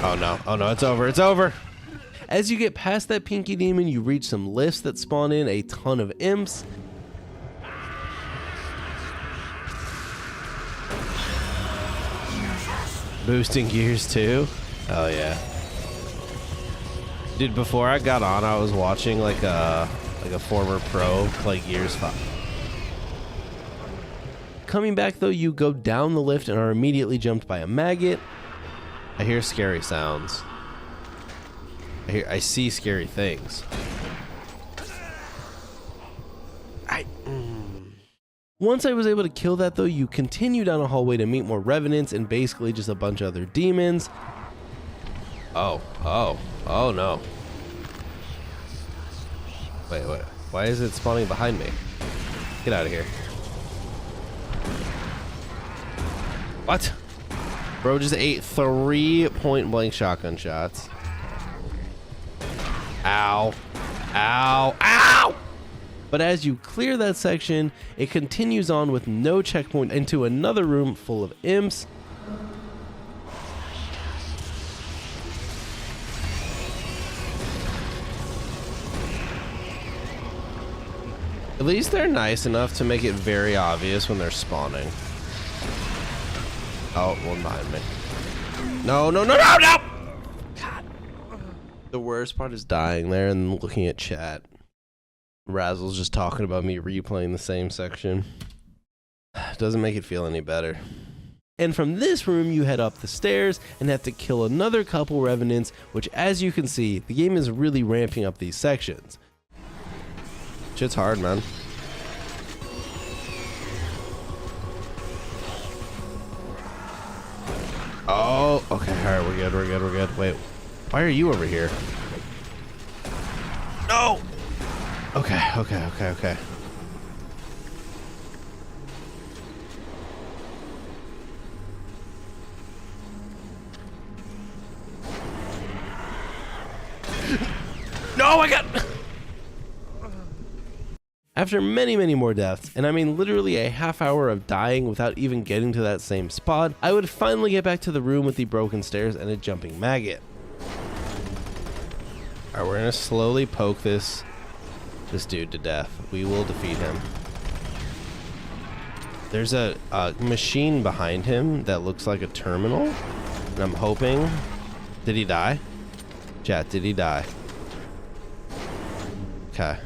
Oh no. Oh no. It's over. It's over. As you get past that pinky demon, you reach some lifts that spawn in a ton of imps. Boosting gears too. Oh yeah. Dude, before I got on, I was watching like a former pro play Gears 5. Coming back though, you go down the lift and are immediately jumped by a maggot. I hear scary sounds. I see scary things. Once I was able to kill that though, you continue down a hallway to meet more revenants and basically just a bunch of other demons. Oh no. Wait, why is it spawning behind me? Get out of here. What? Bro just ate 3 point-blank shotgun shots. Ow. Ow. Ow! But as you clear that section, it continues on with no checkpoint into another room full of imps. At least they're nice enough to make it very obvious when they're spawning. Oh, one behind me. No, no, no, no, no! God. The worst part is dying there and looking at chat. Razzle's just talking about me replaying the same section. Doesn't make it feel any better. And from this room, you head up the stairs and have to kill another couple revenants, which, as you can see, the game is really ramping up these sections. Shit's hard, man. Oh, okay, alright, we're good, we're good, we're good. Wait, why are you over here? No! Okay, okay, okay, okay. No, I got... After many, many more deaths, and I mean literally a half hour of dying without even getting to that same spot, I would finally get back to the room with the broken stairs and a jumping maggot. Alright, we're gonna slowly poke this dude to death. We will defeat him. There's a machine behind him that looks like a terminal, and I'm hoping... Did he die? Chat, did he die? Okay.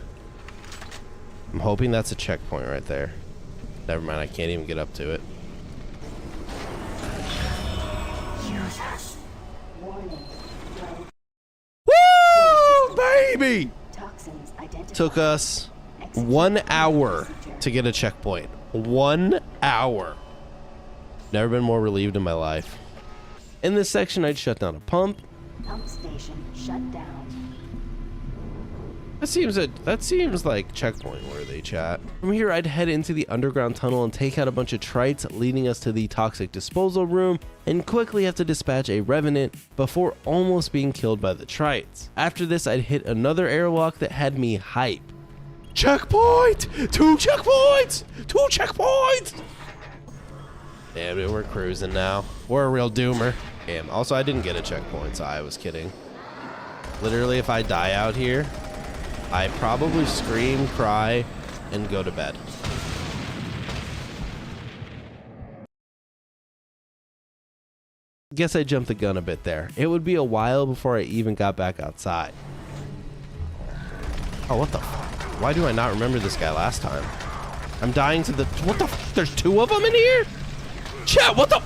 I'm hoping that's a checkpoint right there. Never mind, I can't even get up to it. Woo, baby! Took us 1 hour to get a checkpoint. 1 hour. Never been more relieved in my life. In this section, I'd shut down a pump. Pump station shut down. That seems like checkpoint worthy, chat. From here, I'd head into the underground tunnel and take out a bunch of trites, leading us to the toxic disposal room, and quickly have to dispatch a revenant before almost being killed by the trites. After this, I'd hit another airlock that had me hype. Checkpoint! 2 checkpoints! 2 checkpoints! Damn it, we're cruising now. We're a real doomer. Damn, also I didn't get a checkpoint, so I was kidding. Literally, if I die out here, I probably scream, cry, and go to bed. Guess I jumped the gun a bit there. It would be a while before I even got back outside. Oh, what the fuck? Why do I not remember this guy last time? I'm dying to the... What the fuck? There's 2 of them in here? Chat, what the...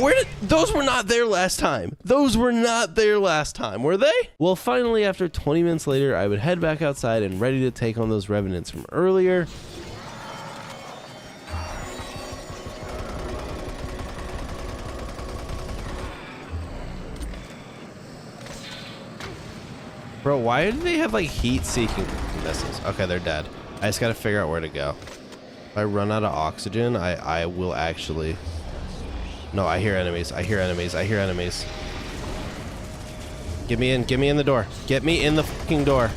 Where did... Those were not there last time. Those were not there last time, were they? Well, finally, after 20 minutes later, I would head back outside and ready to take on those revenants from earlier. Bro, why do they have like heat-seeking missiles? Okay, they're dead. I just gotta figure out where to go. If I run out of oxygen, I will actually... No, I hear enemies. I hear enemies. I hear enemies. Get me in. Get me in the door. Get me in the fucking door.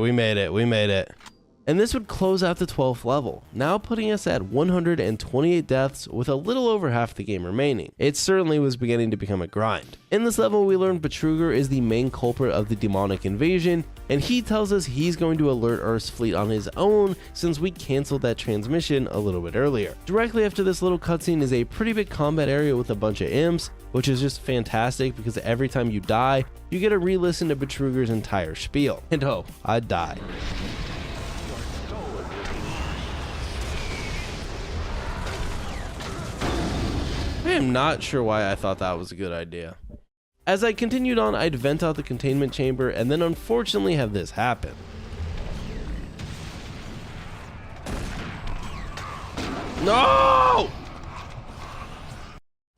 we made it. We made it. And this would close out the 12th level, now putting us at 128 deaths with a little over half the game remaining. It certainly was beginning to become a grind. In this level, we learned Betruger is the main culprit of the demonic invasion, and he tells us he's going to alert Earth's fleet on his own since we canceled that transmission a little bit earlier. Directly after this little cutscene is a pretty big combat area with a bunch of imps, which is just fantastic because every time you die, you get to re-listen to Betruger's entire spiel. And oh, I died. I am not sure why I thought that was a good idea. As I continued on, I'd vent out the containment chamber and then unfortunately have this happen. No!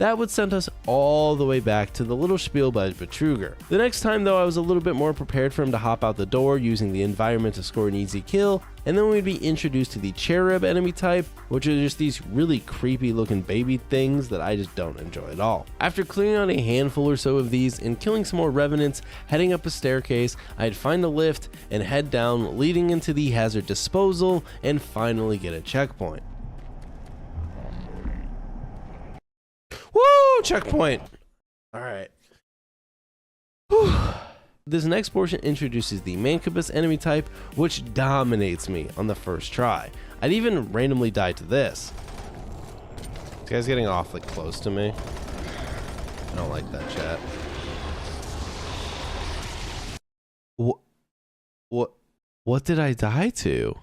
That would send us all the way back to the little spiel by Betruger. The next time though, I was a little bit more prepared for him to hop out the door using the environment to score an easy kill, and then we'd be introduced to the cherub enemy type, which are just these really creepy looking baby things that I just don't enjoy at all. After clearing out a handful or so of these and killing some more revenants, heading up a staircase, I'd find a lift and head down, leading into the hazard disposal and finally get a checkpoint. Woo! Checkpoint! Alright. This next portion introduces the Mancubus enemy type, which dominates me on the first try. I'd even randomly die to this. This guy's getting awfully close to me. I don't like that, chat. What did I die to?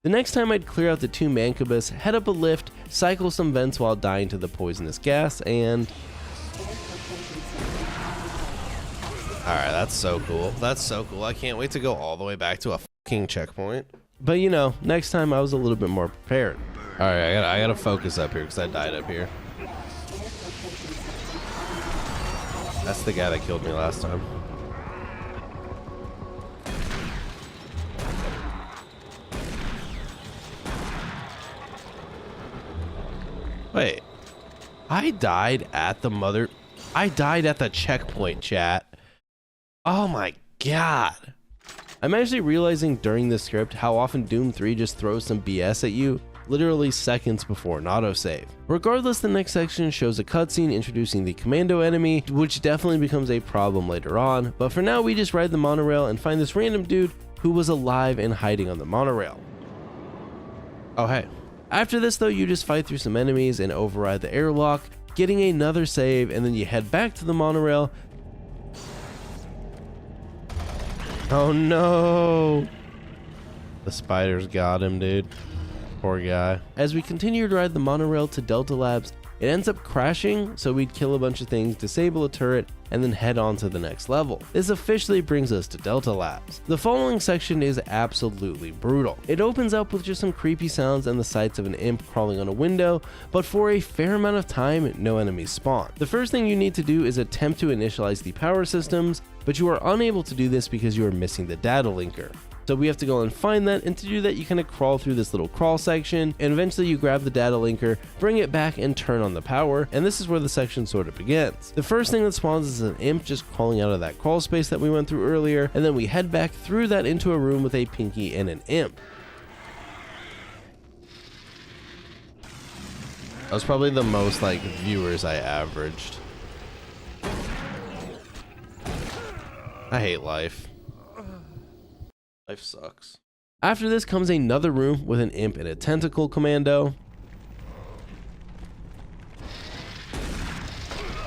The next time I'd clear out the two Mancubus, head up a lift, cycle some vents while dying to the poisonous gas, and... Alright, that's so cool. That's so cool. I can't wait to go all the way back to a fucking checkpoint. But you know, next time I was a little bit more prepared. Alright, I gotta focus up here because I died up here. That's the guy that killed me last time. Wait, I died at the checkpoint, chat. Oh my god. I'm actually realizing during this script how often Doom 3 just throws some BS at you literally seconds before an autosave. Regardless, the next section shows a cutscene introducing the commando enemy, which definitely becomes a problem later on, but for now we just ride the monorail and find this random dude who was alive and hiding on the monorail. Oh hey. After this though, you just fight through some enemies and override the airlock, getting another save, and then you head back to the monorail. Oh no! The spiders got him, dude. Poor guy. As we continue to ride the monorail to Delta Labs, it ends up crashing, so we'd kill a bunch of things, disable a turret, and then head on to the next level. This officially brings us to Delta Labs. The following section is absolutely brutal. It opens up with just some creepy sounds and the sights of an imp crawling on a window, but for a fair amount of time, no enemies spawn. The first thing you need to do is attempt to initialize the power systems, but you are unable to do this because you are missing the data linker. So we have to go and find that, and to do that you kind of crawl through this little crawl section, and eventually you grab the data linker, bring it back and turn on the power, and this is where the section sort of begins. The first thing that spawns is an imp just crawling out of that crawl space that we went through earlier, and then we head back through that into a room with a Pinky and an imp. That was probably the most like viewers I averaged. I hate life. Life sucks. After this comes another room with an imp and a tentacle commando.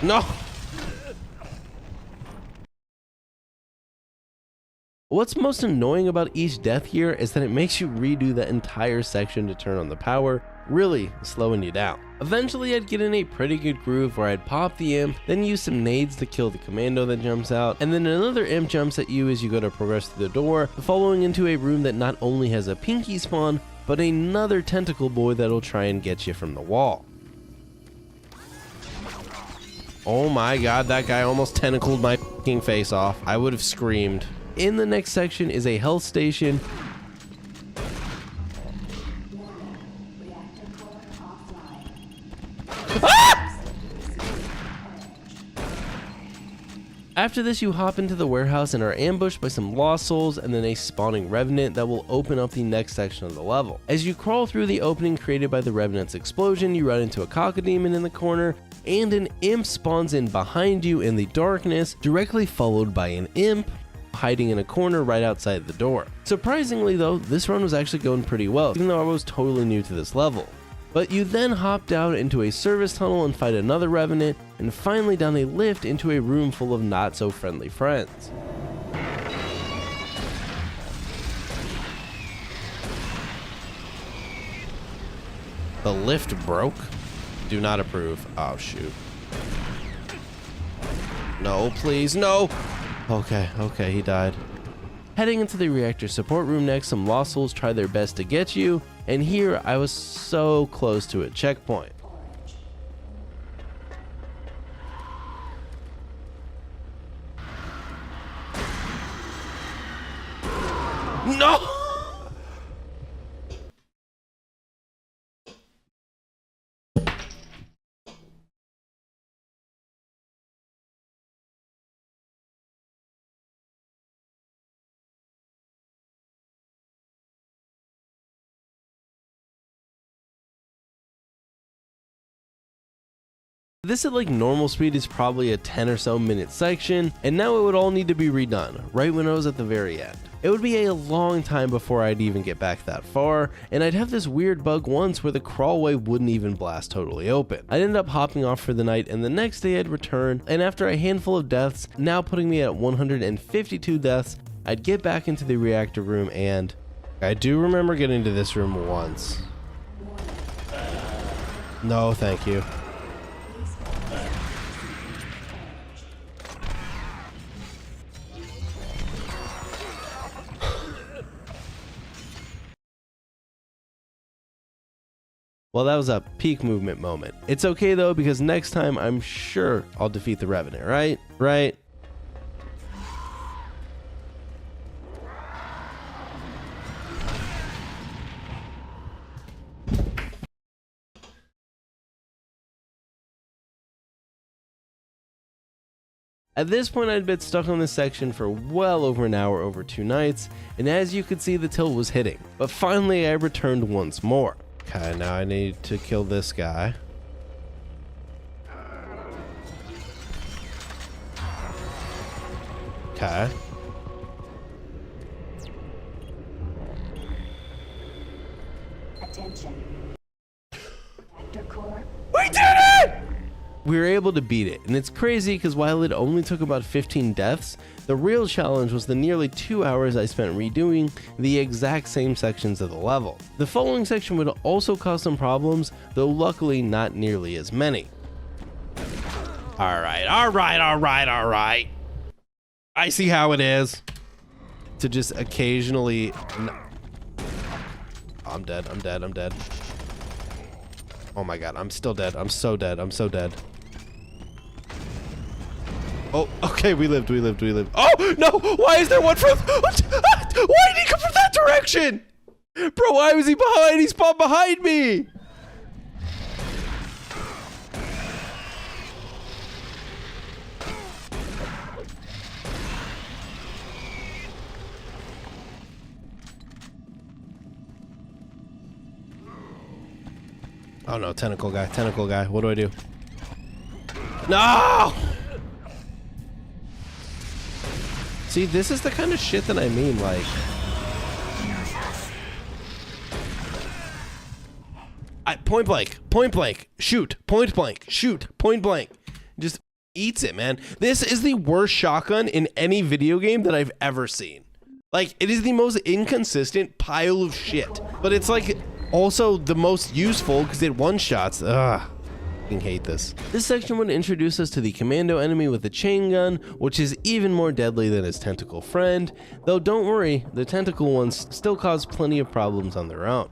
No! What's most annoying about each death here is that it makes you redo that entire section to turn on the power, really slowing you down. Eventually I'd get in a pretty good groove where I'd pop the imp, then use some nades to kill the commando that jumps out, and then another imp jumps at you as you go to progress through the door, following into a room that not only has a Pinky spawn, but another tentacle boy that'll try and get you from the wall. Oh my god, that guy almost tentacled my f***ing face off. I would have screamed. In the next section is a health station. Ah! After this, you hop into the warehouse and are ambushed by some lost souls and then a spawning revenant that will open up the next section of the level. As you crawl through the opening created by the revenant's explosion, you run into a cacodemon in the corner, and an imp spawns in behind you in the darkness, directly followed by an imp hiding in a corner right outside the door. Surprisingly though, this run was actually going pretty well, even though I was totally new to this level. But you then hop down into a service tunnel and fight another revenant, and finally down a lift into a room full of not so friendly friends. The lift broke? Do not approve. Oh shoot. No, please, no! Okay, he died. Heading into the reactor support room next, some lost souls try their best to get you, and here I was so close to a checkpoint. No! This at like normal speed is probably a 10 or so minute section, and now it would all need to be redone, right when I was at the very end. It would be a long time before I'd even get back that far, and I'd have this weird bug once where the crawlway wouldn't even blast totally open. I'd end up hopping off for the night, and the next day I'd return, and after a handful of deaths, now putting me at 152 deaths, I'd get back into the reactor room, and I do remember getting to this room once. No, thank you. Well, that was a peak movement moment. It's okay though, because next time I'm sure I'll defeat the Revenant, right? Right? At this point, I'd been stuck on this section for well over an hour over 2 nights, and as you could see, the tilt was hitting. But finally, I returned once more. Okay, now I need to kill this guy. Okay. Attention. Reactor core. We did it! We were able to beat it, and it's crazy because while it only took about 15 deaths, the real challenge was the nearly 2 hours I spent redoing the exact same sections of the level. The following section would also cause some problems, though luckily not nearly as many. Alright. I see how it is to just occasionally... I'm dead. Oh my god, I'm still dead. I'm so dead. Oh, okay, we lived. Oh, no! Why is there one from... Why did he come from that direction? Bro, why was he behind? He spawned behind me! Oh no, tentacle guy. What do I do? No! See, this is the kind of shit that I mean, like... Point blank, shoot, point blank. Just eats it, man. This is the worst shotgun in any video game that I've ever seen. Like, it is the most inconsistent pile of shit. But it's like, also the most useful because it one-shots. Ugh. I hate this. This section would introduce us to the commando enemy with the chain gun, which is even more deadly than his tentacle friend, though don't worry, the tentacle ones still cause plenty of problems on their own.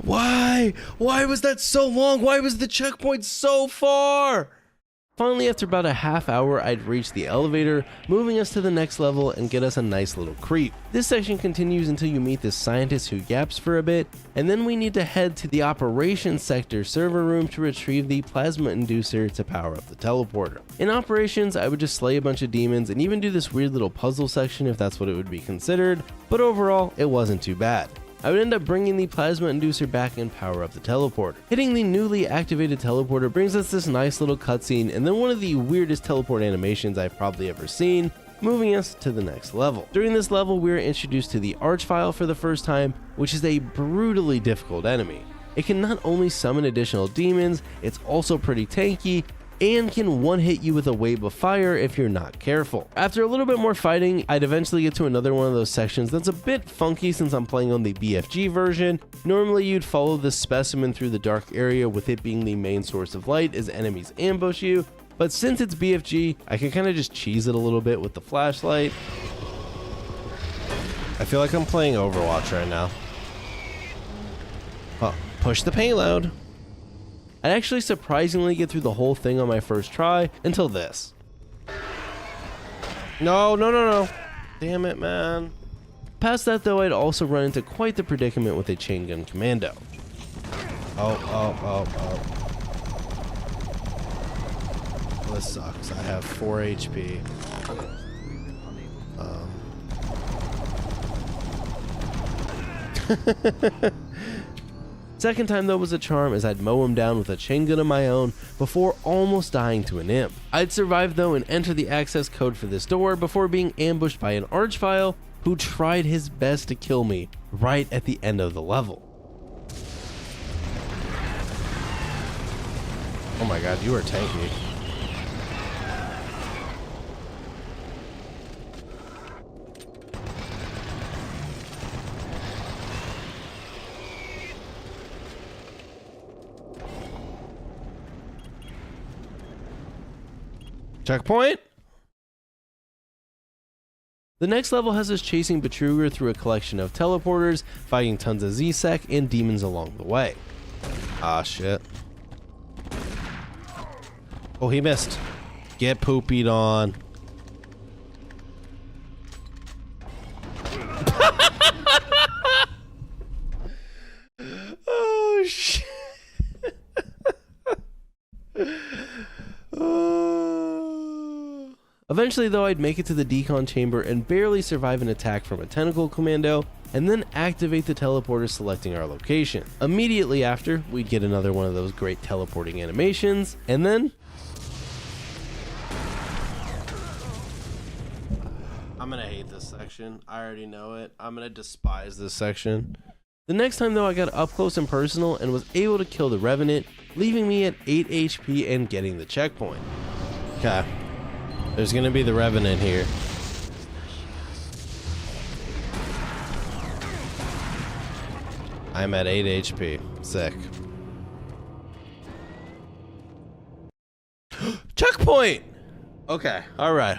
Why? Why was that so long? Why was the checkpoint so far? Finally, after about a half hour, I'd reached the elevator, moving us to the next level and get us a nice little creep. This section continues until you meet this scientist who yaps for a bit, and then we need to head to the operations sector server room to retrieve the plasma inducer to power up the teleporter. In operations, I would just slay a bunch of demons and even do this weird little puzzle section if that's what it would be considered, but overall, it wasn't too bad. I would end up bringing the plasma inducer back and power up the teleporter. Hitting the newly activated teleporter brings us this nice little cutscene and then one of the weirdest teleport animations I've probably ever seen, moving us to the next level. During this level, we are introduced to the Archvile for the first time, which is a brutally difficult enemy. It can not only summon additional demons, it's also pretty tanky, and can one-hit you with a wave of fire if you're not careful. After a little bit more fighting, I'd eventually get to another one of those sections that's a bit funky since I'm playing on the BFG version. Normally you'd follow this specimen through the dark area with it being the main source of light as enemies ambush you, but since it's BFG, I can kind of just cheese it a little bit with the flashlight. I feel like I'm playing Overwatch right now. Oh, push the payload. I'd actually surprisingly get through the whole thing on my first try until this. No. Damn it, man. Past that though, I'd also run into quite the predicament with a chain gun commando. Oh. This sucks. I have 4 HP. Second time though was a charm as I'd mow him down with a chain gun of my own before almost dying to an imp. I'd survive though and enter the access code for this door before being ambushed by an Archvile who tried his best to kill me right at the end of the level. Oh my god, you are tanky. Checkpoint? The next level has us chasing Betruger through a collection of teleporters, fighting tons of Z-Sec and demons along the way. Ah, shit. Oh, he missed. Get poopied on. Oh, shit. Eventually though, I'd make it to the decon chamber and barely survive an attack from a tentacle commando, and then activate the teleporter selecting our location. Immediately after, we'd get another one of those great teleporting animations, and then... I'm gonna hate this section. I already know it. I'm gonna despise this section. The next time though, I got up close and personal and was able to kill the Revenant, leaving me at 8 HP and getting the checkpoint. Okay. There's gonna be the Revenant here. I'm at 8 HP. Sick. Checkpoint! Okay. Alright.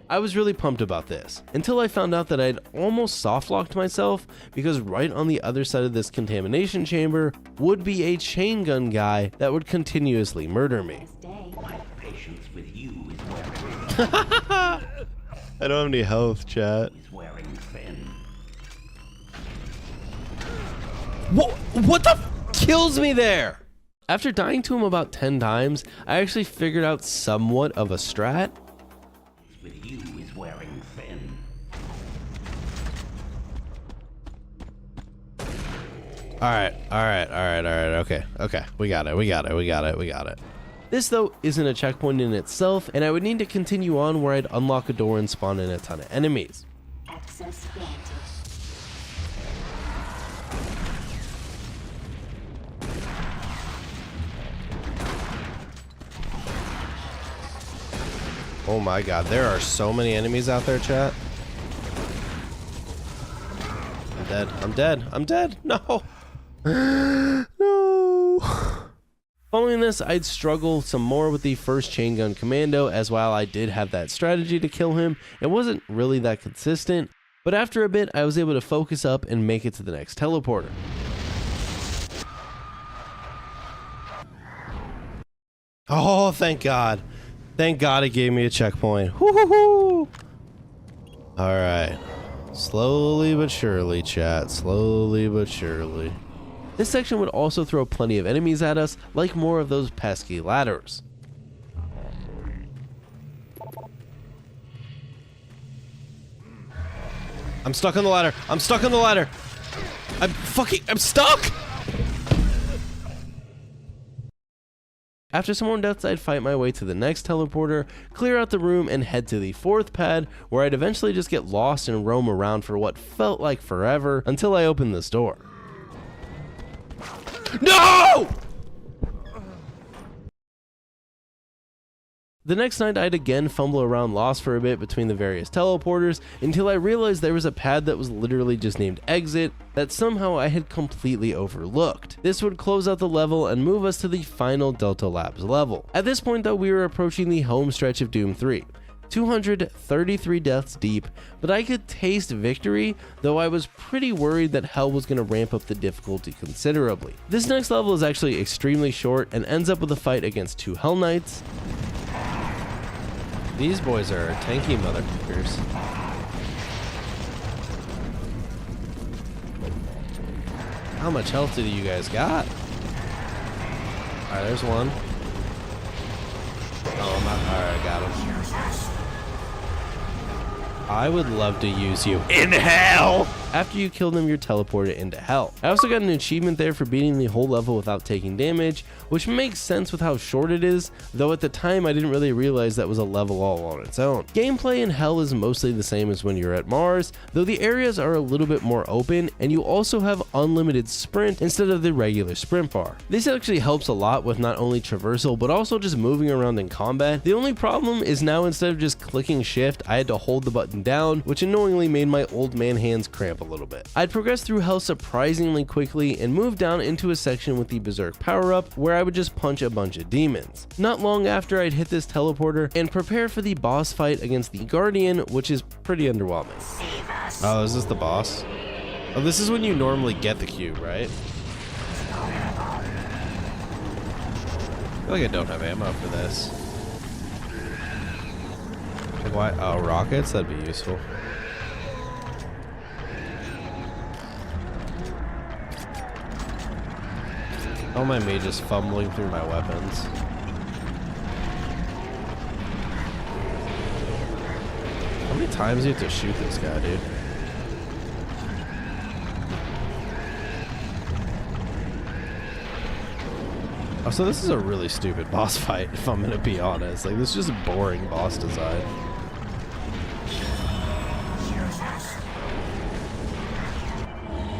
I was really pumped about this, until I found out that I'd almost soft-locked myself, because right on the other side of this contamination chamber would be a chain gun guy that would continuously murder me. Patience with you is wearing I don't have any health, chat. thin. What the f kills me there? After dying to him about 10 times, I actually figured out somewhat of a strat. With you is wearing thin. Alright. Okay. We got it. This though isn't a checkpoint in itself, and I would need to continue on where I'd unlock a door and spawn in a ton of enemies. Access granted. Oh my god, there are so many enemies out there, chat. I'm dead. No. No. Following this, I'd struggle some more with the first chain gun commando, as while I did have that strategy to kill him, it wasn't really that consistent, but after a bit, I was able to focus up and make it to the next teleporter. Oh, thank God. Thank God it gave me a checkpoint. Woo-hoo-hoo. All right. Slowly but surely, chat. Slowly but surely. This section would also throw plenty of enemies at us, like more of those pesky ladders. I'm stuck on the ladder. I'm stuck on the ladder. I'm stuck. After some more deaths, I'd fight my way to the next teleporter, clear out the room, and head to the 4th pad, where I'd eventually just get lost and roam around for what felt like forever until I opened this door. No! The next night, I'd again fumble around lost for a bit between the various teleporters until I realized there was a pad that was literally just named Exit that somehow I had completely overlooked. This would close out the level and move us to the final Delta Labs level. At this point though, we were approaching the home stretch of Doom 3. 233 deaths deep, but I could taste victory, though I was pretty worried that hell was going to ramp up the difficulty considerably. This next level is actually extremely short and ends up with a fight against 2 Hell Knights. These boys are tanky motherfuckers. How much health do you guys got? Alright, there's one. Oh, I'm not. Alright, I got him. I would love to use you in hell! After you kill them, you're teleported into hell. I also got an achievement there for beating the whole level without taking damage, which makes sense with how short it is, though at the time I didn't really realize that was a level all on its own. Gameplay in hell is mostly the same as when you're at Mars, though the areas are a little bit more open, and you also have unlimited sprint instead of the regular sprint bar. This actually helps a lot with not only traversal, but also just moving around in combat. The only problem is now instead of just clicking shift, I had to hold the button down, which annoyingly made my old man hands cramp a little bit. I'd progress through hell surprisingly quickly and move down into a section with the Berserk power-up where I would just punch a bunch of demons. Not long after, I'd hit this teleporter and prepare for the boss fight against the Guardian, which is pretty underwhelming. Oh, is this the boss? Oh, this is when you normally get the cube, right? I feel like I don't have ammo for this. Like why? Oh, rockets? That'd be useful. How am I me just fumbling through my weapons? How many times do you have to shoot this guy, dude? Oh, so this is a really stupid boss fight, if I'm gonna be honest. Like, this is just boring boss design.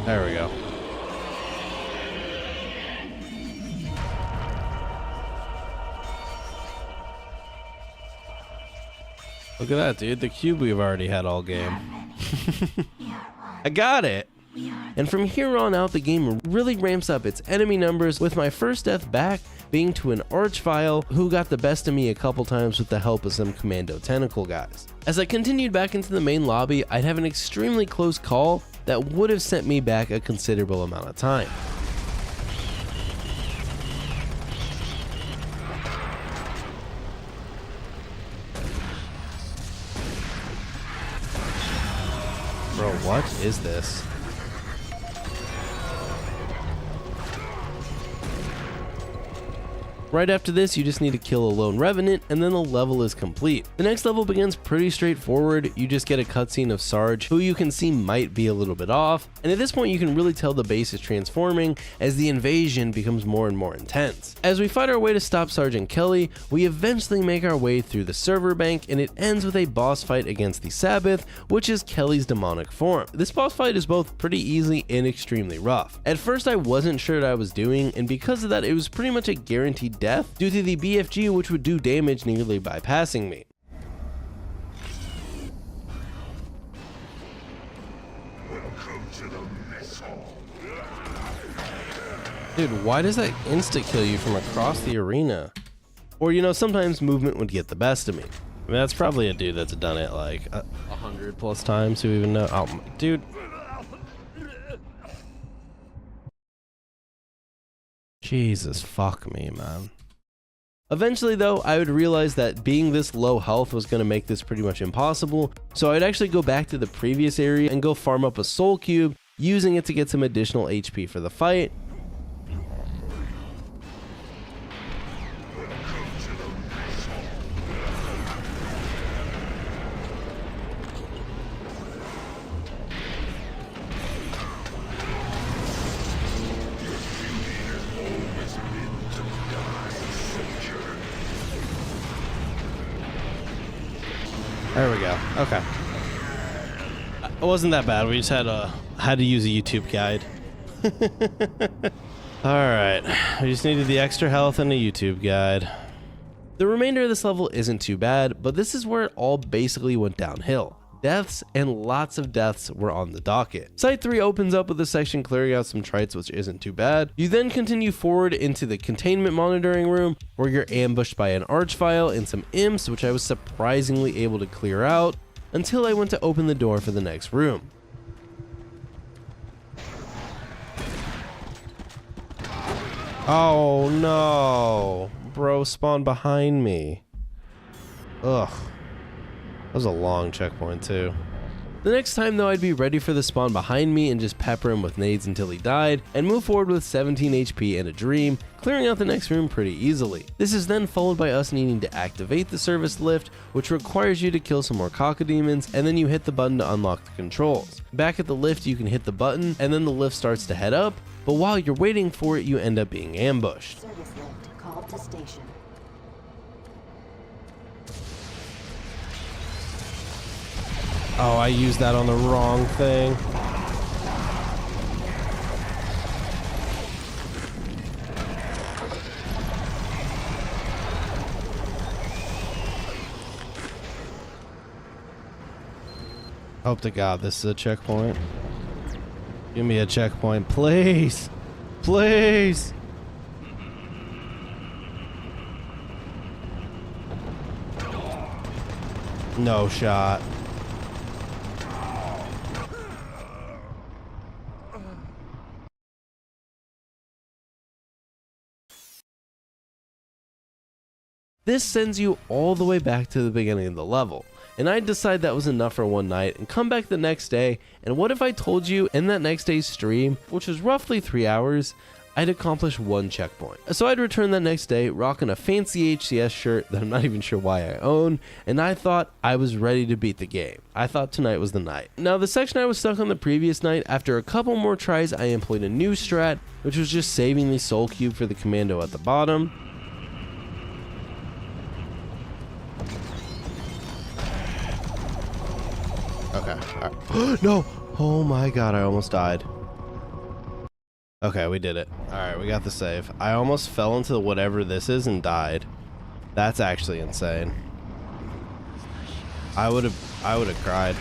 There we go. Look at that, dude. The cube we've already had all game. I got it! And from here on out, the game really ramps up its enemy numbers, with my first death back being to an Archvile who got the best of me a couple times with the help of some Commando Tentacle guys. As I continued back into the main lobby, I'd have an extremely close call that would have sent me back a considerable amount of time. Bro, what is this? Right after this, you just need to kill a lone revenant, and then the level is complete. The next level begins pretty straightforward. You just get a cutscene of Sarge, who you can see might be a little bit off, and at this point you can really tell the base is transforming as the invasion becomes more and more intense. As we fight our way to stop Sergeant Kelly, we eventually make our way through the server bank, and it ends with a boss fight against the Sabbath, which is Kelly's demonic form. This boss fight is both pretty easy and extremely rough. At first I wasn't sure what I was doing, and because of that it was pretty much a guaranteed death due to the BFG, which would do damage nearly bypassing me. Dude, why does that insta-kill you from across the arena? Or, you know, sometimes movement would get the best of me. I mean, that's probably a dude that's done it like 100 plus times who even know. Oh, dude. Jesus, fuck me, man. Eventually though, I would realize that being this low health was going to make this pretty much impossible, so I'd actually go back to the previous area and go farm up a soul cube, using it to get some additional HP for the fight. There we go. Okay. It wasn't that bad. We just had to use a YouTube guide. Alright. We just needed the extra health and a YouTube guide. The remainder of this level isn't too bad, but this is where it all basically went downhill. Deaths and lots of deaths were on the docket. Site 3 opens up with a section clearing out some trites, which isn't too bad. You then continue forward into the containment monitoring room, where you're ambushed by an archvile and some imps, which I was surprisingly able to clear out, until I went to open the door for the next room. Oh no. Bro spawned behind me. Ugh. That was a long checkpoint too. The next time though, I'd be ready for the spawn behind me and just pepper him with nades until he died, and move forward with 17 HP and a dream, clearing out the next room pretty easily. This is then followed by us needing to activate the service lift, which requires you to kill some more cacodemons, and then you hit the button to unlock the controls. Back at the lift, you can hit the button, and then the lift starts to head up, but while you're waiting for it, you end up being ambushed. Service lift called to station. Oh, I used that on the wrong thing. Hope to God this is a checkpoint. Give me a checkpoint, please. Please. No shot. This sends you all the way back to the beginning of the level, and I'd decide that was enough for one night and come back the next day, and what if I told you in that next day's stream, which was roughly 3 hours, I'd accomplish one checkpoint. So I'd return that next day rocking a fancy HCS shirt that I'm not even sure why I own, and I thought I was ready to beat the game. I thought tonight was the night. Now the section I was stuck on the previous night, after a couple more tries I employed a new strat, which was just saving the soul cube for the commando at the bottom. Okay. Right. No! Oh my God, I almost died. Okay, we did it. Alright, we got the save. I almost fell into whatever this is and died. That's actually insane. I would have cried.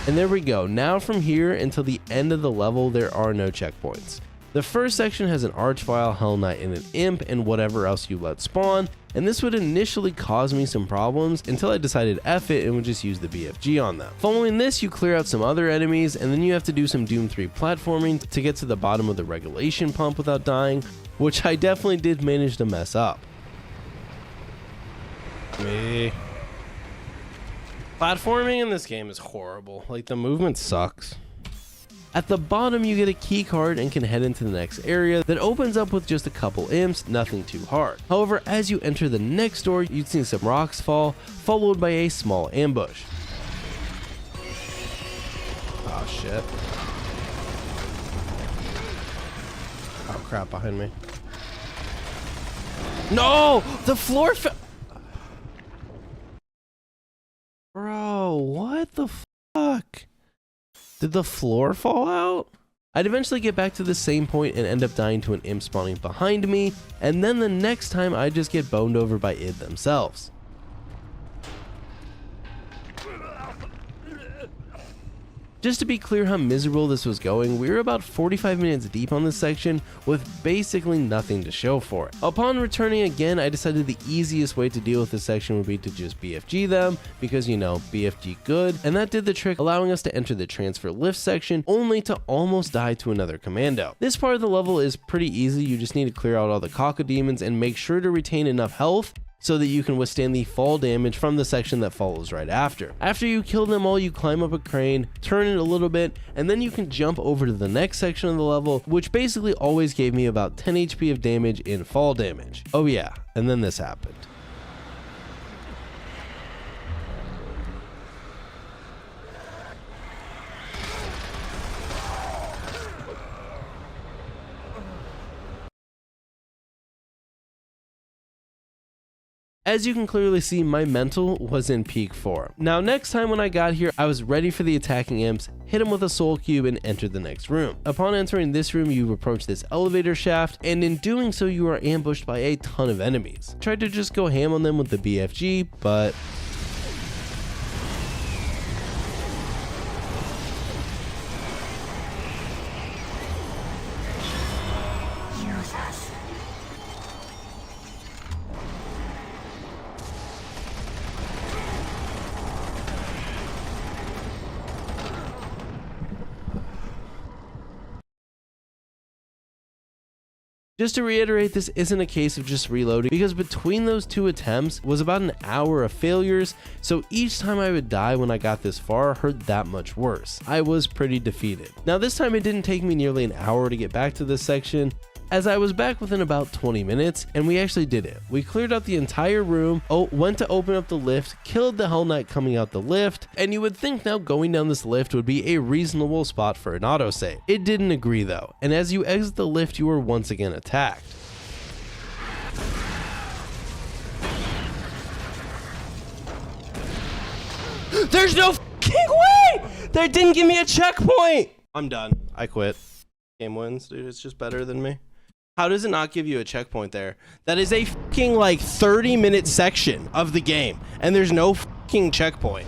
And there we go. Now from here until the end of the level, there are no checkpoints. The first section has an Archvile, Hell Knight, and an Imp, and whatever else you let spawn, and this would initially cause me some problems until I decided F it and would just use the BFG on them. Following this, you clear out some other enemies, and then you have to do some Doom 3 platforming to get to the bottom of the regulation pump without dying, which I definitely did manage to mess up. Me. Platforming in this game is horrible. Like, the movement sucks. At the bottom, you get a key card and can head into the next area that opens up with just a couple imps, nothing too hard. However, as you enter the next door, you'd see some rocks fall, followed by a small ambush. Oh shit. Oh crap, behind me. No! The floor fell! Bro, what the fuck? Did the floor fall out? I'd eventually get back to the same point and end up dying to an imp spawning behind me, and then the next time I'd just get boned over by id themselves. Just to be clear how miserable this was going, we were about 45 minutes deep on this section with basically nothing to show for it. Upon returning again, I decided the easiest way to deal with this section would be to just BFG them, because you know, BFG good, and that did the trick, allowing us to enter the transfer lift section only to almost die to another commando. This part of the level is pretty easy, you just need to clear out all the cacodemons and make sure to retain enough health so that you can withstand the fall damage from the section that follows right after. After you kill them all, you climb up a crane, turn it a little bit, and then you can jump over to the next section of the level, which basically always gave me about 10 HP of damage in fall damage. Oh yeah, and then this happened. As you can clearly see, my mental was in peak form. Now next time when I got here, I was ready for the attacking imps, hit him with a soul cube, and entered the next room. Upon entering this room, you approach this elevator shaft, and in doing so, you are ambushed by a ton of enemies. Tried to just go ham on them with the BFG, but just to reiterate, this isn't a case of just reloading, because between those two attempts was about an hour of failures, so each time I would die when I got this far hurt that much worse. I was pretty defeated. Now this time it didn't take me nearly an hour to get back to this section, as I was back within about 20 minutes, and we actually did it. We cleared out the entire room, went to open up the lift, killed the Hell Knight coming out the lift, and you would think now going down this lift would be a reasonable spot for an autosave. It didn't agree though, and as you exit the lift, you were once again attacked. There's no f***ing way! They didn't give me a checkpoint! I'm done. I quit. Game wins, dude. It's just better than me. How does it not give you a checkpoint there? That is a fucking like 30-minute section of the game, and there's no fucking checkpoint.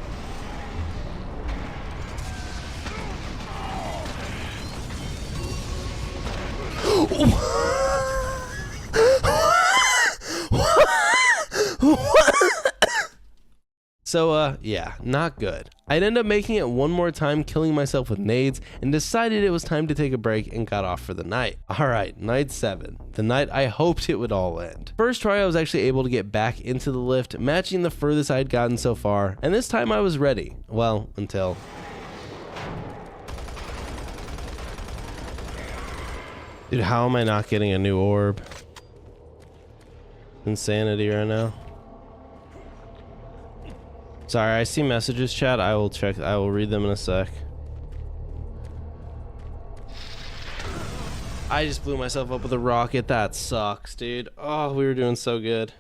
So, yeah, not good. I'd end up making it one more time, killing myself with nades, and decided it was time to take a break and got off for the night. Alright, night 7. The night I hoped it would all end. First try I was actually able to get back into the lift, matching the furthest I'd gotten so far, and this time I was ready. Well, until... Dude, how am I not getting a new orb? Insanity right now. Sorry, I see messages, chat. I will check. I will read them in a sec. I just blew myself up with a rocket. That sucks, dude. Oh, we were doing so good.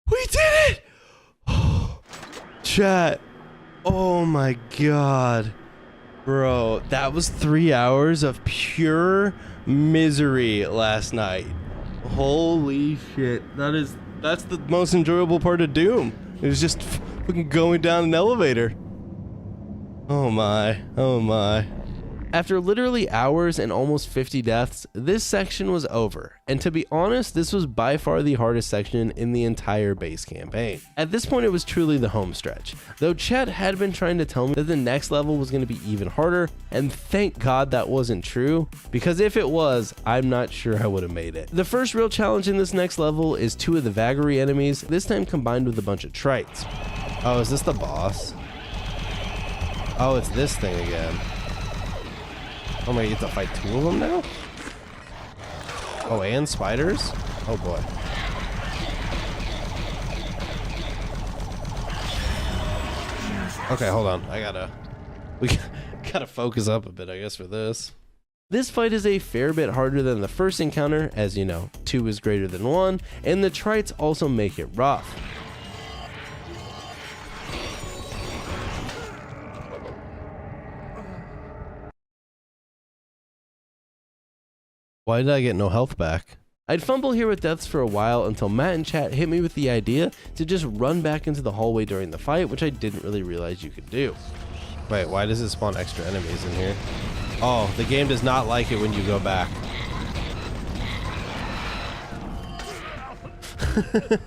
We did it! Chat. Oh my god. Bro, that was 3 hours of pure misery last night. Holy shit. That's the most enjoyable part of Doom. It was just fucking going down an elevator. Oh my. Oh my. After literally hours and almost 50 deaths, this section was over, and to be honest, this was by far the hardest section in the entire base campaign. At this point, it was truly the home stretch, though chat had been trying to tell me that the next level was going to be even harder, and thank God that wasn't true, because if it was, I'm not sure I would have made it. The first real challenge in this next level is 2 of the Vagary enemies, this time combined with a bunch of Trites. Oh, is this the boss? Oh, it's this thing again. Oh my, you get to fight 2 of them now? Oh, and spiders? Oh boy. Okay, hold on. We gotta focus up a bit, I guess, for this. This fight is a fair bit harder than the first encounter, as you know, 2 is greater than 1, and the trites also make it rough. Why did I get no health back? I'd fumble here with deaths for a while until Matt in chat hit me with the idea to just run back into the hallway during the fight, which I didn't really realize you could do. Wait, why does it spawn extra enemies in here? Oh, the game does not like it when you go back.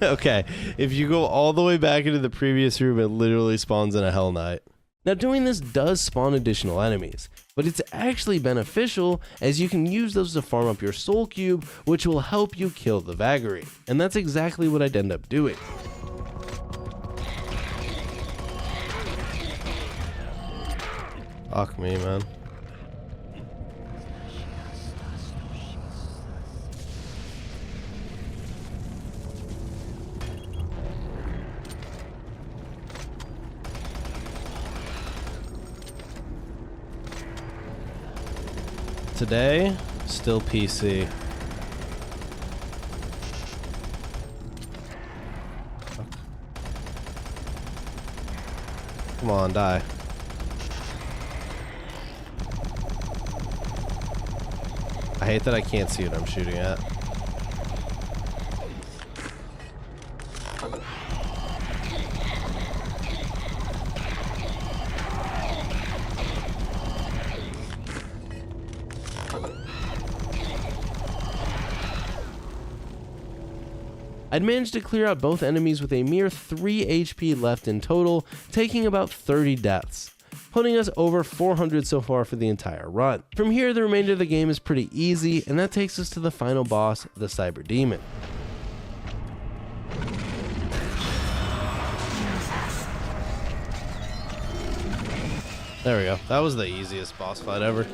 Okay, if you go all the way back into the previous room, it literally spawns in a Hell Knight. Now doing this does spawn additional enemies, but it's actually beneficial as you can use those to farm up your soul cube, which will help you kill the Vagary. And that's exactly what I'd end up doing. Fuck me, man. Today, still PC. Come on, die. I hate that I can't see what I'm shooting at. I'd managed to clear out both enemies with a mere 3 HP left in total, taking about 30 deaths, putting us over 400 so far for the entire run. From here, the remainder of the game is pretty easy, and that takes us to the final boss, the Cyber Demon. There we go. That was the easiest boss fight ever.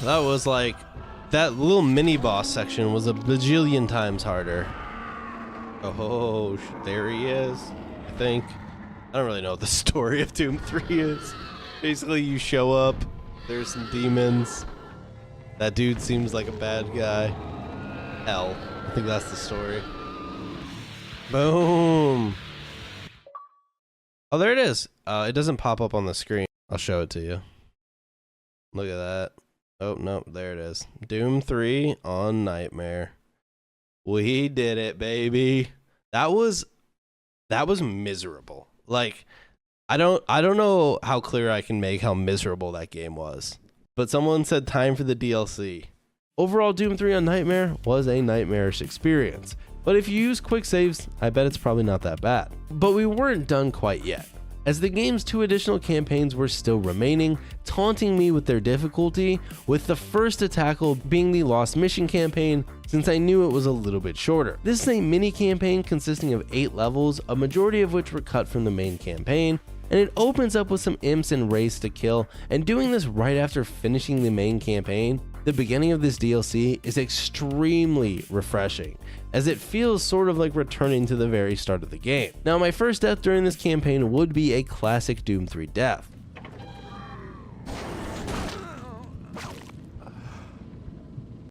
That was like... that little mini boss section was a bajillion times harder. Oh, there he is, I think. I don't really know what the story of Doom 3 is. Basically, you show up, there's some demons. That dude seems like a bad guy. Hell, I think that's the story. Boom. Oh, there it is. It doesn't pop up on the screen. I'll show it to you. Look at that. Oh, no, there it is. Doom 3 on Nightmare. We did it, baby. That was miserable. Like, I don't know how clear I can make how miserable that game was. But someone said time for the DLC. Overall, Doom 3 on Nightmare was a nightmarish experience. But if you use quick saves, I bet it's probably not that bad. But we weren't done quite yet, as the game's 2 additional campaigns were still remaining, taunting me with their difficulty, with the first to tackle being the Lost Mission campaign, since I knew it was a little bit shorter. This is a mini campaign consisting of 8 levels, a majority of which were cut from the main campaign, and it opens up with some imps and wraiths to kill, and doing this right after finishing the main campaign, the beginning of this DLC is extremely refreshing, as it feels sort of like returning to the very start of the game. Now, my first death during this campaign would be a classic Doom 3 death.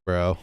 Bro.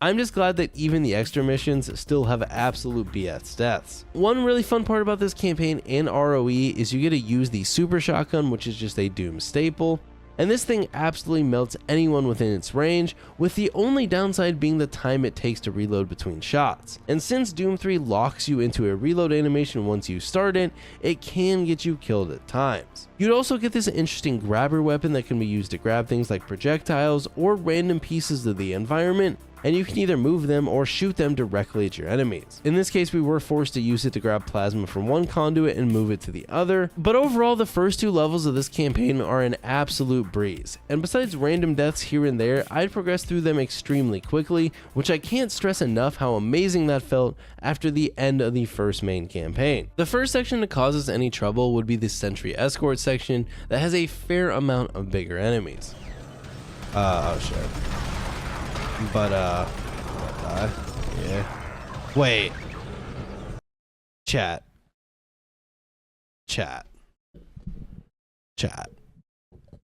I'm just glad that even the extra missions still have absolute BS deaths. One really fun part about this campaign in ROE is you get to use the Super Shotgun, which is just a Doom staple. And this thing absolutely melts anyone within its range, with the only downside being the time it takes to reload between shots. And since Doom 3 locks you into a reload animation once you start it, it can get you killed at times. You'd also get this interesting grabber weapon that can be used to grab things like projectiles or random pieces of the environment, and you can either move them or shoot them directly at your enemies. In this case, we were forced to use it to grab plasma from one conduit and move it to the other, but overall the first 2 levels of this campaign are an absolute breeze, and besides random deaths here and there, I'd progress through them extremely quickly, which I can't stress enough how amazing that felt after the end of the first main campaign. The first section to cause us any trouble would be the Sentry Escort section that has a fair amount of bigger enemies. Oh shit. But, yeah. Wait. Chat. Chat. Chat.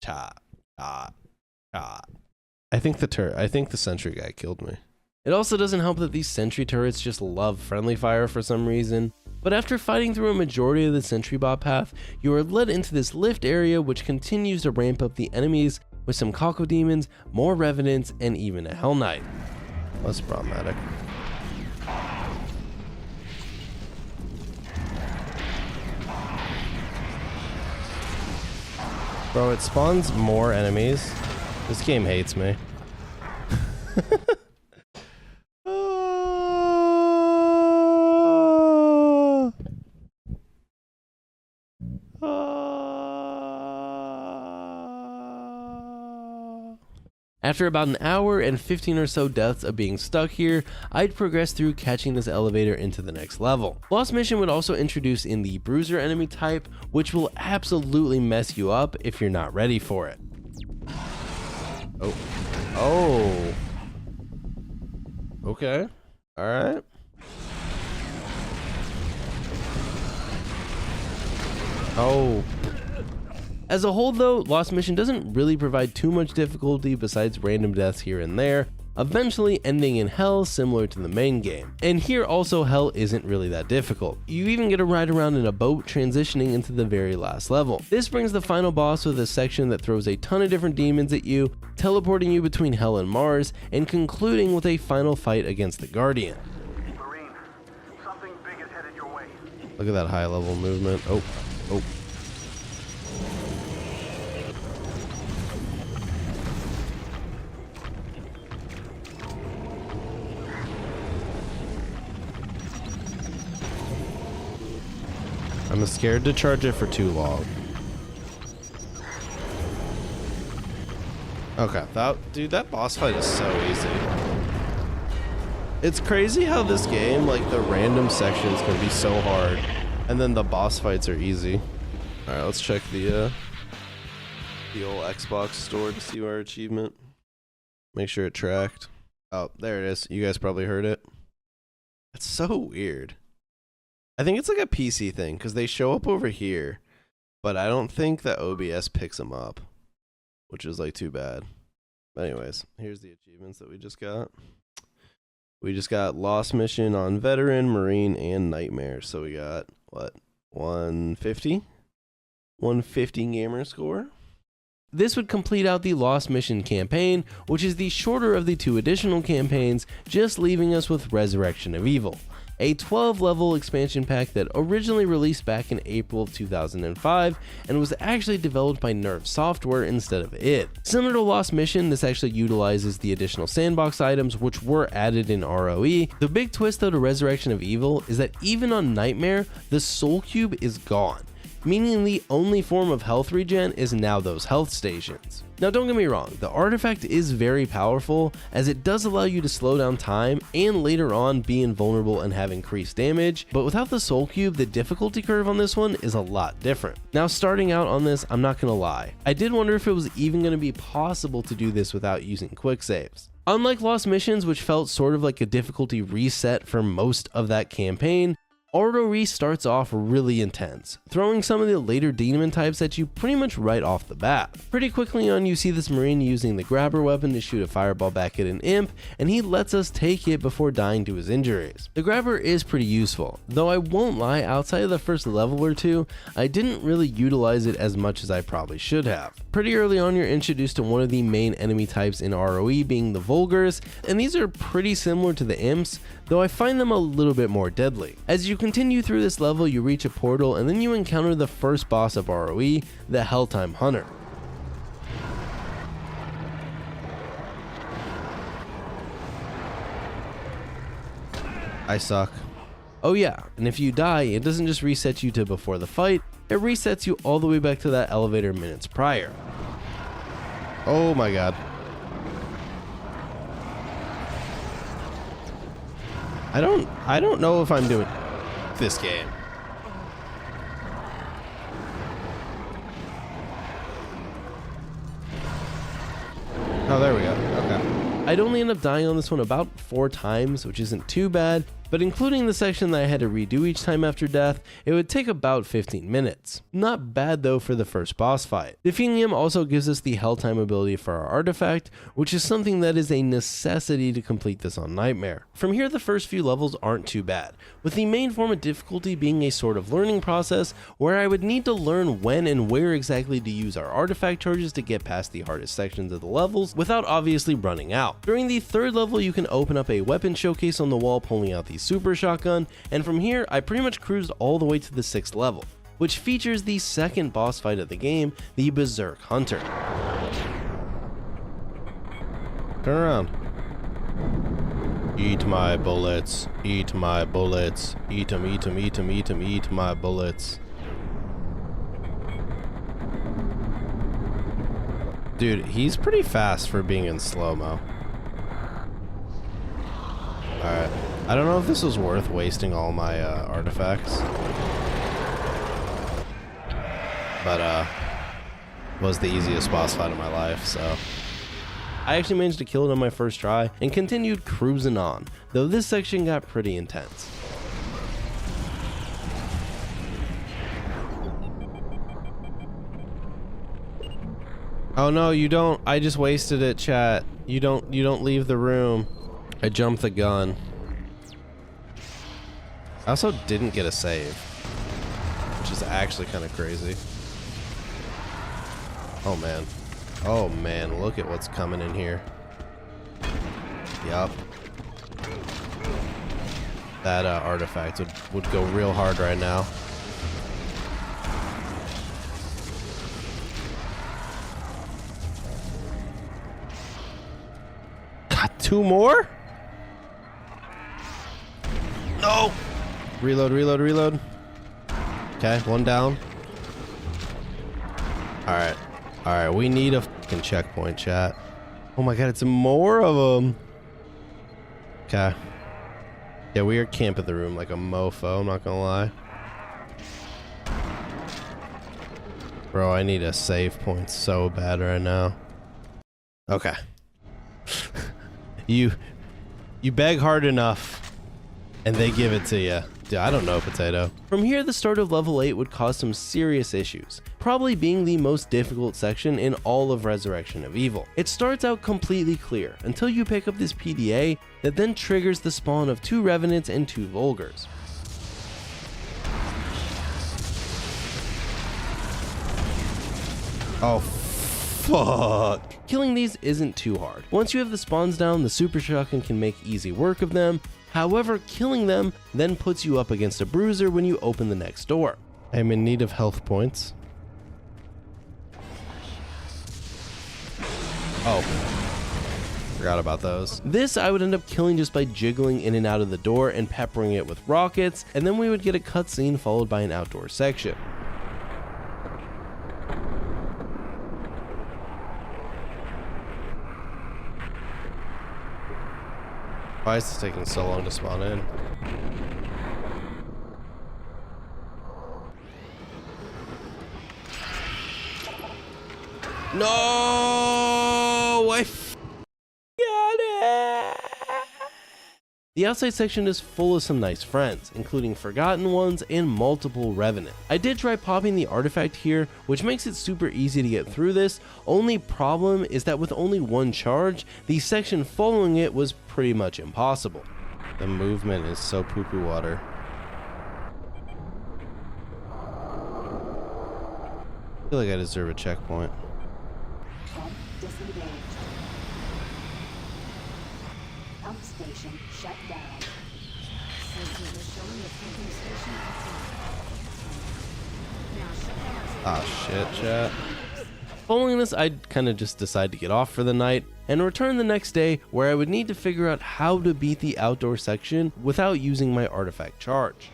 Chat. Chat. Chat. I think the sentry guy killed me. It also doesn't help that these sentry turrets just love friendly fire for some reason, but after fighting through a majority of the sentry bot path, you are led into this lift area which continues to ramp up the enemies with some Cacodemons, more Revenants, and even a Hell Knight. That's problematic. Bro, it spawns more enemies. This game hates me. After about an hour and 15 or so deaths of being stuck here, I'd progress through catching this elevator into the next level. Lost Mission would also introduce in the Bruiser enemy type, which will absolutely mess you up if you're not ready for it. Oh. Oh. Okay. Alright. Oh. As a whole though, Lost Mission doesn't really provide too much difficulty besides random deaths here and there, eventually ending in hell similar to the main game. And here also hell isn't really that difficult. You even get to ride around in a boat transitioning into the very last level. This brings the final boss with a section that throws a ton of different demons at you, teleporting you between hell and Mars, and concluding with a final fight against the Guardian. Marine, something big is headed your way. Look at that high level movement. Oh, oh. I'm scared to charge it for too long. Okay, that boss fight is so easy. It's crazy how this game, like the random sections can be so hard, and then the boss fights are easy. All right, let's check the old Xbox store to see our achievement. Make sure it tracked. Oh, there it is. You guys probably heard it. It's so weird. I think it's like a PC thing because they show up over here, but I don't think that OBS picks them up, which is like too bad. But anyways, here's the achievements that we just got. We just got Lost Mission on Veteran, Marine, and Nightmare. So we got, what, 150? 150 gamer score. This would complete out the Lost Mission campaign, which is the shorter of the two additional campaigns, just leaving us with Resurrection of Evil, a 12-level expansion pack that originally released back in April of 2005 and was actually developed by Nerve Software instead of id. Similar to Lost Mission, this actually utilizes the additional sandbox items which were added in ROE. The big twist though to Resurrection of Evil is that even on Nightmare, the Soul Cube is gone, meaning the only form of health regen is now those health stations. Now don't get me wrong, the artifact is very powerful as it does allow you to slow down time and later on be invulnerable and have increased damage, but without the Soul Cube, the difficulty curve on this one is a lot different. Now starting out on this, I'm not gonna lie, I did wonder if it was even gonna be possible to do this without using quick saves. Unlike Lost Missions, which felt sort of like a difficulty reset for most of that campaign, ROE starts off really intense, throwing some of the later demon types at you pretty much right off the bat. Pretty quickly on, you see this Marine using the grabber weapon to shoot a fireball back at an imp, and he lets us take it before dying to his injuries. The grabber is pretty useful, though I won't lie, outside of the first level or two, I didn't really utilize it as much as I probably should have. Pretty early on, you're introduced to one of the main enemy types in ROE being the Vulgars, and these are pretty similar to the imps, though I find them a little bit more deadly. As you continue through this level, you reach a portal and then you encounter the first boss of ROE, the Helltime Hunter. I suck. Oh yeah, and if you die, it doesn't just reset you to before the fight, it resets you all the way back to that elevator minutes prior. Oh my god. I don't know if I'm doing this game. Oh, there we go. Okay. I'd only end up dying on this one about 4 times, which isn't too bad, but including the section that I had to redo each time after death, it would take about 15 minutes. Not bad though for the first boss fight. Defeating him also gives us the hell time ability for our artifact, which is something that is a necessity to complete this on Nightmare. From here, the first few levels aren't too bad, with the main form of difficulty being a sort of learning process where I would need to learn when and where exactly to use our artifact charges to get past the hardest sections of the levels without obviously running out. During the third level, you can open up a weapon showcase on the wall pulling out the super shotgun, and from here I pretty much cruised all the way to the 6th level, which features the second boss fight of the game, the Berserk Hunter. Turn around. Eat my bullets, eat my bullets, eat 'em, eat 'em, eat 'em, eat 'em, eat my bullets. Dude, he's pretty fast for being in slow-mo. Alright. I don't know if this was worth wasting all my artifacts. But was the easiest boss fight of my life, so I actually managed to kill it on my first try and continued cruising on, though this section got pretty intense. Oh no, you don't. I just wasted it, chat. You don't leave the room. I jumped the gun. I also didn't get a save, which is actually kind of crazy. Oh man. Oh man, look at what's coming in here. Yup. That artifact would go real hard right now. Got 2 more? No! Reload, reload, reload. Okay, 1 down. Alright. Alright, we need a fucking checkpoint, chat. Oh my god, it's more of them. Okay. Yeah, we are camping the room like a mofo, I'm not gonna lie. Bro, I need a save point so bad right now. Okay. You beg hard enough, and they give it to you. Dude, I don't know, Potato. From here, the start of level 8 would cause some serious issues, probably being the most difficult section in all of Resurrection of Evil. It starts out completely clear until you pick up this PDA that then triggers the spawn of 2 Revenants and 2 Vulgars. Oh, fuck. Killing these isn't too hard. Once you have the spawns down, the super shotgun can make easy work of them. However, killing them then puts you up against a bruiser when you open the next door. I'm in need of health points. Oh. Forgot about those. This I would end up killing just by jiggling in and out of the door and peppering it with rockets, and then we would get a cutscene followed by an outdoor section. Why is this taking so long to spawn in? No! I got it! The outside section is full of some nice friends, including Forgotten Ones and multiple Revenant. I did try popping the artifact here, which makes it super easy to get through this. Only problem is that with only 1 charge, the section following it was pretty much impossible. The movement is so poo-poo water. I feel like I deserve a checkpoint. Disengaged. Pump station shut down. Sensors are showing the pumping station active. Now shut down. Ah, shit, chat. Following this, I'd kind of just decide to get off for the night and return the next day, where I would need to figure out how to beat the outdoor section without using my artifact charge.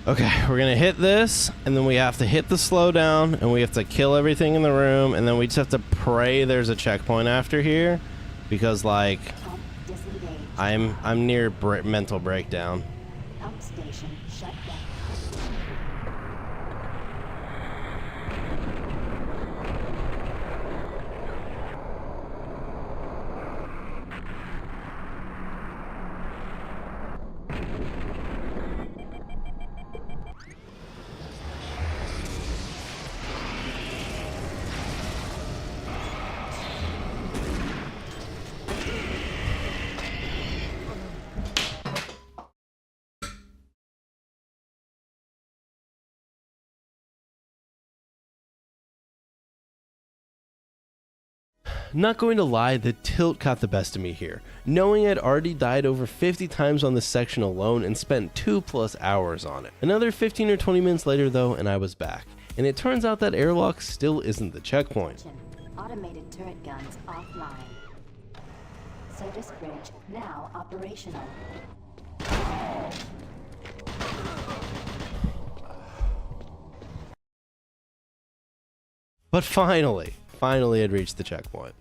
Okay, we're gonna hit this, and then we have to hit the slowdown, and we have to kill everything in the room, and then we just have to pray there's a checkpoint after here, because like, I'm near mental breakdown. Pump station shut down. Not going to lie, the tilt caught the best of me here. Knowing I'd already died over 50 times on this section alone and spent 2+ hours on it. Another 15 or 20 minutes later though, and I was back. And it turns out that airlock still isn't the checkpoint. Automated turret guns offline. Service bridge now operational. But finally I'd reached the checkpoint.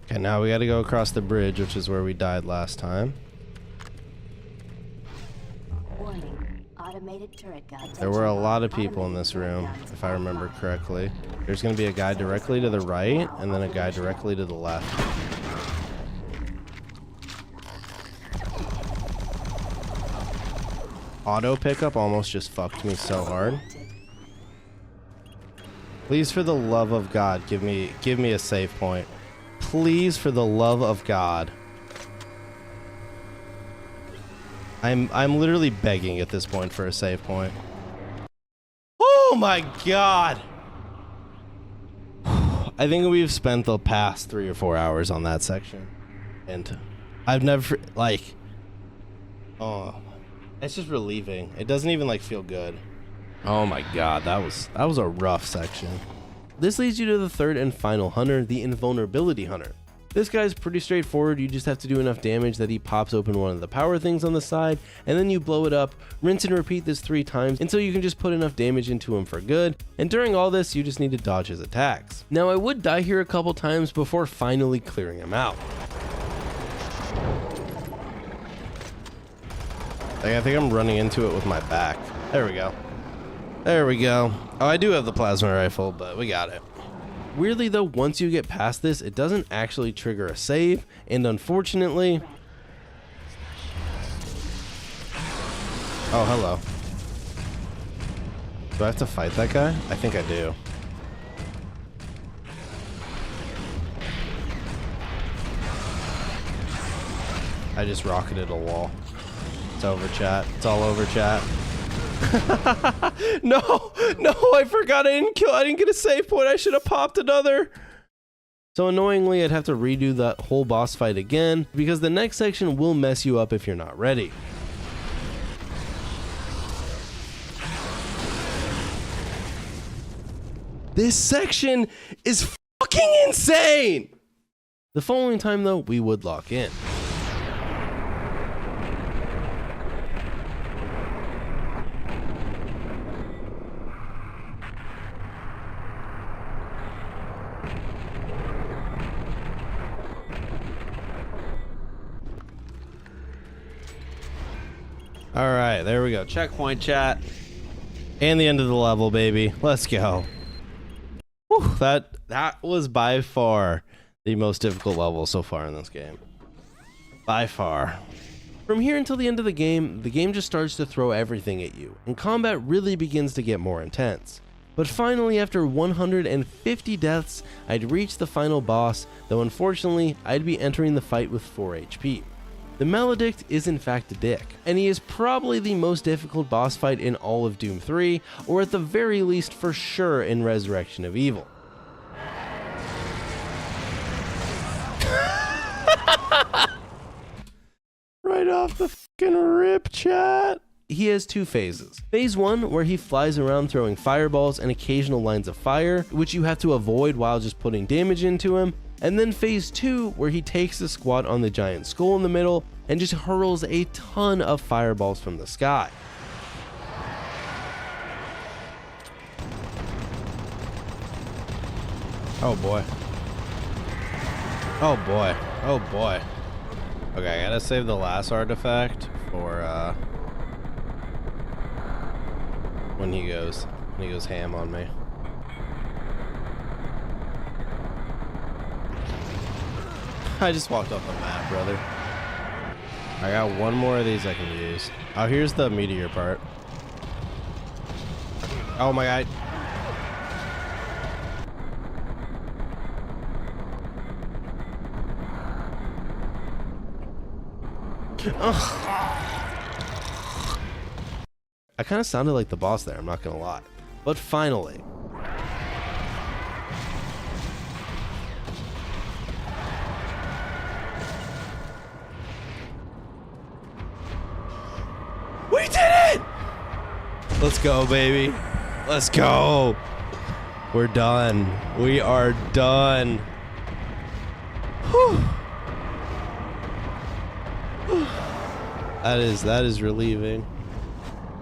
Okay, now we gotta go across the bridge, which is where we died last time. Warning. Automated turret guns. There were a lot of people in this room, if I remember correctly. There's gonna be a guy directly to the right, and then a guy directly to the left. Auto pickup almost just fucked me so hard. Please, for the love of God, give me a save point. Please, for the love of God. I'm literally begging at this point for a save point. Oh my God! I think we've spent the past 3 or 4 hours on that section, and I've never like. Oh, it's just relieving. It doesn't even like feel good. Oh my God, that was a rough section. This leads you to the third and final hunter, the Invulnerability Hunter. This guy's pretty straightforward. You just have to do enough damage that he pops open one of the power things on the side, and then you blow it up, rinse and repeat this 3 times until you can just put enough damage into him for good, and during all this you just need to dodge his attacks. Now I would die here a couple times before finally clearing him out. Like, I think I'm running into it with my back. There we go. There we go. Oh, I do have the plasma rifle, but we got it. Weirdly though, once you get past this, it doesn't actually trigger a save, and unfortunately... Oh, hello. Do I have to fight that guy? I think I do. I just rocketed a wall. It's over, chat. It's all over, chat. No, I forgot I didn't get a save point. I should have popped another. So annoyingly, I'd have to redo that whole boss fight again because the next section will mess you up if you're not ready. This section is fucking insane. The following time though, we would lock in. All right, there we go. Checkpoint, chat. And the end of the level, baby. Let's go. Whew, that was by far the most difficult level so far in this game. By far. From here until the end of the game just starts to throw everything at you, and combat really begins to get more intense. But finally, after 150 deaths, I'd reach the final boss, though unfortunately, I'd be entering the fight with 4 HP. The Maledict is in fact a dick, and he is probably the most difficult boss fight in all of Doom 3, or at the very least for sure in Resurrection of Evil. Right off the fucking rip, chat. He has 2 phases. Phase 1, where he flies around throwing fireballs and occasional lines of fire, which you have to avoid while just putting damage into him. And then phase 2, where he takes the squat on the giant skull in the middle and just hurls a ton of fireballs from the sky. Oh boy. Oh boy. Oh boy. Okay, I gotta save the last artifact for when he goes ham on me. I just walked off the map, brother. I got one more of these I can use. Oh, here's the meteor part. Oh my god. I kind of sounded like the boss there, I'm not gonna lie. But finally. We did it! Let's go, baby. Let's go. We're done. We are done. Whew. That is relieving.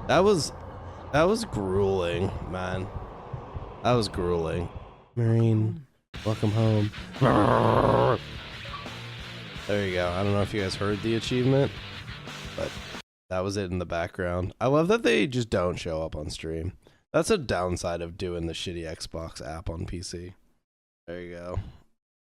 That was grueling, man. That was grueling. Marine, welcome home. There you go. I don't know if you guys heard the achievement, but that was it in the background. I love that they just don't show up on stream. That's a downside of doing the shitty Xbox app on PC. There you go.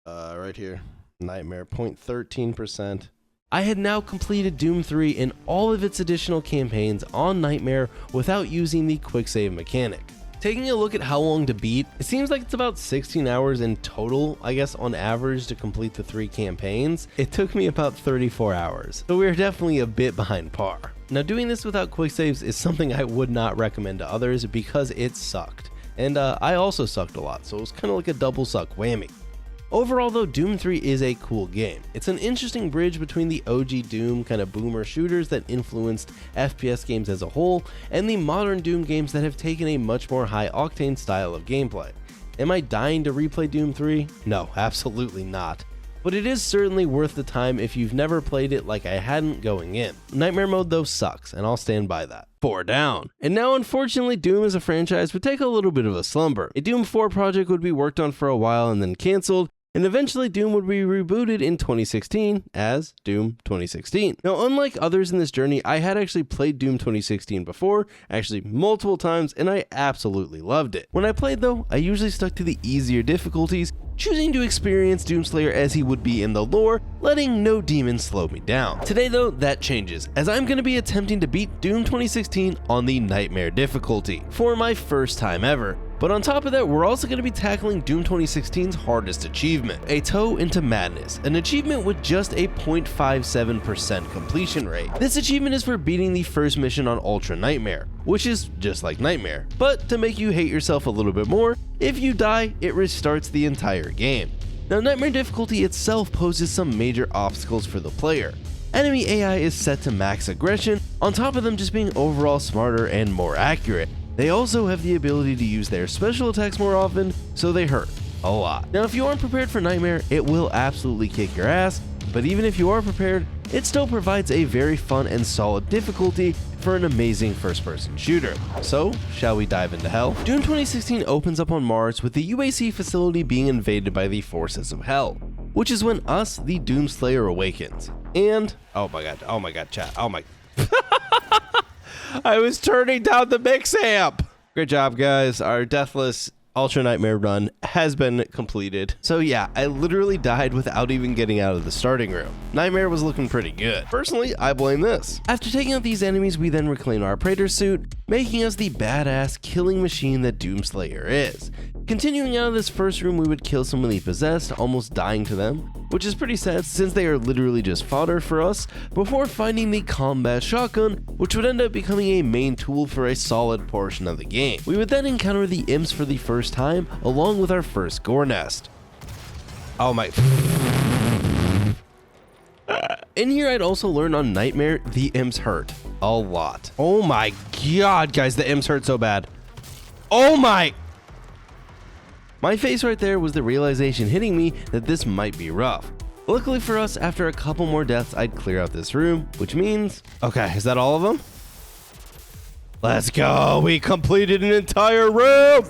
Right here. Nightmare, 0.13%. I had now completed Doom 3 and all of its additional campaigns on Nightmare without using the quick save mechanic. Taking a look at how long to beat, it seems like it's about 16 hours in total, I guess on average, to complete the 3 campaigns. It took me about 34 hours, so we're definitely a bit behind par. Now doing this without quick saves is something I would not recommend to others because it sucked. And I also sucked a lot, so it was kind of like a double suck whammy. Overall though, Doom 3 is a cool game. It's an interesting bridge between the OG Doom kind of boomer shooters that influenced FPS games as a whole, and the modern Doom games that have taken a much more high octane style of gameplay. Am I dying to replay Doom 3? No, absolutely not. But it is certainly worth the time if you've never played it like I hadn't going in. Nightmare mode though sucks, and I'll stand by that. 4 down. And now unfortunately Doom as a franchise would take a little bit of a slumber. A Doom 4 project would be worked on for a while and then cancelled, and eventually Doom would be rebooted in 2016 as Doom 2016. Now, unlike others in this journey, I had actually played Doom 2016 before, actually multiple times, and I absolutely loved it. When I played though, I usually stuck to the easier difficulties, choosing to experience Doomslayer as he would be in the lore, letting no demon slow me down. Today though, that changes, as I'm going to be attempting to beat Doom 2016 on the Nightmare difficulty, for my first time ever. But on top of that, we're also going to be tackling Doom 2016's hardest achievement, A Toe into Madness, an achievement with just a 0.57% completion rate. This achievement is for beating the first mission on Ultra Nightmare, which is just like Nightmare, but to make you hate yourself a little bit more, if you die, it restarts the entire game. Now, Nightmare difficulty itself poses some major obstacles for the player. Enemy AI is set to max aggression, on top of them just being overall smarter and more accurate. They also have the ability to use their special attacks more often, so they hurt a lot. Now, if you aren't prepared for Nightmare, it will absolutely kick your ass, but even if you are prepared, it still provides a very fun and solid difficulty for an amazing first-person shooter. So, shall we dive into hell? Doom 2016 opens up on Mars with the UAC facility being invaded by the forces of hell, which is when us, the Doomslayer, awakens. And, oh my god, chat, oh my... I was turning down the mix amp. Great job, guys. Our Deathless Ultra Nightmare run has been completed. So yeah, I literally died without even getting out of the starting room. Nightmare was looking pretty good. Personally, I blame this. After taking out these enemies, we then reclaim our Praetor suit, making us the badass killing machine that Doomslayer is. Continuing out of this first room, we would kill some of the possessed, almost dying to them, which is pretty sad since they are literally just fodder for us, before finding the combat shotgun, which would end up becoming a main tool for a solid portion of the game. We would then encounter the imps for the first time, along with our first gore nest. Oh my... In here, I'd also learn on Nightmare, the imps hurt a lot. Oh my god, guys, the imps hurt so bad. Oh my... My face right there was the realization hitting me that this might be rough. Luckily for us, after a couple more deaths, I'd clear out this room, which means... Okay, is that all of them? Let's go! We completed an entire room!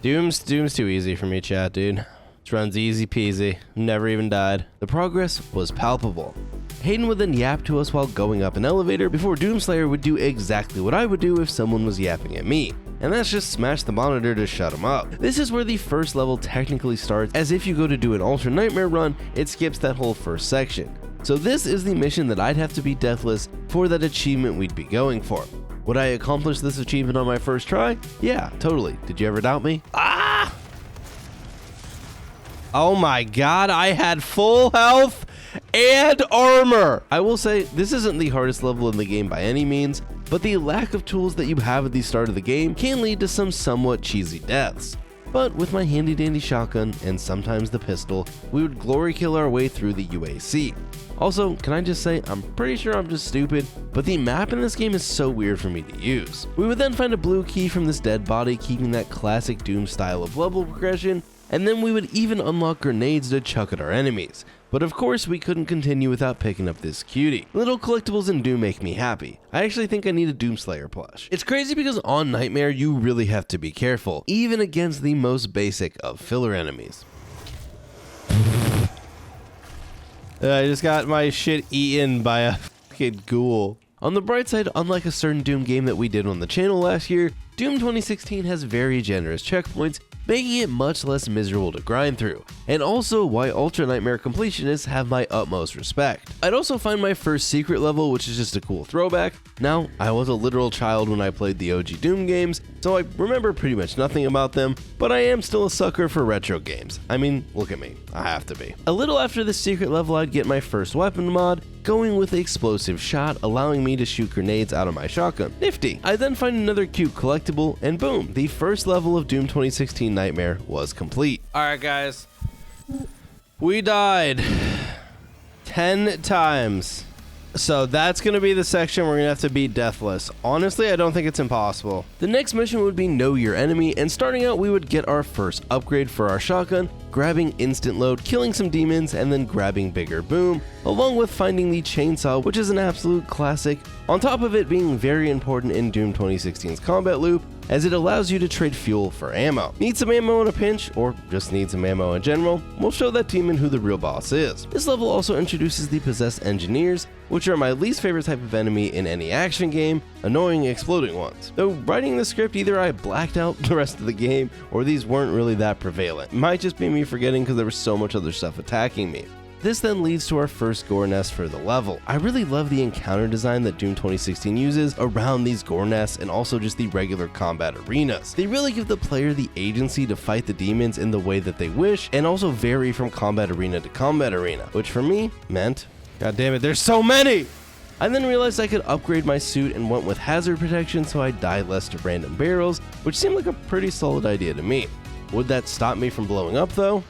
Doom's too easy for me, chat, dude. This run's easy peasy. Never even died. The progress was palpable. Hayden would then yap to us while going up an elevator before Doomslayer would do exactly what I would do if someone was yapping at me, and that's just smash the monitor to shut him up. This is where the first level technically starts, as if you go to do an Ultra Nightmare run, it skips that whole first section. So this is the mission that I'd have to be deathless for that achievement we'd be going for. Would I accomplish this achievement on my first try? Yeah, totally. Did you ever doubt me? Ah! Oh my god, I had full health and armor! I will say, this isn't the hardest level in the game by any means, but the lack of tools that you have at the start of the game can lead to some somewhat cheesy deaths. But with my handy dandy shotgun and sometimes the pistol, we would glory kill our way through the UAC. Also, can I just say, I'm pretty sure I'm just stupid, but the map in this game is so weird for me to use. We would then find a blue key from this dead body, keeping that classic Doom style of level progression, and then we would even unlock grenades to chuck at our enemies. But of course we couldn't continue without picking up this cutie. Little collectibles in Doom make me happy. I actually think I need a Doomslayer plush. It's crazy because on Nightmare you really have to be careful, even against the most basic of filler enemies. I just got my shit eaten by a fucking ghoul. On the bright side, unlike a certain Doom game that we did on the channel last year, Doom 2016 has very generous checkpoints, making it much less miserable to grind through, and also why Ultra Nightmare completionists have my utmost respect. I'd also find my first secret level, which is just a cool throwback. Now, I was a literal child when I played the OG Doom games, so I remember pretty much nothing about them, but I am still a sucker for retro games. I mean, look at me, I have to be. A little after the secret level, I'd get my first weapon mod, going with the explosive shot, allowing me to shoot grenades out of my shotgun. Nifty. I then find another cute collectible, and boom, the first level of Doom 2016 Nightmare was complete. Alright guys, we died 10 times. So that's going to be the section we're going to have to beat deathless. Honestly, I don't think it's impossible. The next mission would be Know Your Enemy, and starting out we would get our first upgrade for our shotgun, grabbing instant load, killing some demons, and then grabbing Bigger Boom, along with finding the chainsaw, which is an absolute classic, on top of it being very important in Doom 2016's combat loop, as it allows you to trade fuel for ammo. Need some ammo in a pinch, or just need some ammo in general? We'll show that demon who the real boss is. This level also introduces the Possessed Engineers, which are my least favorite type of enemy in any action game, annoying exploding ones. Though writing the script, either I blacked out the rest of the game, or these weren't really that prevalent. It might just be me forgetting because there was so much other stuff attacking me. This then leads to our first gore nest for the level. I really love the encounter design that Doom 2016 uses around these gore nests and also just the regular combat arenas. They really give the player the agency to fight the demons in the way that they wish, and also vary from combat arena to combat arena, which for me meant, god damn it, there's so many! I then realized I could upgrade my suit and went with hazard protection so I died less to random barrels, which seemed like a pretty solid idea to me. Would that stop me from blowing up though?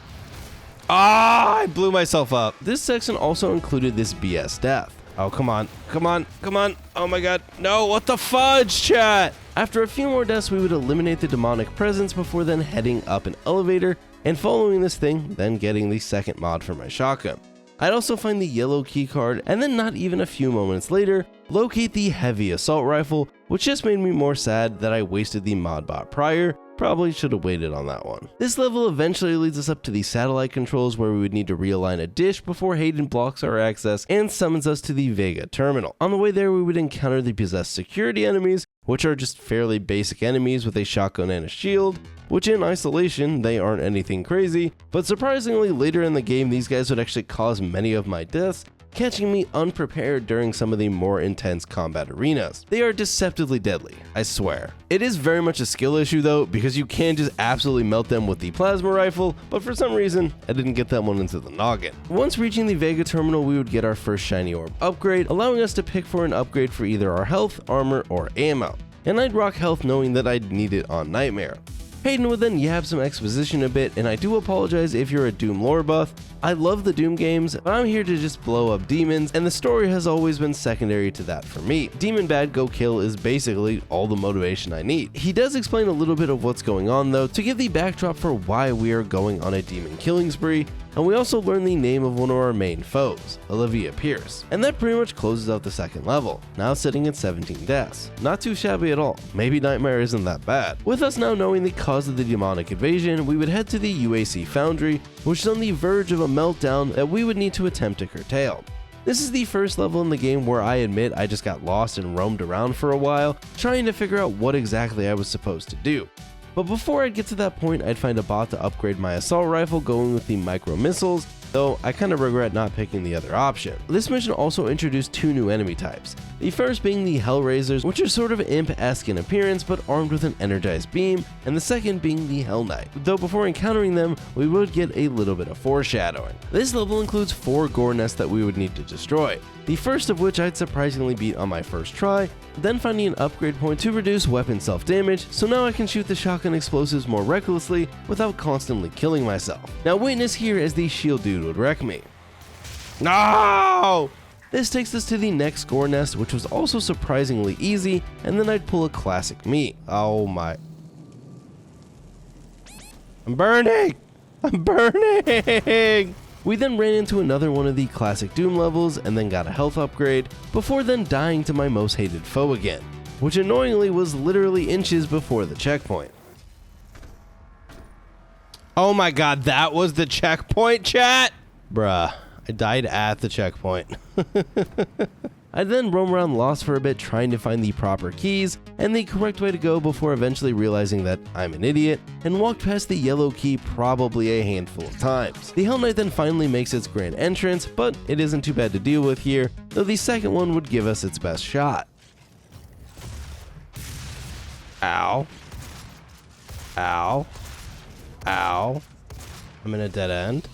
Ah, I blew myself up. This section also included this BS death. Oh, come on, come on, come on. Oh my god, no, what the fudge, chat? After a few more deaths, we would eliminate the demonic presence before then heading up an elevator and following this thing, then getting the second mod for my shotgun. I'd also find the yellow key card, and then not even a few moments later, locate the heavy assault rifle, which just made me more sad that I wasted the mod bot prior. Probably should have waited on that one. This level eventually leads us up to the satellite controls, where we would need to realign a dish before Hayden blocks our access and summons us to the Vega terminal. On the way there, we would encounter the possessed security enemies, which are just fairly basic enemies with a shotgun and a shield, which in isolation, they aren't anything crazy, but surprisingly later in the game, these guys would actually cause many of my deaths, catching me unprepared during some of the more intense combat arenas. They are deceptively deadly, I swear. It is very much a skill issue though, because you can just absolutely melt them with the plasma rifle, but for some reason, I didn't get that one into the noggin. Once reaching the Vega terminal, we would get our first shiny orb upgrade, allowing us to pick for an upgrade for either our health, armor, or ammo. And I'd rock health knowing that I'd need it on Nightmare. Hayden would then yab some exposition a bit, and I do apologize if you're a Doom lore buff. I love the Doom games, but I'm here to just blow up demons, and the story has always been secondary to that for me. Demon bad go kill is basically all the motivation I need. He does explain a little bit of what's going on though, to give the backdrop for why we are going on a demon killing spree, and we also learn the name of one of our main foes, Olivia Pierce. And that pretty much closes out the second level, now sitting at 17 deaths. Not too shabby at all. Maybe Nightmare isn't that bad. With us now knowing the cause of the demonic invasion, we would head to the UAC Foundry, which is on the verge of a meltdown that we would need to attempt to curtail. This is the first level in the game where I admit I just got lost and roamed around for a while, trying to figure out what exactly I was supposed to do. But before I'd get to that point, I'd find a bot to upgrade my assault rifle going with the micro missiles, though I kind of regret not picking the other option. This mission also introduced two new enemy types, the first being the Hellraisers, which are sort of imp-esque in appearance but armed with an energized beam, and the second being the Hell Knight, though before encountering them, we would get a little bit of foreshadowing. This level includes 4 gore nests that we would need to destroy, the first of which I'd surprisingly beat on my first try, then finding an upgrade point to reduce weapon self-damage, so now I can shoot the shotgun explosives more recklessly without constantly killing myself. Now witness here as the shield dude would wreck me. No! This takes us to the next gore nest, which was also surprisingly easy, and then I'd pull a classic me. Oh my. I'm burning! I'm burning! We then ran into another one of the classic Doom levels and then got a health upgrade, before then dying to my most hated foe again, which annoyingly was literally inches before the checkpoint. Oh my god, that was the checkpoint, chat? Bruh, I died at the checkpoint. I then roam around lost for a bit trying to find the proper keys and the correct way to go before eventually realizing that I'm an idiot and walked past the yellow key probably a handful of times. The Hell Knight then finally makes its grand entrance, but it isn't too bad to deal with here, though the second one would give us its best shot. Ow. Ow. Ow. I'm in a dead end.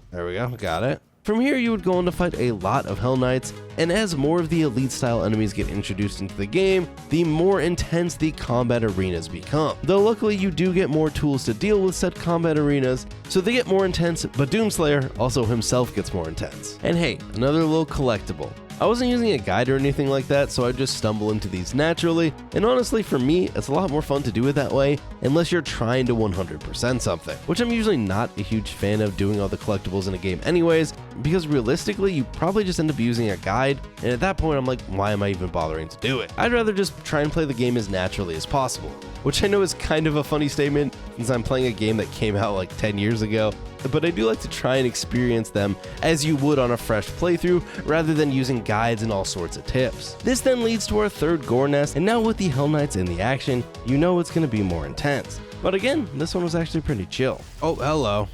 There we go, got it. From here you would go on to fight a lot of Hell Knights, and as more of the elite style enemies get introduced into the game, the more intense the combat arenas become. Though luckily you do get more tools to deal with said combat arenas, so they get more intense, but Doomslayer also himself gets more intense. And hey, another little collectible. I wasn't using a guide or anything like that, so I'd just stumble into these naturally, and honestly for me, it's a lot more fun to do it that way, unless you're trying to 100% something, which I'm usually not a huge fan of doing all the collectibles in a game anyways, because realistically, you probably just end up using a guide, and at that point I'm like, why am I even bothering to do it? I'd rather just try and play the game as naturally as possible, which I know is kind of a funny statement, since I'm playing a game that came out like 10 years ago, but I do like to try and experience them as you would on a fresh playthrough, rather than using guides and all sorts of tips. This then leads to our third gore nest, and now with the Hell Knights in the action, you know it's going to be more intense. But again, this one was actually pretty chill. Oh, hello.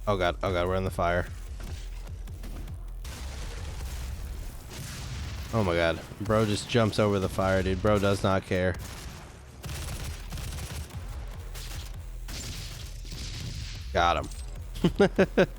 Oh god, we're in the fire. Oh my god, bro just jumps over the fire, dude. Bro does not care. Got him.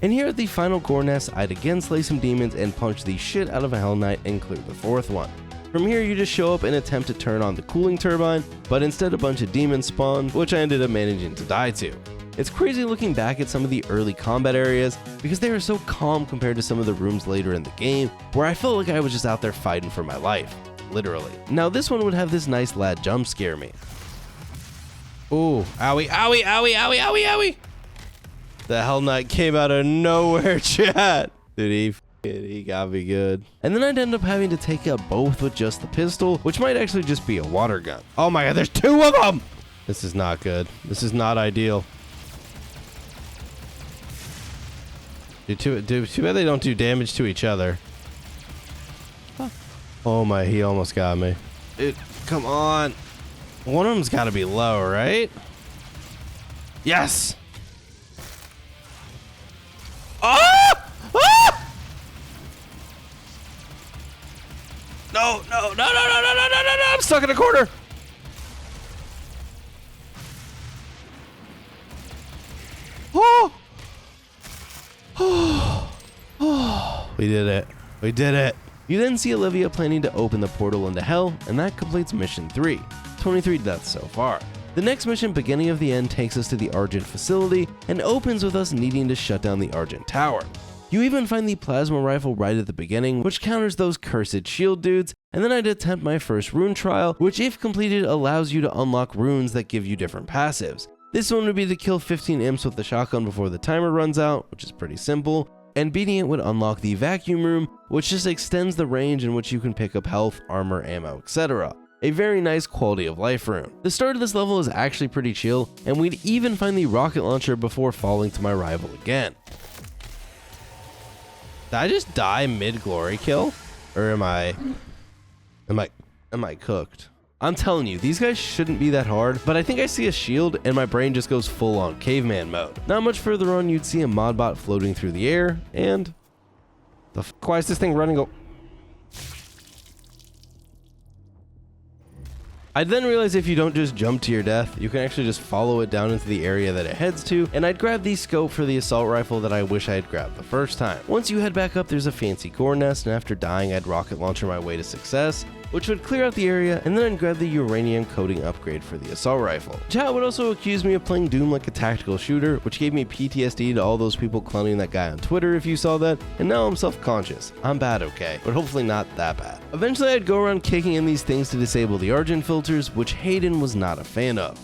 And here at the final gore nest, I'd again slay some demons and punch the shit out of a Hell Knight and clear the fourth one. From here you just show up and attempt to turn on the cooling turbine, but instead a bunch of demons spawn, which I ended up managing to die to. It's crazy looking back at some of the early combat areas because they are so calm compared to some of the rooms later in the game where I felt like I was just out there fighting for my life, literally. Now this one would have this nice lad jump scare me. Ooh, owie, owie, owie, owie, owie, owie. The Hell Knight came out of nowhere, chat. Dude, he got me good. And then I'd end up having to take out both with just the pistol, which might actually just be a water gun. Oh my god, there's 2 of them! This is not good. This is not ideal. Too bad they don't do damage to each other. Huh. Oh my, he almost got me. Dude, come on. One of them's gotta be low, right? Yes! Ah! Ah! No, no, no, no, no, no, no, no, no, no, I'm stuck in a corner! Oh! We did it. We did it. You then see Olivia planning to open the portal into hell, and that completes mission 3. 23 deaths so far. The next mission, Beginning of the End, takes us to the Argent facility and opens with us needing to shut down the Argent Tower. You even find the plasma rifle right at the beginning, which counters those cursed shield dudes, and then I'd attempt my first rune trial, which if completed allows you to unlock runes that give you different passives. This one would be to kill 15 imps with the shotgun before the timer runs out, which is pretty simple, and beating it would unlock the vacuum room, which just extends the range in which you can pick up health, armor, ammo, etc. A very nice quality of life room. The start of this level is actually pretty chill, and we'd even find the rocket launcher before falling to my rival again. Did I just die mid-glory kill? Or am I cooked? I'm telling you, these guys shouldn't be that hard, but I think I see a shield and my brain just goes full on caveman mode. Not much further on, you'd see a modbot floating through the air, and why is this thing running? I'd then realize if you don't just jump to your death, you can actually just follow it down into the area that it heads to, and I'd grab the scope for the assault rifle that I wish I had grabbed the first time. Once you head back up, there's a fancy gore nest, and after dying, I'd rocket launcher my way to success, which would clear out the area, and then I'd grab the uranium coating upgrade for the assault rifle. Chat would also accuse me of playing Doom like a tactical shooter, which gave me PTSD to all those people clowning that guy on Twitter if you saw that, and now I'm self-conscious. I'm bad, okay, but hopefully not that bad. Eventually I'd go around kicking in these things to disable the Argent filters, which Hayden was not a fan of.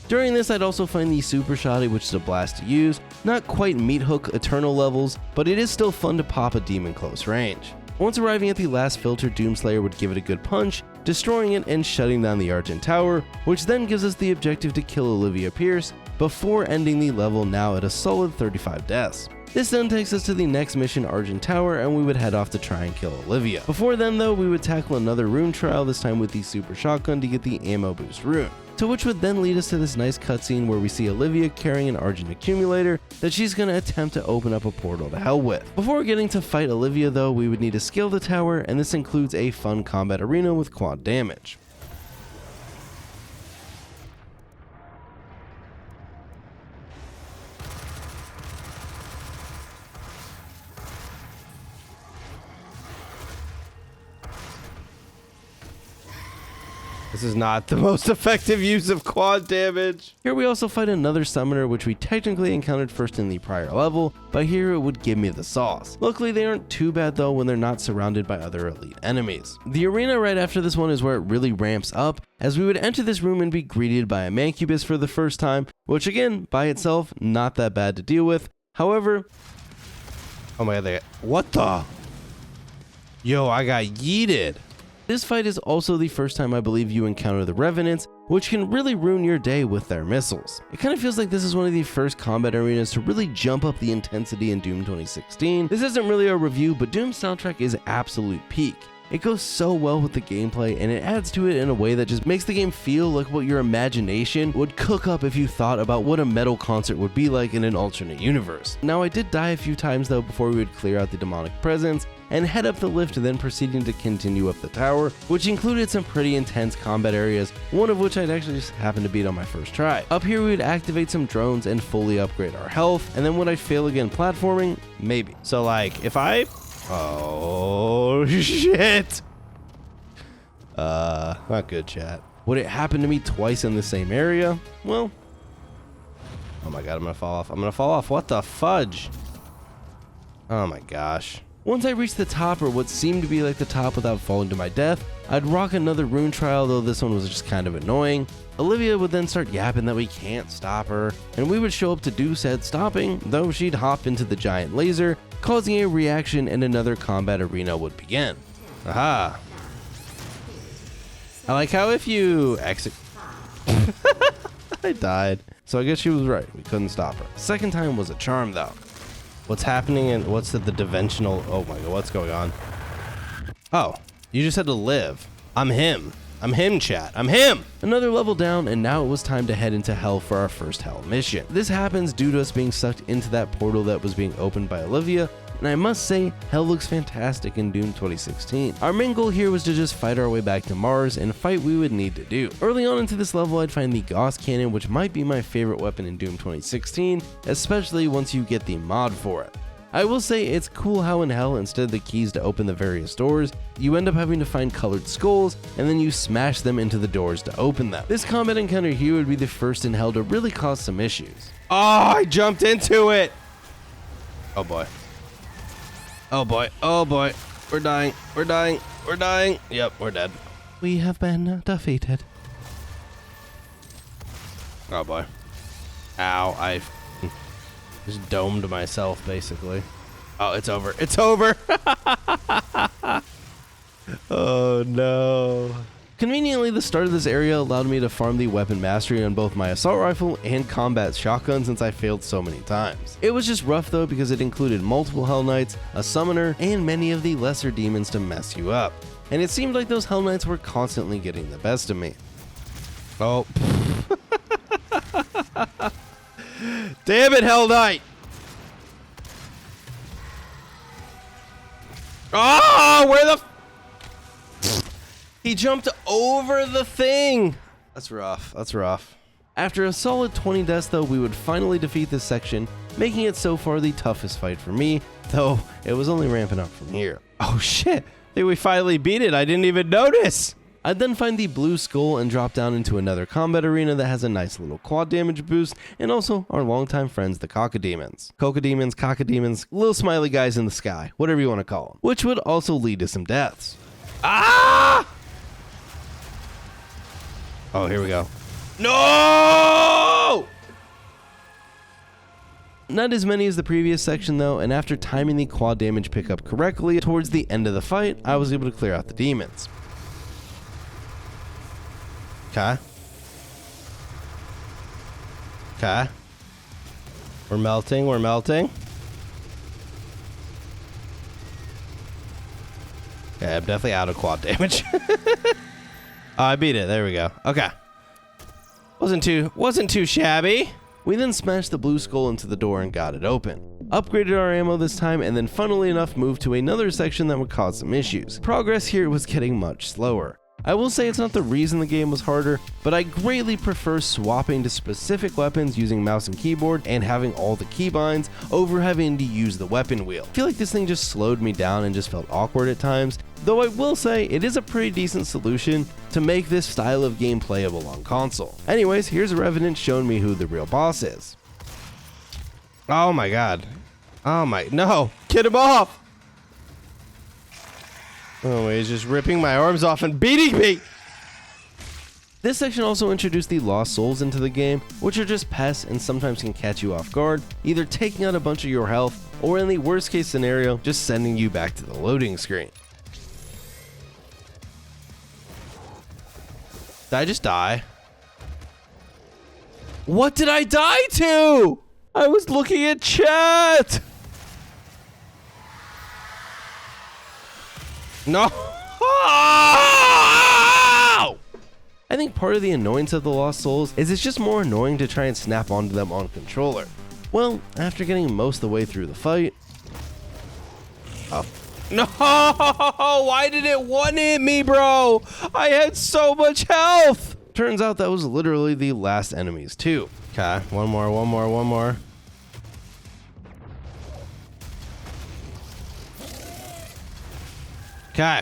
During this, I'd also find the Super Shotty, which is a blast to use, not quite Meat Hook Eternal levels, but it is still fun to pop a demon close range. Once arriving at the last filter, Doomslayer would give it a good punch, destroying it and shutting down the Argent Tower, which then gives us the objective to kill Olivia Pierce before ending the level, now at a solid 35 deaths. This then takes us to the next mission, Argent Tower, and we would head off to try and kill Olivia. Before then though, we would tackle another rune trial, this time with the Super Shotgun to get the ammo boost rune. To which would then lead us to this nice cutscene where we see Olivia carrying an Argent accumulator that she's going to attempt to open up a portal to hell with. Before getting to fight Olivia though, we would need to scale the tower, and this includes a fun combat arena with quad damage. This is not the most effective use of quad damage. Here we also fight another summoner, which we technically encountered first in the prior level, but here it would give me the sauce. Luckily they aren't too bad though when they're not surrounded by other elite enemies. The arena right after this one is where it really ramps up, as we would enter this room and be greeted by a Mancubus for the first time, which again, by itself, not that bad to deal with. However, oh my god, what the? Yo, I got yeeted. This fight is also the first time I believe you encounter the Revenants, which can really ruin your day with their missiles. It kind of feels like this is one of the first combat arenas to really jump up the intensity in Doom 2016. This isn't really a review, but Doom's soundtrack is absolute peak. It goes so well with the gameplay, and it adds to it in a way that just makes the game feel like what your imagination would cook up if you thought about what a metal concert would be like in an alternate universe. Now I did die a few times though before we would clear out the demonic presence and head up the lift, then proceeding to continue up the tower, which included some pretty intense combat areas, one of which I'd actually just happened to beat on my first try. Up here we would activate some drones and fully upgrade our health, and then would I fail again platforming? Maybe. So like, if I... Oh shit! Not good, chat. Would it happen to me twice in the same area? Well... Oh my god, I'm gonna fall off. I'm gonna fall off. What the fudge? Oh my gosh. Once I reached the top, or what seemed to be like the top without falling to my death, I'd rock another rune trial, though this one was just kind of annoying. Olivia would then start yapping that we can't stop her, and we would show up to do said stopping, though she'd hop into the giant laser, causing a reaction, and another combat arena would begin. Aha. I like how if you exit... I died. So I guess she was right, we couldn't stop her. Second time was a charm though. What's happening and what's the dimensional... Oh my god, what's going on? Oh, you just had to live. I'm him. I'm him, chat. I'm him! Another level down, and now it was time to head into hell for our first hell mission. This happens due to us being sucked into that portal that was being opened by Olivia, and I must say, hell looks fantastic in Doom 2016. Our main goal here was to just fight our way back to Mars and fight we would need to do. Early on into this level, I'd find the Gauss Cannon, which might be my favorite weapon in Doom 2016, especially once you get the mod for it. I will say it's cool how in hell, instead of the keys to open the various doors, you end up having to find colored skulls, and then you smash them into the doors to open them. This combat encounter here would be the first in hell to really cause some issues. Oh, I jumped into it! Oh boy. Oh boy, oh boy. We're dying, we're dying, we're dying. Yep, we're dead. We have been defeated. Oh boy. Ow, I just domed myself, basically. Oh, it's over. It's over. Oh, no. Conveniently, the start of this area allowed me to farm the weapon mastery on both my assault rifle and combat shotgun since I failed so many times. It was just rough though because it included multiple Hell Knights, a summoner, and many of the lesser demons to mess you up. And it seemed like those Hell Knights were constantly getting the best of me. Oh. Damn it, Hell Knight! Oh, where the... He jumped over the thing. That's rough. That's rough. After a solid 20 deaths though, we would finally defeat this section, making it so far the toughest fight for me, though it was only ramping up from here. Oh shit, I think we finally beat it. I didn't even notice. I'd then find the blue skull and drop down into another combat arena that has a nice little quad damage boost, and also our longtime friends, the Cacodemons. Cacodemons, little smiley guys in the sky, whatever you want to call them, which would also lead to some deaths. Ah! Oh, here we go. No! Not as many as the previous section though, and after timing the quad damage pickup correctly, towards the end of the fight, I was able to clear out the demons. Okay. Okay. We're melting, we're melting. Okay, I'm definitely out of quad damage. Oh, I beat it. There we go. Okay. Wasn't too shabby. We then smashed the blue skull into the door and got it open. Upgraded our ammo this time, and then funnily enough moved to another section that would cause some issues. Progress here was getting much slower. I will say it's not the reason the game was harder, but I greatly prefer swapping to specific weapons using mouse and keyboard and having all the keybinds over having to use the weapon wheel. I feel like this thing just slowed me down and just felt awkward at times, though I will say it is a pretty decent solution to make this style of game playable on console. Anyways, here's a Revenant showing me who the real boss is. Oh my god. Oh my, no, get him off! Oh, he's just ripping my arms off and beating me! This section also introduced the Lost Souls into the game, which are just pests and sometimes can catch you off guard, either taking out a bunch of your health, or in the worst case scenario, just sending you back to the loading screen. Did I just die? What did I die to? I was looking at chat! No! I think part of the annoyance of the Lost Souls is it's just more annoying to try and snap onto them on controller. Well, after getting most of the way through the fight... Oh. No! Why did it one-hit me, bro? I had so much health! Turns out that was literally the last enemies too. Okay, one more. Okay.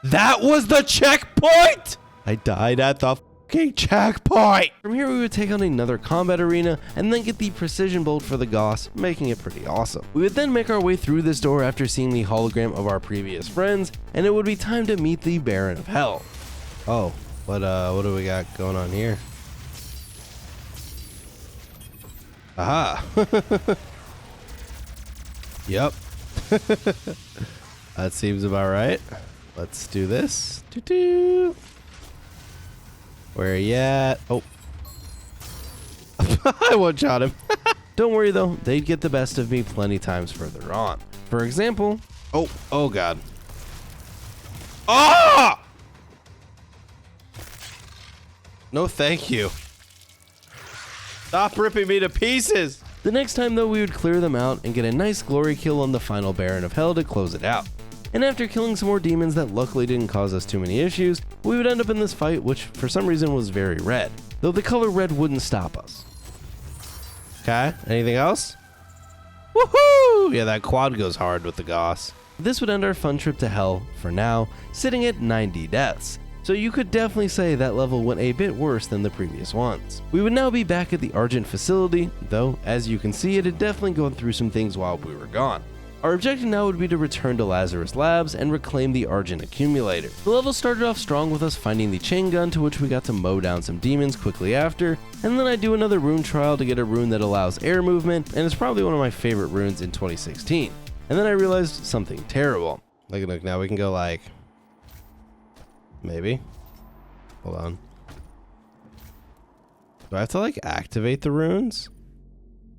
That was the checkpoint! I died at the fucking checkpoint! From here we would take on another combat arena and then get the precision bolt for the Goss, making it pretty awesome. We would then make our way through this door after seeing the hologram of our previous friends, and it would be time to meet the Baron of Hell. Oh, what do we got going on here? Aha! Yep. That seems about right. Let's do this. Doo-doo. Where are you at? Oh. I one-shot him. Don't worry though, they'd get the best of me plenty times further on. For example, oh god. Ah! No thank you. Stop ripping me to pieces. The next time though, we would clear them out and get a nice glory kill on the final Baron of Hell to close it out. And after killing some more demons that luckily didn't cause us too many issues, we would end up in this fight which for some reason was very red, though the color red wouldn't stop us. Okay, anything else? Woohoo! Yeah, that quad goes hard with the Goss. This would end our fun trip to Hell, for now, sitting at 90 deaths. So you could definitely say that level went a bit worse than the previous ones. We would now be back at the Argent facility, though as you can see it had definitely gone through some things while we were gone. Our objective now would be to return to Lazarus Labs and reclaim the Argent Accumulator. The level started off strong with us finding the chain gun, to which we got to mow down some demons quickly after, and then I do another rune trial to get a rune that allows air movement, and it's probably one of my favorite runes in 2016. And then I realized something terrible. Look, now we can go like... maybe? Hold on. Do I have to like activate the runes?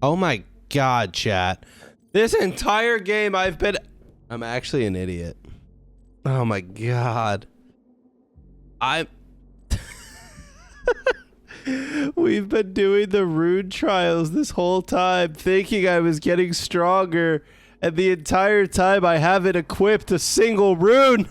Oh my god, chat. This entire game I'm actually an idiot. Oh my god. We've been doing the rune trials this whole time, thinking I was getting stronger, and the entire time I haven't equipped a single rune.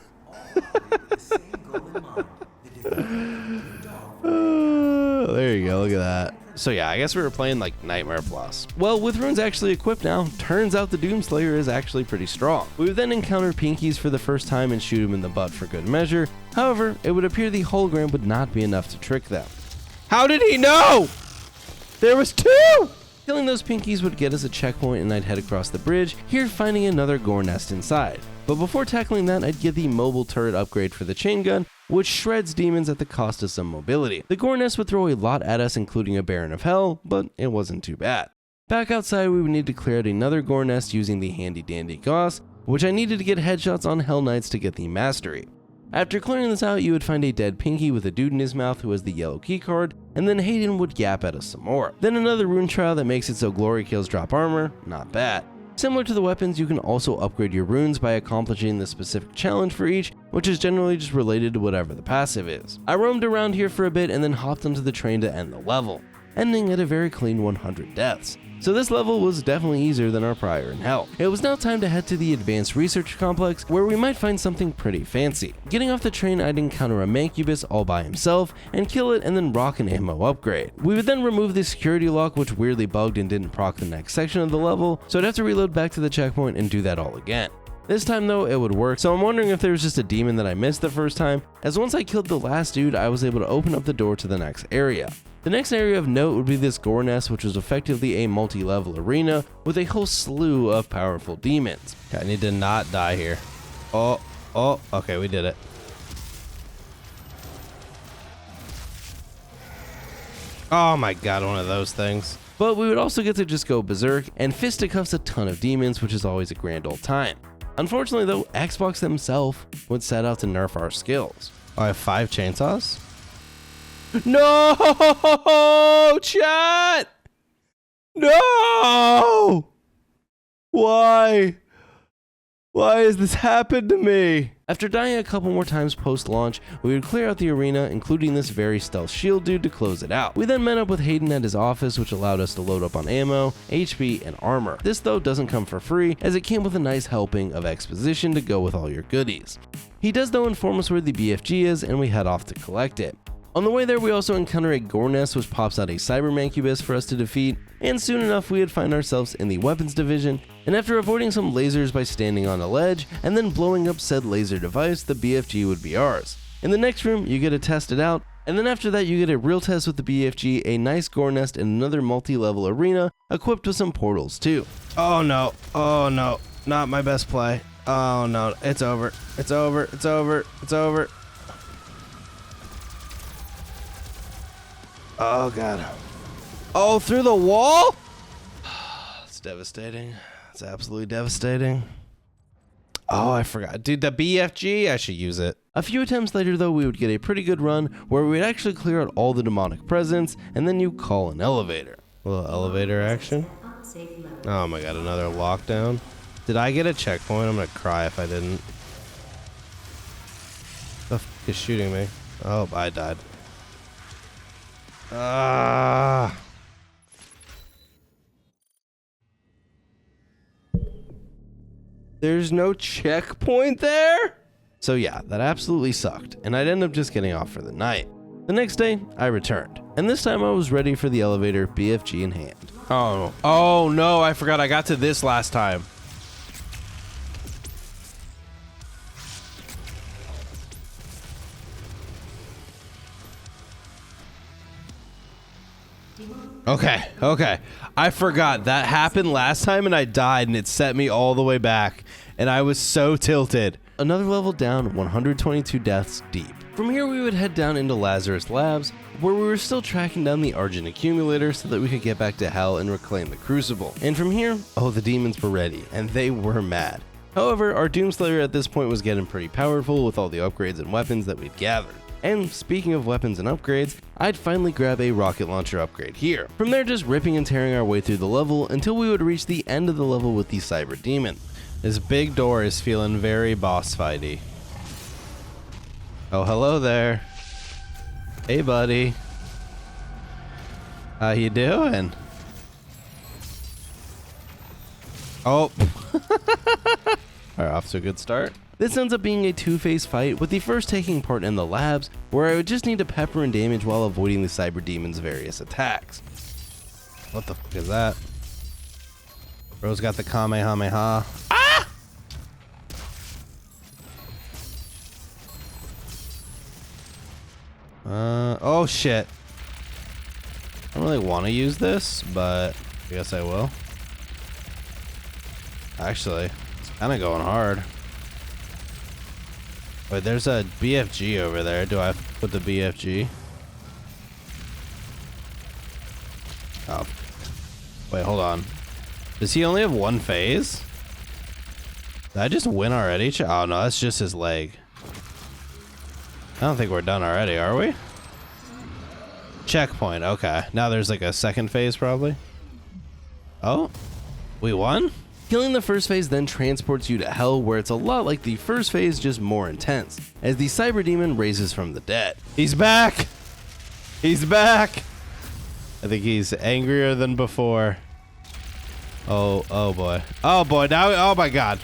There you go, look at that. So yeah, I guess we were playing like Nightmare Plus. Well, with runes actually equipped now, turns out the Doomslayer is actually pretty strong. We would then encounter Pinkies for the first time and shoot him in the butt for good measure. However, it would appear the hologram would not be enough to trick them. How did he know? There was two! Killing those Pinkies would get us a checkpoint and I'd head across the bridge, here finding another gore nest inside. But before tackling that, I'd get the mobile turret upgrade for the chain gun, which shreds demons at the cost of some mobility. The gore nest would throw a lot at us, including a Baron of Hell, but it wasn't too bad. Back outside, we would need to clear out another gore nest using the handy dandy Gauss, which I needed to get headshots on Hell Knights to get the mastery. After clearing this out, you would find a dead Pinky with a dude in his mouth who has the yellow keycard, and then Hayden would yap at us some more. Then another rune trial that makes it so glory kills drop armor, not bad. Similar to the weapons, you can also upgrade your runes by accomplishing the specific challenge for each, which is generally just related to whatever the passive is. I roamed around here for a bit and then hopped onto the train to end the level, ending at a very clean 100 deaths. So this level was definitely easier than our prior in Hell. It was now time to head to the Advanced Research Complex, where we might find something pretty fancy. Getting off the train, I'd encounter a Mancubus all by himself, and kill it and then rock an ammo upgrade. We would then remove the security lock, which weirdly bugged and didn't proc the next section of the level, so I'd have to reload back to the checkpoint and do that all again. This time though, it would work, so I'm wondering if there was just a demon that I missed the first time, as once I killed the last dude, I was able to open up the door to the next area. The next area of note would be this gore nest, which was effectively a multi-level arena with a whole slew of powerful demons. Okay, I need to not die here. Oh, okay, we did it. Oh my god, one of those things. But we would also get to just go berserk and fisticuffs a ton of demons, which is always a grand old time. Unfortunately though, Xbox themselves would set out to nerf our skills. Oh, I have 5 chainsaws? No, chat! No! Why? Why has this happened to me? After dying a couple more times post-launch, we would clear out the arena, including this very stealth shield dude to close it out. We then met up with Hayden at his office, which allowed us to load up on ammo, HP, and armor. This though doesn't come for free, as it came with a nice helping of exposition to go with all your goodies. He does though inform us where the BFG is, and we head off to collect it. On the way there, we also encounter a gore nest which pops out a Cyber Mancubus for us to defeat, and soon enough we would find ourselves in the weapons division, and after avoiding some lasers by standing on a ledge and then blowing up said laser device, the BFG would be ours. In the next room, you get to test it out, and then after that you get a real test with the BFG, a nice gore nest, and another multi-level arena equipped with some portals too. Oh no, not my best play. Oh no, it's over, it's over, it's over, it's over. Oh god. Oh, through the wall? It's devastating. It's absolutely devastating. Oh, I forgot. Dude, the BFG, I should use it. A few attempts later though, we would get a pretty good run where we would actually clear out all the demonic presence, and then you call an elevator. A little elevator action. Oh my god, another lockdown. Did I get a checkpoint? I'm gonna cry if I didn't. The f is shooting me? Oh, I died. There's no checkpoint there? So yeah, that absolutely sucked, and I'd end up just getting off for the night. The next day, I returned, and this time I was ready for the elevator, BFG in hand. Oh no, I forgot I got to this last time. Okay. I forgot. That happened last time and I died and it set me all the way back. And I was so tilted. Another level down, 122 deaths deep. From here we would head down into Lazarus Labs, where we were still tracking down the Argent accumulator so that we could get back to Hell and reclaim the Crucible. And from here, oh, the demons were ready, and they were mad. However, our Doomslayer at this point was getting pretty powerful with all the upgrades and weapons that we'd gathered. And speaking of weapons and upgrades, I'd finally grab a rocket launcher upgrade here. From there, just ripping and tearing our way through the level until we would reach the end of the level with the Cyber Demon. This big door is feeling very boss fighty. Oh, hello there. Hey, buddy. How you doing? Oh. Alright, off to a good start. This ends up being a two-phase fight, with the first taking part in the labs, where I would just need to pepper and damage while avoiding the Cyber Demon's various attacks. What the fuck is that? Bro's got the Kamehameha. Ah! Oh shit. I don't really want to use this, but I guess I will. Actually, it's kind of going hard. Wait, there's a BFG over there. Do I put the BFG? Oh. Wait, hold on. Does he only have one phase? Did I just win already? Oh no, that's just his leg. I don't think we're done already, are we? Checkpoint, okay. Now there's like a second phase probably. Oh, we won? Killing the first phase then transports you to Hell, where it's a lot like the first phase, just more intense, as the Cyber Demon raises from the dead. He's back! He's back! I think he's angrier than before. Oh boy. Oh boy, now, oh my god.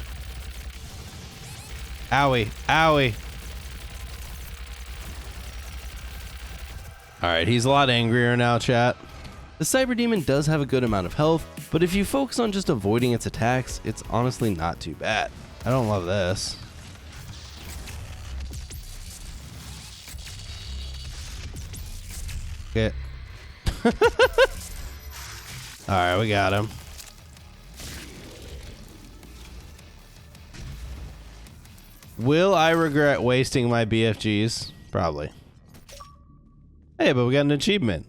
Owie, owie. Alright, he's a lot angrier now, chat. The Cyber Demon does have a good amount of health, but if you focus on just avoiding its attacks, it's honestly not too bad. I don't love this. Okay. Alright, we got him. Will I regret wasting my BFGs? Probably. Hey, but we got an achievement.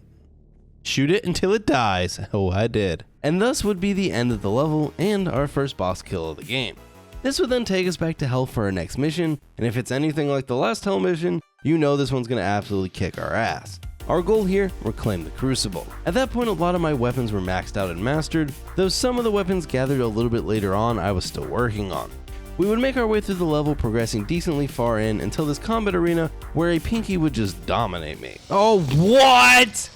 Shoot it until it dies. Oh, I did. And thus would be the end of the level and our first boss kill of the game. This would then take us back to Hell for our next mission, and if it's anything like the last Hell mission, you know this one's gonna absolutely kick our ass. Our goal here, reclaim the Crucible. At that point, a lot of my weapons were maxed out and mastered, though some of the weapons gathered a little bit later on I was still working on. We would make our way through the level, progressing decently far in until this combat arena where a Pinky would just dominate me. Oh, what?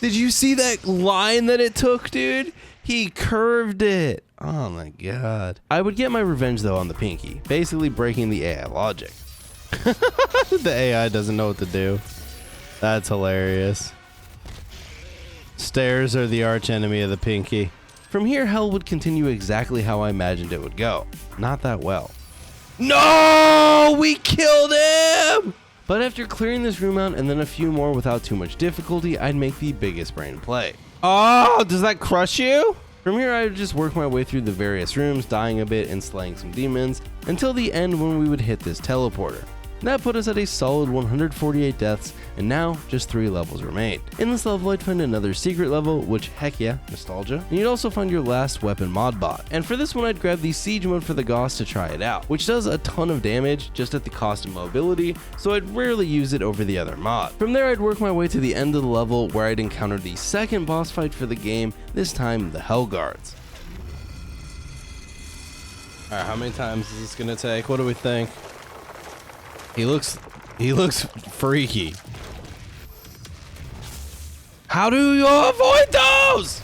Did you see that line that it took, dude? He curved it. Oh my god. I would get my revenge though on the Pinky, basically breaking the AI logic. The AI doesn't know what to do. That's hilarious. Stairs are the arch enemy of the Pinky. From here, Hell would continue exactly how I imagined it would go. Not that well. No! We killed him! But after clearing this room out and then a few more without too much difficulty, I'd make the biggest brain play. Oh, does that crush you? From here, I would just work my way through the various rooms, dying a bit and slaying some demons, until the end when we would hit this teleporter. That put us at a solid 148 deaths, and now just 3 levels remained. In this level, I'd find another secret level, which heck yeah, nostalgia, and you'd also find your last weapon mod bot. And for this one, I'd grab the siege mode for the Gauss to try it out, which does a ton of damage just at the cost of mobility, so I'd rarely use it over the other mod. From there, I'd work my way to the end of the level where I'd encounter the second boss fight for the game, this time the Hell Guards. Alright, how many times is this gonna take? What do we think? He looks freaky. How do you avoid those?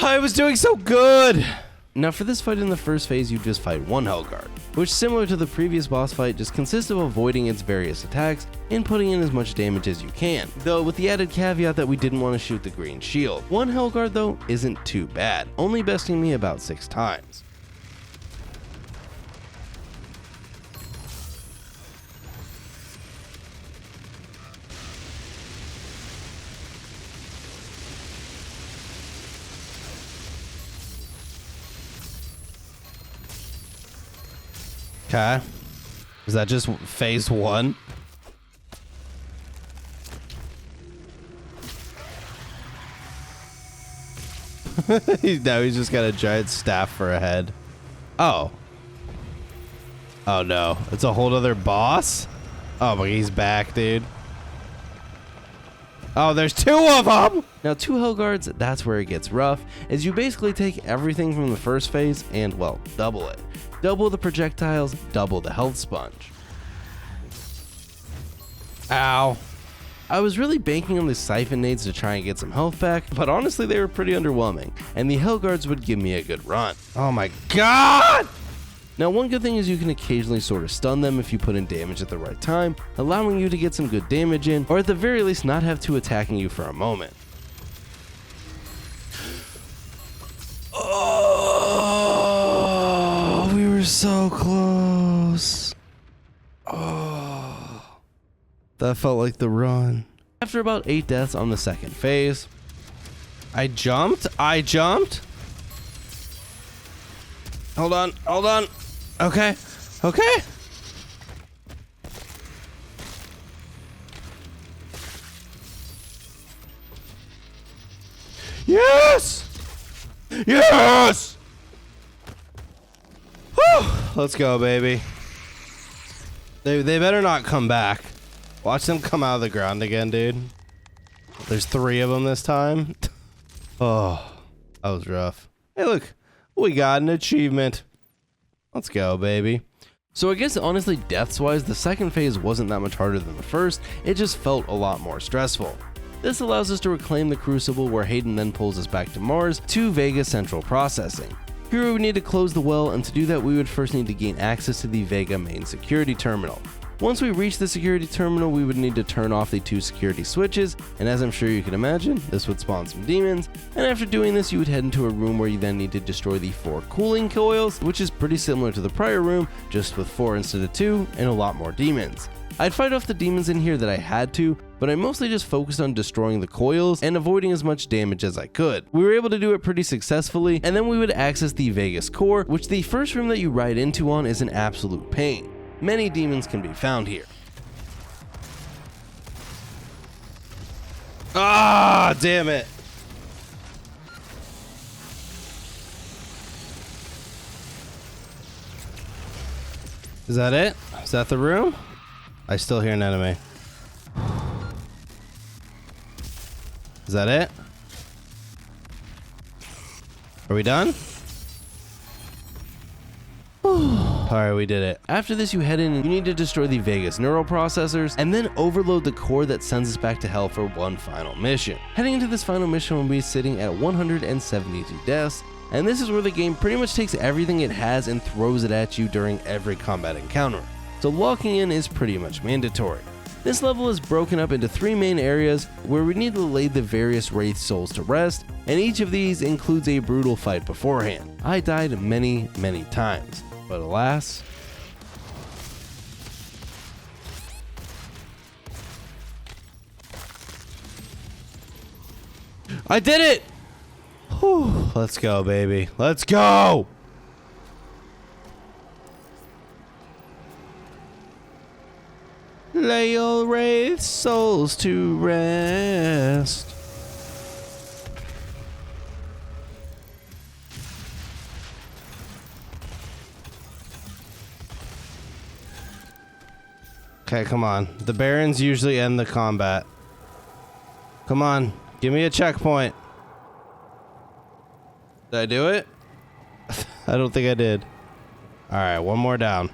I was doing so good. Now for this fight in the first phase, you just fight one Hellguard, which similar to the previous boss fight just consists of avoiding its various attacks and putting in as much damage as you can, though with the added caveat that we didn't want to shoot the green shield. One Hellguard though isn't too bad, only besting me about 6 times. Okay. Is that just phase 1? Now he's just got a giant staff for a head. Oh. Oh no. It's a whole other boss? Oh, but he's back, dude. Oh, there's 2 of them! Now, 2 Hellguards, that's where it gets rough, as you basically take everything from the first phase and, well, double it. Double the projectiles, double the health sponge. Ow. I was really banking on the siphon nades to try and get some health back, but honestly they were pretty underwhelming, and the Hellguards would give me a good run. Oh my god! Now, one good thing is you can occasionally sort of stun them if you put in damage at the right time, allowing you to get some good damage in, or at the very least not have 2 attacking you for a moment. Oh, we were so close. Oh, that felt like the run. After about 8 deaths on the second phase, I jumped. Hold on. Okay. Yes! Whew. Let's go, baby. They better not come back. Watch them come out of the ground again, dude. There's 3 of them this time. Oh, that was rough. Hey, look. We got an achievement. Let's go, baby. So I guess honestly, deaths-wise, the second phase wasn't that much harder than the first. It just felt a lot more stressful. This allows us to reclaim the Crucible, where Hayden then pulls us back to Mars to Vega Central Processing. Here we would need to close the well, and to do that we would first need to gain access to the Vega main security terminal. Once we reach the security terminal, we would need to turn off the 2 security switches, and as I'm sure you can imagine, this would spawn some demons, and after doing this you would head into a room where you then need to destroy the 4 cooling coils, which is pretty similar to the prior room, just with 4 instead of 2, and a lot more demons. I'd fight off the demons in here that I had to, but I mostly just focused on destroying the coils and avoiding as much damage as I could. We were able to do it pretty successfully, and then we would access the Vegas core, which the first room that you ride into on is an absolute pain. Many demons can be found here. Ah, damn it. Is that it? Is that the room? I still hear an enemy. Is that it? Are we done? Alright, we did it. After this, you head in and you need to destroy the Vegas neural processors and then overload the core that sends us back to hell for one final mission. Heading into this final mission, we'll be sitting at 172 deaths, and this is where the game pretty much takes everything it has and throws it at you during every combat encounter. So locking in is pretty much mandatory. This level is broken up into 3 main areas where we need to lay the various Wraith souls to rest, and each of these includes a brutal fight beforehand. I died many times, but alas, I did it! Whew, let's go, baby. Let's go! Lay your Wraith souls to rest. Okay, come on. The Barons usually end the combat. Come on, give me a checkpoint. Did I do it? I don't think I did. Alright, one more down.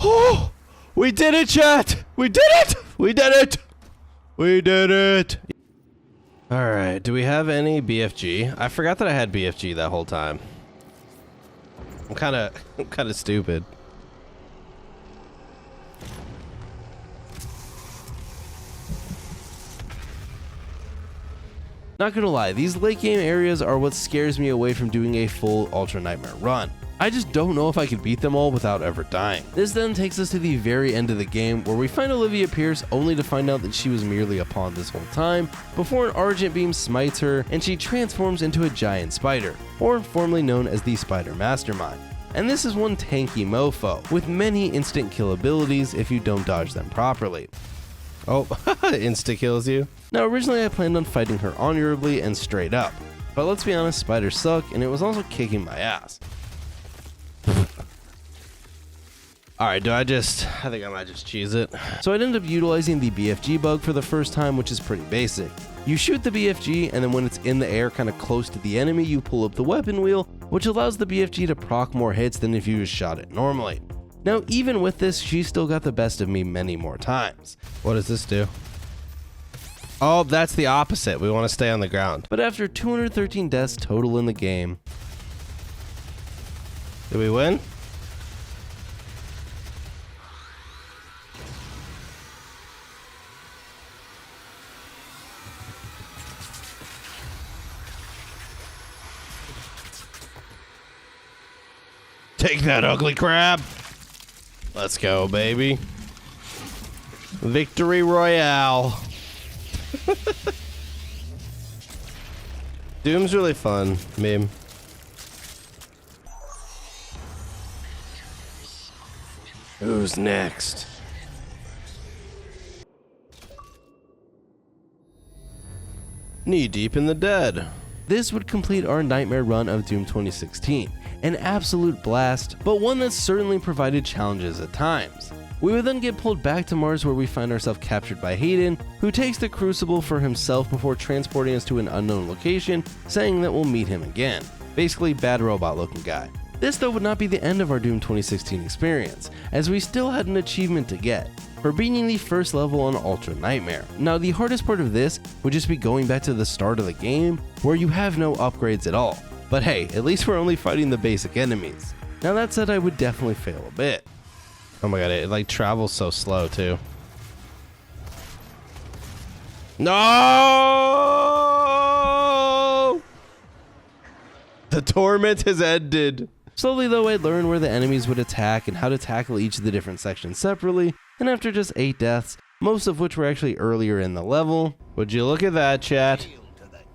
Oh, we did it, chat! We did it! We did it! We did it! Alright, do we have any BFG? I forgot that I had BFG that whole time. I'm kinda stupid. Not gonna lie, these late game areas are what scares me away from doing a full Ultra Nightmare run. I just don't know if I could beat them all without ever dying. This then takes us to the very end of the game where we find Olivia Pierce only to find out that she was merely a pawn this whole time before an Argent Beam smites her and she transforms into a giant spider, or formerly known as the Spider Mastermind. And this is one tanky mofo, with many instant kill abilities if you don't dodge them properly. Oh, insta kills you. Now originally I planned on fighting her honorably and straight up, but let's be honest, spiders suck and it was also kicking my ass. Alright, I think I might just cheese it. So I'd end up utilizing the BFG bug for the first time, which is pretty basic. You shoot the BFG and then when it's in the air kind of close to the enemy, you pull up the weapon wheel, which allows the BFG to proc more hits than if you just shot it normally. Now even with this, she still got the best of me many more times. What does this do? Oh, that's the opposite. We want to stay on the ground. But after 213 deaths total in the game, did we win? Take that, ugly crab. Let's go, baby. Victory Royale. Doom's really fun, meme. Who's next? Knee deep in the dead. This would complete our nightmare run of Doom 2016. An absolute blast, but one that certainly provided challenges at times. We would then get pulled back to Mars where we find ourselves captured by Hayden, who takes the Crucible for himself before transporting us to an unknown location, saying that we'll meet him again. Basically, bad robot looking guy. This though would not be the end of our Doom 2016 experience, as we still had an achievement to get for beating the first level on Ultra Nightmare. Now the hardest part of this would just be going back to the start of the game, where you have no upgrades at all. But hey, at least we're only fighting the basic enemies. Now that said, I would definitely fail a bit. Oh my god, it like travels so slow too. No! The torment has ended. Slowly though, I'd learn where the enemies would attack and how to tackle each of the different sections separately, and after just 8 deaths, most of which were actually earlier in the level, would you look at that, chat?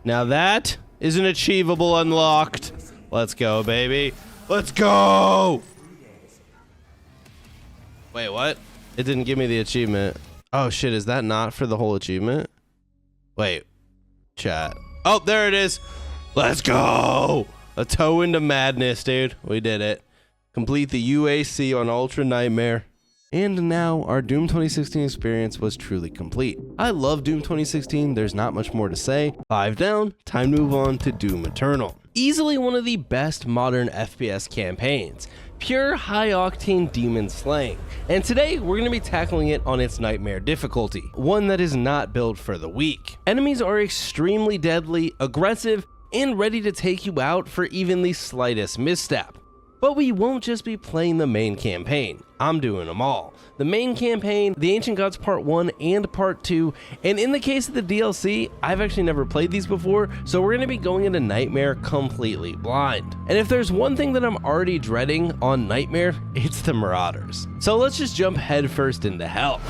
Now that is an achievable unlocked. Let's go, baby. Let's go! Wait, what? It didn't give me the achievement. Oh shit, is that not for the whole achievement? Wait, chat. Oh, there it is. Let's go! A toe into madness, dude. We did it. Complete the UAC on Ultra Nightmare. And now our Doom 2016 experience was truly complete. I love Doom 2016, there's not much more to say. 5 down, time to move on to Doom Eternal. Easily one of the best modern FPS campaigns. Pure high-octane demon slaying. And today we're going to be tackling it on its nightmare difficulty, one that is not built for the weak. Enemies are extremely deadly, aggressive, and ready to take you out for even the slightest misstep. But we won't just be playing the main campaign. I'm doing them all. The main campaign, the Ancient Gods Part 1 and Part 2, and in the case of the DLC, I've actually never played these before, so we're going to be going into Nightmare completely blind. And if there's one thing that I'm already dreading on Nightmare, it's the Marauders. So let's just jump headfirst into hell.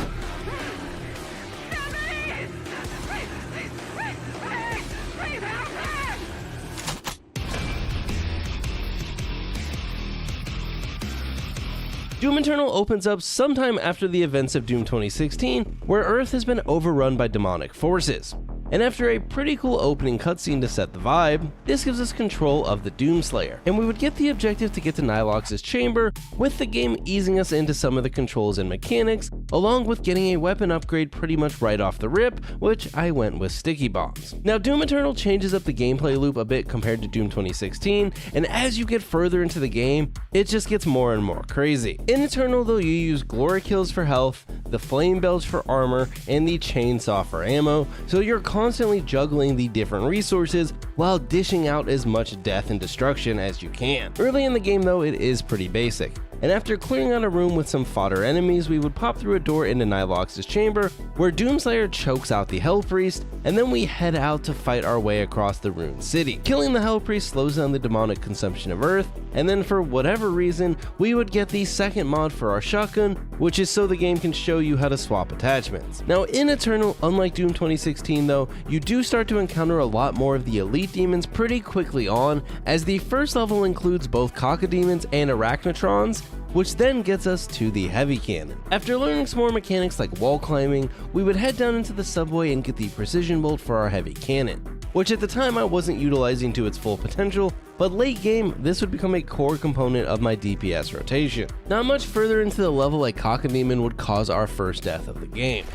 Doom Eternal opens up sometime after the events of Doom 2016, where Earth has been overrun by demonic forces. And after a pretty cool opening cutscene to set the vibe, this gives us control of the Doomslayer, and we would get the objective to get to Nilox's chamber, with the game easing us into some of the controls and mechanics along with getting a weapon upgrade pretty much right off the rip, which I went with sticky bombs. Now Doom Eternal changes up the gameplay loop a bit compared to Doom 2016, and as you get further into the game, it just gets more and more crazy. In Eternal though, you use glory kills for health, the flame belch for armor, and the chainsaw for ammo, so you're constantly juggling the different resources while dishing out as much death and destruction as you can. Early in the game though, it is pretty basic, and after clearing out a room with some fodder enemies, we would pop through a door into Nilox's chamber, where Doomslayer chokes out the Hell Priest, and then we head out to fight our way across the ruined city. Killing the Hell Priest slows down the demonic consumption of Earth, and then for whatever reason, we would get the second mod for our shotgun, which is so the game can show you how to swap attachments. Now in Eternal, unlike Doom 2016 though, you do start to encounter a lot more of the elite demons pretty quickly on, as the first level includes both Cacodemons and Arachnotrons, which then gets us to the heavy cannon. After learning some more mechanics like wall climbing, we would head down into the subway and get the precision bolt for our heavy cannon, which at the time I wasn't utilizing to its full potential, but late game, this would become a core component of my DPS rotation. Not much further into the level, a Cacodemon would cause our first death of the game.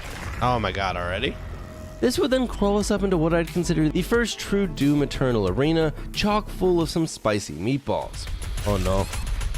Oh my god, already? This would then crawl us up into what I'd consider the first true Doom Eternal arena, chock full of some spicy meatballs. Oh no.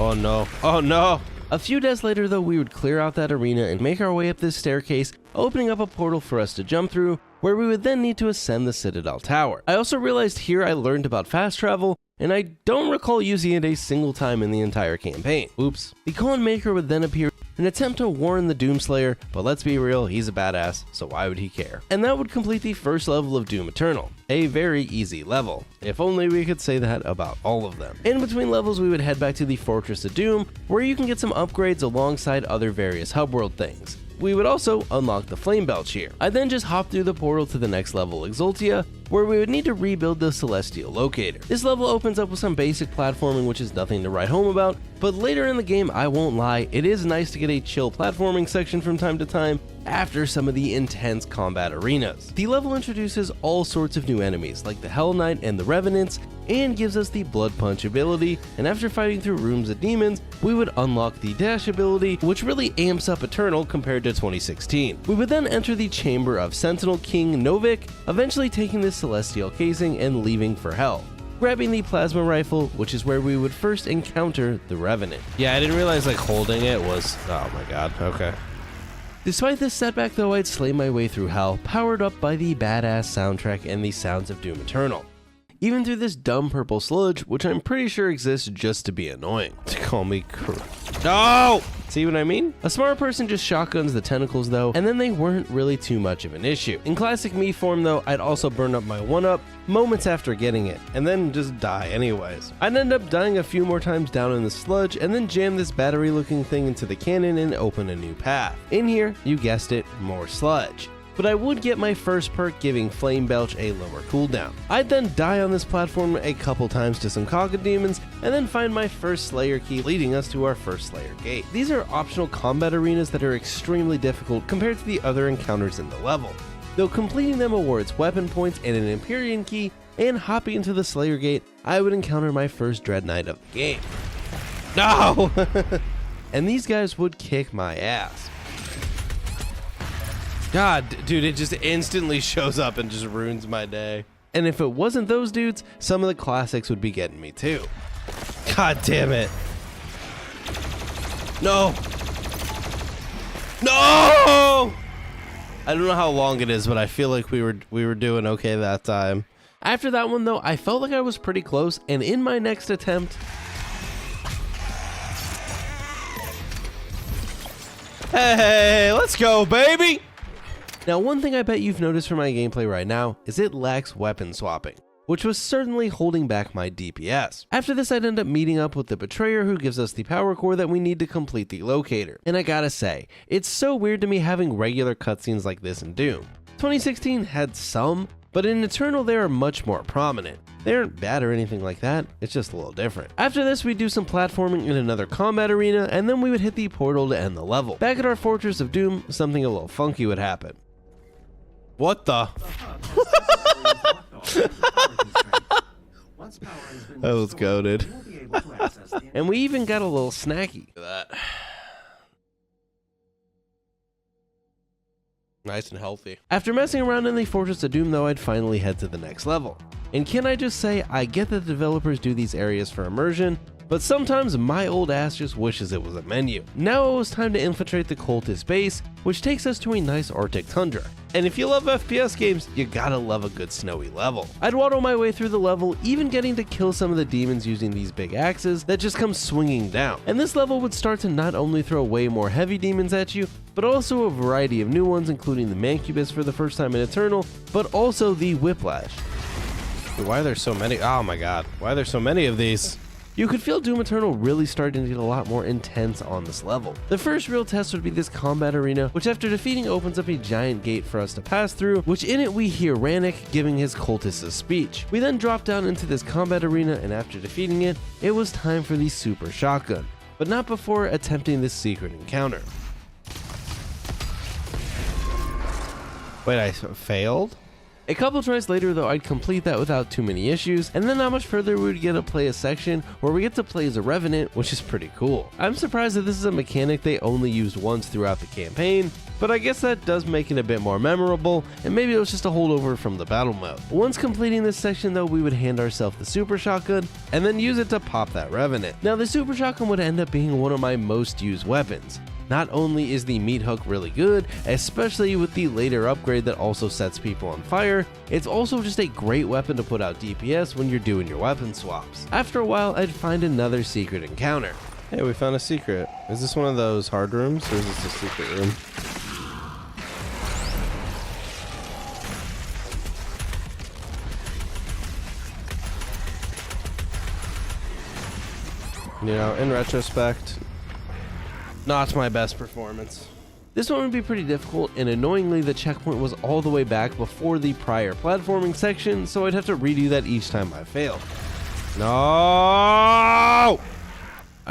Oh no. Oh no! A few deaths later though, we would clear out that arena and make our way up this staircase, opening up a portal for us to jump through, where we would then need to ascend the Citadel Tower. I also realized here I learned about fast travel, and I don't recall using it a single time in the entire campaign. Oops. The Khan Maker would then appear in an attempt to warn the Doomslayer, but let's be real, he's a badass, so why would he care? And that would complete the first level of Doom Eternal. A very easy level. If only we could say that about all of them. In between levels, we would head back to the Fortress of Doom, where you can get some upgrades alongside other various hub world things. We would also unlock the Flame Belch here. I then just hopped through the portal to the next level, Exultia, where we would need to rebuild the Celestial Locator. This level opens up with some basic platforming, which is nothing to write home about, but later in the game, I won't lie, it is nice to get a chill platforming section from time to time after some of the intense combat arenas. The level introduces all sorts of new enemies, like the Hell Knight and the Revenants, and gives us the Blood Punch ability, and after fighting through rooms of demons, we would unlock the Dash ability, which really amps up Eternal compared to 2016. We would then enter the chamber of Sentinel King Novik, eventually taking this celestial casing and leaving for Hell, grabbing the plasma rifle, which is where we would first encounter the Revenant. Yeah, I didn't realize like holding it was... Oh my god, okay. Despite this setback though, I'd slay my way through Hell, powered up by the badass soundtrack and the sounds of Doom Eternal. Even through this dumb purple sludge, which I'm pretty sure exists just to be annoying. To call me No! See what I mean? A smart person just shotguns the tentacles though, and then they weren't really too much of an issue. In classic me form though, I'd also burn up my 1-up moments after getting it, and then just die anyways. I'd end up dying a few more times down in the sludge, and then jam this battery looking thing into the cannon and open a new path. In here, you guessed it, more sludge. But I would get my first perk giving Flame Belch a lower cooldown. I'd then die on this platform a couple times to some Cacodemons, and then find my first Slayer key leading us to our first Slayer gate. These are optional combat arenas that are extremely difficult compared to the other encounters in the level, though completing them awards weapon points and an Empyrean key, and hopping into the Slayer gate, I would encounter my first Dread Knight of the game. No! And these guys would kick my ass. God, dude, it just instantly shows up and just ruins my day. And if it wasn't those dudes, some of the classics would be getting me too. God damn it. No! No! I don't know how long it is, but I feel like we were doing okay that time. After that one though, I felt like I was pretty close, and in my next attempt, Hey, let's go, baby! Now one thing I bet you've noticed from my gameplay right now is it lacks weapon swapping, which was certainly holding back my DPS. After this, I'd end up meeting up with the Betrayer, who gives us the power core that we need to complete the locator. And I gotta say, it's so weird to me having regular cutscenes like this in Doom. 2016 had some, but in Eternal they are much more prominent. They aren't bad or anything like that, it's just a little different. After this, we'd do some platforming in another combat arena, and then we would hit the portal to end the level. Back at our Fortress of Doom, something a little funky would happen. What the? That was goated. And we even got a little snacky. Nice and healthy. After messing around in the Fortress of Doom though, I'd finally head to the next level. And can I just say, I get that the developers do these areas for immersion, but sometimes my old ass just wishes it was a menu. Now it was time to infiltrate the cultist base, which takes us to a nice Arctic tundra. And if you love FPS games, you gotta love a good snowy level. I'd waddle my way through the level, even getting to kill some of the demons using these big axes that just come swinging down. And this level would start to not only throw way more heavy demons at you, but also a variety of new ones, including the Mancubus for the first time in Eternal, but also the Whiplash. Why are there so many? Oh my god, why are there so many of these? You could feel Doom Eternal really starting to get a lot more intense on this level. The first real test would be this combat arena, which after defeating opens up a giant gate for us to pass through, which in it we hear Rannick giving his cultists a speech. We then drop down into this combat arena, and after defeating it, it was time for the super shotgun, but not before attempting this secret encounter. Wait, I failed? A couple tries later though, I'd complete that without too many issues, and then not much further we would get to play a section where we get to play as a Revenant, which is pretty cool. I'm surprised that this is a mechanic they only used once throughout the campaign, but I guess that does make it a bit more memorable, and maybe it was just a holdover from the battle mode. Once completing this section though, we would hand ourselves the super shotgun, and then use it to pop that Revenant. Now the super shotgun would end up being one of my most used weapons. Not only is the meat hook really good, especially with the later upgrade that also sets people on fire, it's also just a great weapon to put out DPS when you're doing your weapon swaps. After a while, I'd find another secret encounter. Hey, we found a secret. Is this one of those hard rooms, or is this a secret room? You know, in retrospect, not my best performance. This one would be pretty difficult, and annoyingly the checkpoint was all the way back before the prior platforming section, so I'd have to redo that each time I failed. No!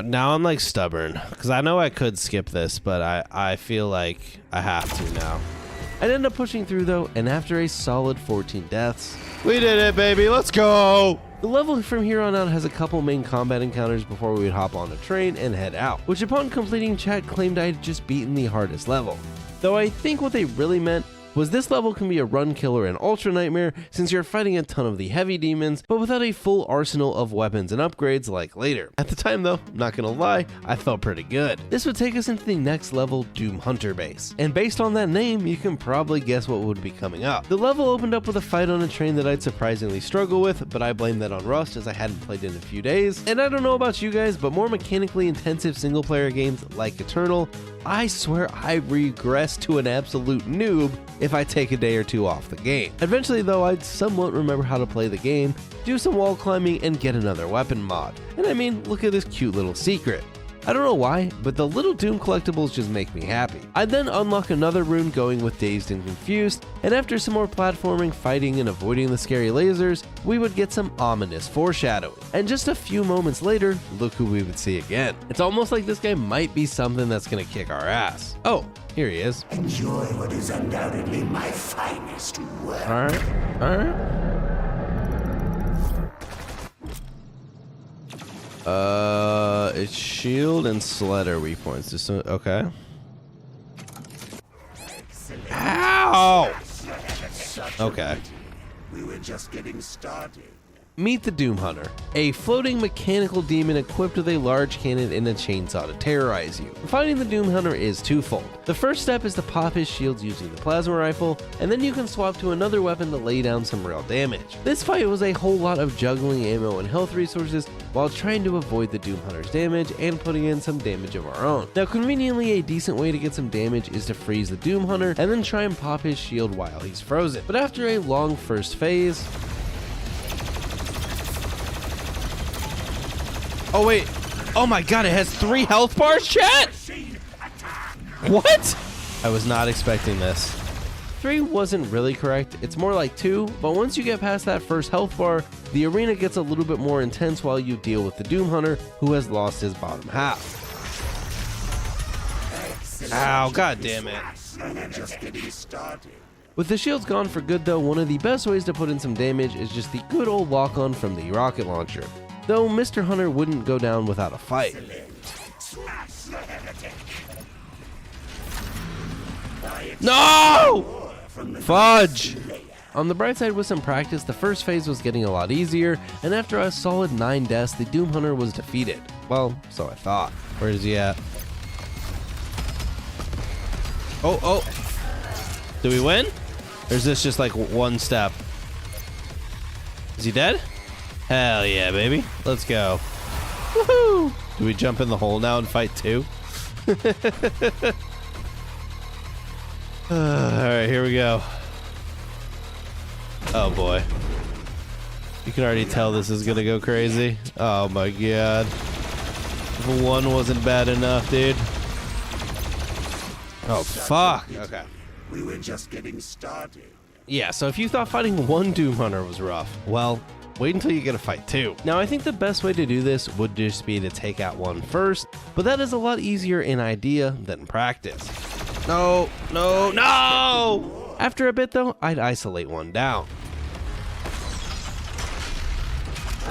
Now I'm like stubborn, because I know I could skip this, but I feel like I have to now. I'd end up pushing through though, and after a solid 14 deaths, We did it, baby, let's go! the level from here on out has a couple main combat encounters before we would hop on a train and head out, which upon completing chat claimed I had just beaten the hardest level. Though I think what they really meant was this level can be a run killer and ultra nightmare since you're fighting a ton of the heavy demons, but without a full arsenal of weapons and upgrades like later. At the time though, I'm not gonna lie, I felt pretty good. This would take us into the next level, Doom Hunter Base, and based on that name, you can probably guess what would be coming up. The level opened up with a fight on a train that I'd surprisingly struggle with, but I blame that on Rust as I hadn't played in a few days. And I don't know about you guys, but more mechanically intensive single player games like Eternal, I swear I regress to an absolute noob if I take a day or two off the game. Eventually though, I'd somewhat remember how to play the game, do some wall climbing, and get another weapon mod. And I mean, look at this cute little secret. I don't know why, but the little Doom collectibles just make me happy. I'd then unlock another room going with Dazed and Confused, and after some more platforming, fighting, and avoiding the scary lasers, we would get some ominous foreshadowing. And just a few moments later, look who we would see again. It's almost like this guy might be something that's gonna kick our ass. Oh, here he is. Enjoy what is undoubtedly my finest work. Alright. It's shield and sled are weak points. Just okay. Ow! Okay. We were just getting started. Meet the Doom Hunter, a floating mechanical demon equipped with a large cannon and a chainsaw to terrorize you. Fighting the Doom Hunter is twofold. The first step is to pop his shields using the plasma rifle, and then you can swap to another weapon to lay down some real damage. This fight was a whole lot of juggling ammo and health resources while trying to avoid the Doom Hunter's damage and putting in some damage of our own. Now conveniently, a decent way to get some damage is to freeze the Doom Hunter and then try and pop his shield while he's frozen. But after a long first phase, Oh wait. Oh my god, it has 3 health bars, chat? What? I was not expecting this. 3 wasn't really correct, it's more like 2, but once you get past that first health bar, the arena gets a little bit more intense while you deal with the Doom Hunter, who has lost his bottom half. Ow, god damn it. Just getting started. With the shields gone for good though, one of the best ways to put in some damage is just the good old lock-on from the rocket launcher. Though Mr. Hunter wouldn't go down without a fight. No! Fudge! On the bright side, with some practice, the first phase was getting a lot easier, and after a solid 9 deaths, the Doom Hunter was defeated. Well, so I thought. Where is he at? Oh. Do we win? Or is this just like one step? Is he dead? Hell yeah, baby. Let's go. Woohoo! Do we jump in the hole now and fight 2? Alright, here we go. Oh boy. You can already tell this is gonna go crazy. Oh my god. If 1 wasn't bad enough, dude. Oh fuck. Okay. We were just getting started. Yeah, so if you thought fighting 1 Doom Hunter was rough, well, wait until you get to fight 2. Now, I think the best way to do this would just be to take out 1 first, but that is a lot easier in idea than practice. No! After a bit though, I'd isolate 1 down.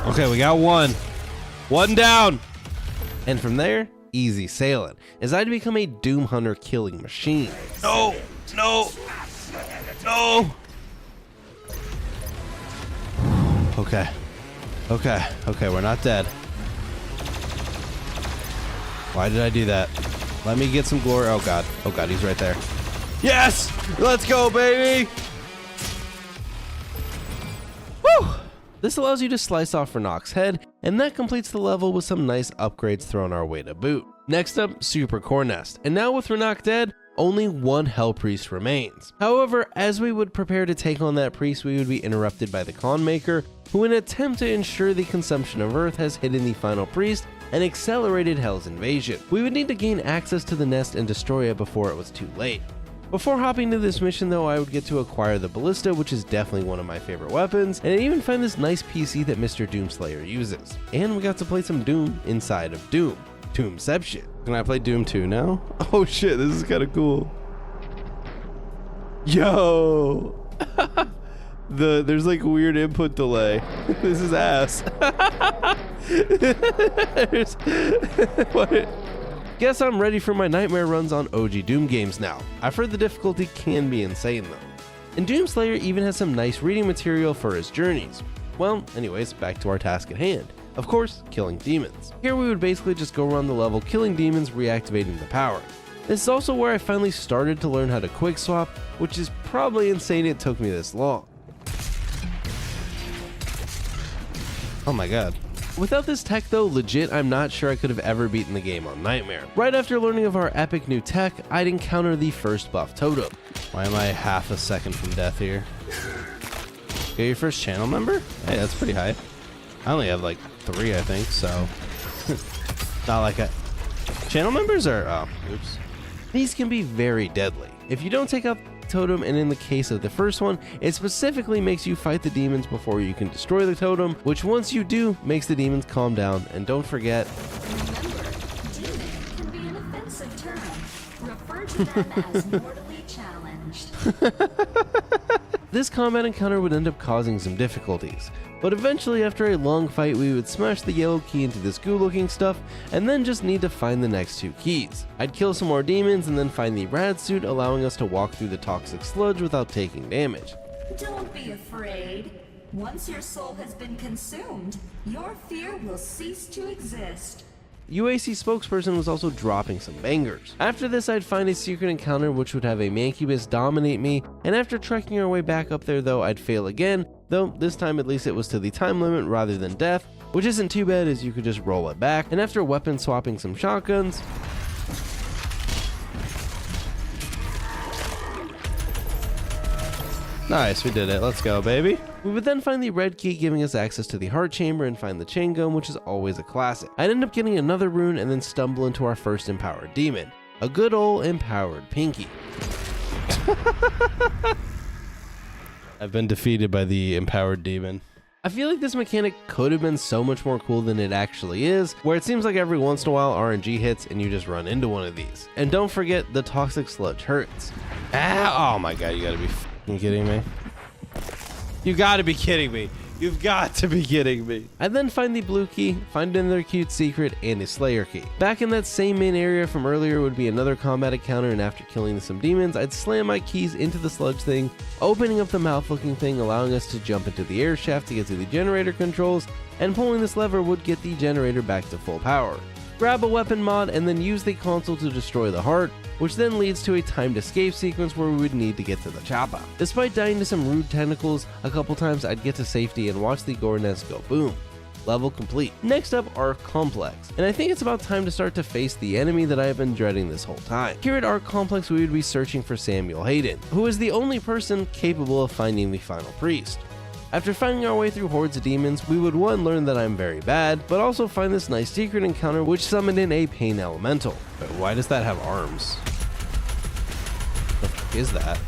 Okay, we got 1. 1 down! And from there, easy sailing, as I'd become a Doom Hunter killing machine. No! Okay, we're not dead. Why did I do that? Let me get some glory. Oh god, he's right there. Yes! Let's go, baby! Woo! This allows you to slice off Renok's head, and that completes the level with some nice upgrades thrown our way to boot. Next up, Super Core Nest, and now with Renok dead, only 1 Hell Priest remains. However, as we would prepare to take on that priest, we would be interrupted by the Khan Maker, who in an attempt to ensure the consumption of Earth has hidden the final priest and accelerated Hell's invasion. We would need to gain access to the nest and destroy it before it was too late. Before hopping into this mission though, I would get to acquire the Ballista, which is definitely one of my favorite weapons, and I even find this nice PC that Mr. Doomslayer uses. And we got to play some Doom inside of Doom. Doomception. Can I play Doom 2 now? Oh shit, this is kind of cool. Yo! There's like a weird input delay. This is ass. What? Guess I'm ready for my nightmare runs on OG Doom games now. I've heard the difficulty can be insane though. And Doomslayer even has some nice reading material for his journeys. Well, anyways, back to our task at hand. Of course, killing demons. Here we would basically just go around the level killing demons, reactivating the power. This is also where I finally started to learn how to quick swap, which is probably insane it took me this long. Oh my god. Without this tech though, legit I'm not sure I could have ever beaten the game on Nightmare. Right after learning of our epic new tech, I'd encounter the first buff totem. Why am I half a second from death here? Get your first channel member? Hey, that's pretty high. I only have like 3, I think, so. Not like a... Channel members are... Oh, oops. These can be very deadly. If you don't take out the totem, and in the case of the first one, it specifically makes you fight the demons before you can destroy the totem, which once you do, makes the demons calm down. And don't forget... Remember, demon can be an offensive term. Refer to them as mortally challenged. This combat encounter would end up causing some difficulties, but eventually after a long fight we would smash the yellow key into this goo looking stuff and then just need to find the next 2 keys. I'd kill some more demons and then find the rad suit, allowing us to walk through the toxic sludge without taking damage. Don't be afraid. Once your soul has been consumed, your fear will cease to exist. UAC spokesperson was also dropping some bangers. After this, I'd find a secret encounter which would have a Mancubus dominate me, and after trekking our way back up there though, I'd fail again, though this time at least it was to the time limit rather than death, which isn't too bad as you could just roll it back, and after weapon swapping some shotguns, nice, we did it. Let's go, baby. We would then find the red key giving us access to the heart chamber and find the chain gun, which is always a classic. I'd end up getting another rune and then stumble into our first empowered demon. A good old empowered Pinky. I've been defeated by the empowered demon. I feel like this mechanic could have been so much more cool than it actually is, where it seems like every once in a while RNG hits and you just run into one of these. And don't forget, the toxic sludge hurts. Ah, oh my god, you gotta be f***ing kidding me. You gotta be kidding me. You've got to be kidding me. I then find the blue key, find another cute secret, and a Slayer key. Back in that same main area from earlier would be another combat encounter, and after killing some demons, I'd slam my keys into the sludge thing, opening up the mouth looking thing, allowing us to jump into the air shaft to get to the generator controls, and pulling this lever would get the generator back to full power. Grab a weapon mod and then use the console to destroy the heart, which then leads to a timed escape sequence where we would need to get to the chopper. Despite dying to some rude tentacles a couple times, I'd get to safety and watch the gore nest go boom. Level complete. Next up, Arc Complex, and I think it's about time to start to face the enemy that I have been dreading this whole time. Here at Arc Complex, we would be searching for Samuel Hayden, who is the only person capable of finding the final priest. After finding our way through hordes of demons, we would one, learn that I'm very bad, but also find this nice secret encounter which summoned in a pain elemental. But why does that have arms? What the fuck is that?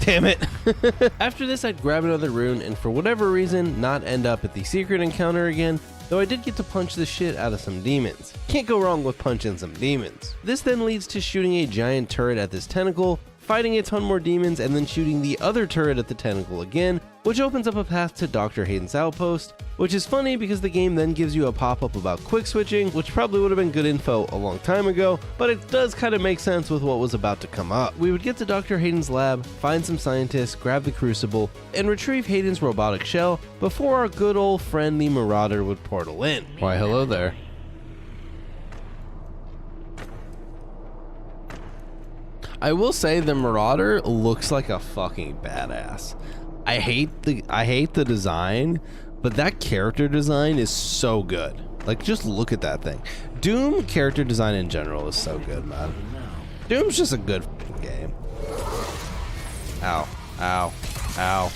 Damn it. After this, I'd grab another rune and for whatever reason, not end up at the secret encounter again, though I did get to punch the shit out of some demons. Can't go wrong with punching some demons. This then leads to shooting a giant turret at this tentacle, fighting a ton more demons, and then shooting the other turret at the tentacle again, which opens up a path to Dr. Hayden's outpost, which is funny because the game then gives you a pop-up about quick switching, which probably would have been good info a long time ago, but it does kind of make sense with what was about to come up. We would get to Dr. Hayden's lab, find some scientists, grab the crucible, and retrieve Hayden's robotic shell before our good old friend the Marauder would portal in. Why, hello there. I will say the Marauder looks like a fucking badass. I hate the design, but that character design is so good. Like, just look at that thing. Doom character design in general is so good, man. Doom's just a good fucking game. Ow, ow, ow.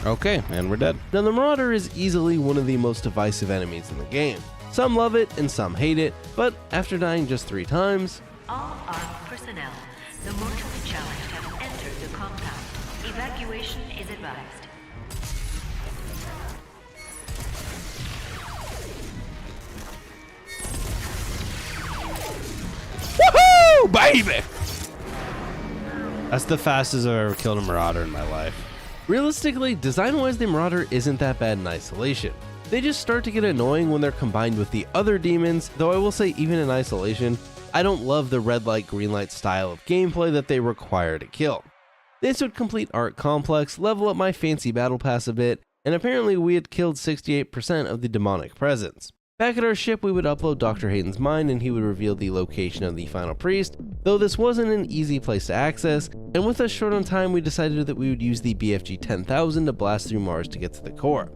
Okay, and we're dead. Now, the Marauder is easily one of the most divisive enemies in the game. Some love it and some hate it, but after dying just 3 times, all armed personnel, the mortally challenged have entered the compound. Evacuation is advised. Woohoo, baby! That's the fastest I've ever killed a Marauder in my life. Realistically, design-wise, the Marauder isn't that bad in isolation. They just start to get annoying when they're combined with the other demons, though I will say even in isolation, I don't love the red light, green light style of gameplay that they require to kill. This would complete Arc Complex, level up my fancy battle pass a bit, and apparently we had killed 68% of the demonic presence. Back at our ship, we would upload Dr. Hayden's mind and he would reveal the location of the final priest, though this wasn't an easy place to access, and with us short on time, we decided that we would use the BFG 10,000 to blast through Mars to get to the core.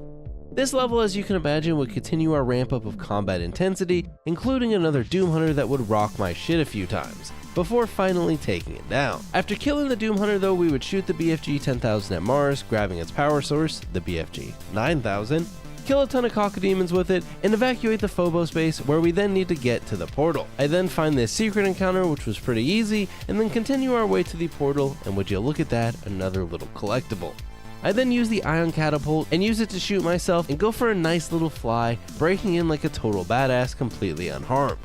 This level, as you can imagine, would continue our ramp up of combat intensity, including another Doom Hunter that would rock my shit a few times, before finally taking it down. After killing the Doom Hunter though, we would shoot the BFG 10,000 at Mars, grabbing its power source, the BFG 9,000, kill a ton of Cacodemons with it, and evacuate the Phobos base, where we then need to get to the portal. I then find this secret encounter, which was pretty easy, and then continue our way to the portal, and would you look at that, another little collectible. I then use the ion catapult and use it to shoot myself and go for a nice little fly, breaking in like a total badass completely unharmed.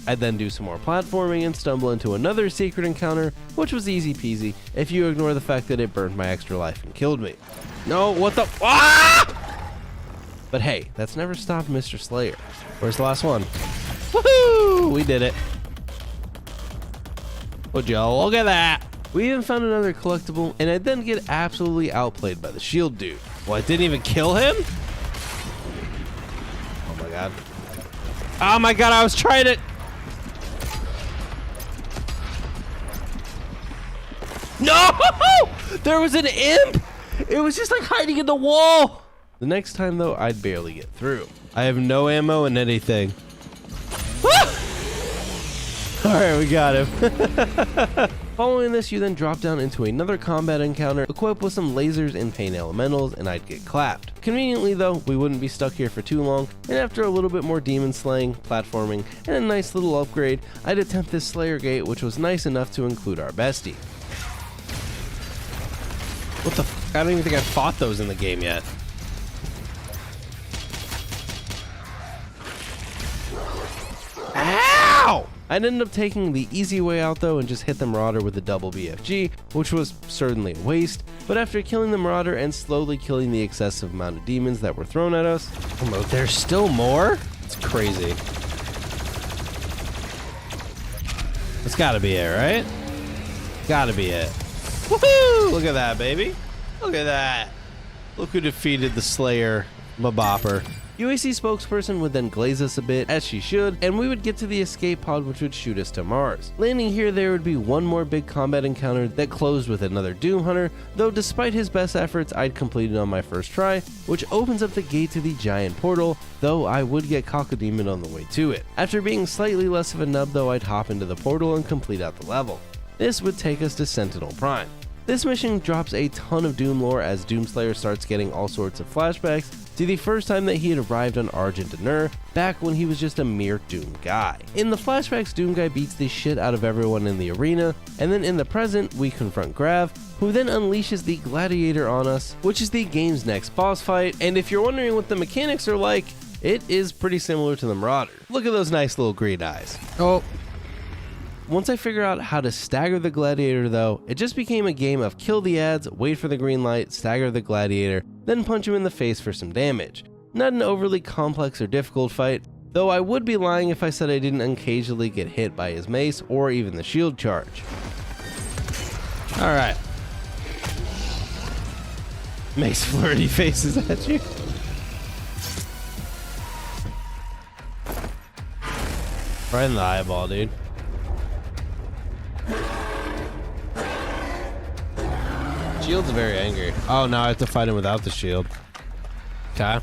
I then do some more platforming and stumble into another secret encounter, which was easy peasy if you ignore the fact that it burned my extra life and killed me. No, what the? Ah! But hey, that's never stopped Mr. Slayer. Where's the last one? Woohoo! We did it. Would you look at that? We even found another collectible, and I then get absolutely outplayed by the shield dude. Well, I didn't even kill him? Oh my god. Oh my god, I was trying to... No! There was an imp! It was just like hiding in the wall! The next time though, I'd barely get through. I have no ammo and anything. Alright, we got him. Following this, you then drop down into another combat encounter equipped with some lasers and pain elementals, and I'd get clapped. Conveniently though, we wouldn't be stuck here for too long, and after a little bit more demon slaying, platforming, and a nice little upgrade, I'd attempt this Slayer Gate, which was nice enough to include our bestie. What the f***? I don't even think I fought those in the game yet. Ah! I'd end up taking the easy way out though and just hit the Marauder with a double BFG, which was certainly a waste, but after killing the Marauder and slowly killing the excessive amount of demons that were thrown at us, oh, there's still more? It's crazy. It's gotta be it, right? Gotta be it. Woohoo! Look at that, baby. Look at that. Look who defeated the Slayer, Mabopper. UAC spokesperson would then glaze us a bit, as she should, and we would get to the escape pod which would shoot us to Mars. Landing here, there would be one more big combat encounter that closed with another Doom Hunter, though despite his best efforts, I'd completed on my first try, which opens up the gate to the giant portal, though I would get Cacodemon on the way to it. After being slightly less of a nub though, I'd hop into the portal and complete out the level. This would take us to Sentinel Prime. This mission drops a ton of Doom lore as Doomslayer starts getting all sorts of flashbacks to the first time that he had arrived on Argent D'Nur, back when he was just a mere Doom guy. In the flashbacks, Doom guy beats the shit out of everyone in the arena, and then in the present, we confront Grav, who then unleashes the Gladiator on us, which is the game's next boss fight, and if you're wondering what the mechanics are like, it is pretty similar to the Marauder. Look at those nice little green eyes. Oh. Once I figured out how to stagger the Gladiator though, it just became a game of kill the ads, wait for the green light, stagger the Gladiator, then punch him in the face for some damage. Not an overly complex or difficult fight, though I would be lying if I said I didn't occasionally get hit by his mace or even the shield charge. Alright. Makes flirty faces at you. Right in the eyeball, dude. Shield's very angry. Oh, now I have to fight him without the shield. Okay.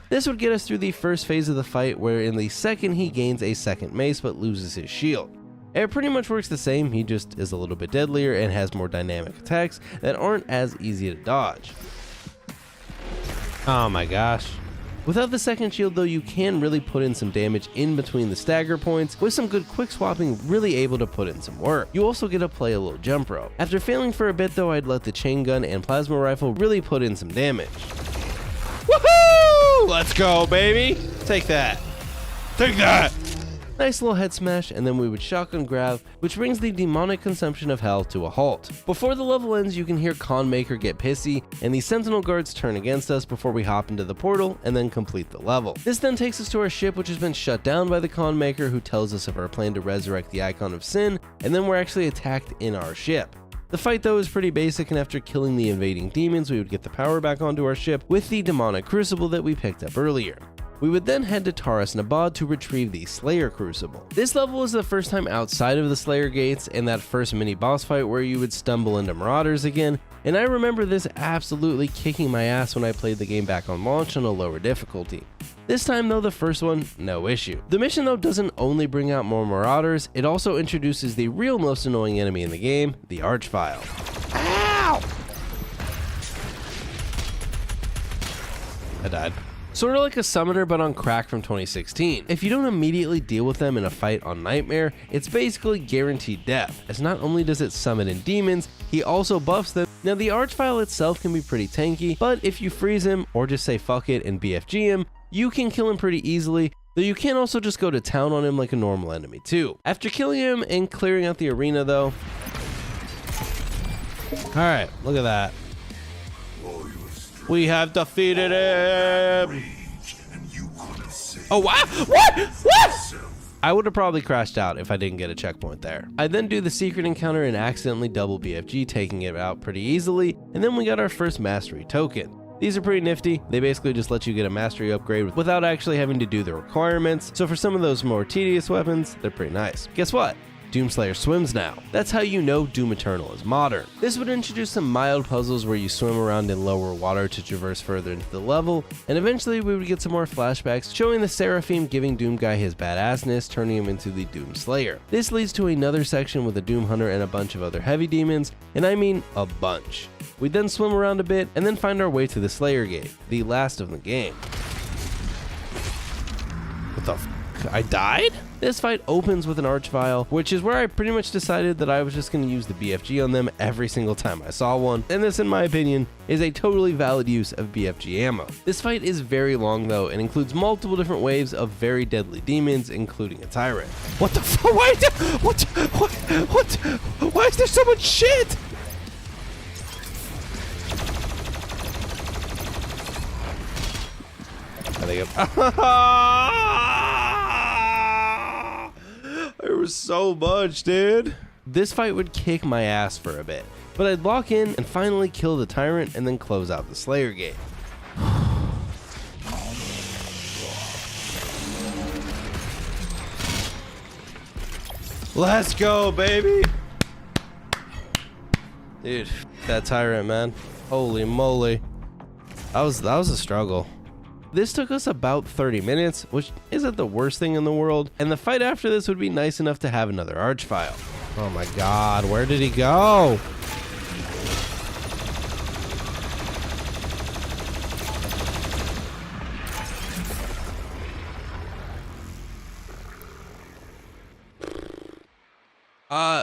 This would get us through the first phase of the fight, where in the second he gains a second mace but loses his shield. It pretty much works the same, he just is a little bit deadlier and has more dynamic attacks that aren't as easy to dodge. Oh my gosh. Without the second shield though, you can really put in some damage in between the stagger points, with some good quick swapping really able to put in some work. You also get to play a little jump rope. After failing for a bit though, I'd let the chain gun and plasma rifle really put in some damage. Woohoo! Let's go, baby! Take that. Take that! Nice little head smash, and then we would shotgun Grav, which brings the demonic consumption of hell to a halt. Before the level ends, you can hear Khan Maker get pissy, and the Sentinel guards turn against us before we hop into the portal and then complete the level. This then takes us to our ship, which has been shut down by the Khan Maker, who tells us of our plan to resurrect the Icon of Sin, and then we're actually attacked in our ship. The fight though is pretty basic, and after killing the invading demons, we would get the power back onto our ship with the demonic crucible that we picked up earlier. We would then head to Taras Nabad to retrieve the Slayer Crucible. This level is the first time outside of the Slayer gates and that first mini boss fight where you would stumble into Marauders again, and I remember this absolutely kicking my ass when I played the game back on launch on a lower difficulty. This time though, the first one, no issue. The mission though doesn't only bring out more Marauders, it also introduces the real most annoying enemy in the game, the Archvile. Ow! I died. Sort of like a summoner but on crack from 2016. If you don't immediately deal with them in a fight on Nightmare, it's basically guaranteed death, as not only does it summon in demons, he also buffs them. Now the Archvile itself can be pretty tanky, but if you freeze him or just say fuck it and BFG him, you can kill him pretty easily, though you can also just go to town on him like a normal enemy too. After killing him and clearing out the arena though, alright, look at that. We have defeated him! Oh, wow! What? I would have probably crashed out if I didn't get a checkpoint there. I then do the secret encounter and accidentally double BFG, taking it out pretty easily, and then we got our first mastery token. These are pretty nifty. They basically just let you get a mastery upgrade without actually having to do the requirements, so for some of those more tedious weapons, they're pretty nice. Guess what? Doomslayer swims now. That's how you know Doom Eternal is modern. This would introduce some mild puzzles where you swim around in lower water to traverse further into the level, and eventually we would get some more flashbacks showing the Seraphim giving Doom Guy his badassness, turning him into the Doom Slayer. This leads to another section with a Doom Hunter and a bunch of other heavy demons, and I mean a bunch. We then swim around a bit and then find our way to the Slayer Gate, the last of the game. What the f- I died? This fight opens with an Archvile, which is where I pretty much decided that I was just going to use the BFG on them every single time I saw one, and this, in my opinion, is a totally valid use of BFG ammo. This fight is very long though, and includes multiple different waves of very deadly demons, including a Tyrant. What the fuck? Why is there so much shit? I think there was so much, dude. This fight would kick my ass for a bit, but I'd lock in and finally kill the Tyrant and then close out the Slayer gate. Let's go, baby. Dude, that Tyrant, man. Holy moly. That was a struggle. This took us about 30 minutes, which isn't the worst thing in the world, and the fight after this would be nice enough to have another Archvile. Oh my god, where did he go?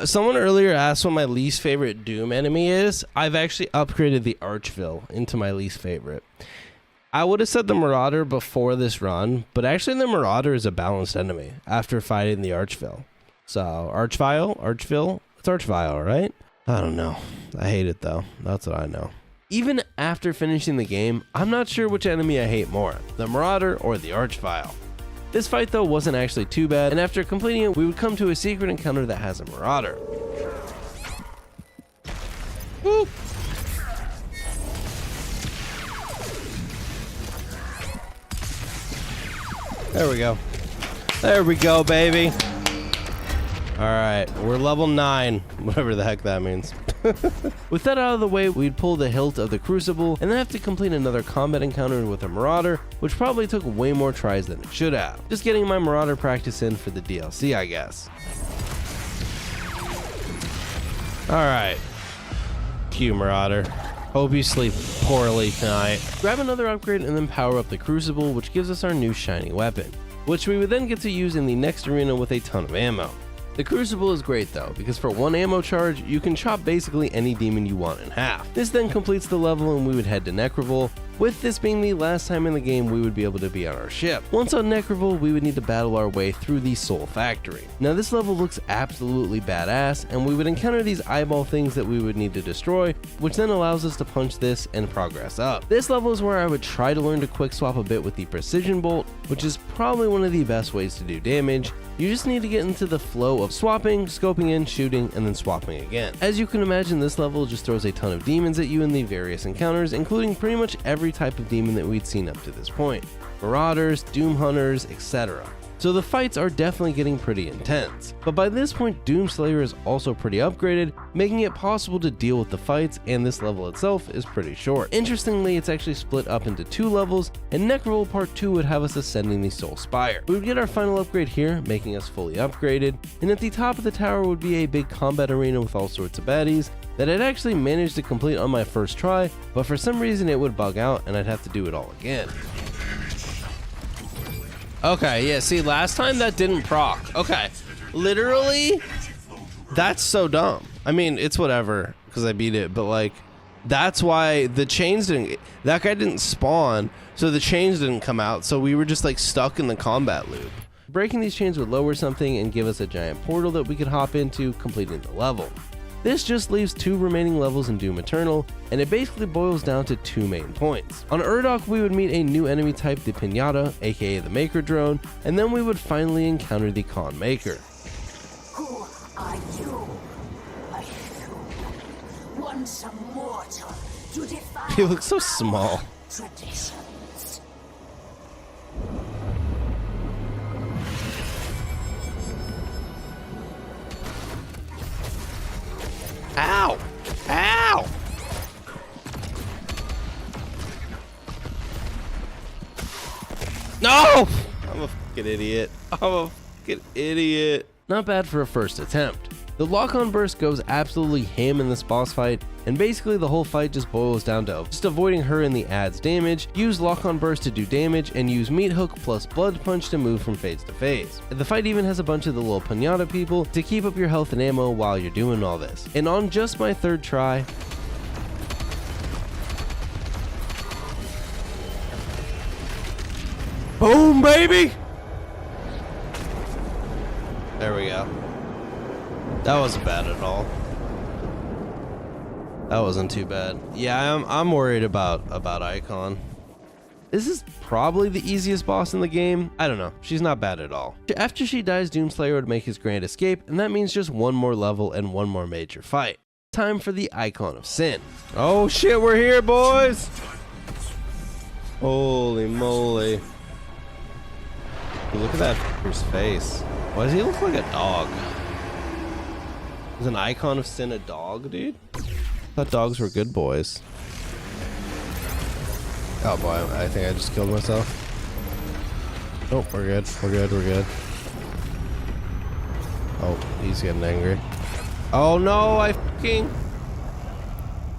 Someone earlier asked what my least favorite Doom enemy is. I've actually upgraded the Archville into my least favorite. I would have said the Marauder before this run, but actually the Marauder is a balanced enemy after fighting the Archville. So, Archville, it's Archvile, right? I don't know. I hate it though. That's what I know. Even after finishing the game, I'm not sure which enemy I hate more, the Marauder or the Archvile. This fight though wasn't actually too bad, and after completing it, we would come to a secret encounter that has a Marauder. Woo! There we go. There we go, baby. All right, we're level 9, whatever the heck that means. With that out of the way, we'd pull the hilt of the Crucible and then have to complete another combat encounter with a Marauder, which probably took way more tries than it should have. Just getting my Marauder practice in for the DLC, I guess. All right, Q Marauder. Hope you sleep poorly tonight. Grab another upgrade and then power up the Crucible, which gives us our new shiny weapon, which we would then get to use in the next arena with a ton of ammo. The Crucible is great though, because for one ammo charge, you can chop basically any demon you want in half. This then completes the level and we would head to Necroville, with this being the last time in the game we would be able to be on our ship. Once on Necroville, we would need to battle our way through the Soul Factory. Now this level looks absolutely badass, and we would encounter these eyeball things that we would need to destroy, which then allows us to punch this and progress up. This level is where I would try to learn to quick swap a bit with the Precision Bolt, which is probably one of the best ways to do damage. You just need to get into the flow of swapping, scoping in, shooting, and then swapping again. As you can imagine, this level just throws a ton of demons at you in the various encounters, including pretty much every type of demon that we'd seen up to this point. Marauders, Doom Hunters, etc. So the fights are definitely getting pretty intense. But by this point, Doomslayer is also pretty upgraded, making it possible to deal with the fights, and this level itself is pretty short. Interestingly, it's actually split up into 2 levels, and Necroville Part 2 would have us ascending the Soul Spire. We would get our final upgrade here, making us fully upgraded, and at the top of the tower would be a big combat arena with all sorts of baddies that I'd actually managed to complete on my first try, but for some reason it would bug out and I'd have to do it all again. Okay, yeah, see, last time that didn't proc. Okay, literally, that's so dumb. I mean, it's whatever, because I beat it, but like, that's why the chains didn't, that guy didn't spawn, so the chains didn't come out, so we were just like stuck in the combat loop. Breaking these chains would lower something and give us a giant portal that we could hop into, completing the level. This just leaves 2 remaining levels in Doom Eternal, and it basically boils down to 2 main points. On Urdok, we would meet a new enemy type, the Pinata, aka the Maker Drone, and then we would finally encounter the Khan Maker. Who are you? A human, once a mortal, to defy He looks so small. traditions. Ow! Ow! No! I'm a fucking idiot. I'm a fucking idiot. Not bad for a first attempt. The lock-on burst goes absolutely ham in this boss fight, and basically the whole fight just boils down to just avoiding her in the adds damage, use lock-on burst to do damage, and use meat hook plus blood punch to move from phase to phase. The fight even has a bunch of the little pinata people to keep up your health and ammo while you're doing all this. And on just my third try, boom, baby! There we go. That wasn't bad at all. That wasn't too bad. Yeah, I'm worried about Icon. This is probably the easiest boss in the game. I don't know. She's not bad at all. After she dies, Doomslayer would make his grand escape, and that means just one more level and one more major fight. Time for the Icon of Sin. Oh shit, we're here, boys! Holy moly. Look at that f***er's face. Why does he look like a dog? Is an Icon of Sin a dog, dude? I thought dogs were good boys. Oh boy, I think I just killed myself. Oh, we're good. We're good. We're good. Oh, he's getting angry. Oh no, I fucking...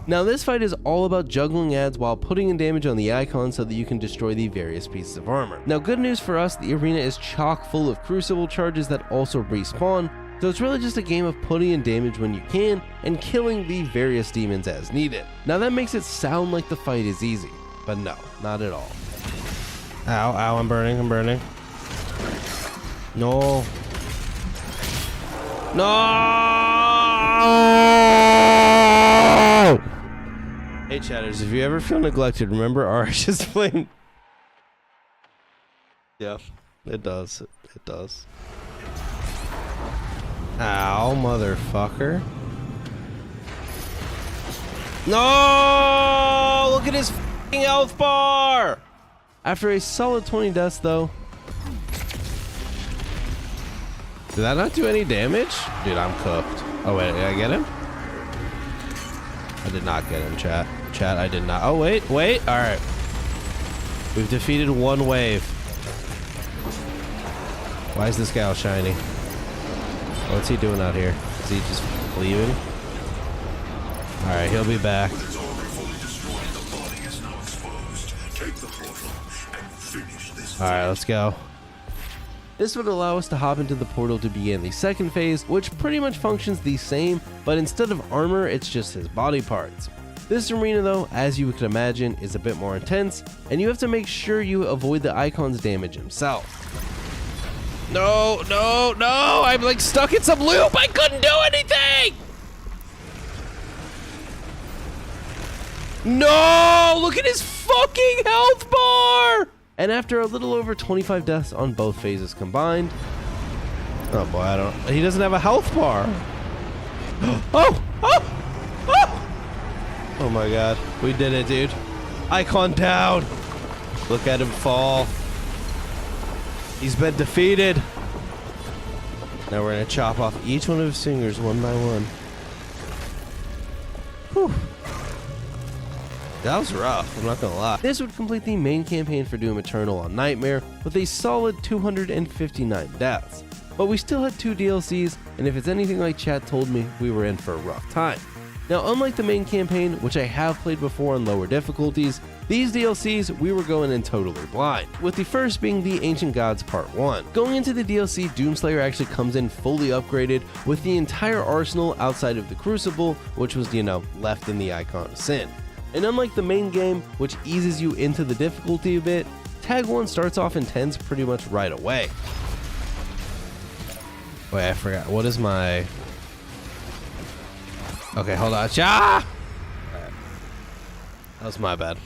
Now this fight is all about juggling adds while putting in damage on the icon so that you can destroy the various pieces of armor. Now good news for us, the arena is chock full of crucible charges that also respawn, so it's really just a game of putting in damage when you can and killing the various demons as needed. Now that makes it sound like the fight is easy, but no, not at all. Ow, ow, I'm burning, I'm burning. No. No! Hey chatters, if you ever feel neglected, remember Arch is playing. Yeah, it does. It does. Ow, motherfucker. No! Look at his f***ing health bar! After a solid 20 deaths, though. Did that not do any damage? Dude, I'm cooked. Oh, wait, did I get him? I did not get him, chat. Chat, I did not. Oh, wait, wait. All right. We've defeated one wave. Why is this guy all shiny? What's he doing out here? Is he just leaving? All right, he'll be back. All right, let's go. This would allow us to hop into the portal to begin the second phase, which pretty much functions the same, but instead of armor, it's just his body parts. This arena though, as you can imagine, is a bit more intense, and you have to make sure you avoid the icon's damage himself. No, no, no! I'm like stuck in some loop! I couldn't do anything! No! Look at his fucking health bar! And after a little over 25 deaths on both phases combined... Oh boy, he doesn't have a health bar! Oh! Oh! Oh! Oh my god, we did it, dude. Icon down! Look at him fall. He's been defeated. Now we're gonna chop off each one of his fingers one by one. Whew. That was rough, I'm not gonna lie. This would complete the main campaign for Doom Eternal on Nightmare with a solid 259 deaths. But we still had 2 DLCs, and if it's anything like chat told me, we were in for a rough time. Now, unlike the main campaign, which I have played before on lower difficulties, these DLCs, we were going in totally blind, with the first being the Ancient Gods Part 1. Going into the DLC, Doomslayer actually comes in fully upgraded with the entire arsenal outside of the Crucible, which was, left in the Icon of Sin. And unlike the main game, which eases you into the difficulty a bit, Tag 1 starts off intense pretty much right away. Wait, I forgot. What is my... Okay, hold on. Ah! That was my bad.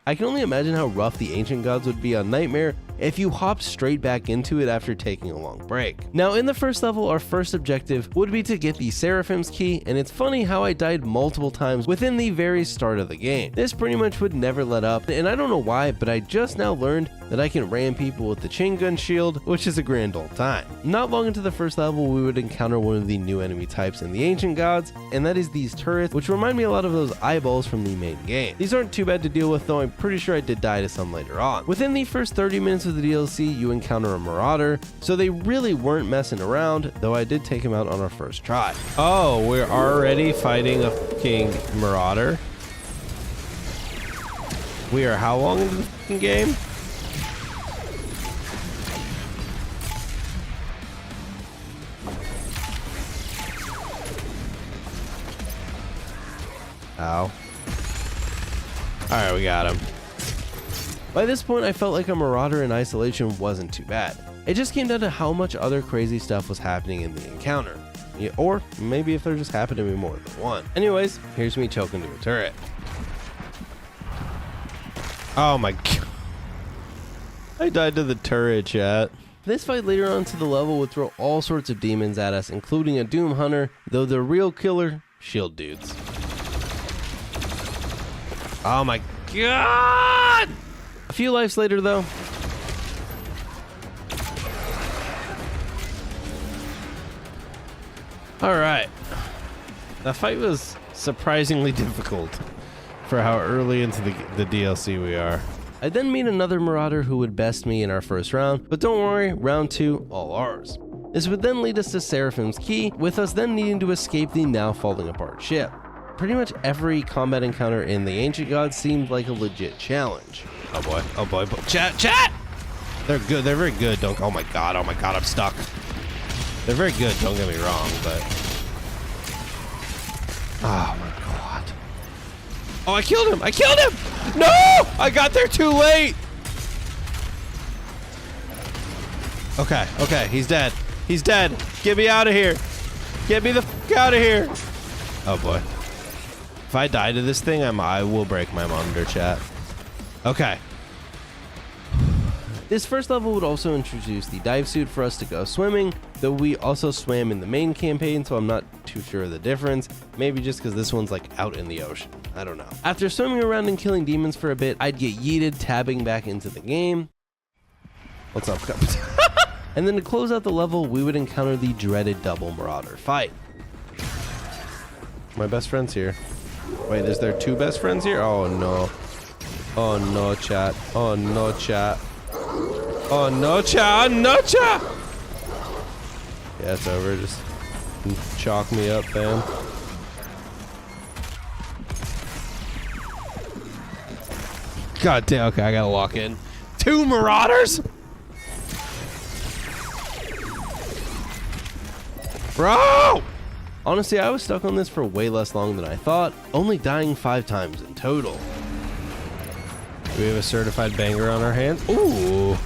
I can only imagine how rough the Ancient Gods would be on Nightmare if you hopped straight back into it after taking a long break. Now in the first level, our first objective would be to get the Seraphim's Key, and it's funny how I died multiple times within the very start of the game. This pretty much would never let up, and I don't know why, but I just now learned that I can ram people with the chain gun shield, which is a grand old time. Not long into the first level, we would encounter one of the new enemy types in the Ancient Gods, and that is these turrets, which remind me a lot of those eyeballs from the main game. These aren't too bad to deal with, though I'm pretty sure I did die to some later on. Within the first 30 minutes of the DLC, you encounter a Marauder, so they really weren't messing around, though I did take him out on our first try. Oh, we're already fighting a fucking Marauder? We are how long into the fucking game? Ow. Alright, we got him. By this point, I felt like a Marauder in isolation wasn't too bad. It just came down to how much other crazy stuff was happening in the encounter. Yeah, or maybe if there just happened to be more than one. Anyways, here's me choking to a turret. Oh my god. I died to the turret, chat. This fight later on to the level would throw all sorts of demons at us, including a Doom Hunter, though the real killer, shield dudes. Oh my god! A few lives later, though. Alright. That fight was surprisingly difficult for how early into the DLC we are. I then meet another Marauder who would best me in our first round, but don't worry, round 2, all ours. This would then lead us to Seraphim's Key, with us then needing to escape the now falling apart ship. Pretty much every combat encounter in the Ancient Gods seemed like a legit challenge. Oh boy, oh boy, chat! They're good, they're very good, oh my god, I'm stuck. They're very good, don't get me wrong, but... Oh my god. Oh, I killed him! No! I got there too late! Okay, he's dead. Get me out of here. Get me the fuck out of here. Oh boy. If I die to this thing, I will break my monitor, chat. Okay. This first level would also introduce the dive suit for us to go swimming, though we also swam in the main campaign, so I'm not too sure of the difference. Maybe just because this one's like out in the ocean. I don't know. After swimming around and killing demons for a bit, I'd get yeeted, tabbing back into the game. What's up, Cups? And then to close out the level, we would encounter the dreaded double Marauder fight. My best friend's here. Wait, is there 2 best friends here? Oh no. Oh no, chat. Oh no, chat. Oh no, chat. No, chat. Yeah, it's over. Just chalk me up, fam. God damn. Okay, I gotta walk in. 2 Marauders? Bro! Honestly, I was stuck on this for way less long than I thought, only dying 5 times in total. Do we have a certified banger on our hands? Ooh.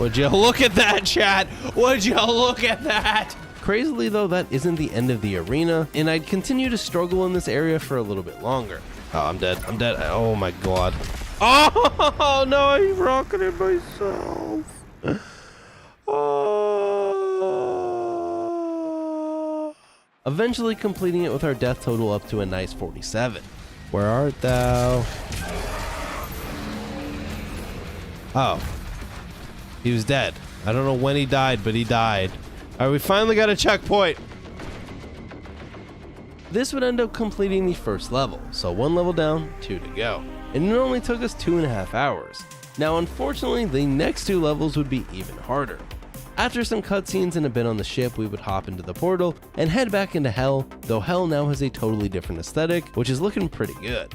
Would you look at that, chat? Would you look at that? Crazily though, that isn't the end of the arena, and I'd continue to struggle in this area for a little bit longer. Oh, I'm dead. Oh my god. Oh no, I rocketed myself. Oh. Eventually completing it with our death total up to a nice 47. Where art thou? Oh. He was dead. I don't know when he died, but he died. Alright, we finally got a checkpoint. This would end up completing the first level, so 1 level down, 2 to go. And it only took us 2.5 hours. Now unfortunately, the next 2 levels would be even harder. After some cutscenes and a bit on the ship, we would hop into the portal and head back into Hell, though Hell now has a totally different aesthetic, which is looking pretty good.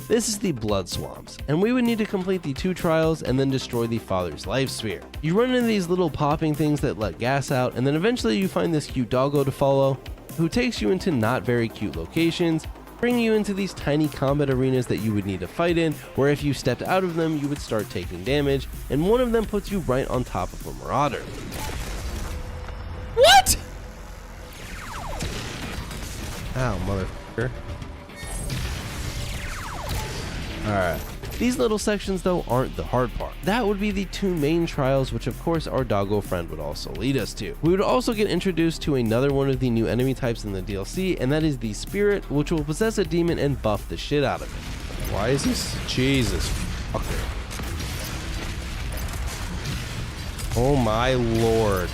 This is the Blood Swamps, and we would need to complete the 2 trials and then destroy the Father's Life Sphere. You run into these little popping things that let gas out, and then eventually you find this cute doggo to follow, who takes you into not very cute locations, bring you into these tiny combat arenas that you would need to fight in, where if you stepped out of them, you would start taking damage, and one of them puts you right on top of a Marauder. What? Ow, motherfucker. Alright. These little sections though aren't the hard part. That would be the 2 main trials, which of course our doggo friend would also lead us to. We would also get introduced to another one of the new enemy types in the DLC, and that is the Spirit, which will possess a demon and buff the shit out of it. Why is this? Jesus fucker. Oh my lord.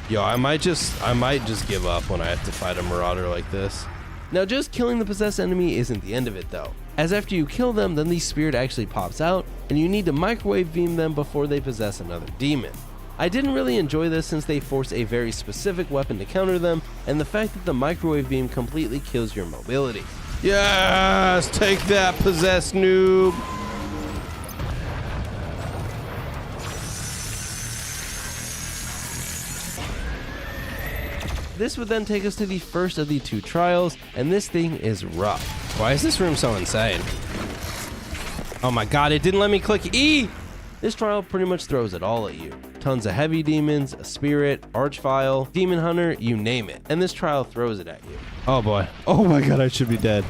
Yo, I might just give up when I have to fight a marauder like this. Now, just killing the possessed enemy isn't the end of it though, as after you kill them, then the spirit actually pops out, and you need to microwave beam them before they possess another demon. I didn't really enjoy this since they force a very specific weapon to counter them, and the fact that the microwave beam completely kills your mobility. Yes, take that, possessed noob. This would then take us to the first of the 2 trials, and this thing is rough. Why is this room so insane? Oh my god, it didn't let me click E! This trial pretty much throws it all at you. Tons of heavy demons, a spirit, archvile, demon hunter, you name it. And this trial throws it at you. Oh boy. Oh my god, I should be dead.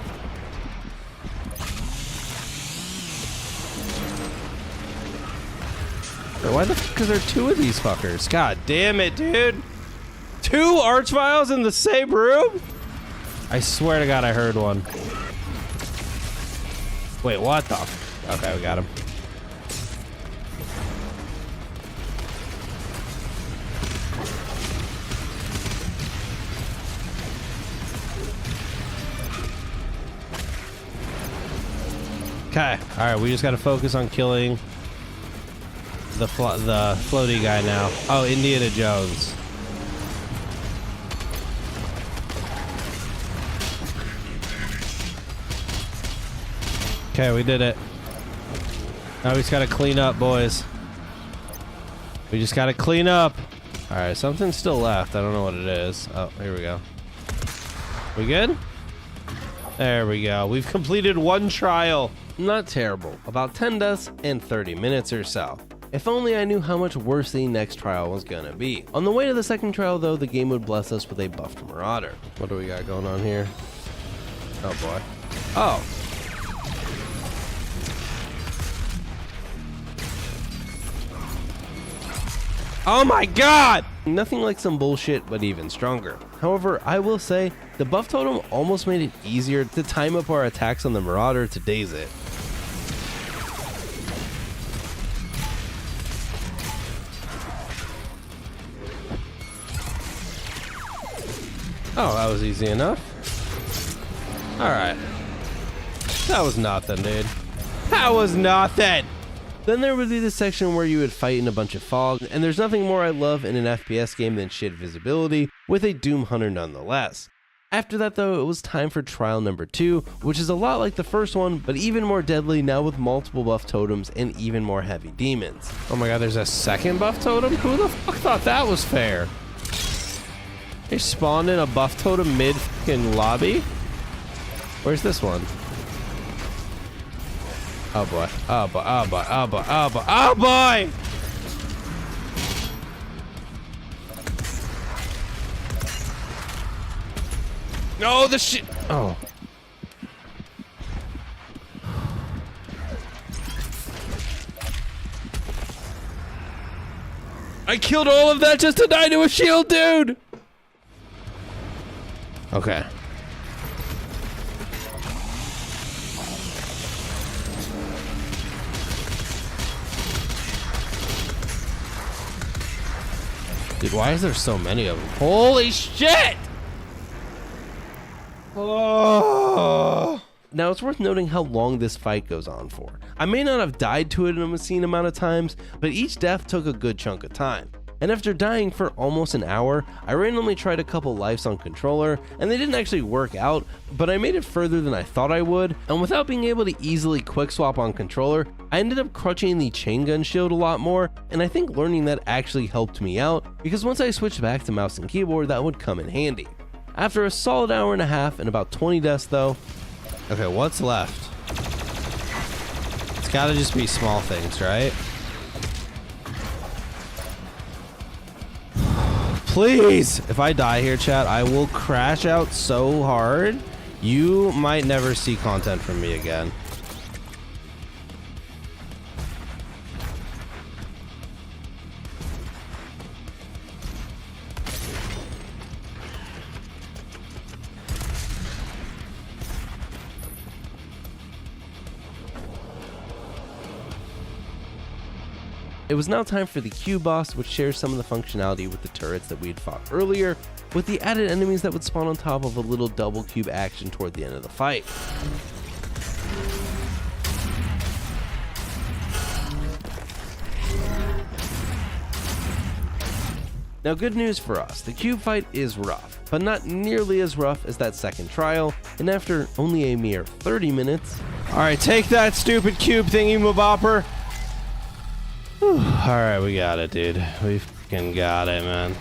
Why the fuck is there 2 of these fuckers? God damn it, dude. 2 archviles in the same room? I swear to god I heard one. Wait, what the f— okay, we got him. Okay, alright, we just gotta focus on killing the floaty guy now. Oh, Indiana Jones. Okay, we did it. Now we just gotta clean up, boys. We just gotta clean up. Alright, something's still left. I don't know what it is. Oh, here we go. We good? There we go. We've completed 1 trial. Not terrible. About 10 deaths in 30 minutes or so. If only I knew how much worse the next trial was gonna be. On the way to the second trial though, the game would bless us with a buffed marauder. What do we got going on here? Oh boy. Oh. Oh my god! Nothing like some bullshit, but even stronger. However, I will say, the buff totem almost made it easier to time up our attacks on the marauder to daze it. Oh, that was easy enough. Alright. That was nothing, dude. That was nothing! Then there would be the section where you would fight in a bunch of fog, and there's nothing more I love in an FPS game than shit visibility, with a Doom Hunter nonetheless. After that though, it was time for trial number 2, which is a lot like the first one, but even more deadly now with multiple buff totems and even more heavy demons. Oh my god, there's a second buff totem? Who the fuck thought that was fair? They spawned in a buff totem mid-fucking lobby? Where's this one? Oh boy, oh boy, oh boy, oh boy, oh boy, oh boy! No, the shit! Oh. I killed all of that just to die to a shield, dude! Okay. Dude, why is there so many of them? Holy shit! Oh. Now it's worth noting how long this fight goes on for. I may not have died to it an obscene amount of times, but each death took a good chunk of time. And after dying for almost an hour, I randomly tried a couple lives on controller, and they didn't actually work out, but I made it further than I thought I would, and without being able to easily quick swap on controller, I ended up crutching the chain gun shield a lot more, and I think learning that actually helped me out, because once I switched back to mouse and keyboard, that would come in handy. After a solid hour and a half and about 20 deaths though. Okay, what's left? It's gotta just be small things, right? Please! If I die here, chat, I will crash out so hard, you might never see content from me again. It was now time for the Cube boss, which shares some of the functionality with the turrets that we had fought earlier, with the added enemies that would spawn on top of a little double cube action toward the end of the fight. Now, good news for us, the cube fight is rough, but not nearly as rough as that second trial, and after only a mere 30 minutes... Alright, take that stupid cube thingy, mabopper! Alright, we got it, dude. We fucking got it, man.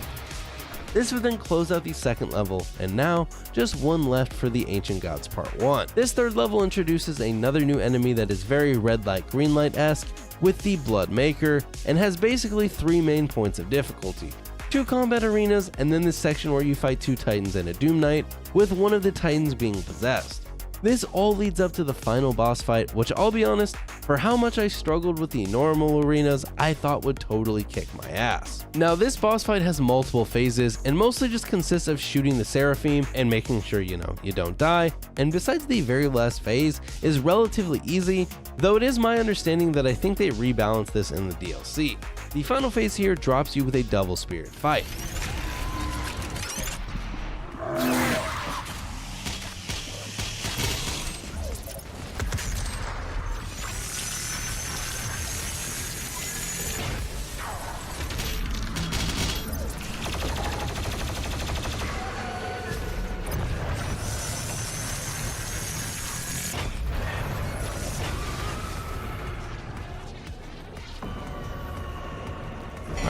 This would then close out the second level, and now, just one left for the Ancient Gods Part 1. This third level introduces another new enemy that is very red light, green light-esque, with the Blood Maker, and has basically 3 main points of difficulty. 2 combat arenas, and then this section where you fight 2 titans and a Doom Knight, with one of the titans being possessed. This all leads up to the final boss fight, which I'll be honest, for how much I struggled with the normal arenas, I thought would totally kick my ass. Now, this boss fight has multiple phases, and mostly just consists of shooting the Seraphim and making sure, you don't die, and besides the very last phase, is relatively easy, though it is my understanding that I think they rebalanced this in the DLC. The final phase here drops you with a double spirit fight.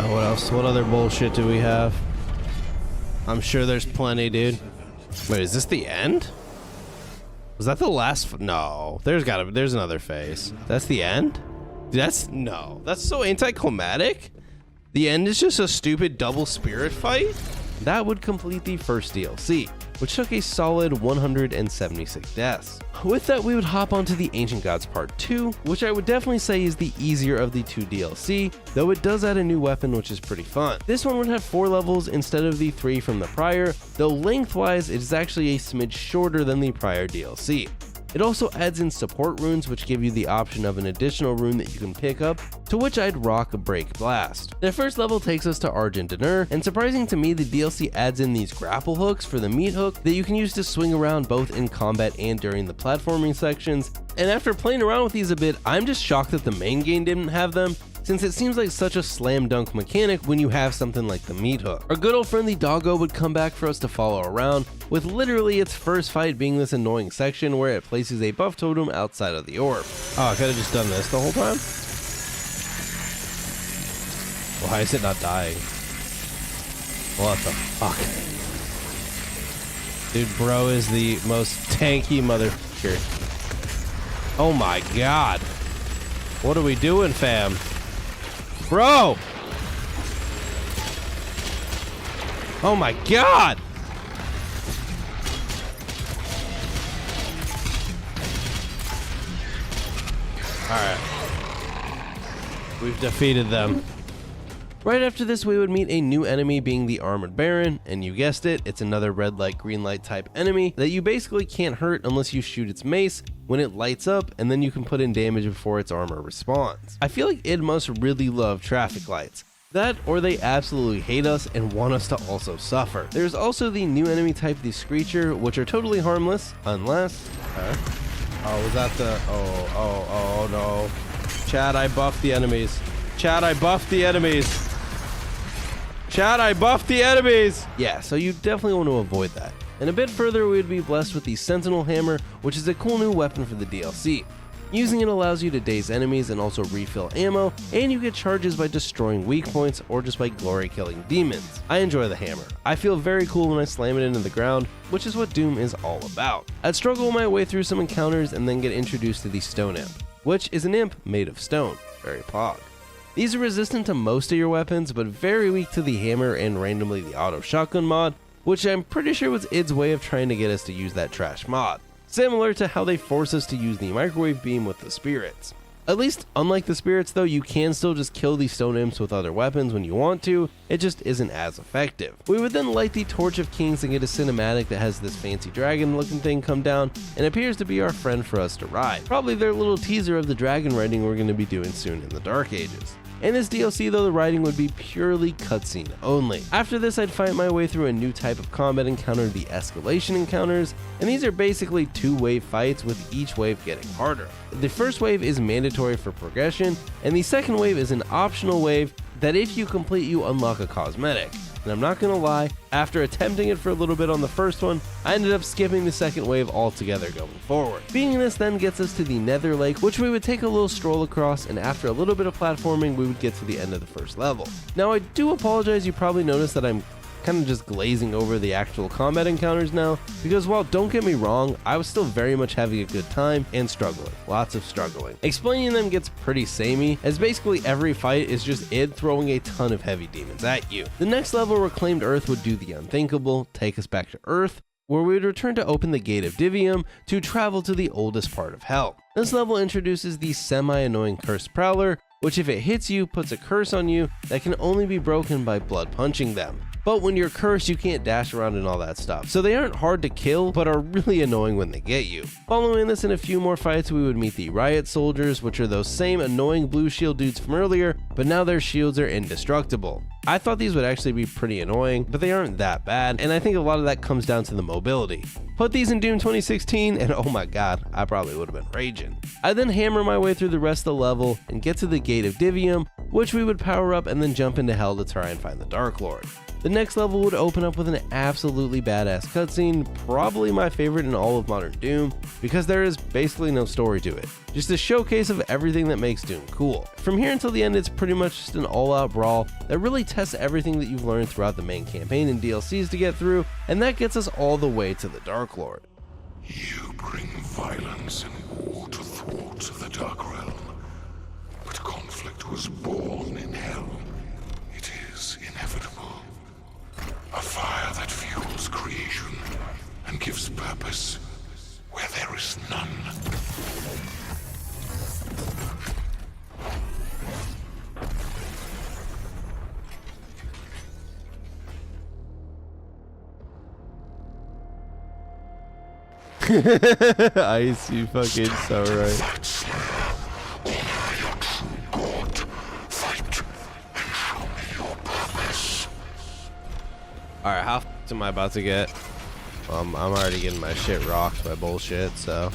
What else? What other bullshit do we have? I'm sure there's plenty, dude. Wait, is this the end? Was that the last? No, there's another phase. That's the end? That's so anticlimactic. The end is just a stupid double spirit fight? That would complete the first DLC, which took a solid 176 deaths. With that, we would hop onto the Ancient Gods Part 2, which I would definitely say is the easier of the 2 DLC, though it does add a new weapon which is pretty fun. This one would have 4 levels instead of the 3 from the prior, though lengthwise it is actually a smidge shorter than the prior DLC. It also adds in support runes, which give you the option of an additional rune that you can pick up, to which I'd rock a Break Blast. The first level takes us to Argent D'Nur, and surprising to me, the DLC adds in these grapple hooks for the meat hook that you can use to swing around both in combat and during the platforming sections, and after playing around with these a bit, I'm just shocked that the main game didn't have them, since it seems like such a slam dunk mechanic when you have something like the meat hook. Our good old friend the doggo would come back for us to follow around, with literally its first fight being this annoying section where it places a buff totem outside of the orb. Oh, I could have just done this the whole time? Why is it not dying? What the fuck? Dude, bro is the most tanky motherfucker. Oh my god. What are we doing, fam? Bro! Oh my god! Alright. We've defeated them. Right after this, we would meet a new enemy being the Armored Baron, and you guessed it, it's another red light, green light type enemy that you basically can't hurt unless you shoot its mace when it lights up, and then you can put in damage before its armor respawns. I feel like id must really love traffic lights. That, or they absolutely hate us and want us to also suffer. There's also the new enemy type, the Screecher, which are totally harmless, unless... Oh, was that the... Oh no. Chad, I buffed the enemies. Chad, I buffed the enemies. Chad, I buffed the enemies! Yeah, so you definitely want to avoid that. And a bit further, we would be blessed with the Sentinel Hammer, which is a cool new weapon for the DLC. Using it allows you to daze enemies and also refill ammo, and you get charges by destroying weak points or just by glory killing demons. I enjoy the hammer. I feel very cool when I slam it into the ground, which is what Doom is all about. I'd struggle my way through some encounters and then get introduced to the Stone Imp, which is an imp made of stone. Very pog. These are resistant to most of your weapons, but very weak to the hammer and randomly the auto shotgun mod, which I'm pretty sure was id's way of trying to get us to use that trash mod. Similar to how they force us to use the microwave beam with the spirits. At least, unlike the spirits though, you can still just kill these stone imps with other weapons when you want to, it just isn't as effective. We would then light the Torch of Kings and get a cinematic that has this fancy dragon looking thing come down and appears to be our friend for us to ride. Probably their little teaser of the dragon riding we're going to be doing soon in the Dark Ages. In this DLC though, the writing would be purely cutscene only. After this, I'd fight my way through a new type of combat encounter, the escalation encounters, and these are basically 2-wave fights with each wave getting harder. The first wave is mandatory for progression, and the second wave is an optional wave that if you complete, you unlock a cosmetic. And I'm not gonna lie, after attempting it for a little bit on the first one, I ended up skipping the second wave altogether going forward. Beating this then gets us to the Nether Lake, which we would take a little stroll across, and after a little bit of platforming, we would get to the end of the first level. Now I do apologize, you probably noticed that I'm kind of just glazing over the actual combat encounters now, because while don't get me wrong, I was still very much having a good time and struggling, lots of struggling. Explaining them gets pretty samey, as basically every fight is just id throwing a ton of heavy demons at you. The next level, Reclaimed Earth, would do the unthinkable, take us back to Earth, where we would return to open the Gate of Divium to travel to the oldest part of Hell. This level introduces the semi-annoying Cursed Prowler, which if it hits you, puts a curse on you that can only be broken by blood punching them. But when you're cursed, you can't dash around and all that stuff. So they aren't hard to kill, but are really annoying when they get you. Following this, in a few more fights, we would meet the Riot Soldiers, which are those same annoying blue shield dudes from earlier, but now their shields are indestructible. I thought these would actually be pretty annoying, but they aren't that bad, and I think a lot of that comes down to the mobility. Put these in Doom 2016, and oh my god, I probably would have been raging. I then hammer my way through the rest of the level and get to the Gate of Divium, which we would power up and then jump into Hell to try and find the Dark Lord. The next level would open up with an absolutely badass cutscene, probably my favorite in all of modern Doom, because there is basically no story to it. Just a showcase of everything that makes Doom cool. From here until the end, it's pretty much just an all-out brawl that really tests everything that you've learned throughout the main campaign and DLCs to get through, and that gets us all the way to the Dark Lord. You bring violence and war to thwarts of the Dark Realm, but conflict was born in Hell. It is inevitable. A fire that fuels creation and gives purpose where there is none. Ice, you fucking so right. Fight, Slayer. Honor your true God. Fight and show me your purpose. Alright, how f***ed am I about to get? I'm already getting my shit rocked by bullshit, so.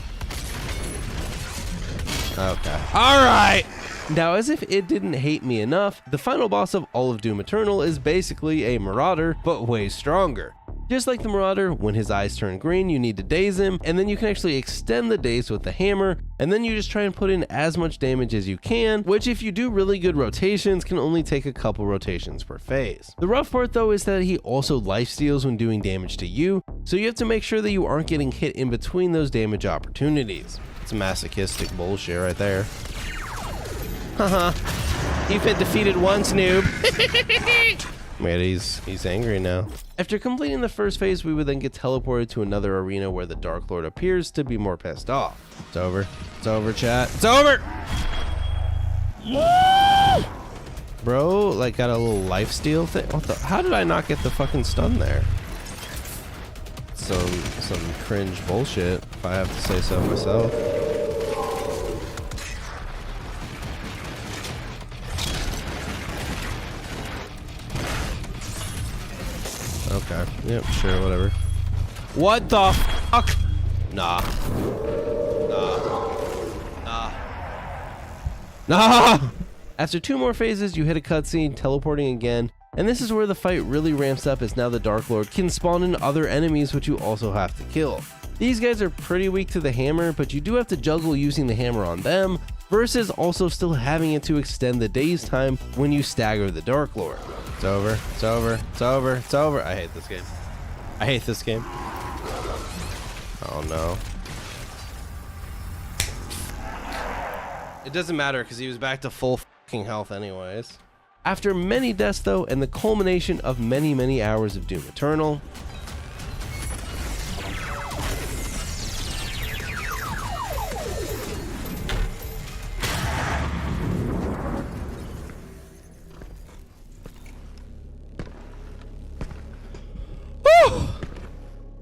Okay. Alright! Now, as if it didn't hate me enough, the final boss of all of Doom Eternal is basically a Marauder, but way stronger. Just like the Marauder, when his eyes turn green, you need to daze him, and then you can actually extend the daze with the hammer, and then you just try and put in as much damage as you can, which if you do really good rotations, can only take a couple rotations per phase. The rough part though is that he also lifesteals when doing damage to you, so you have to make sure that you aren't getting hit in between those damage opportunities. It's masochistic bullshit right there. Haha, you've been defeated once, noob. Man, he's angry now. After completing the first phase, we would then get teleported to another arena where the Dark Lord appears to be more pissed off. It's over. It's over, chat. It's over! Woo! Bro, like, got a little lifesteal thing. What the? How did I not get the fucking stun there? Some cringe bullshit, if I have to say so myself. Okay, yep, sure, whatever. What the fuck? Nah. After 2 more phases, you hit a cutscene, teleporting again, and this is where the fight really ramps up, as now the Dark Lord can spawn in other enemies which you also have to kill. These guys are pretty weak to the hammer, but you do have to juggle using the hammer on them, versus also still having it to extend the daze time when you stagger the Dark Lord. It's over, it's over, it's over, it's over. I hate this game. I hate this game. Oh no. It doesn't matter because he was back to full fucking health anyways. After many deaths though, and the culmination of many hours of Doom Eternal,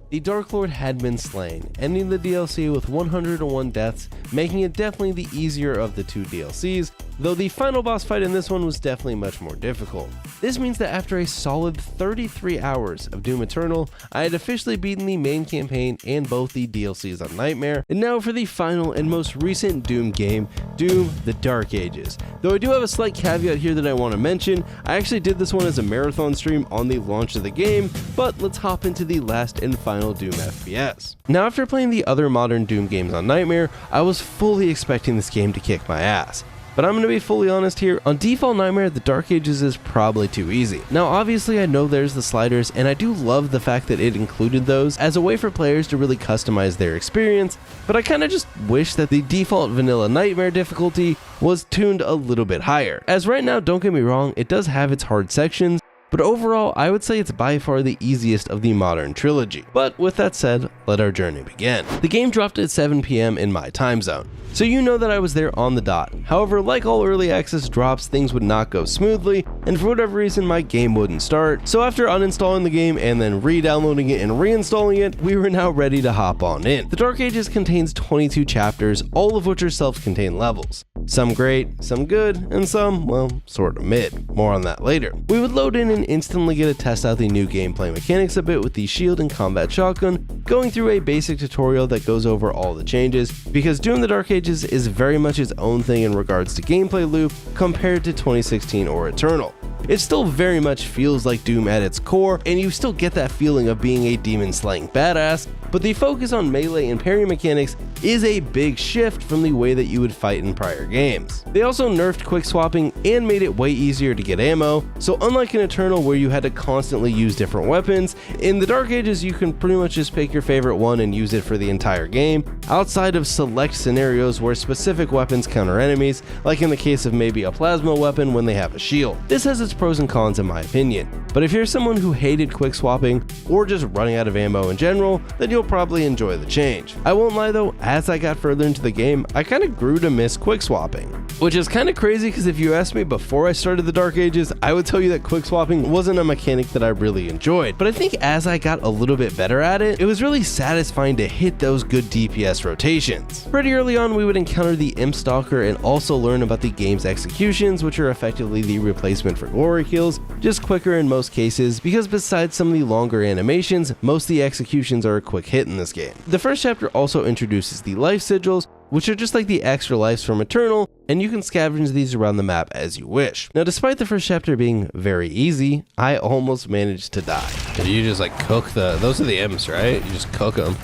the Dark Lord had been slain, ending the DLC with 101 deaths, making it definitely the easier of the 2 DLCs, though the final boss fight in this one was definitely much more difficult. This means that after a solid 33 hours of Doom Eternal, I had officially beaten the main campaign and both the DLCs on Nightmare, and now for the final and most recent Doom game, Doom: The Dark Ages. Though I do have a slight caveat here that I want to mention, I actually did this one as a marathon stream on the launch of the game, but let's hop into the last and final Doom FPS. Now after playing the other modern Doom games on Nightmare, I was fully expecting this game to kick my ass. But I'm going to be fully honest here, on default Nightmare, the Dark Ages is probably too easy. Now obviously I know there's the sliders, and I do love the fact that it included those as a way for players to really customize their experience, but I kind of just wish that the default vanilla Nightmare difficulty was tuned a little bit higher. As right now, don't get me wrong, it does have its hard sections, but overall, I would say it's by far the easiest of the modern trilogy. But with that said, let our journey begin. The game dropped at 7 PM in my time zone, so you know that I was there on the dot. However, like all early access drops, things would not go smoothly, and for whatever reason, my game wouldn't start. So after uninstalling the game and then re-downloading it and reinstalling it, we were now ready to hop on in. The Dark Ages contains 22 chapters, all of which are self-contained levels. Some great, some good, and some, well, sort of mid. More on that later. We would load in and instantly get to test out the new gameplay mechanics a bit with the shield and combat shotgun, going through a basic tutorial that goes over all the changes, because Doom: The Dark Ages is very much its own thing in regards to gameplay loop compared to 2016 or Eternal. It still very much feels like Doom at its core, and you still get that feeling of being a demon-slaying badass, but the focus on melee and parry mechanics is a big shift from the way that you would fight in prior games. They also nerfed quick swapping and made it way easier to get ammo, so unlike in Eternal where you had to constantly use different weapons, in the Dark Ages you can pretty much just pick your favorite one and use it for the entire game, outside of select scenarios where specific weapons counter enemies, like in the case of maybe a plasma weapon when they have a shield. This has its pros and cons in my opinion, but if you're someone who hated quick swapping or just running out of ammo in general, then you'll probably enjoy the change. I won't lie though, as I got further into the game, I kind of grew to miss quick swapping. Which is kind of crazy because if you asked me before I started the Dark Ages, I would tell you that quick swapping wasn't a mechanic that I really enjoyed. But I think as I got a little bit better at it, it was really satisfying to hit those good DPS rotations. Pretty early on, we would encounter the Imp Stalker and also learn about the game's executions, which are effectively the replacement for glory kills, just quicker in most cases, because besides some of the longer animations, most of the executions are a quick hit in this game. The first chapter also introduces the life sigils, which are just like the extra lives from Eternal, and you can scavenge these around the map as you wish. Now, despite the first chapter being very easy, I almost managed to die. You just like cook those are the imps, right? You just cook them.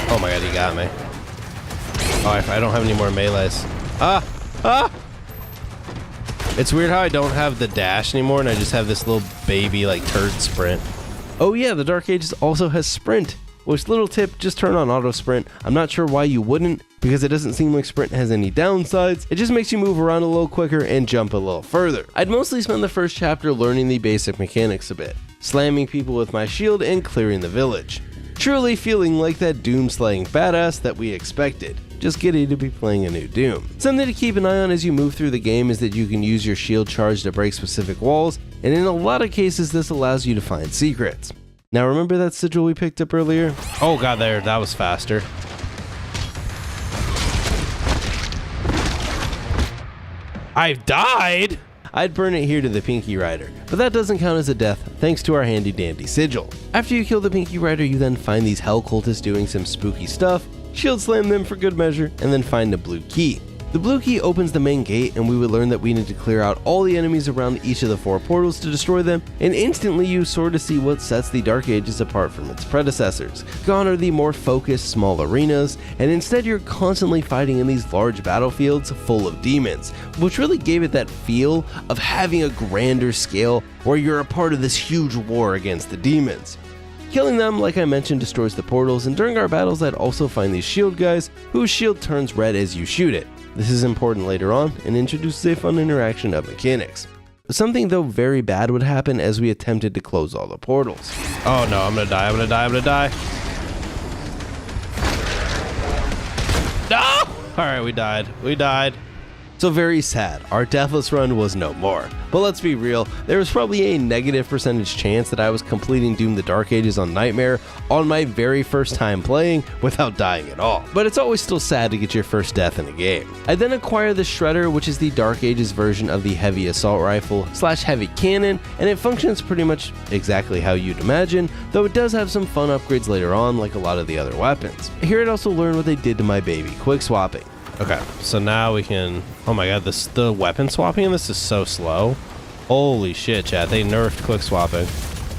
Oh my god, you got me. Oh, I don't have any more melees. It's weird how I don't have the dash anymore and I just have this little baby like turd sprint. Oh yeah, the Dark Ages also has sprint. Which, little tip, just turn on auto sprint. I'm not sure why you wouldn't, because it doesn't seem like sprint has any downsides. It just makes you move around a little quicker and jump a little further. I'd mostly spend the first chapter learning the basic mechanics a bit, slamming people with my shield and clearing the village. Truly feeling like that Doom slaying badass that we expected. Just giddy to be playing a new Doom. Something to keep an eye on as you move through the game is that you can use your shield charge to break specific walls, and in a lot of cases this allows you to find secrets. Now remember that sigil we picked up earlier? Oh god, that was faster. I've died! I'd burn it here to the Pinky Rider, but that doesn't count as a death thanks to our handy dandy sigil. After you kill the Pinky Rider, you then find these hell cultists doing some spooky stuff, shield slam them for good measure, and then find a blue key. The blue key opens the main gate, and we would learn that we need to clear out all the enemies around each of the 4 portals to destroy them, and instantly you sort of see what sets the Dark Ages apart from its predecessors. Gone are the more focused small arenas, and instead you're constantly fighting in these large battlefields full of demons, which really gave it that feel of having a grander scale where you're a part of this huge war against the demons. Killing them, like I mentioned, destroys the portals, and during our battles I'd also find these shield guys, whose shield turns red as you shoot it. This is important later on and introduces a fun interaction of mechanics. Something though very bad would happen as we attempted to close all the portals. Oh no, I'm gonna die. No! Alright, we died. So very sad, our Deathless run was no more. But let's be real, there was probably a negative percentage chance that I was completing Doom the Dark Ages on Nightmare on my very first time playing without dying at all. But it's always still sad to get your first death in a game. I then acquired the Shredder, which is the Dark Ages version of the heavy assault rifle / heavy cannon, and it functions pretty much exactly how you'd imagine, though it does have some fun upgrades later on like a lot of the other weapons. Here I'd also learn what they did to my baby, quick swapping. Okay, so now we can... Oh my god, the weapon swapping in this is so slow. Holy shit, chat, they nerfed quick swapping.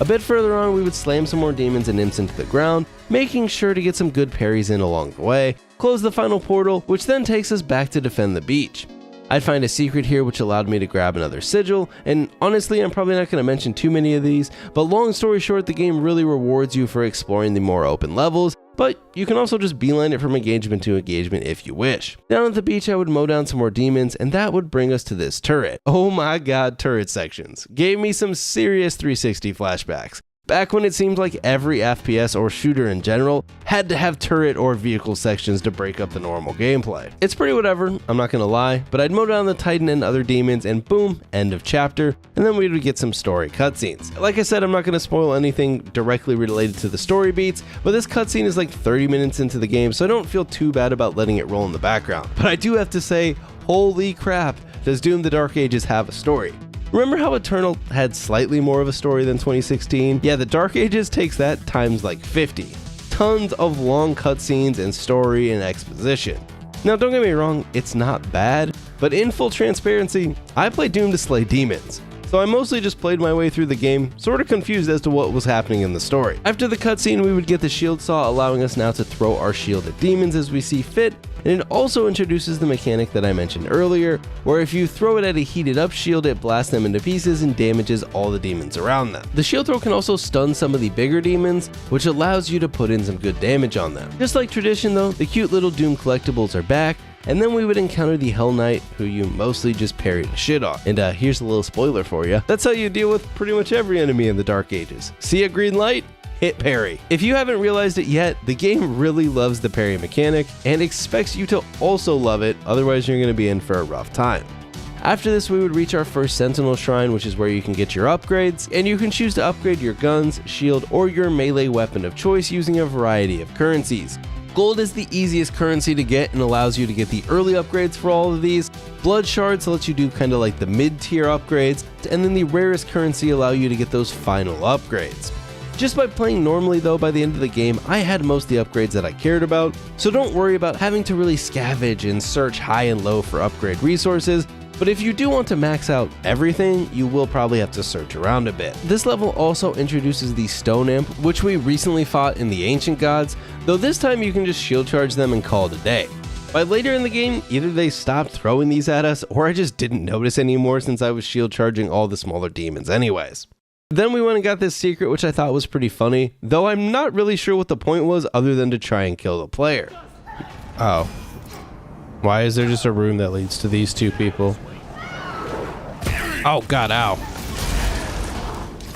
A bit further on, we would slam some more demons and imps into the ground, making sure to get some good parries in along the way, close the final portal, which then takes us back to defend the beach. I'd find a secret here which allowed me to grab another sigil, and honestly I'm probably not going to mention too many of these, but long story short, the game really rewards you for exploring the more open levels, but you can also just beeline it from engagement to engagement if you wish. Down at the beach I would mow down some more demons, and that would bring us to this turret. Oh my god, turret sections. Gave me some serious 360 flashbacks. Back when it seemed like every FPS or shooter in general had to have turret or vehicle sections to break up the normal gameplay. It's pretty whatever, I'm not gonna lie, but I'd mow down the Titan and other demons and boom, end of chapter, and then we would get some story cutscenes. Like I said, I'm not gonna spoil anything directly related to the story beats, but this cutscene is like 30 minutes into the game, so I don't feel too bad about letting it roll in the background. But I do have to say, holy crap, does Doom the Dark Ages have a story? Remember how Eternal had slightly more of a story than 2016? Yeah, the Dark Ages takes that times like 50. Tons of long cutscenes and story and exposition. Now don't get me wrong, it's not bad, but in full transparency, I played Doom to slay demons. So I mostly just played my way through the game, sort of confused as to what was happening in the story. After the cutscene, we would get the shield saw, allowing us now to throw our shield at demons as we see fit, and it also introduces the mechanic that I mentioned earlier, where if you throw it at a heated up shield, it blasts them into pieces and damages all the demons around them. The shield throw can also stun some of the bigger demons, which allows you to put in some good damage on them. Just like tradition though, the cute little Doom collectibles are back, and then we would encounter the Hell Knight, who you mostly just parry the shit on. And here's a little spoiler for you. That's how you deal with pretty much every enemy in the Dark Ages. See a green light? Hit parry. If you haven't realized it yet, the game really loves the parry mechanic and expects you to also love it, otherwise you're going to be in for a rough time. After this, we would reach our first Sentinel Shrine, which is where you can get your upgrades, and you can choose to upgrade your guns, shield, or your melee weapon of choice using a variety of currencies. Gold is the easiest currency to get and allows you to get the early upgrades for all of these. Blood shards lets you do kind of like the mid-tier upgrades, and then the rarest currency allow you to get those final upgrades. Just by playing normally though, by the end of the game, I had most of the upgrades that I cared about, so don't worry about having to really scavenge and search high and low for upgrade resources. But if you do want to max out everything, you will probably have to search around a bit. This level also introduces the Stone Imp, which we recently fought in the Ancient Gods, though this time you can just shield charge them and call it a day. By later in the game, either they stopped throwing these at us, or I just didn't notice anymore since I was shield charging all the smaller demons anyways. Then we went and got this secret, which I thought was pretty funny, though I'm not really sure what the point was other than to try and kill the player. Oh. Why is there just a room that leads to these two people? Oh god, ow.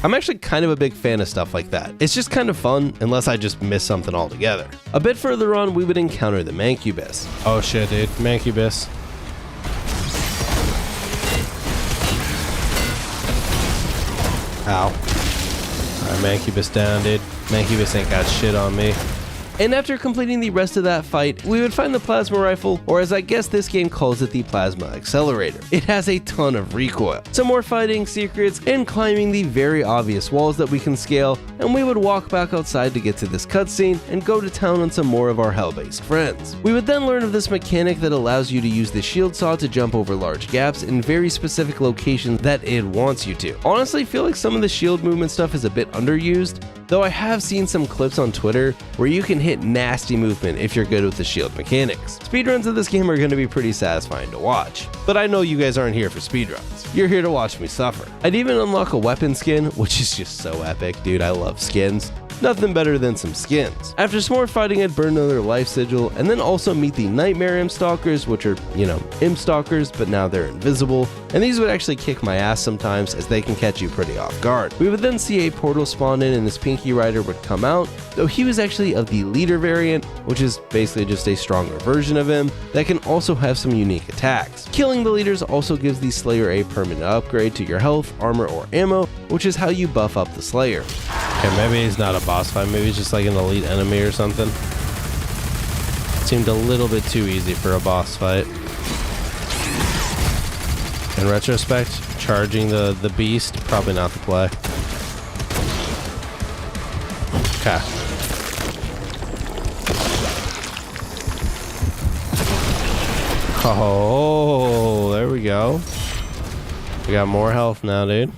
I'm actually kind of a big fan of stuff like that. It's just kind of fun, unless I just miss something altogether. A bit further on, we would encounter the Mancubus. Oh shit, dude. Mancubus. Ow. Alright, Mancubus down, dude. Mancubus ain't got shit on me. And after completing the rest of that fight, we would find the plasma rifle, or as I guess this game calls it, the plasma accelerator. It has a ton of recoil. Some more fighting, secrets, and climbing the very obvious walls that we can scale, and we would walk back outside to get to this cutscene and go to town on some more of our hell-based friends. We would then learn of this mechanic that allows you to use the shield saw to jump over large gaps in very specific locations that it wants you to. Honestly, I feel like some of the shield movement stuff is a bit underused, though I have seen some clips on Twitter where you can hit nasty movement if you're good with the shield mechanics. Speedruns of this game are going to be pretty satisfying to watch, but I know you guys aren't here for speedruns. You're here to watch me suffer. I'd even unlock a weapon skin, which is just so epic, dude. I love skins. Nothing better than some skins. After some more fighting, I'd burn another life sigil, and then also meet the Nightmare Imp Stalkers, which are, Imp Stalkers, but now they're invisible, and these would actually kick my ass sometimes as they can catch you pretty off guard. We would then see a portal spawn in and this Pinky Rider would come out, though he was actually of the leader variant, which is basically just a stronger version of him that can also have some unique attacks. Killing the leaders also gives the Slayer a permanent upgrade to your health, armor, or ammo, which is how you buff up the Slayer. Okay, maybe he's not a boss fight, maybe he's just like an elite enemy or something. Seemed a little bit too easy for a boss fight. In retrospect, charging the beast, probably not the play. Okay. Oh, there we go. We got more health now, dude.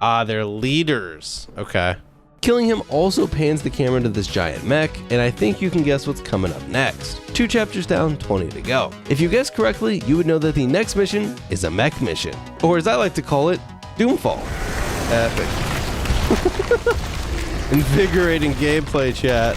Ah, they're leaders. Okay. Killing him also pans the camera to this giant mech, and I think you can guess what's coming up next. 2 chapters down, 20 to go. If you guessed correctly, you would know that the next mission is a mech mission, or as I like to call it, Doomfall. Epic. Invigorating gameplay, chat.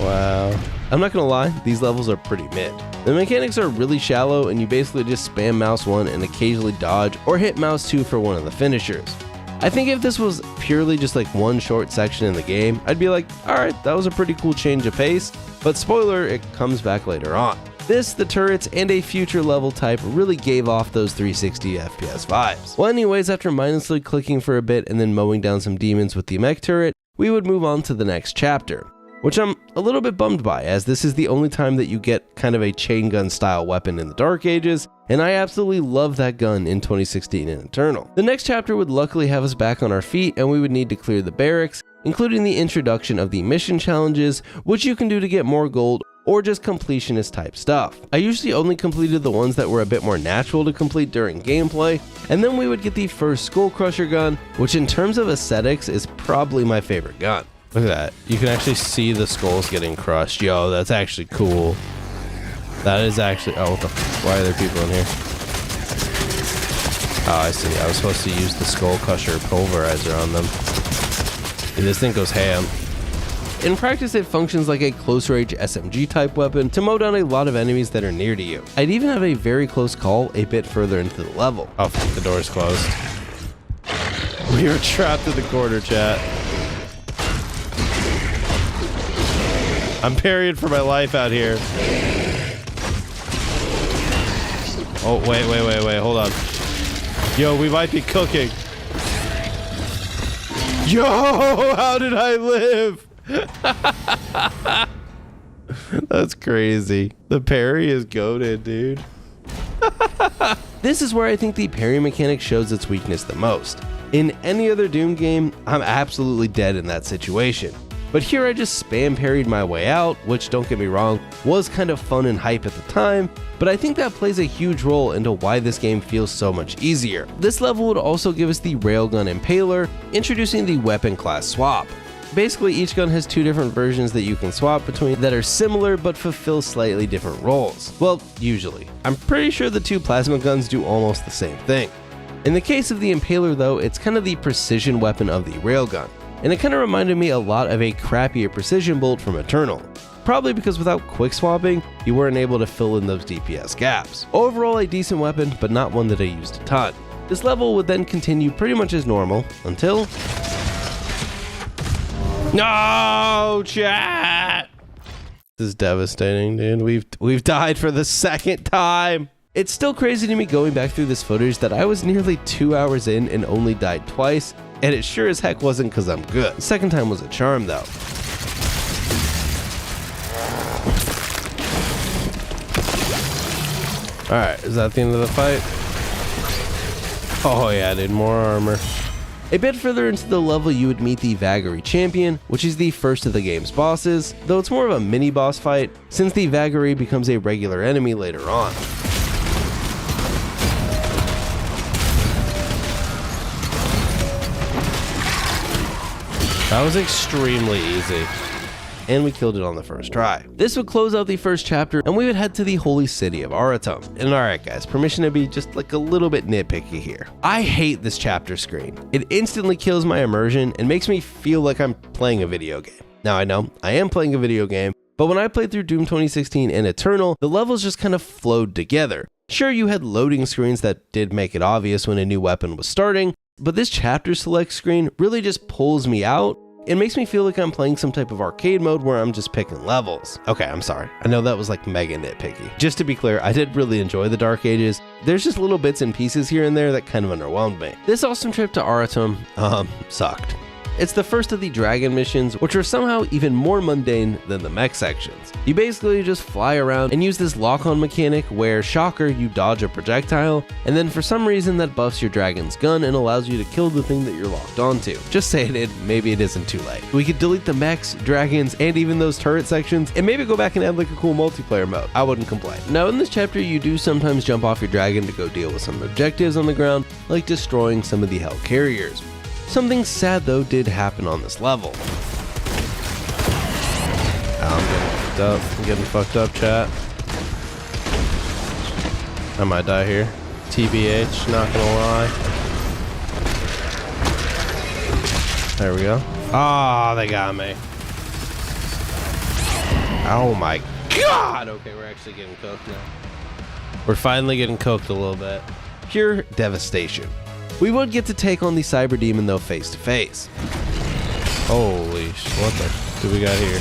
Wow. I'm not gonna lie, these levels are pretty mid. The mechanics are really shallow and you basically just spam mouse 1 and occasionally dodge or hit mouse 2 for one of the finishers. I think if this was purely just like one short section in the game, I'd be like, alright, that was a pretty cool change of pace, but spoiler, it comes back later on. This, the turrets, and a future level type really gave off those 360 FPS vibes. Well anyways, after mindlessly clicking for a bit and then mowing down some demons with the mech turret, we would move on to the next chapter, which I'm a little bit bummed by, as this is the only time that you get kind of a chain gun style weapon in the Dark Ages, and I absolutely love that gun in 2016 in Eternal. The next chapter would luckily have us back on our feet, and we would need to clear the barracks, including the introduction of the mission challenges, which you can do to get more gold, or just completionist type stuff. I usually only completed the ones that were a bit more natural to complete during gameplay, and then we would get the first Skull Crusher gun, which in terms of aesthetics is probably my favorite gun. Look at that. You can actually see the skulls getting crushed. Yo, that's actually cool. That is actually... Oh, what the... Why are there people in here? Oh, I see. I was supposed to use the Skull Crusher pulverizer on them. Dude, this thing goes ham. In practice, it functions like a close-range SMG type weapon to mow down a lot of enemies that are near to you. I'd even have a very close call a bit further into the level. Oh, the door's closed. We were trapped in the corner, chat. I'm parrying for my life out here. Oh, wait, hold on. Yo, we might be cooking. Yo, how did I live? That's crazy. The parry is goated, dude. This is where I think the parry mechanic shows its weakness the most. In any other Doom game, I'm absolutely dead in that situation. But here I just spam parried my way out, which, don't get me wrong, was kind of fun and hype at the time, but I think that plays a huge role into why this game feels so much easier. This level would also give us the Railgun Impaler, introducing the weapon class swap. Basically, each gun has 2 different versions that you can swap between that are similar but fulfill slightly different roles. Well, usually. I'm pretty sure the 2 plasma guns do almost the same thing. In the case of the Impaler though, it's kind of the precision weapon of the Railgun, and it kind of reminded me a lot of a crappier precision bolt from Eternal. Probably because without quick swapping, you weren't able to fill in those DPS gaps. Overall a decent weapon, but not one that I used a ton. This level would then continue pretty much as normal, until... No, chat! This is devastating, dude. We've died for the 2nd time. It's still crazy to me going back through this footage that I was nearly 2 hours in and only died twice, and it sure as heck wasn't because I'm good. The second time was a charm though. Alright, is that the end of the fight? Oh yeah, dude, more armor. A bit further into the level you would meet the Vagary Champion, which is the first of the game's bosses, though it's more of a mini boss fight since the Vagary becomes a regular enemy later on. That was extremely easy. and we killed it on the first try. This would close out the first chapter, and we would head to the holy city of Aratum. And alright guys, permission to be just like a little bit nitpicky here. I hate this chapter screen. It instantly kills my immersion and makes me feel like I'm playing a video game. Now I know, I am playing a video game, but when I played through Doom 2016 and Eternal, the levels just kind of flowed together. Sure, you had loading screens that did make it obvious when a new weapon was starting, but this chapter select screen really just pulls me out. It makes me feel like I'm playing some type of arcade mode where I'm just picking levels. Okay, I'm sorry. I know that was like mega nitpicky. Just to be clear, I did really enjoy the Dark Ages. There's just little bits and pieces here and there that kind of underwhelmed me. This awesome trip to Aratum, sucked. It's the first of the dragon missions, which are somehow even more mundane than the mech sections. You basically just fly around and use this lock-on mechanic where, shocker, you dodge a projectile, and then for some reason that buffs your dragon's gun and allows you to kill the thing that you're locked onto. Just saying it, maybe it isn't too late. We could delete the mechs, dragons, and even those turret sections, and maybe go back and add like a cool multiplayer mode. I wouldn't complain. Now in this chapter, you do sometimes jump off your dragon to go deal with some objectives on the ground, like destroying some of the Hell Carriers. Something sad though did happen on this level. I'm getting fucked up, chat. I might die here. TBH, not gonna lie. There we go. Ah, they got me. Oh my god! Okay, we're actually getting cooked now. We're finally getting cooked a little bit. Pure devastation. We would get to take on the Cyber Demon though face to face. Holy sh! What the do we got here?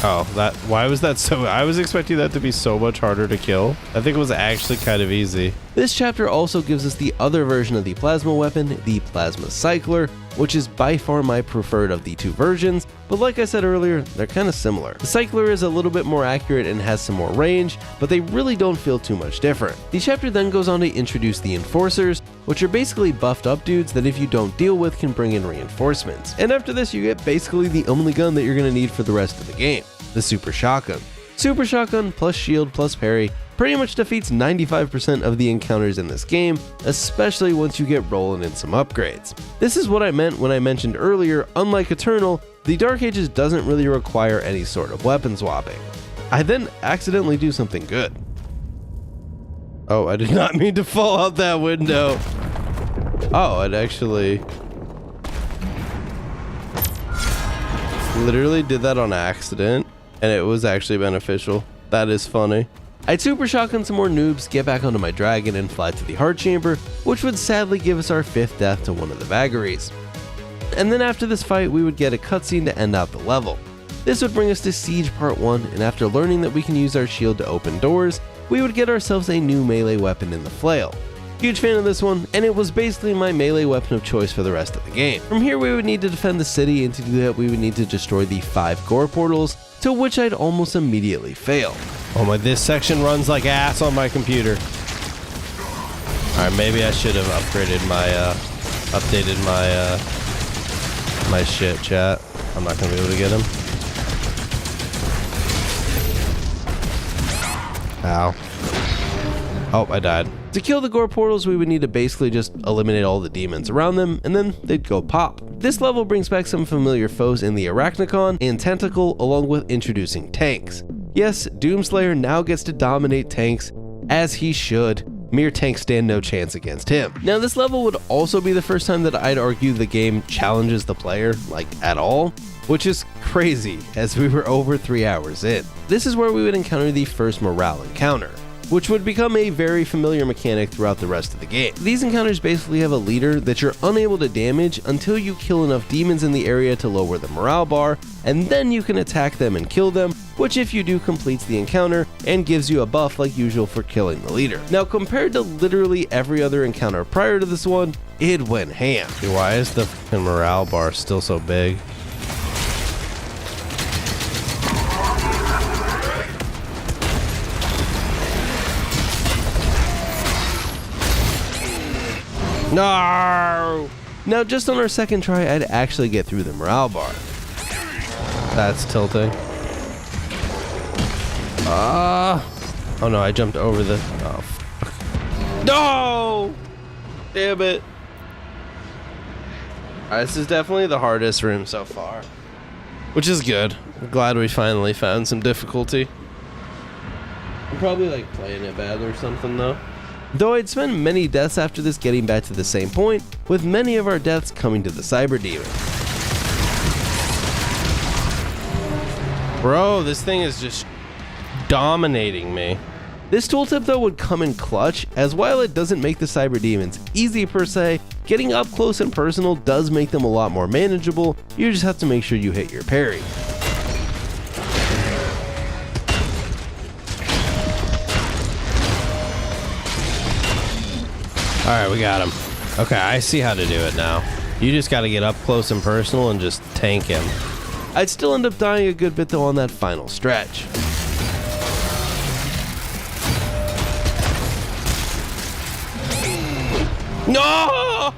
Oh, why was that so? I was expecting that to be so much harder to kill. I think it was actually kind of easy. This chapter also gives us the other version of the plasma weapon, the Plasma Cycler, which is by far my preferred of the two versions, but like I said earlier, they're kind of similar. The Cycler is a little bit more accurate and has some more range, but they really don't feel too much different. The chapter then goes on to introduce the Enforcers, which are basically buffed up dudes that if you don't deal with can bring in reinforcements. And after this, you get basically the only gun that you're going to need for the rest of the game, the Super Shotgun. Super Shotgun plus shield plus parry pretty much defeats 95% of the encounters in this game, especially once you get rolling in some upgrades. This is what I meant when I mentioned earlier, unlike Eternal, the Dark Ages doesn't really require any sort of weapon swapping. I then accidentally do something good. Oh, I did not mean to fall out that window. Oh, it actually literally did that on accident, and it was actually beneficial. That is funny. I'd super shotgun some more noobs, get back onto my dragon, and fly to the heart chamber, which would sadly give us our 5th death to one of the vagaries. And then after this fight, we would get a cutscene to end out the level. This would bring us to Siege Part 1, and after learning that we can use our shield to open doors, we would get ourselves a new melee weapon in the flail. Huge fan of this one, and it was basically my melee weapon of choice for the rest of the game. From here we would need to defend the city, and to do that we would need to destroy the 5 gore portals, to which I'd almost immediately fail. Oh my, this section runs like ass on my computer. Alright, maybe I should have upgraded my, updated my, my shit, chat. I'm not gonna be able to get him. Ow. Oh, I died. To kill the gore portals, we would need to basically just eliminate all the demons around them, and then they'd go pop. This level brings back some familiar foes in the Arachnicon and Tentacle, along with introducing tanks. Yes, Doomslayer now gets to dominate tanks, as he should. Mere tanks stand no chance against him. Now this level would also be the first time that I'd argue the game challenges the player, like at all, which is crazy, as we were over 3 hours in. This is where we would encounter the first morale encounter, which would become a very familiar mechanic throughout the rest of the game. These encounters basically have a leader that you're unable to damage until you kill enough demons in the area to lower the morale bar, and then you can attack them and kill them, which if you do completes the encounter and gives you a buff like usual for killing the leader. Now compared to literally every other encounter prior to this one, it went ham. Why is the fucking morale bar still so big? No! Now just on our second try, I'd actually get through the morale bar. That's tilting. Oh no, I jumped over the... Oh, fuck. No! Damn it. Alright, this is definitely the hardest room so far. Which is good. I'm glad we finally found some difficulty. I'm probably like playing it bad or something though. Though I'd spend many deaths after this getting back to the same point, with many of our deaths coming to the Cyber Demon. Bro, this thing is just dominating me. This tooltip though would come in clutch, as while it doesn't make the Cyber Demons easy per se, getting up close and personal does make them a lot more manageable. You just have to make sure you hit your parry. Alright, we got him. Okay, I see how to do it now. You just gotta get up close and personal and just tank him. I'd still end up dying a good bit though on that final stretch. No!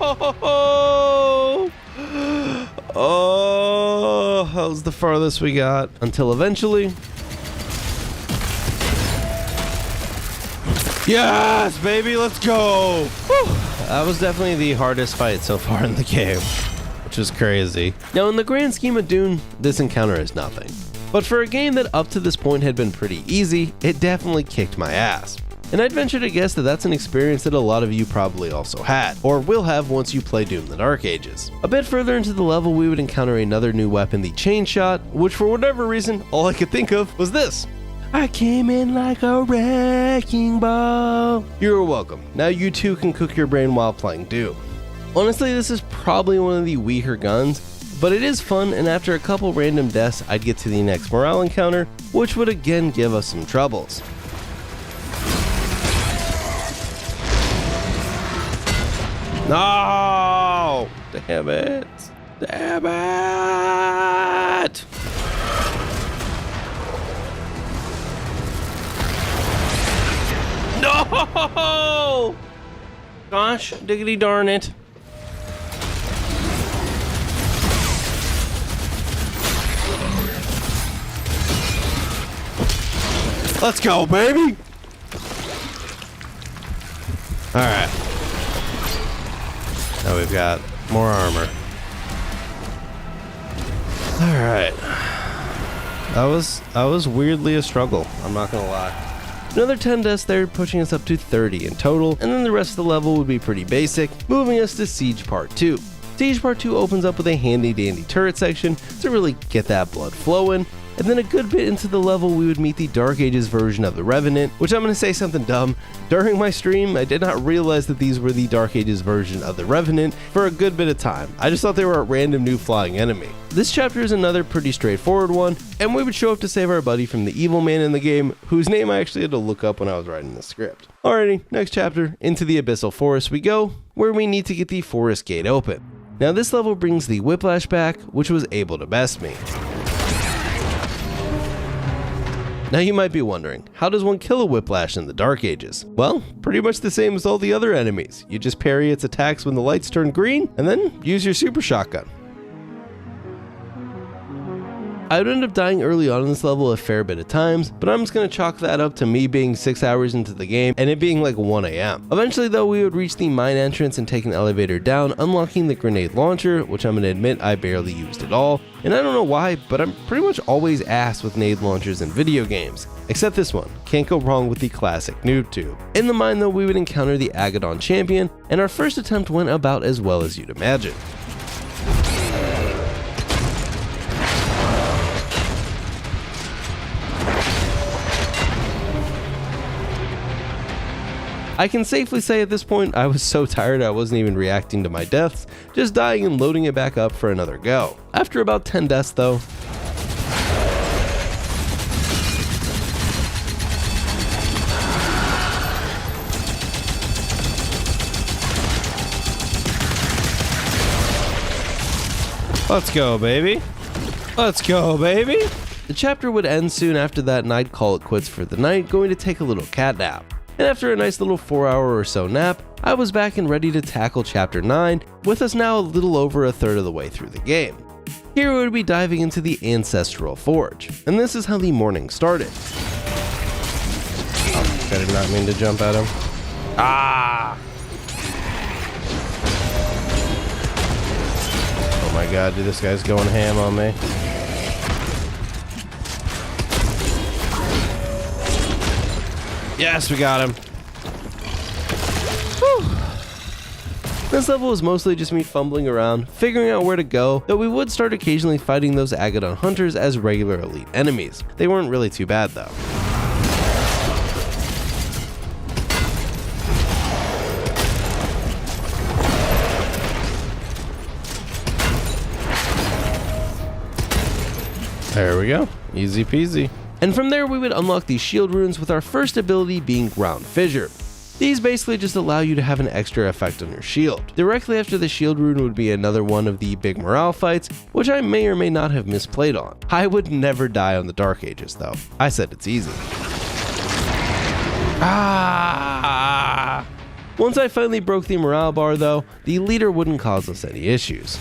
Oh, that was the farthest we got until eventually. Yes, baby, let's go! Whew. That was definitely the hardest fight so far in the game, which is crazy. Now, in the grand scheme of Dune, this encounter is nothing. But for a game that up to this point had been pretty easy, it definitely kicked my ass. And I'd venture to guess that that's an experience that a lot of you probably also had, or will have once you play Doom the Dark Ages. A bit further into the level, we would encounter another new weapon, the Chain Shot, which for whatever reason, all I could think of was this. I came in like a wrecking ball. You're welcome. Now you too can cook your brain while playing Doom. Honestly, this is probably one of the weaker guns, but it is fun, and after a couple random deaths, I'd get to the next morale encounter, which would again give us some troubles. No! Damn it! Damn it! No! Gosh, diggity darn it. Let's go, baby! Alright. Now we've got more armor. Alright. That was weirdly a struggle, I'm not gonna lie. Another 10 deaths there, pushing us up to 30 in total, and then the rest of the level would be pretty basic, moving us to Siege Part 2. Siege Part 2 opens up with a handy dandy turret section to really get that blood flowing, and then a good bit into the level we would meet the Dark Ages version of the Revenant, which I'm gonna say something dumb. During my stream, I did not realize that these were the Dark Ages version of the Revenant for a good bit of time. I just thought they were a random new flying enemy. This chapter is another pretty straightforward one, and we would show up to save our buddy from the evil man in the game, whose name I actually had to look up when I was writing the script. Alrighty, next chapter, into the Abyssal Forest we go, where we need to get the forest gate open. Now this level brings the Whiplash back, which was able to best me. Now you might be wondering, how does one kill a Whiplash in the Dark Ages? Well, pretty much the same as all the other enemies. You just parry its attacks when the lights turn green, and then use your super shotgun. I would end up dying early on in this level a fair bit of times, but I'm just going to chalk that up to me being 6 hours into the game and it being like 1 AM. Eventually though, we would reach the mine entrance and take an elevator down, unlocking the grenade launcher, which I'm going to admit I barely used at all. And I don't know why, but I'm pretty much always ass with nade launchers in video games. Except this one, can't go wrong with the classic noob tube. In the mine though, we would encounter the Agadon champion, and our first attempt went about as well as you'd imagine. I can safely say at this point I was so tired I wasn't even reacting to my deaths, just dying and loading it back up for another go. After about 10 deaths though, let's go, baby. Let's go, baby. The chapter would end soon after that, and I'd call it quits for the night, going to take a little cat nap. And after a nice little 4-hour or so nap, I was back and ready to tackle Chapter 9, with us now a little over a third of the way through the game. Here we would be diving into the Ancestral Forge, and this is how the morning started. I did not mean to jump at him. Ah! Oh my god, dude, this guy's going ham on me. Yes, we got him. Whew. This level was mostly just me fumbling around, figuring out where to go, though we would start occasionally fighting those Agadon hunters as regular elite enemies. They weren't really too bad though. There we go. Easy peasy. And from there we would unlock these shield runes with our first ability being Ground Fissure. These basically just allow you to have an extra effect on your shield. Directly after the shield rune would be another one of the big morale fights, which I may or may not have misplayed on. I would never die on the Dark Ages though. I said it's easy. Ah! Once I finally broke the morale bar though, the leader wouldn't cause us any issues.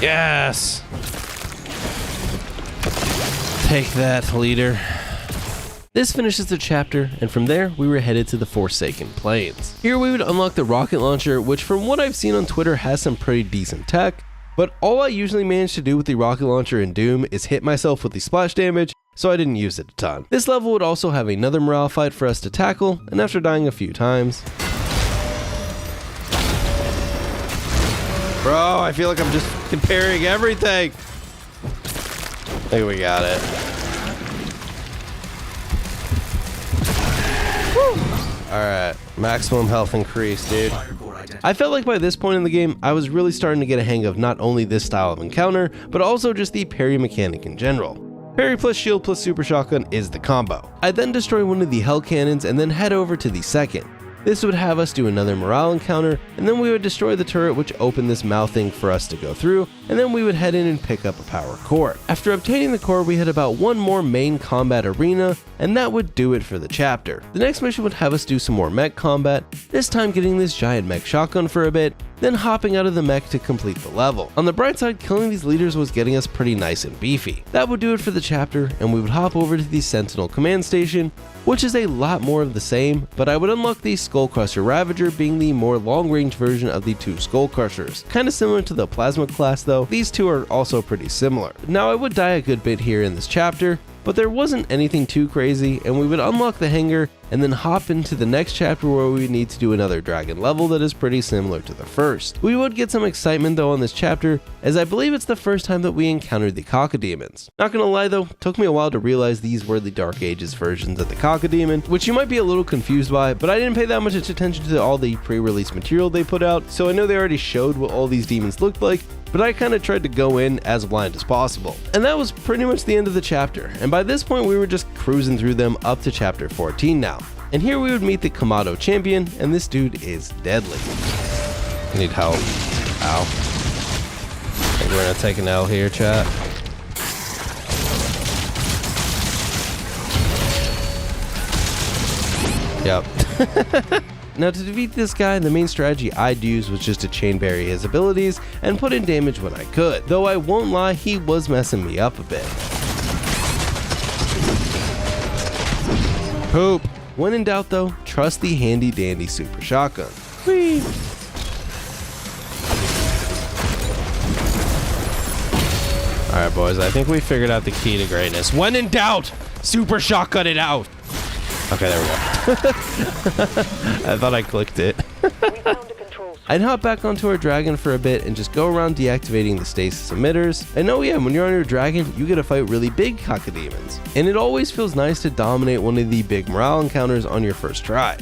Yes! Take that, leader. This finishes the chapter, and from there, we were headed to the Forsaken Plains. Here we would unlock the rocket launcher, which from what I've seen on Twitter has some pretty decent tech, but all I usually manage to do with the rocket launcher in Doom is hit myself with the splash damage, so I didn't use it a ton. This level would also have another morale fight for us to tackle, and after dying a few times... Bro, I feel like I'm just comparing everything. I think we got it. Alright, maximum health increase, dude. I felt like by this point in the game, I was really starting to get a hang of not only this style of encounter, but also just the parry mechanic in general. Parry plus shield plus super shotgun is the combo. I then destroy one of the hell cannons and then head over to the second. This would have us do another morale encounter, and then we would destroy the turret which opened this mouthing for us to go through, and then we would head in and pick up a power core. After obtaining the core, we had about one more main combat arena, and that would do it for the chapter. The next mission would have us do some more mech combat, this time getting this giant mech shotgun for a bit, then hopping out of the mech to complete the level. On the bright side, killing these leaders was getting us pretty nice and beefy. That would do it for the chapter, and we would hop over to the Sentinel command station, which is a lot more of the same, but I would unlock the Skullcrusher Ravager being the more long-range version of the two Skullcrushers. Kinda similar to the Plasma class though, these two are also pretty similar. Now I would die a good bit here in this chapter, but there wasn't anything too crazy, and we would unlock the hangar and then hop into the next chapter where we would need to do another dragon level that is pretty similar to the first. We would get some excitement though on this chapter, as I believe it's the first time that we encountered the Cacodemons. Not gonna lie though, took me a while to realize these were the Dark Ages versions of the Cacodemon, which you might be a little confused by, but I didn't pay that much attention to all the pre-release material they put out, so I know they already showed what all these demons looked like, but I kind of tried to go in as blind as possible. And that was pretty much the end of the chapter, and by this point we were just cruising through them up to chapter 14 now. And here we would meet the Kamado champion, and this dude is deadly. I need help. Ow. I think we're gonna take an L here, chat. Yep. Now to defeat this guy, the main strategy I'd use was just to chain bury his abilities and put in damage when I could. Though I won't lie, he was messing me up a bit. Poop. When in doubt though, trust the handy dandy super shotgun. Whee! Alright boys, I think we figured out the key to greatness. When in doubt, super shotgun it out. Okay, there we go. I thought I clicked it. I'd hop back onto our dragon for a bit and just go around deactivating the stasis emitters. And oh yeah, when you're on your dragon, you get to fight really big Cacodemons. And it always feels nice to dominate one of the big morale encounters on your first try.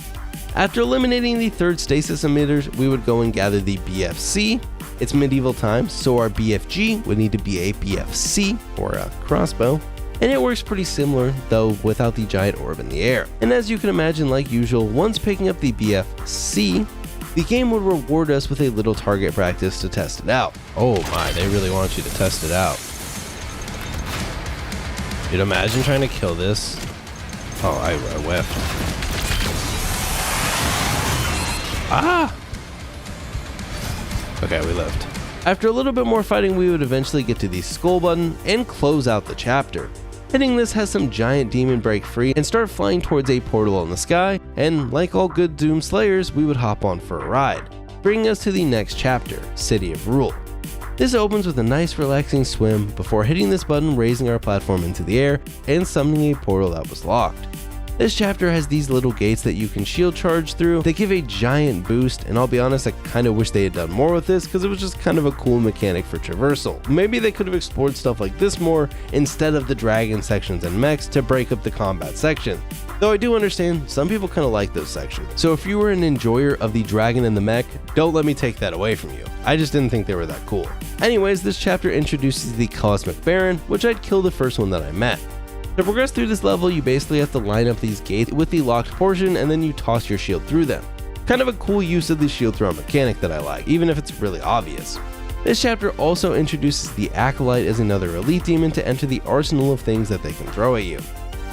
After eliminating the third stasis emitters, we would go and gather the BFC. It's medieval times, so our BFG would need to be a BFC, or a crossbow. And it works pretty similar, though without the giant orb in the air. And as you can imagine, like usual, once picking up the BFC, the game would reward us with a little target practice to test it out. Oh my, they really want you to test it out. Dude, imagine trying to kill this. Oh, I whiffed. Ah! Okay, we lived. After a little bit more fighting, we would eventually get to the skull button and close out the chapter. Hitting this has some giant demon break free and start flying towards a portal in the sky, and like all good Doom Slayers, we would hop on for a ride, bringing us to the next chapter, City of Rule. This opens with a nice relaxing swim before hitting this button, raising our platform into the air and summoning a portal that was locked. This chapter has these little gates that you can shield charge through. They give a giant boost, and I'll be honest, I kind of wish they had done more with this because it was just kind of a cool mechanic for traversal. Maybe they could have explored stuff like this more instead of the dragon sections and mechs to break up the combat section. Though I do understand, some people kind of like those sections. So if you were an enjoyer of the dragon and the mech, don't let me take that away from you. I just didn't think they were that cool. Anyways, this chapter introduces the Cosmic Baron, which I'd kill the first one that I met. To progress through this level, you basically have to line up these gates with the locked portion and then you toss your shield through them. Kind of a cool use of the shield throw mechanic that I like, even if it's really obvious. This chapter also introduces the Acolyte as another elite demon to enter the arsenal of things that they can throw at you.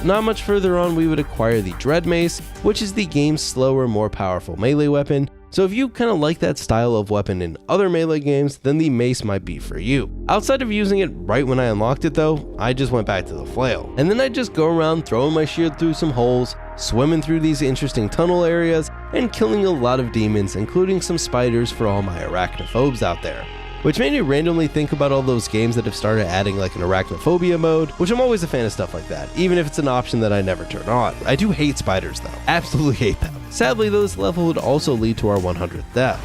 Not much further on, we would acquire the Dread Mace, which is the game's slower, more powerful melee weapon. So if you kind of like that style of weapon in other melee games, then the mace might be for you. Outside of using it right when I unlocked it though, I just went back to the flail. And then I'd just go around throwing my shield through some holes, swimming through these interesting tunnel areas, and killing a lot of demons, including some spiders for all my arachnophobes out there. Which made me randomly think about all those games that have started adding like an arachnophobia mode, which I'm always a fan of stuff like that, even if it's an option that I never turn on. I do hate spiders though, absolutely hate them. Sadly though, this level would also lead to our 100th death.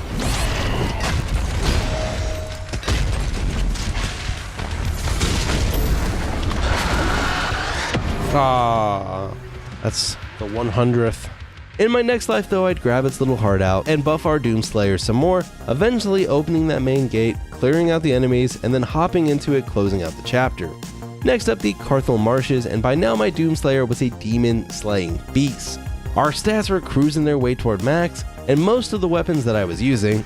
That's the 100th. In my next life though, I'd grab its little heart out and buff our Doom Slayer some more, eventually opening that main gate, clearing out the enemies, and then hopping into it, closing out the chapter. Next up, the Carthel Marshes, and by now my Doom Slayer was a demon slaying beast. Our stats were cruising their way toward max, and most of the weapons that I was using,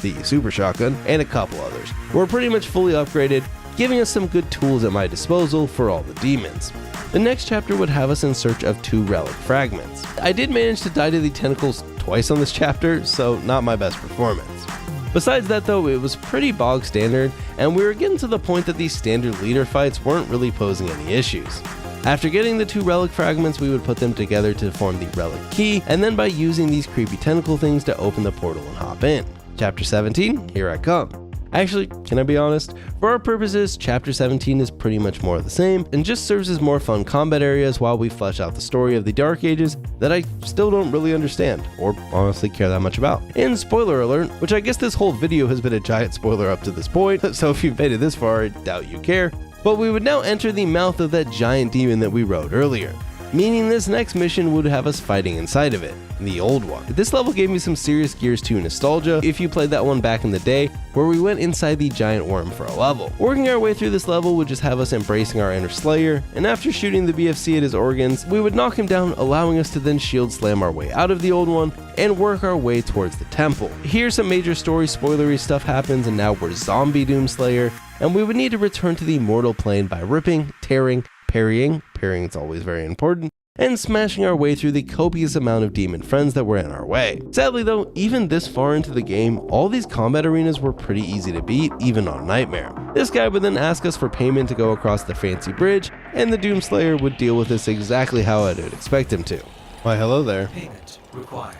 the Super Shotgun, and a couple others, were pretty much fully upgraded, giving us some good tools at my disposal for all the demons. The next chapter would have us in search of 2 relic fragments. I did manage to die to the tentacles twice on this chapter, so not my best performance. Besides that though, it was pretty bog standard, and we were getting to the point that these standard leader fights weren't really posing any issues. After getting the 2 relic fragments, we would put them together to form the relic key, and then by using these creepy tentacle things to open the portal and hop in. Chapter 17, here I come. Actually, can I be honest? For our purposes, Chapter 17 is pretty much more of the same and just serves as more fun combat areas while we flesh out the story of the Dark Ages that I still don't really understand or honestly care that much about. And spoiler alert, which I guess this whole video has been a giant spoiler up to this point, so if you've made it this far, I doubt you care. But we would now enter the mouth of that giant demon that we rode earlier, meaning this next mission would have us fighting inside of it, the old one. This level gave me some serious Gears 2 nostalgia if you played that one back in the day, where we went inside the giant worm for a level. Working our way through this level would just have us embracing our inner Slayer, and after shooting the BFC at his organs, we would knock him down, allowing us to then shield slam our way out of the old one and work our way towards the temple. Here some major story spoilery stuff happens, and now we're zombie Doom Slayer, and we would need to return to the mortal plane by ripping, tearing, parrying is always very important, and smashing our way through the copious amount of demon friends that were in our way. Sadly though, even this far into the game, all these combat arenas were pretty easy to beat, even on Nightmare. This guy would then ask us for payment to go across the fancy bridge, and the Doom Slayer would deal with this exactly how I would expect him to. Why hello there. Payment required.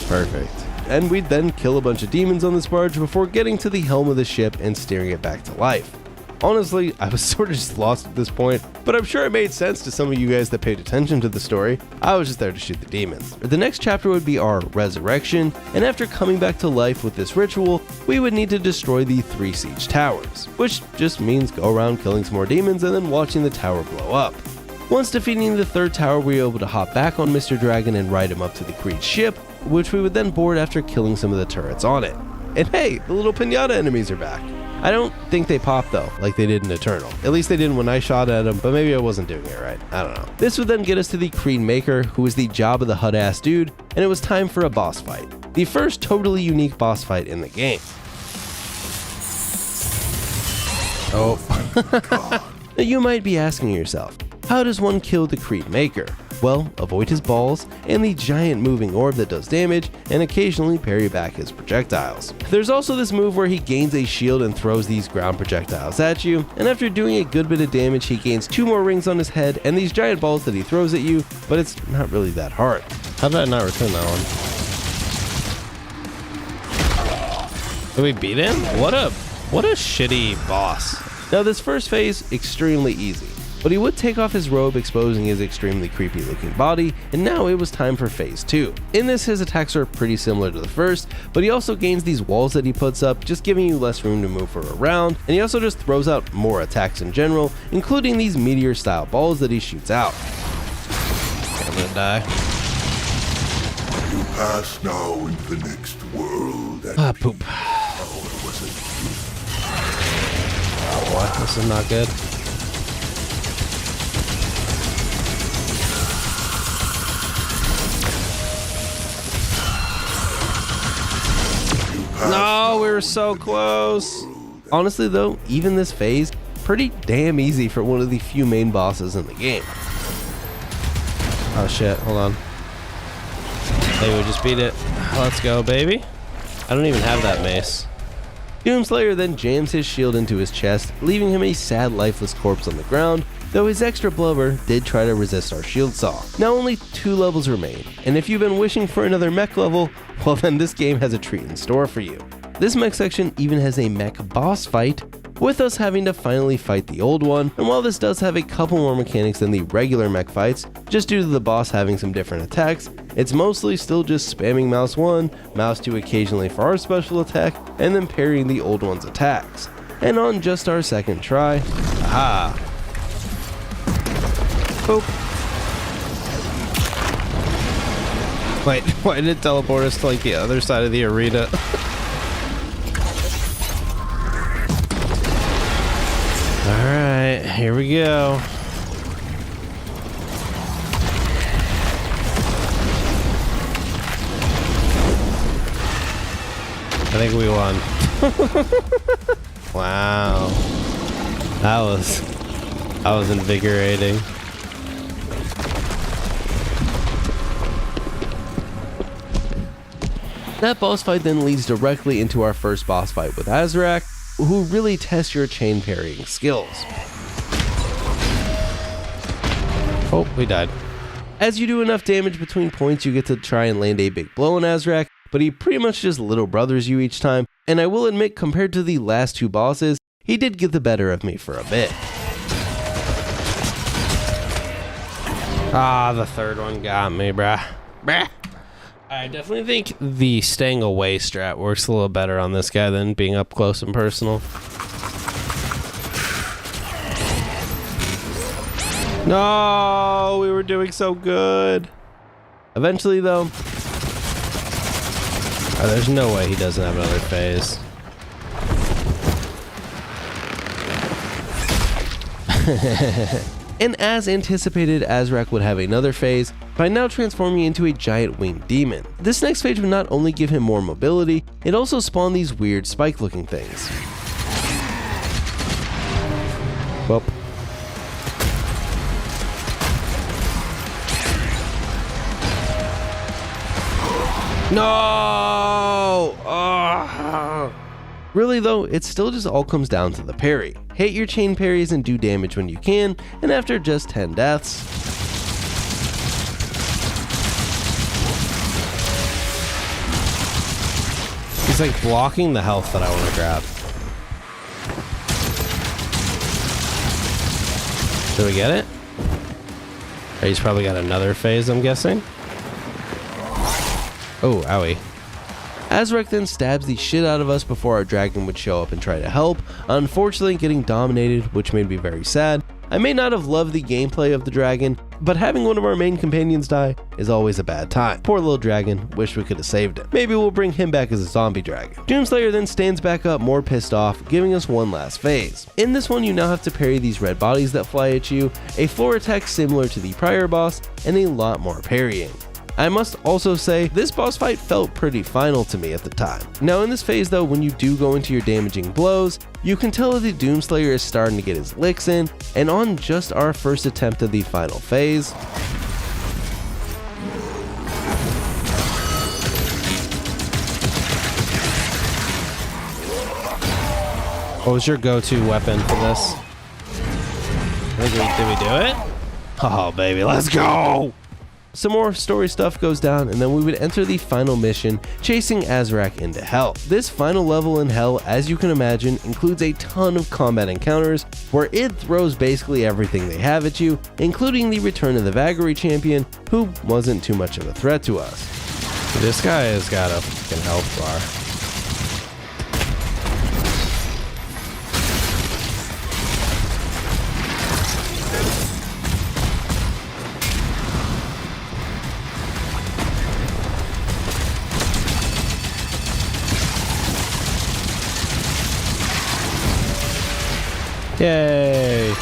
Perfect. And we'd then kill a bunch of demons on this barge before getting to the helm of the ship and steering it back to life. Honestly, I was sort of just lost at this point, but I'm sure it made sense to some of you guys that paid attention to the story. I was just there to shoot the demons. The next chapter would be our resurrection, and after coming back to life with this ritual, we would need to destroy the 3 siege towers, which just means go around killing some more demons and then watching the tower blow up. Once defeating the 3rd tower, we were able to hop back on Mr. Dragon and ride him up to the Creed ship, which we would then board after killing some of the turrets on it. And hey, the little pinata enemies are back. I don't think they pop though, like they did in Eternal. At least they didn't when I shot at them, but maybe I wasn't doing it right. I don't know. This would then get us to the Creed Maker, who was the Jabba the Hutt ass dude, and it was time for a boss fight. The first totally unique boss fight in the game. Oh. Now you might be asking yourself, how does one kill the Creed Maker? well, avoid his balls and the giant moving orb that does damage, and occasionally parry back his projectiles. There's also this move where he gains a shield and throws these ground projectiles at you, and after doing a good bit of damage, he gains 2 more rings on his head and these giant balls that he throws at you, but it's not really that hard. How did I not return that one? Did we beat him? What a shitty boss. Now this first phase, extremely easy, but he would take off his robe, exposing his extremely creepy looking body, and now it was time for phase 2. In this, his attacks are pretty similar to the first, but he also gains these walls that he puts up, just giving you less room to move around, and he also just throws out more attacks in general, including these meteor style balls that he shoots out. I'm gonna die. You pass now into the next world. Poop. Oh boy, this is not good. No, we were so close. Honestly though, even this phase, pretty damn easy for one of the few main bosses in the game. Oh shit, hold on. Hey, we just beat it. Let's go, baby. I don't even have that mace. Doomslayer then jams his shield into his chest, leaving him a sad lifeless corpse on the ground, though his extra blubber did try to resist our shield saw. Now only 2 levels remain, and if you've been wishing for another mech level, well then this game has a treat in store for you. This mech section even has a mech boss fight, with us having to finally fight the old one, and while this does have a couple more mechanics than the regular mech fights, just due to the boss having some different attacks, it's mostly still just spamming mouse 1, mouse 2 occasionally for our special attack, and then parrying the old one's attacks. And on just our second try, aha! Boop. Wait, why did it teleport us to like the other side of the arena? Alright, here we go. I think we won. Wow. That was invigorating. That boss fight then leads directly into our first boss fight with Azrak, who really tests your chain parrying skills. Oh, we died. As you do enough damage between points, you get to try and land a big blow on Azrak, but he pretty much just little brothers you each time, and I will admit, compared to the last 2 bosses, he did get the better of me for a bit. Ah, the third one got me, bruh. I definitely think the staying away strat works a little better on this guy than being up close and personal. No, we were doing so good. Eventually though, there's no way he doesn't have another phase. and as anticipated, Azrak would have another phase, by now transforming into a giant winged demon. This next phase would not only give him more mobility, it also spawned these weird spike looking things. Well. No! Oh. Really though, it still just all comes down to the parry. Hit your chain parries and do damage when you can, and after just 10 deaths, he's like blocking the health that I want to grab. Did we get it? Oh, he's probably got another phase, I'm guessing. Oh, owie. Azrak then stabs the shit out of us before our dragon would show up and try to help, unfortunately getting dominated, which made me very sad. I may not have loved the gameplay of the dragon, but having one of our main companions die is always a bad time. Poor little dragon, wish we could have saved him. Maybe we'll bring him back as a zombie dragon. Doomslayer then stands back up more pissed off, giving us one last phase. In this one, you now have to parry these red bodies that fly at you, a floor attack similar to the prior boss, and a lot more parrying. I must also say, this boss fight felt pretty final to me at the time. Now in this phase though, when you do go into your damaging blows, you can tell that the Doomslayer is starting to get his licks in, and on just our first attempt of the final phase, What was your go-to weapon for this? Did we do it? Oh, baby, let's go! Some more story stuff goes down, and then we would enter the final mission, chasing Azrak into Hell. This final level in Hell, as you can imagine, includes a ton of combat encounters, where id throws basically everything they have at you, including the return of the Vagary champion, who wasn't too much of a threat to us. This guy has got a fucking health bar. Yay!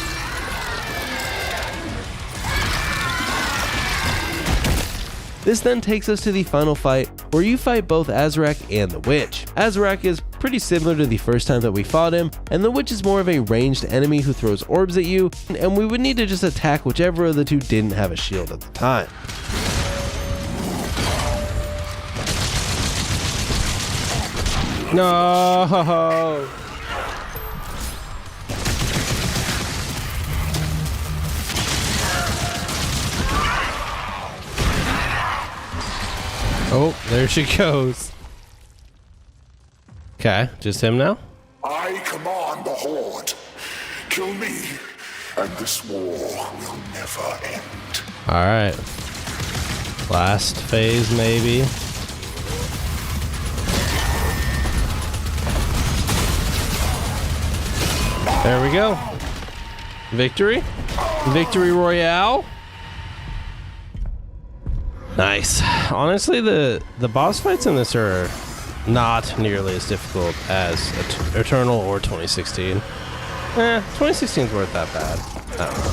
This then takes us to the final fight, where you fight both Azrak and the Witch. Azrak is pretty similar to the first time that we fought him, and the Witch is more of a ranged enemy who throws orbs at you, and we would need to just attack whichever of the two didn't have a shield at the time. No! Oh, there she goes. Okay, just him now? I command the Horde. Kill me, and this war will never end. Alright. Last phase, maybe. There we go. Victory. Victory Royale. Nice. Honestly, the boss fights in this are not nearly as difficult as Eternal or 2016. 2016 is worth that bad. I don't know.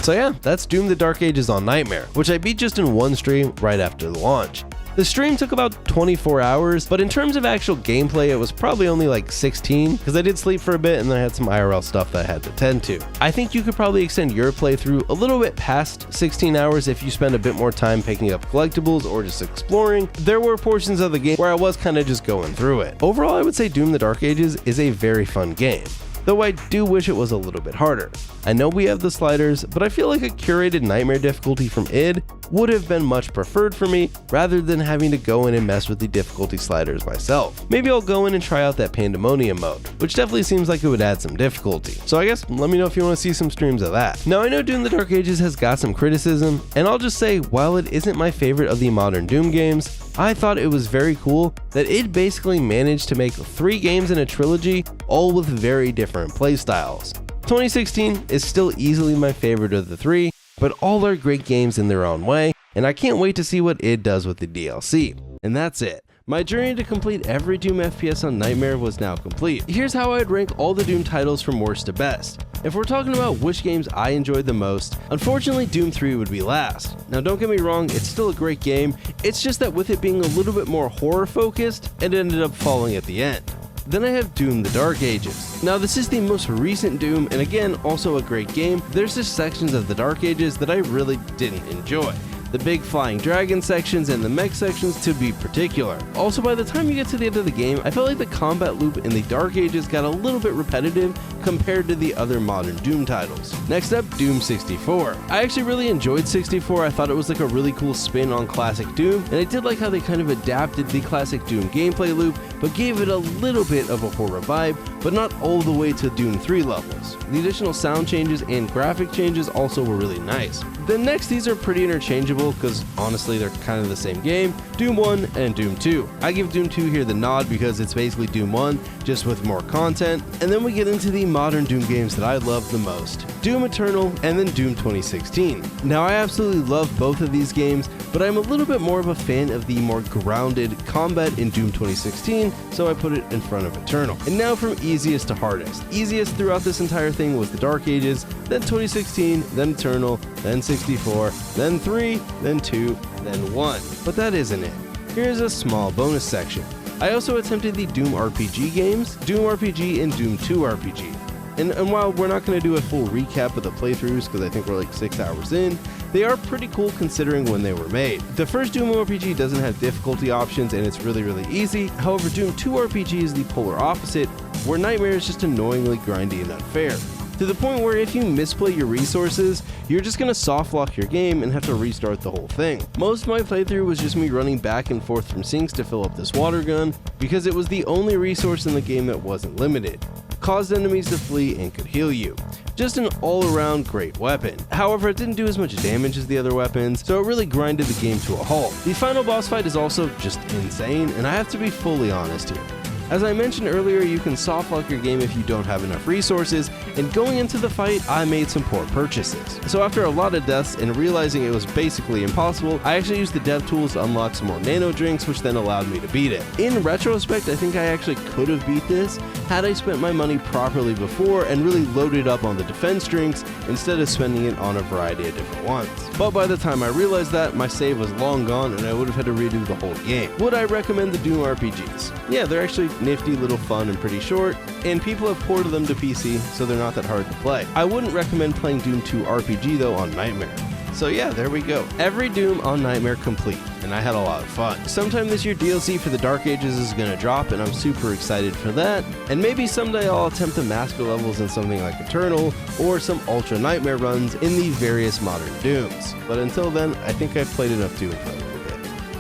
So yeah, that's Doom the Dark Ages on Nightmare, which I beat just in one stream right after the launch. The stream took about 24 hours, but in terms of actual gameplay, it was probably only like 16, because I did sleep for a bit and then I had some IRL stuff that I had to tend to. I think you could probably extend your playthrough a little bit past 16 hours if you spend a bit more time picking up collectibles or just exploring. There were portions of the game where I was kind of just going through it. Overall, I would say Doom the Dark Ages is a very fun game, though I do wish it was a little bit harder. I know we have the sliders, but I feel like a curated Nightmare difficulty from id would have been much preferred for me, rather than having to go in and mess with the difficulty sliders myself. Maybe I'll go in and try out that Pandemonium mode, which definitely seems like it would add some difficulty. So I guess let me know if you want to see some streams of that. Now I know Doom the Dark Ages has got some criticism, and I'll just say, while it isn't my favorite of the modern Doom games, I thought it was very cool that it basically managed to make 3 games in a trilogy, all with very different playstyles. 2016 is still easily my favorite of the 3, but all are great games in their own way, and I can't wait to see what id does with the DLC. And that's it. My journey to complete every Doom FPS on Nightmare was now complete. Here's how I'd rank all the Doom titles from worst to best. If we're talking about which games I enjoyed the most, unfortunately Doom 3 would be last. Now don't get me wrong, it's still a great game, it's just that with it being a little bit more horror focused, it ended up falling at the end. Then I have Doom the Dark Ages. Now this is the most recent Doom, and again, also a great game. There's just sections of the Dark Ages that I really didn't enjoy. The big flying dragon sections and the mech sections to be particular. Also, by the time you get to the end of the game, I felt like the combat loop in the Dark Ages got a little bit repetitive compared to the other modern Doom titles. Next up, Doom 64. I actually really enjoyed 64, I thought it was like a really cool spin on classic Doom, and I did like how they kind of adapted the classic Doom gameplay loop, but gave it a little bit of a horror vibe, but not all the way to Doom 3 levels. The additional sound changes and graphic changes also were really nice. Then next, these are pretty interchangeable because honestly they're kind of the same game, Doom 1 and Doom 2. I give Doom 2 here the nod because it's basically Doom 1, just with more content. And then we get into the modern Doom games that I love the most, Doom Eternal and then Doom 2016. Now I absolutely love both of these games, but I'm a little bit more of a fan of the more grounded combat in Doom 2016, so I put it in front of Eternal. And now from easiest to hardest. Easiest throughout this entire thing was the Dark Ages, then 2016, then Eternal, then 64, then 3, then 2, then 1. But that isn't it. Here's a small bonus section. I also attempted the Doom RPG games, Doom RPG and Doom 2 RPG. And while we're not going to do a full recap of the playthroughs because I think we're like 6 hours in, they are pretty cool considering when they were made. The first Doom RPG doesn't have difficulty options and it's really easy. However, Doom 2 RPG is the polar opposite, where Nightmare is just annoyingly grindy and unfair, to the point where if you misplay your resources, you're just gonna soft lock your game and have to restart the whole thing. Most of my playthrough was just me running back and forth from sinks to fill up this water gun, because it was the only resource in the game that wasn't limited, caused enemies to flee, and could heal you. Just an all-around great weapon. However, it didn't do as much damage as the other weapons, so it really grinded the game to a halt. The final boss fight is also just insane, and I have to be fully honest here. As I mentioned earlier, you can soft lock your game if you don't have enough resources, and going into the fight, I made some poor purchases. So after a lot of deaths and realizing it was basically impossible, I actually used the dev tools to unlock some more nano drinks, which then allowed me to beat it. In retrospect, I think I actually could have beat this had I spent my money properly before and really loaded up on the defense drinks instead of spending it on a variety of different ones. But by the time I realized that, my save was long gone and I would have had to redo the whole game. Would I recommend the Doom RPGs? Yeah, they're actually nifty, little fun, and pretty short, and people have ported them to PC, so they're not that hard to play. I wouldn't recommend playing Doom 2 RPG though on Nightmare. So yeah, there we go. Every Doom on Nightmare complete, and I had a lot of fun. Sometime this year DLC for the Dark Ages is gonna drop, and I'm super excited for that. And maybe someday I'll attempt to master levels in something like Eternal, or some Ultra Nightmare runs in the various modern Dooms. But until then, I think I've played enough Doom for a little bit.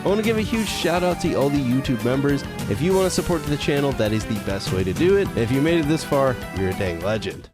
I want to give a huge shout out to all the YouTube members. If you want to support the channel, that is the best way to do it. If you made it this far, you're a dang legend.